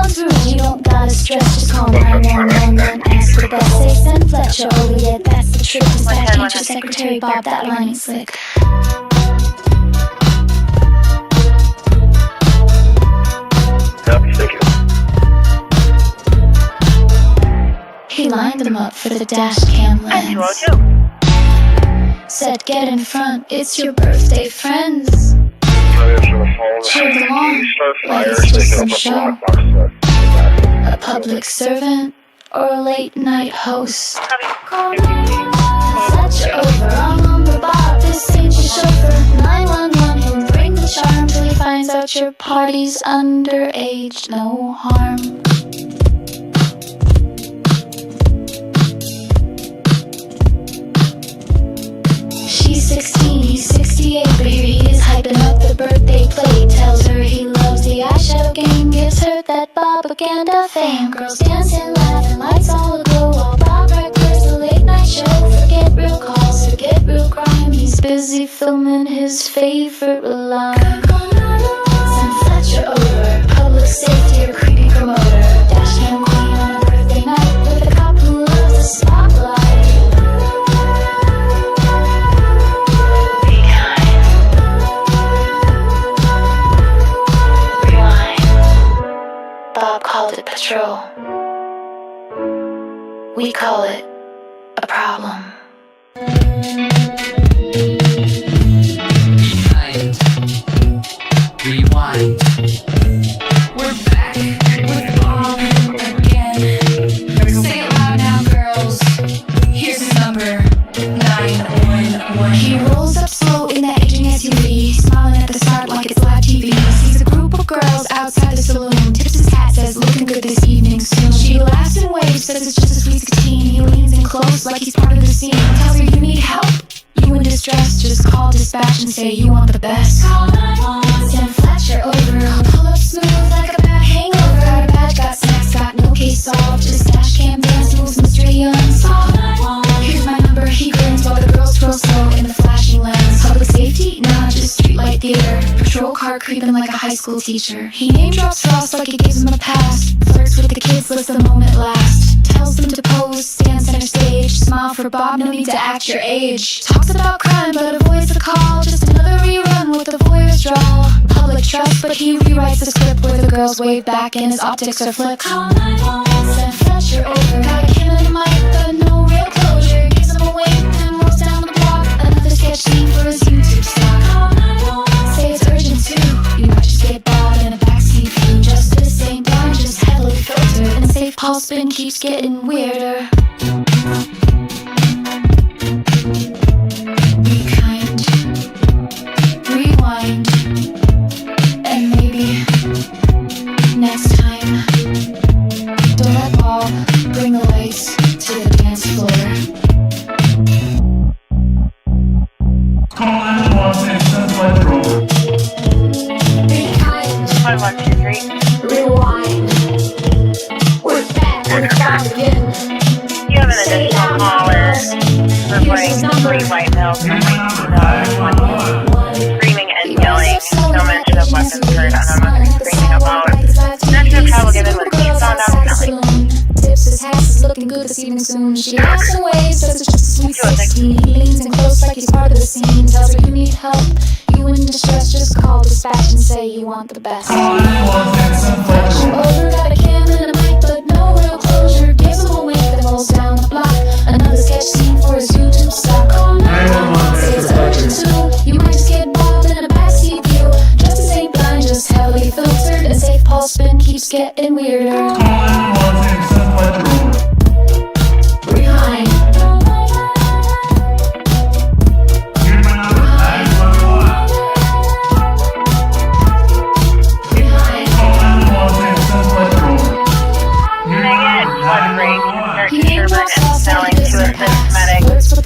on through, you don't gotta stress, just call 911 and ask for the best. Say send Fletcher over, yeah, that's the trick. Dispatch ain't your secretary, Bob, that line ain't slick. Copy, thank you. He lined them up for the dash cam lens. Said get in front, it's your birthday friends. Cheer them on, like it's just some show. A public servant or a late night host. Call 911, Fletcher over, I'll number Bob, this ain't your chauffeur. 911, he'll bring the charm till he finds out your party's underage, no harm. She's 16, he's 68, but here he is hyping up the birthday plate. Tells her he loves the eyeshadow game, gives her that Bobaganda fame. Girls dancing, laughing, lights all aglow, all Bob reckless, the late night show. Forget real calls, forget real crime, he's busy filming his favorite line. Send Fletcher over, public safety or creepy promoter. Dash cam queen on a birthday night with a cop who loves the spotlight. Bob called it patrol. We call it a problem. Rewind. We're back with Bob again. Say it loud now, girls. Here's the number 911. He rolls up slow in that aging SUV, smiling at the start like it's live TV. Sees a group of girls outside the saloon, tips his hat, says looking good this evening soon. She laughs and waves, says it's just a sweet 16. He leans in close like he's part of the scene, tells her you need help, you in distress, just call dispatch and say you want the best. Call 911, send Fletcher over, I'll pull up smooth like a bad hangover. Got a badge, got snacks, got no case solved, just dash cam dance moves, mystery unsolved. Here's my number, he grins while the girls twirl slow in the flashing lens. Public safety? Nah, just streetlight theater. Patrol car creeping like a high school teacher. He name drops Ross like it gives him a pass. Flirts with the kids, lets the moment last. Tells them to pose, stand center stage. Smile for Bob, no need to act your age. Talks about crime, but avoids the call. Just another rerun with the voyeurs drawl. Public trust, but he rewrites the script where the girls wave back and his optics are flipped. Call 911, send Fletcher over. Got a cam and a mic, but no real closure. Gives him a wink, then rolls down the block. Another sketch scene for his YouTube stock. Call 911, say it's urgent too. You might just get Bob in a backseat view. Just the same blind, just heavily filtered. And safe Paul spin keeps getting weirder. Be kind, rewind, and maybe next time, don't let Bob bring the lights to the dance floor. Call 911 and send Fletcher over. Be kind, 1123. rewind. We're back with Bob again. You have an additional caller reporting 3 white males from 1920 screaming and yelling. No mention of weapons heard, and I'm not screaming about mention of trouble given with keys on down Nelly. Tips his hat, is looking good this evening soon. She laughs and waves, says it's just a sweet 16. He leans in close like he's part of the scene. Tells her you need help, you in distress, just call dispatch and say you want the best. Call 911 and send Fletcher over. Over, got a cam and a mic, but no real closure. Gives him a wink, then rolls down the block. Another sketch scene for his YouTube stock. Call 911, say it's urgent too. You might just get Bob in a backseat view. Just the same blind, just heavily filtered. And safe Paul spin keeps getting weirder. Call 911 and send Fletcher over. Rewind. Here's my number 911. Call 911 and send Fletcher over. Here's my number 911. He Sherman and selling to a symptomatic. Caller's friend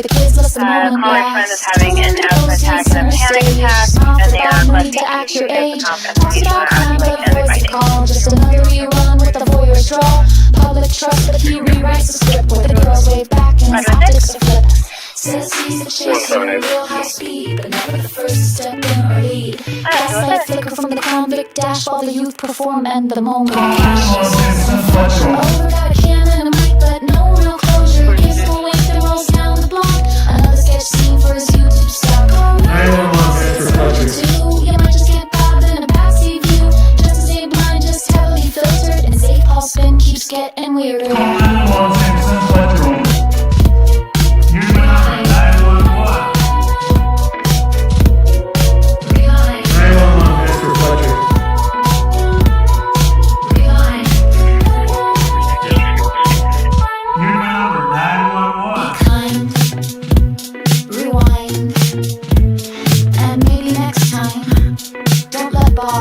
is having an asthma attack and a panic attack, and they are requesting you to give the compensation argument and fighting. Just another rerun with the voyeurs drawl. Public trust, but he rewrites the script where the girls wave back and his optics are flip. Says he's a chaser, real high speed, but never the first to step in or lead. Gaslight flicker from the convict dash while the youth perform and the moment crashes. Over got a can and a mic, but no real closure. Gives no weight that rolls down the block. Another sketch scene for his YouTube stock. You might just get bobbed in a backseat view. Just to stay blind, just heavily filtered. And safe Paul spin keeps getting weirder.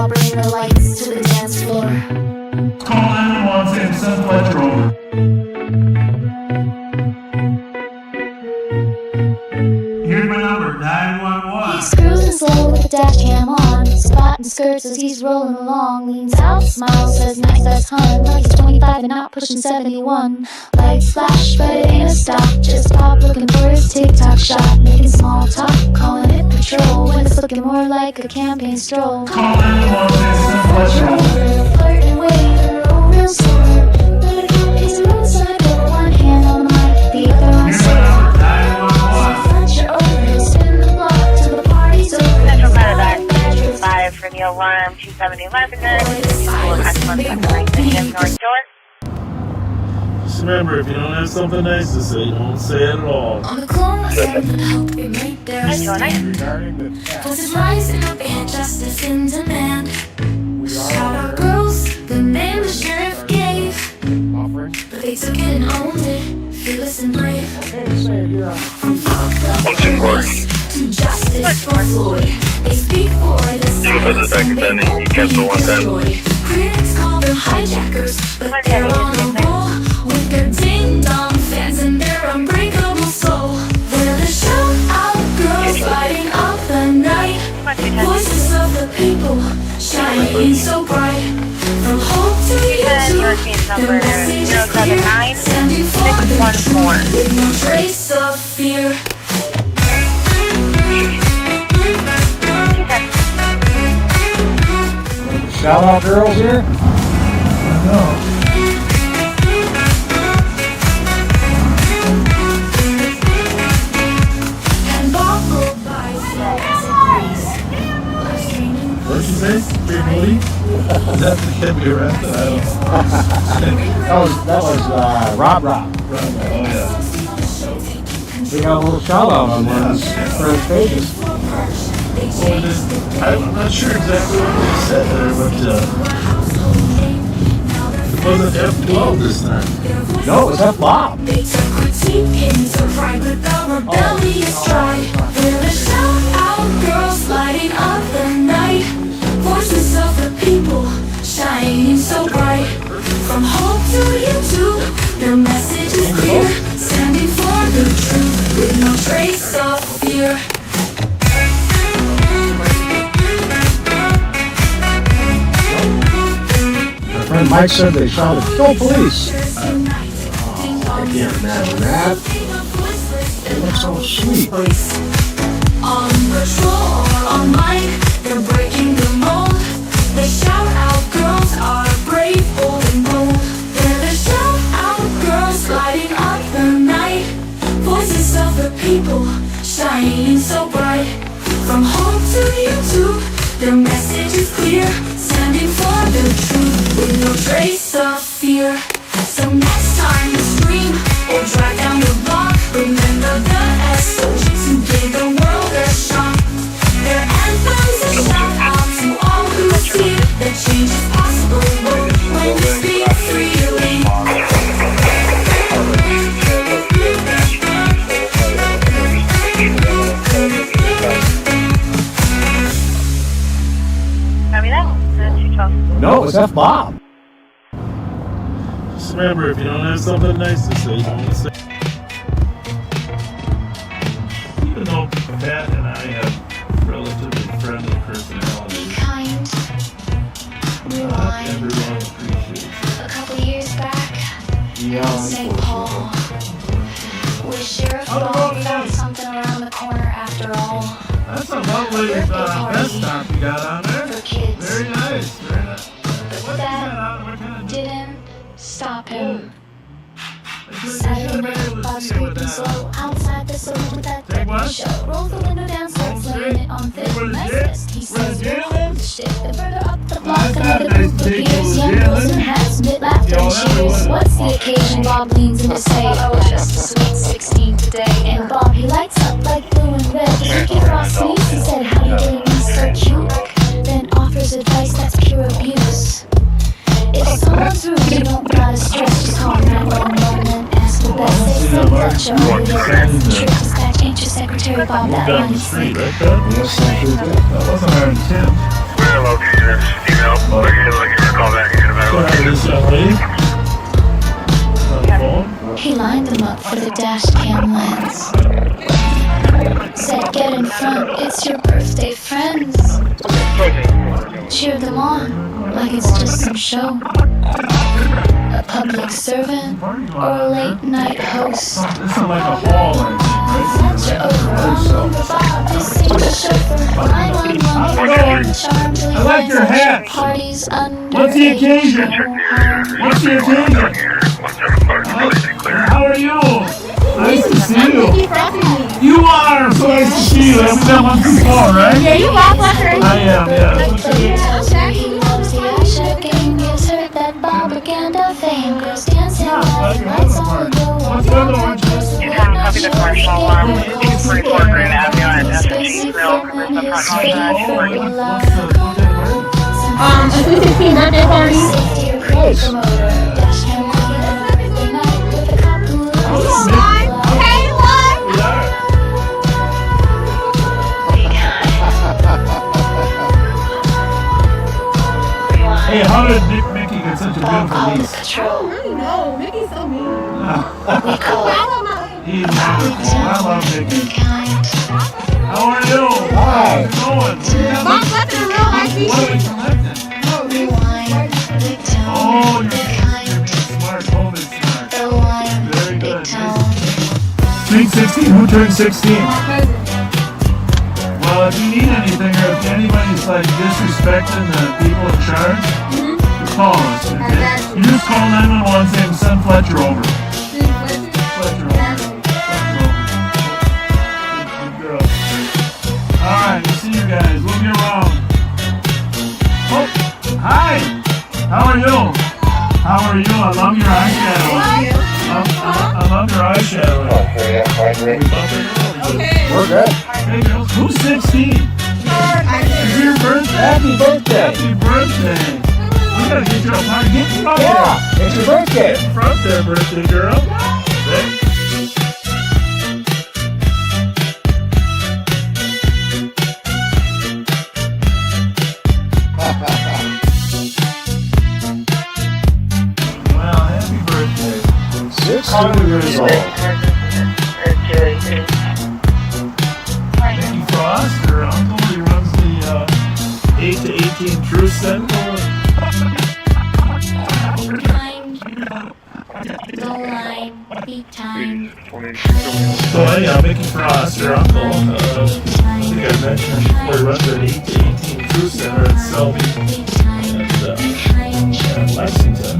Bring the lights to the dance floor. Call 911, send Fletcher over. Here's my number, 911. He's cruising slow with the dash cam on, spotting skirts as he's rolling along. Leans out, smiles, says nice, that's hun. Like he's 25 and not pushing 71. Lights flash, but it ain't a stop. Just pop looking for his TikTok shot. Making small talk, calling it patrol, when it's looking more like a campaign stroll. Call 911, flirting with a real sober. Let it go, he's a roadside girl. One hand on the mic, the other on sober. Fletcher over, spin the block till the party's over. Central Medevac 5 for the alarm, 270 Lebanon. Excellent, Second North Door. Just remember, if you don't have something nice to say, don't say it at all. On the corner, something to help you make their stand. Voices rising up and justice in demand. Shout out girls, the name the sheriff gave. But they took it and owned it, fearless and brave. From police to justice for Floyd. They speak for the silence and they won't be destroyed. Critics call them hijackers, but they're on a roll. With their ding-dong fans and their unbreakable soul. They're the shout-out girls lighting up the night. Voices of the people, shining so bright. From hope to YouTube, their message is clear. Standing for the truth with no trace of fear. Shout-out girls here? I know. What did you say? Big Moody? Is that the kid we arrested? I don't know. that was Rob. Oh, yeah. We got a little shout out on one of his first pages. Well, I'm not sure exactly what they said there, but it wasn't F12 this time. No, it was F-Bob. They took critique into pride with a rebellious stride. We're the shout-out girls lighting up the night. Voices of the people, shining so bright. From home to YouTube, their message is clear. Standing for the truth with no trace of fear. My friend Mike said they shouted, "Go police!" I can't imagine that. They look so sweet. On patrol or on mic, they're breaking the mold. They shout out girls are brave, bold and bold. They're the shout out girls lighting up the night. Voices of the people, shining so bright. From home to YouTube, their message is clear. Standing for the truth with no trace of fear. So next time you scream or drive down the block, remember the SOGs who gave the world a shot. Their anthems and shout out to all who see that change is possible when we speak freely. No, it was F-Bob. Just remember, if you don't have something nice to say, don't say. Even though Pat and I have relatively friendly personalities, Kind, not everyone appreciates it. a couple years back, Yeah, St. Paul, where Sheriff Bob found something lovely vest top you got on there. Very nice. Very nice. But that didn't stop him. Saturday night, Bob's creeping slow outside the saloon with that deadly show. Rolls the window down, starts laying it on thick. Nice vest, he says, we'll hold the shit. Then further up the block, another group appears. Young girls in hats, mid laughter and cheers. What's the occasion? Bob leans in to say, oh, just a sweet 16 today. And Bob, he lights up like blue and red. Just looking across sneeze, he said, how you doing, Mr. Cute? Then offers advice that's pure abuse. If someone's rude, you don't gotta stress. Just call 911 and ask the best. They say FLETCHER over the trip dispatch ain't your secretary Bob that down the street, right there? That wasn't our intent. We're located. Email. We're going to give her a call back and get a better look. This lady on the phone. He lined them up for the dash cam lens. Said, get in front, it's your birthday friends. Cheered them on like it's just some show. A public servant or a late night host. This is like a hall, FLETCHER over Bob, this seemed a chauffeur. 911 charmed I like your hat. parties under. What's the occasion? What's the occasion? How are you? Nice to see you. You are! So nice to see you. I've been on before, right? Yeah, you are FLETCHER. I am, yeah. He loves the action game, gives her that Bobaganda fame. Girls dancing like lights on the glow. You haven't copied the commercial alarm. 244 Grand Avenue at S&G Grill, the front A 15 birthday party. Hey, how did Mickey get such a good police? I don't really know. Mickey's so mean. He's wonderful. I love Mickey. How are you? Hi. How's it going? Bob left in a real high What are we collecting? Oh, you're being smart. Hold it smart. Very good. Sweet 16. Who turned 16? Well, if you need anything or if anybody's like disrespecting the people in charge, call us. Okay? You just call 911 saying send FLETCHER over. FLETCHER over. Good girl. Alright, we'll see you guys. We'll be around. Oh, hi. How are you? How are you? I love your eyeshadow. I love your eyeshadow. Okay. We're good. Hey girls, who's 16? It's your birthday. Happy birthday. Happy birthday. We gotta get you a party. Get in front there. Yeah, it's your birthday. Get in front there, birthday girl. Hey. Well, happy birthday. 16 years old. Mickey Frost, her uncle, he runs the 8 to 18 True Sinkhole. The line be timed. So anyhow, Mickey Frost, her uncle, I think I mentioned before, he runs an 8 to 18 True Center in Selby and Lexington.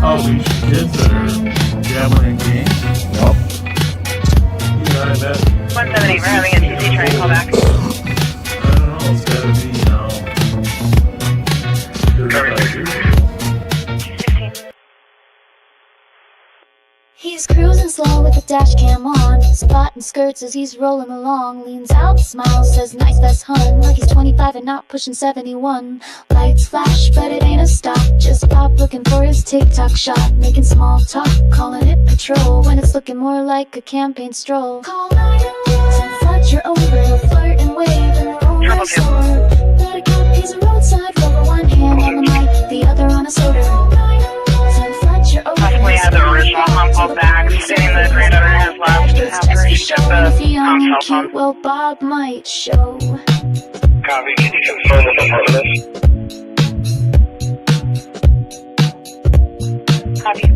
Outreach to kids that are gambling in games. Yep. He and I met. 178, we're having a TC train call back. I don't know, it's gotta be, He's cruising slow with the dash cam on, spotting skirts as he's rolling along. Leans out, smiles, says nice vest hun, like he's 25 and not pushing 71. Lights flash, but it ain't a stop. Just Bob looking for his TikTok shot, making small talk, calling it patrol when it's looking more like a campaign stroll. Call 911, send FLETCHER over, flirt and wave in a roll store. Let a cop, he's a roadside rover, one hand on the mic, the other on a soda. Possibly had the original console back, stating the granddaughter has left after he shipped the console phone. Well, Bob might show. Copy, can you confirm what the apartment is? Copy.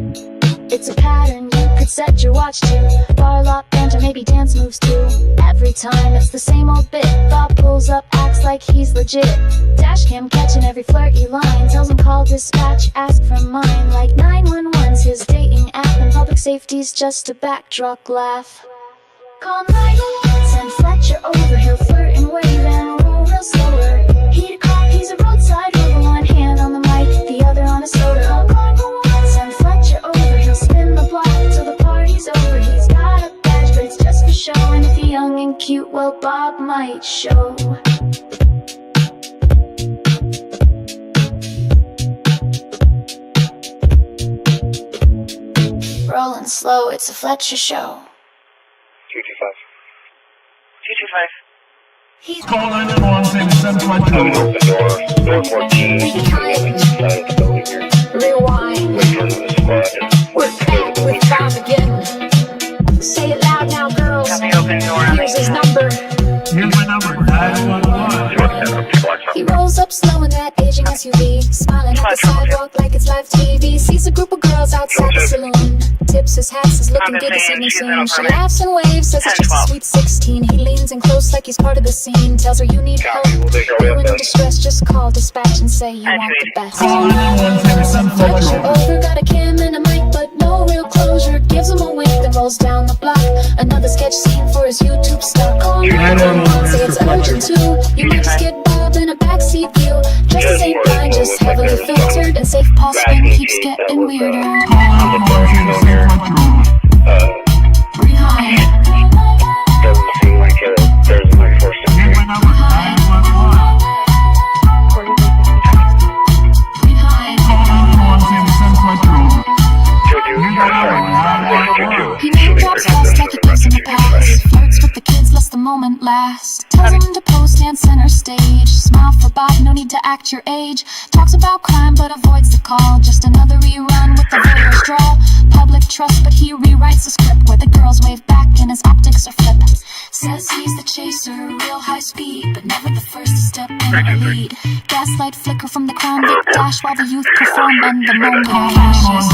It's a pattern you could set your watch to. Bar lot banter, maybe dance moves too. Every time it's the same old bit. Bob pulls up, acts like he's legit. Dash cam catching every flirty line. Tells him call dispatch, ask for mine. Like 911's his dating app, and public safety's just a backdrop laugh. Call 911, send Fletcher over. He'll flirt and wave and roll real slower. He'd cop, he's a roadside rover. One hand on the mic, the other on a soda. Call 911, send Fletcher over. He'll spin the block till the party's over. He's got a badge, but it's just for show. And if you're young and cute, well, Bob might show. Rolling slow, it's a Fletcher show. 225. Call 911, say the 752. Open the door 14. Rewind. Wait for the squad. We're back with Bob again. Say it loud now, girls. Here's his number. Here's my number, 911. He rolls up slow in that aging SUV, smiling at the sidewalk like it's live TV. Sees a group of girls outside the saloon. Tips his hat, says looking good this evening soon. She laughs and waves, says it's just a sweet 16. He leans in close like he's part of the scene. Tells her you need help, you're in distress, just call dispatch and say you want the best. Call 911, say the Fletcher over, got a cam and a mic, but no real closure. Gives him a wink, then rolls down the block. Another sketch scene for his YouTube stock. Call 911, say it's urgent too. You might just get Bob in a backseat view. Just as ain't blind, just heavily filtered, and safe pulse spin keeps getting weirder. Rewind. Doesn't seem like there's much force in here. He name drops fast like he gives him a pass. Flirts with the kids, lets the moment last. Tells him to post and center stage. Smile for Bob, no need to act your age. Talks about crime but avoids the call. Just another rerun with the voyeurs draw. Public trust but he rewrites the script where the girls wave back and his optics are flip. Says he's the chaser, real high speed, but never the first to step in the lead. Gaslight flicker from the Crown Vic dash while the youth perform and the moment flashes.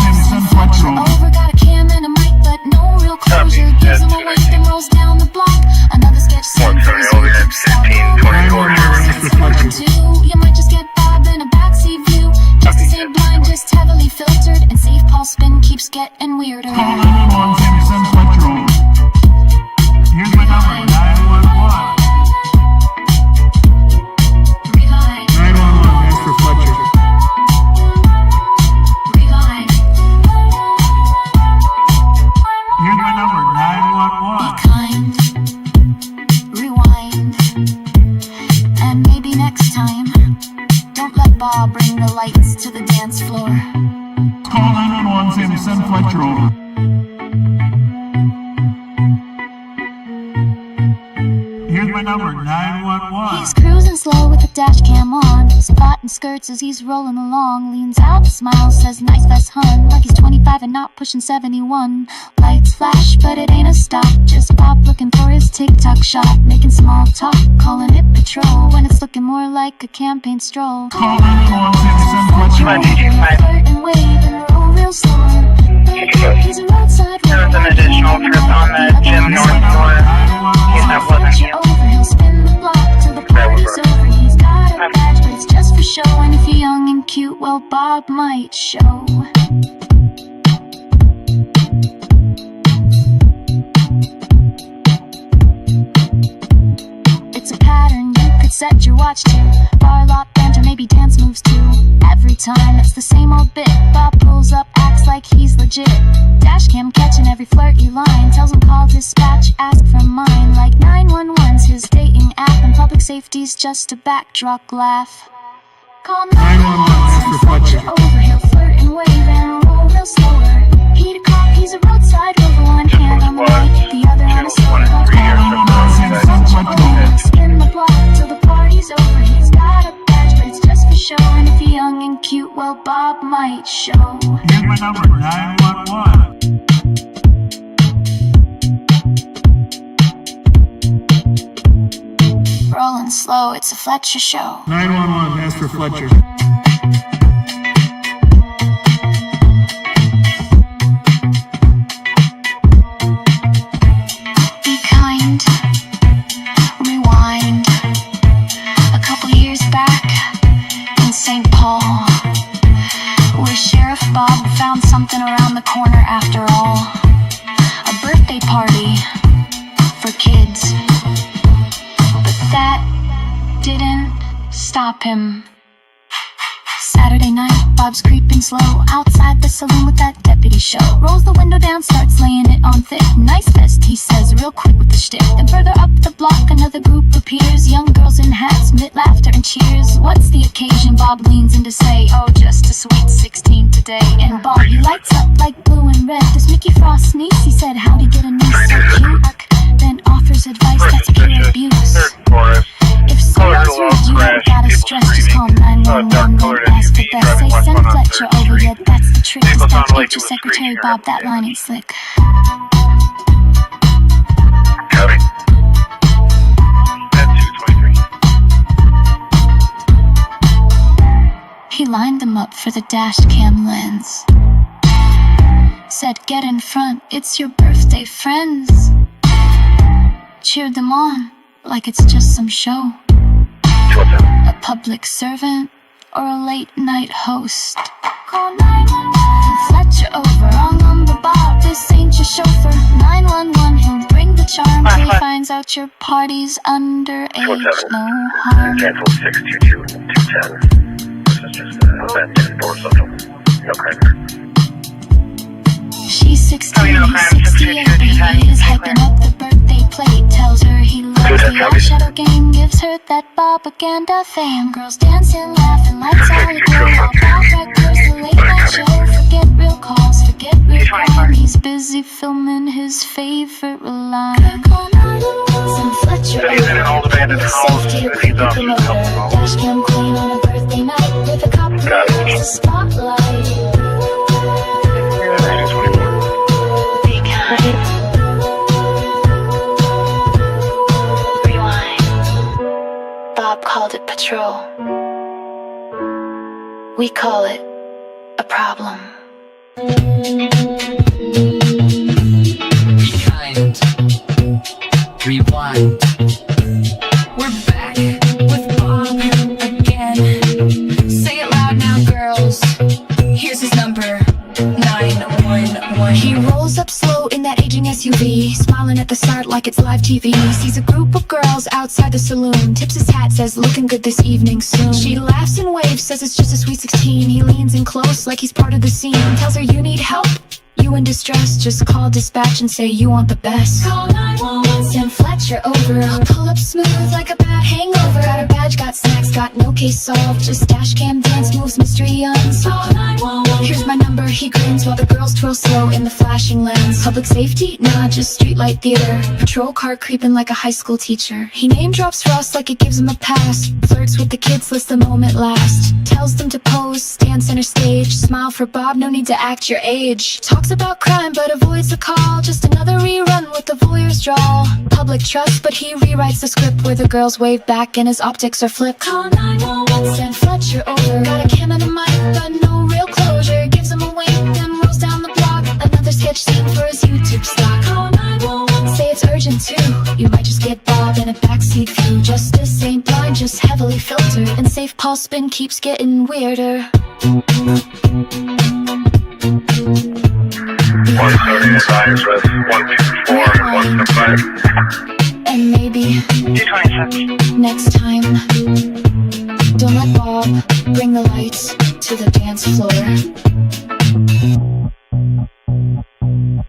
Over, got a cam and a mic but no real closure. Gives him a wink and rolls down the block. Another sketch scene for his YouTube style. You might just get Bob in a backseat view. Just as ain't blind, just heavily filtered, and safe pulse spin keeps getting weirder. Call 911, say the 752. Here's my number, 911. 911, ask for Fletcher. Here's my number, 911. Be kind, rewind, and maybe next time, don't let Bob bring the lights to the dance floor. Call 911, say the 7 Fletcher over. Here's my number, 911. He's cruising slow with the dash cam on, spotting skirts as he's rolling along. Leans out, smiles, says nice vest hun, like he's 25 and not pushing 71. Lights flash, but it ain't a stop. Just Bob looking for his TikTok shot, making small talk, calling it patrol when it's looking more like a campaign stroll. Call 911, say the 7 Fletcher. Flirt and wave and roll real slower. He's a roadside There was an additional trip on the Jim North Shore. If that wasn't you. He'll spin the block till the party's over. He's got a badge, but it's just for show. And if you're young and cute, well, Bob might show. It's a pattern you could set your watch to. Bar lot banter, maybe dance moves too. Every time it's the same old bit. Bob pulls up, acts like he's legit. Dash cam catching every flirty line. Tells him call dispatch, ask for mine. Like 911's his dating app, and public safety's just a backdrop laugh. Call 911, send Fletcher over. He'll flirt and wave and roll real slower. He'd a cop, he's a roadside rover. One hand on the mic, the other on a soda. Spin the block till the party's over. He's got a badge, but it's just for show. And if you're young and cute, well, Bob might show. Here's my number, 911. Rolling slow, it's a Fletcher show. 911, ask for Fletcher. found something around the corner after all. A birthday party for kids. But that didn't stop him. Saturday night, Bob's creeping slow outside the saloon with that deputy show. Rolls the window down, starts laying it on thick. Nice vest, he says, real quick with the shtick. Then further up the block, another group appears. Young girls in hats, mid laughter and cheers. What's the occasion? Bob leans in to say, oh, just a sweet 16 today. And Bob, he lights up like blue and red. Does Mickey Frost sneeze? He said, how'd he get a niece so cute? Then offers advice that's pure abuse. If someone's rude, you don't gotta stress, just call 911. Don't ask for best, say send FLETCHER over, yeah, that's the trick. Dispatch, get your secretary, Bob, that line ain't slick. Copy. At 223. He lined them up for the dash cam lens. Said, get in front, it's your birthday, friends. Cheered them on like it's just some show. A public servant or a late night host. Call 911, FLETCHER over. Wrong number, Bob, this ain't your chauffeur. 911, he'll bring the charm till he finds out your party's underage. No harm. Cancel 622-210. This is just an event for social. No crime. She's 16, he's 68, but he is hyping up the birthday plate. Tells her he loves the eyeshadow game, gives her that Bobaganda fame. Girls dancing, laughing, lights all aglow. All Bob records, the late night show. Forget real calls, forget real crime. He's busy filming his favorite line. Some FLETCHER over, safety equipment promoter. Dash cam queen on a birthday night with a cop who loves the spotlight. Bob called it patrol. We call it a problem. Behind. Rewind. We're back with Bob again. Say it loud now, girls. Here's his number. 911. He rolls up slow in that aging SUV, smiling at the start like it's live TV. Sees a group of girls outside the saloon, tips his hat, says looking good this evening soon. She laughs and waves, says it's just a sweet 16. He leans in close like he's part of the scene, tells her you need help, you in distress, just call dispatch and say you want the best. Call 911, send FLETCHER over. I'll pull up smooth like a bad hangover. Got a badge, got snacks, got no case solved. Just dash cam dance moves, mystery unsolved. 911, here's my number, he grins while the girls twirl slow in the flashing lens. Public safety? Nah, just streetlight theater. Patrol car creeping like a high school teacher. He name drops Ross like it gives him a pass. Flirts with the kids, lets the moment last. Tells them to pose, stand center stage. Smile for Bob, no need to act your age. Talks about crime but avoids the call. Just another rerun with the voyeur's drawl. Public trust but he rewrites the script where the girls wave back and his optics are flipped. Call 911, send FLETCHER over. Got a cam and a mic but no real closure. Gives him a wink then rolls down the block. Another sketch scene for his YouTube stock. Call 911, say it's urgent too. You might just get Bob in a backseat view. Justice ain't blind, just heavily filtered. And safe Paul spin keeps getting weirder. 130 advised with 124 and 175. And maybe 226. next time, don't let Bob bring the lights to the dance floor.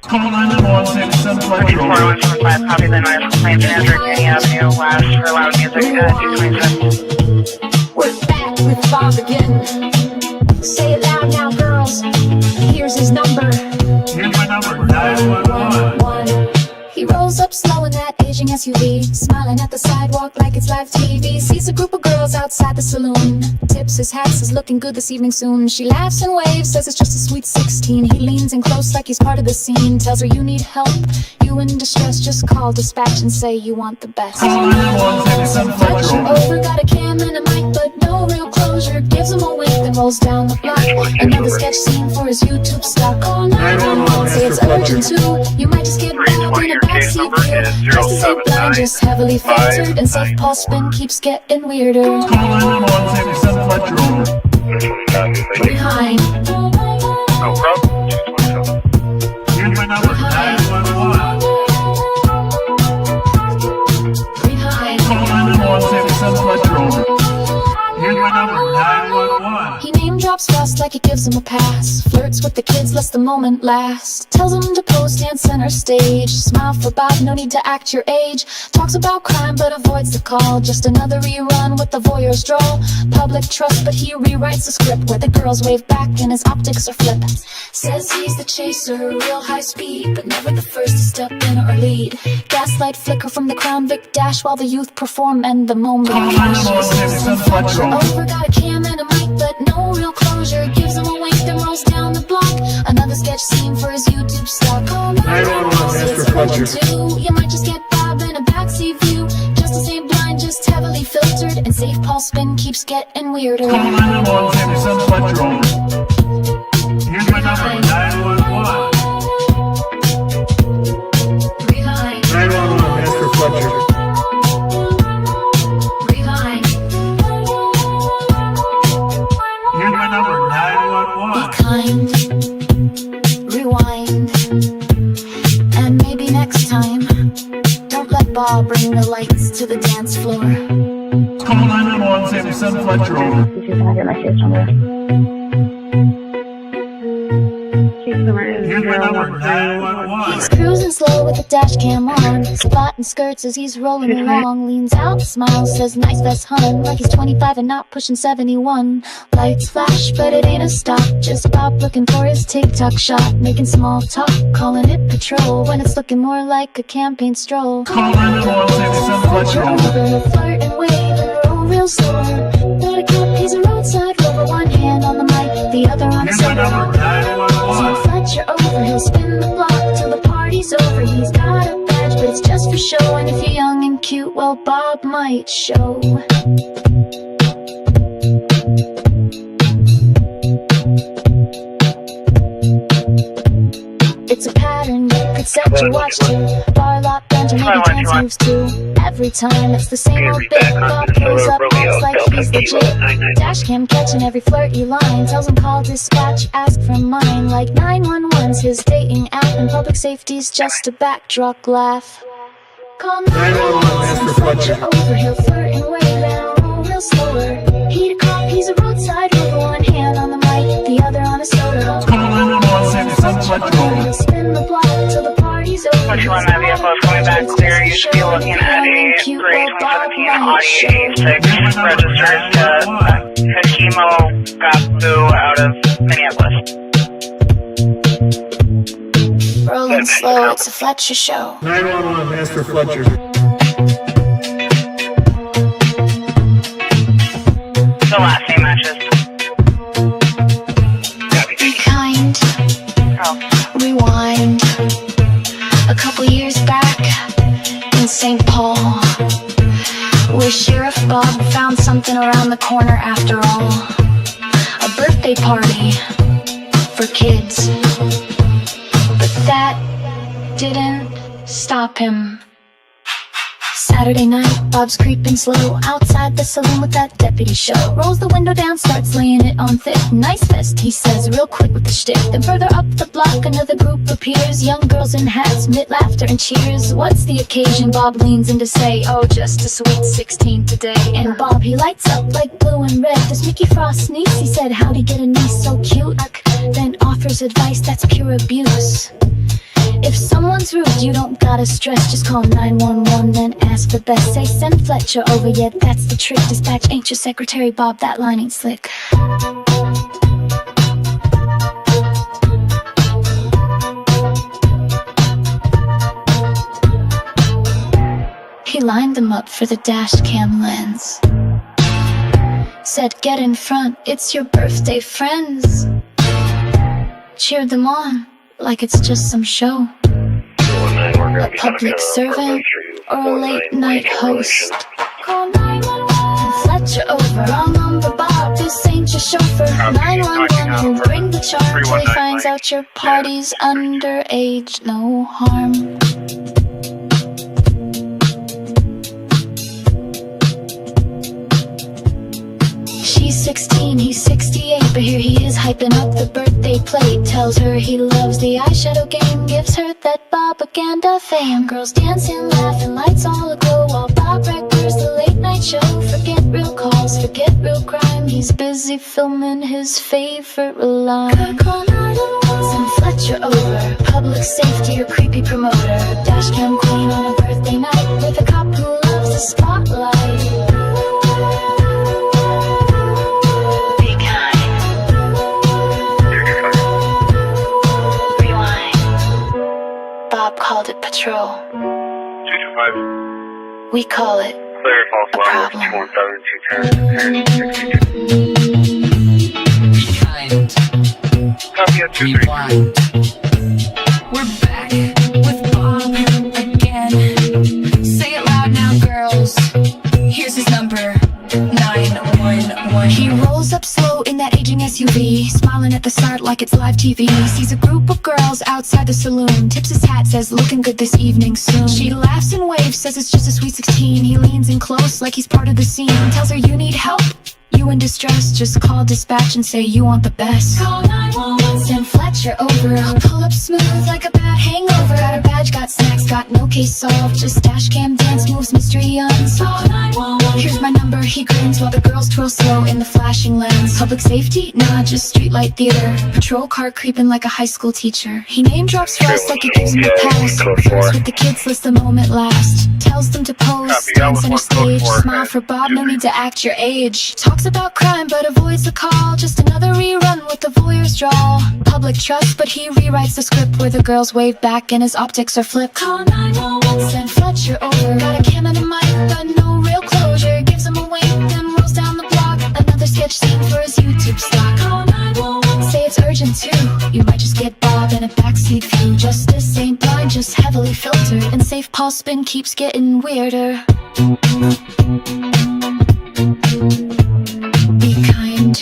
Call 911, say the 754. 4175, copy the 9 complaint manager, Kenny Avenue, last for loud music at 226. We're back with Bob again. Say it loud now, girls. Here's his number. Here's my number, 911. He rolls up slow in that aging SUV, smiling at the sidewalk like it's live TV. Sees a group of girls outside the saloon, tips his hat, says looking good this evening soon. She laughs and waves, says it's just a sweet 16. He leans in close like he's part of the scene, tells her you need help, you in distress, just call dispatch and say you want the best. Call 911, say the FLETCHER over, got a cam and a mic but no real closure. Gives him a wink then rolls down the block. Another sketch scene for his YouTube stock. Call 911, say it's urgent too. You might just get bobbed in a backseat view. Justice ain't blind, just heavily filtered. And safe Paul spin keeps getting weirder. Call 911, say the 7 FLETCHER over. Behind. No problem. 227. Here's my number, 911. Call 911, say the Sun FLETCHER over. Here's my number, 911. He name drops Rust like he gives him a pass. Flirts with the kids, lets the moment last. Tells him to pose, stand center stage. Smile for Bob, no need to act your age. Talks about crime but avoids the call. Just another rerun with the voyeur's drawl. Public trust but he rewrites the script where the girls wave back and his optics are flipped. Says he's the chaser, real high speed, but never the first to step in or lead. Gaslight flicker from the Crown Vic dash while the youth perform and the moment crashes. Over, got a cam and a mic but no real closure. Gives him a wink then rolls down the block. Another sketch scene for his YouTube stock. Call 911, you might just get Bob in a backseat view. Justice ain't blind, just heavily filtered, and safe Paul spin keeps getting weirder. Call 911, say the Sun FLETCHER over. Here's my number, 911. 911, Master FLETCHER. Here's my number, 911. Be kind, rewind, and maybe next time, don't let Bob bring the lights to the dance floor. Call 911, say the Sun FLETCHER over. Here's my number, 911. He's cruising slow with the dash cam on, spotting skirts as he's rolling along. Leans out, smiles, says nice vest hun, like he's 25 and not pushing 71. Lights flash, but it ain't a stop. Just Bob looking for his TikTok shot, making small talk, calling it patrol when it's looking more like a campaign stroll. Call 911, say the Sun FLETCHER over. Flirt and wave and roll real slow. Not a cop, he's a roadside rover. One hand on the mic, the other on his shoulder. So FLETCHER over, he'll spin the block till the party's over. He's got a badge, but it's just for show. And if you're young and cute, well, Bob might show. It's a pattern you could set your watch to. Bar lot bend or maybe dance moves too. Every time it's the same old bit. Bob pulls up, acts like he's legit. Dash cam catching every flirty line. Tells him call dispatch, ask for mine. Like 911's his dating app, and public safety's just a backdrop laugh. Call 911, FLETCHER over. He'll flirt and wave and roll real slower. He a cop, he's a roadside rover. One hand on the mic, the other on a soda. Call 911, say the Sun FLETCHER over. He'll spin the block till the party's over. 21, that vehicle is coming back clear. You should be looking at a gray 2017 Audi A6 registers to Hakimo Gabu out of Minneapolis. Rolling slow, it's a FLETCHER show. 911, Master FLETCHER. The last name matches. Be kind, rewind. A couple years back in St. Paul, where Sheriff Bob found something around the corner after all. A birthday party for kids. But that didn't stop him. Saturday night, Bob's creeping slow outside the saloon with that deputy show. Rolls the window down, starts laying it on thick. Nice vest, he says, real quick with the shtick. Then further up the block, another group appears. Young girls in hats, mid laughter and cheers. What's the occasion? Bob leans in to say, oh, just a sweet 16 today. And Bob, he lights up like blue and red. Does Mickey Frost sneeze? He said, how'd he get a niece so cute? Then offers advice that's pure abuse. If someone's rude, you don't gotta stress. Just call 911, then ask for best. Say, send FLETCHER over, yeah, that's the trick. Dispatch ain't your secretary, Bob, that line ain't slick. He lined them up for the dash cam lens. Said, get in front, it's your birthday friends. Cheered them on like it's just some show. A public servant or a late night host. Call 911, FLETCHER over. Wrong number, Bob, this ain't your chauffeur. 911, he'll bring the charge till he finds out your party's underage. No harm. She's 16, he's 68. But here he is hyping up the birthday plate. Tells her he loves the eyeshadow game. Gives her that Bobaganda fame. Girls dancing, laughing, lights all aglow. While Bob records the late night show. Forget real calls, forget real crime. He's busy filming his favorite line. Send Fletcher over. Public safety or creepy promoter. Dashcam queen on a birthday night. With a cop who loves the spotlight. Bob called it patrol. 225. We call it Clear, false alarm, 217, 210, 262. Copy at 235. We're back with Bob again. Say it loud now, girls. Here's his number, 911. He rolls up slow in that aging SUV, smiling at the start like it's live TV. Sees a group of girls outside the saloon, tips his hat, says looking good this evening soon. She laughs and waves, says it's just a sweet 16. He leans in close like he's part of the scene. Tells her you need help, you in distress, just call dispatch and say you want the best. Call 911, send Fletcher over. I'll pull up smooth like a bad hangover. Got a badge, got snacks, got no case solved. Just dash cam dance moves, mystery unsolved. 911, here's my number, he grins while the girls twirl slow in the flashing lens. Public safety? Nah, just streetlight theater. Patrol car creeping like a high school teacher. He name drops for us like he gives me a pass. Flirts with the kids, lets the moment last. Tells them to pose, dance on a stage. Smile for Bob, no need to act your age. Talks about crime but avoids the call. Just another rerun with the voyeur's drawl. Public trust but he rewrites the script where the girls wave back and his optics are flipped. Call 911, send Fletcher over. Got a cam and a mic but no real closure. Gives him a wink then rolls down the block. Another sketch scene for his YouTube stock. Call 911, say it's urgent too. You might just get Bob in a backseat view. Justice ain't blind, just heavily filtered. And safe Paul spin keeps getting weirder. Be kind,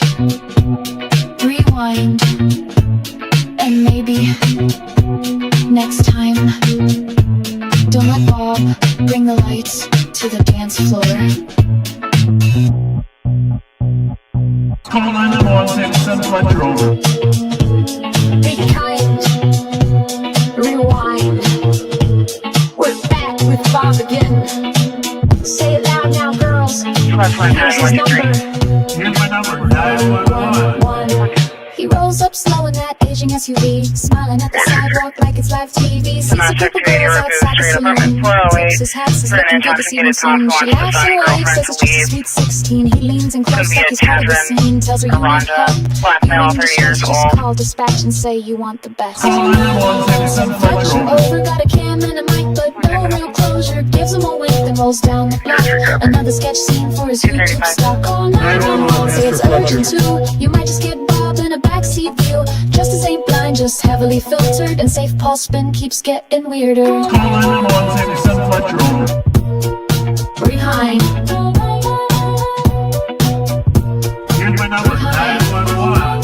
rewind, and maybe next time don't let Bob bring the lights to the dance floor. Call 911, send Fletcher over. Be kind, rewind. We're back with Bob again. Say it loud now, girls. Here's his number. Here's my number, 911. He rolls up slow in that aging SUV, smiling at the sidewalk like it's live TV. Sees a group of girls outside the saloon. Tips his hat, says looking good this evening soon. She laughs and waves, says it's just a sweet 16. He leans in close like he's part of the scene. Tells her you need help, you need distress. Just call dispatch and say you want the best. Fletcher over, got a cam and a mic but no real closure. Gives him a wink then rolls down the block. Another sketch scene for his YouTube stock. Call 911, say it's urgent too. You might just get Bob in a backseat view. Justice ain't blind, just heavily filtered. And safe Paul spin keeps getting weirder. Call 911, send Fletcher over. Rewind. Here's my number, 911.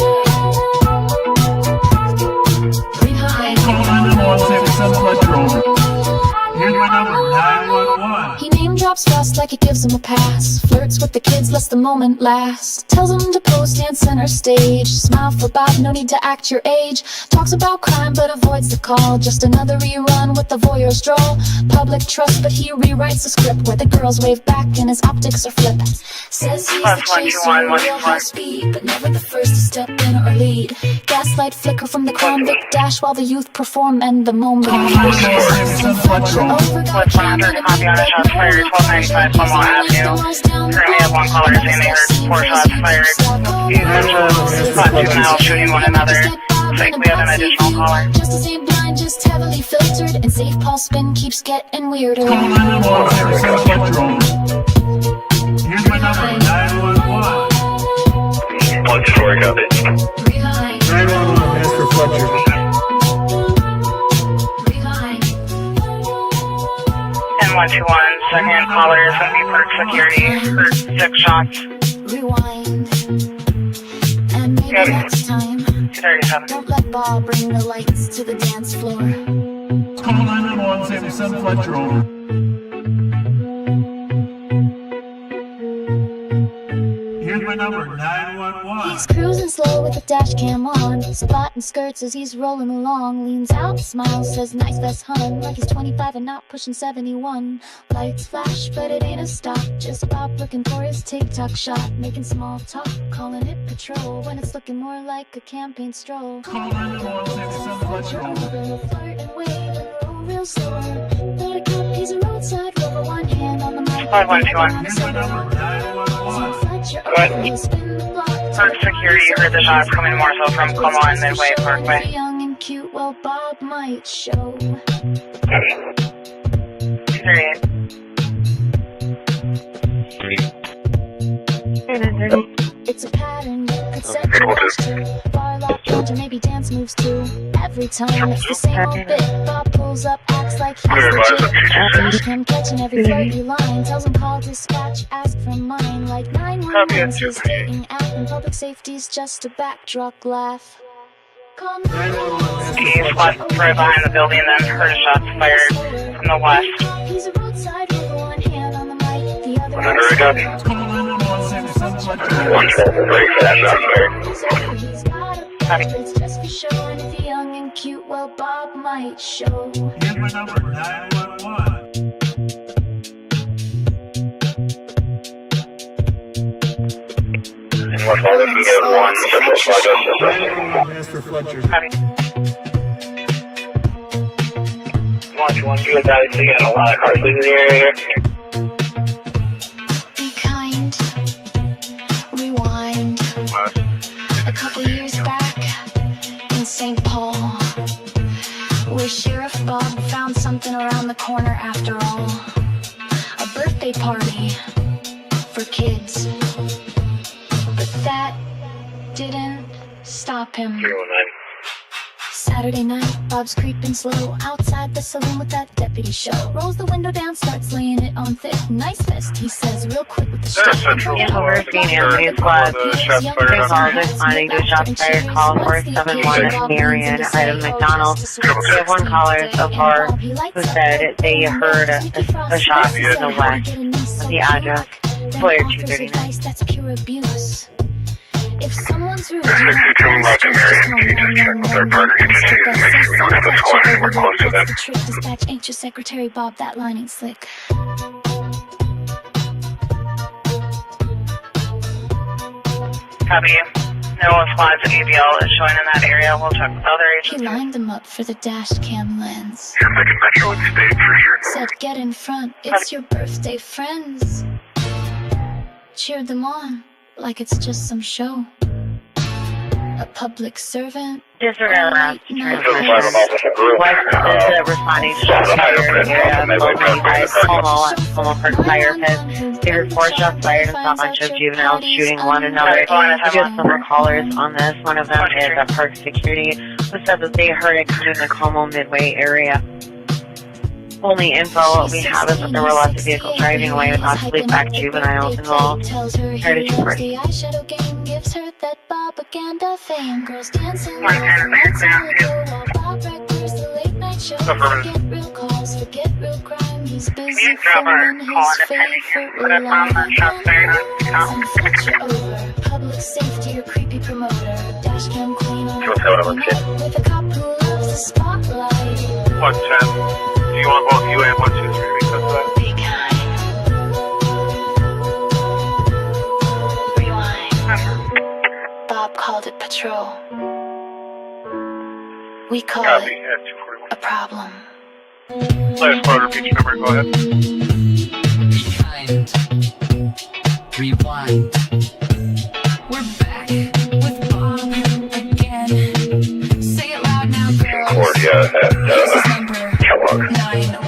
Rewind. Call 911, send Fletcher over. Here's my number, 911. He name drops fast like it gives him a pass. Flirts with the kids, lets the moment last. Tells them to pose, dance center stage. Smile for Bob, no need to act your age. Talks about crime but avoids the call. Just another rerun with the voyeur's drawl. Public trust but he rewrites the script where the girls wave back and his optics are flipped. Says he's the chaser, real high speed, but never the first to step in or lead. Gaslight flicker from the convict dash while the youth perform and the moment. Over, got a cam and a mic, but no real closure. Gives him a wink then rolls down the block. one caller saying they heard 4 shots fired. Users about 2 miles shooting one another. Like we have an additional caller. Justice ain't blind, just heavily filtered. And safe Paul spin keeps getting weirder. Call 911, send Fletcher over. Here's my number, 911. Punch story, copy. 911, ask for Fletcher. 121, second caller is going to be Park Security for 6 shots. Rewind. And maybe next time, 237. don't let Bob bring the lights to the dance floor. Call 911, send Fletcher over. Here's my number, 911. He's cruising slow with the dash cam on, spotting skirts as he's rolling along. Leans out, smiles, says nice vest hun, like he's 25 and not pushing 71. Lights flash, but it ain't a stop. Just Bob looking for his TikTok shot, making small talk, calling it patrol when it's looking more like a campaign stroll. Flirt and wave and roll real slow. Not a cop, he's a roadside rover, one hand on the mic. Park security heard the shots coming more so from Como and Midway Parkway. Young and cute, well Bob might show. 38. It's a pattern you could set your watch to. Bar lock counter, maybe dance moves too. Every time it's the same old bit. Bob pulls up, acts like he's legit. Him catching every flirty line. Tells him call dispatch, ask for mine. Like 911's his dating app, and public safety's just a backdrop laugh. Call 911. He fled right behind the building and then heard shots fired from the west. He's a roadside with one hand on the mic, the other Under a gun. One break for that shot fired. It's just for show, and if you're young and cute, well Bob might show. Here's my number, 911. And what's all this? You get one Central Flagos. Master Fletcher. Watch one, you guys obviously got a lot of cars leaving the area here. Be kind, rewind. A couple years back in St. Paul, where Sheriff Bob found something around the corner after all. A birthday party for kids. But that didn't stop him. 319. Saturday night, Bob's creeping slow outside the saloon with that deputy show. Rolls the window down, starts laying it on thick. Nice vest, he says, real quick with the shot. Over St. Anthony Squad. Three calls responding to a shots fired call for 7-1 Marion out of McDonald's. We have one caller so far who said they heard a shot to the west of the address. Player 239. That's pure abuse. If someone's rude, There's 62 left in Marion. Can you just check with our partner agencies and make sure we don't have a squad anywhere close to them? Dispatch ain't your secretary, Bob. That line ain't slick. Copy. No squads at ABL is showing in that area. We'll check with other He agencies. lined them up for the dash cam lens. You're making Metro and State for sure. Said, get in front. It's your birthday, friends. Cheered them on like it's just some show. A public servant. Disregard around. West West is responding to shots fired in the area of Millingren by Como Park Fire Pit. They heard 4 shots fired and saw a bunch of juveniles shooting one another. We have some more callers on this. One of them is a park security who said that they heard it come in the Como Midway area. Only info we have is that there were lots of vehicles driving away with possibly black juveniles involved. Heritage report. Gives her that Bobaganda fame. Girls dancing One kind of Bob records the late night show. Forget real calls, forget real crime. He's busy filming his favorite line. I'm FLETCHER over, public safety or creepy promoter. Dash cam queen on with a cop who loves the spotlight. 110. Do you want both you and 123 to be cut to that? Be kind. Rewind. Bob called it patrol. We call Copy. it At 241. a problem. Last squad, repeat your number. Go ahead. Be kind. Rewind. We're back with Bob again. Say it loud now, girls. This is number 911.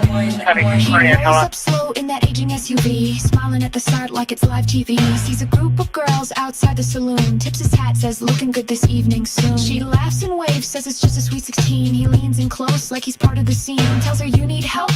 He rolls up slow in that aging SUV, smiling at the start like it's live TV. Sees a group of girls outside the saloon, tips his hat, says looking good this evening soon. She laughs and waves, says it's just a sweet 16. He leans in close like he's part of the scene, tells her you need help.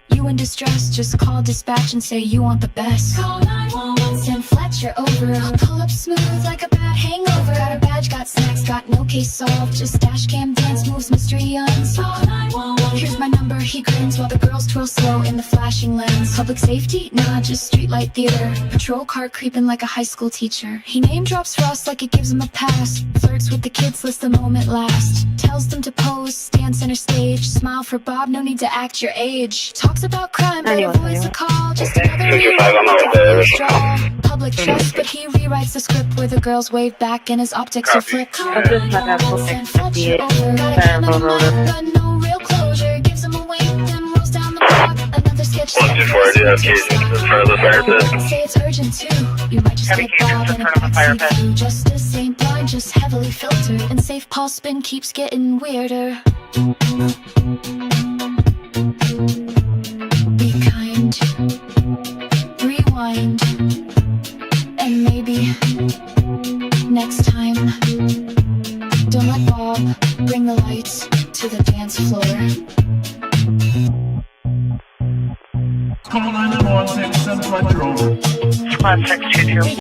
You in distress, just call dispatch and say you want the best. Call 911, send FLETCHER over. I'll pull up smooth like a bad hangover. Got a badge, got snacks, got no case solved. Just dash cam dance moves, mystery unsolved. Call 911. Here's my number, he grins while the girls twirl slow in the flashing lens. Public safety? Nah, just streetlight theater. Patrol car creeping like a high school teacher. He name drops Ross like it gives him a pass. Flirts with the kids, lets the moment last. Tells them to pose, stand center stage. Smile for Bob, no need to act your age. Talks about crime, but avoids the call. Just another reason to withdraw. Public trust, but he rewrites the script where the girls wave back and his optics are flipped. And FLETCHER over. Got a gun in mind, but no real closure. Gives him a wink, then rolls down the block. Another sketch. 124, do you have cases in front of the fire pit? Say it's urgent too. You might just get Bob in a backseat too. Justice ain't blind, just heavily filtered. And safe Paul spin keeps getting weirder. Be kind. Rewind. And maybe next time, don't let Bob bring the lights to the dance floor. Call 911, 6 7 FLETCHER over. Squad 622.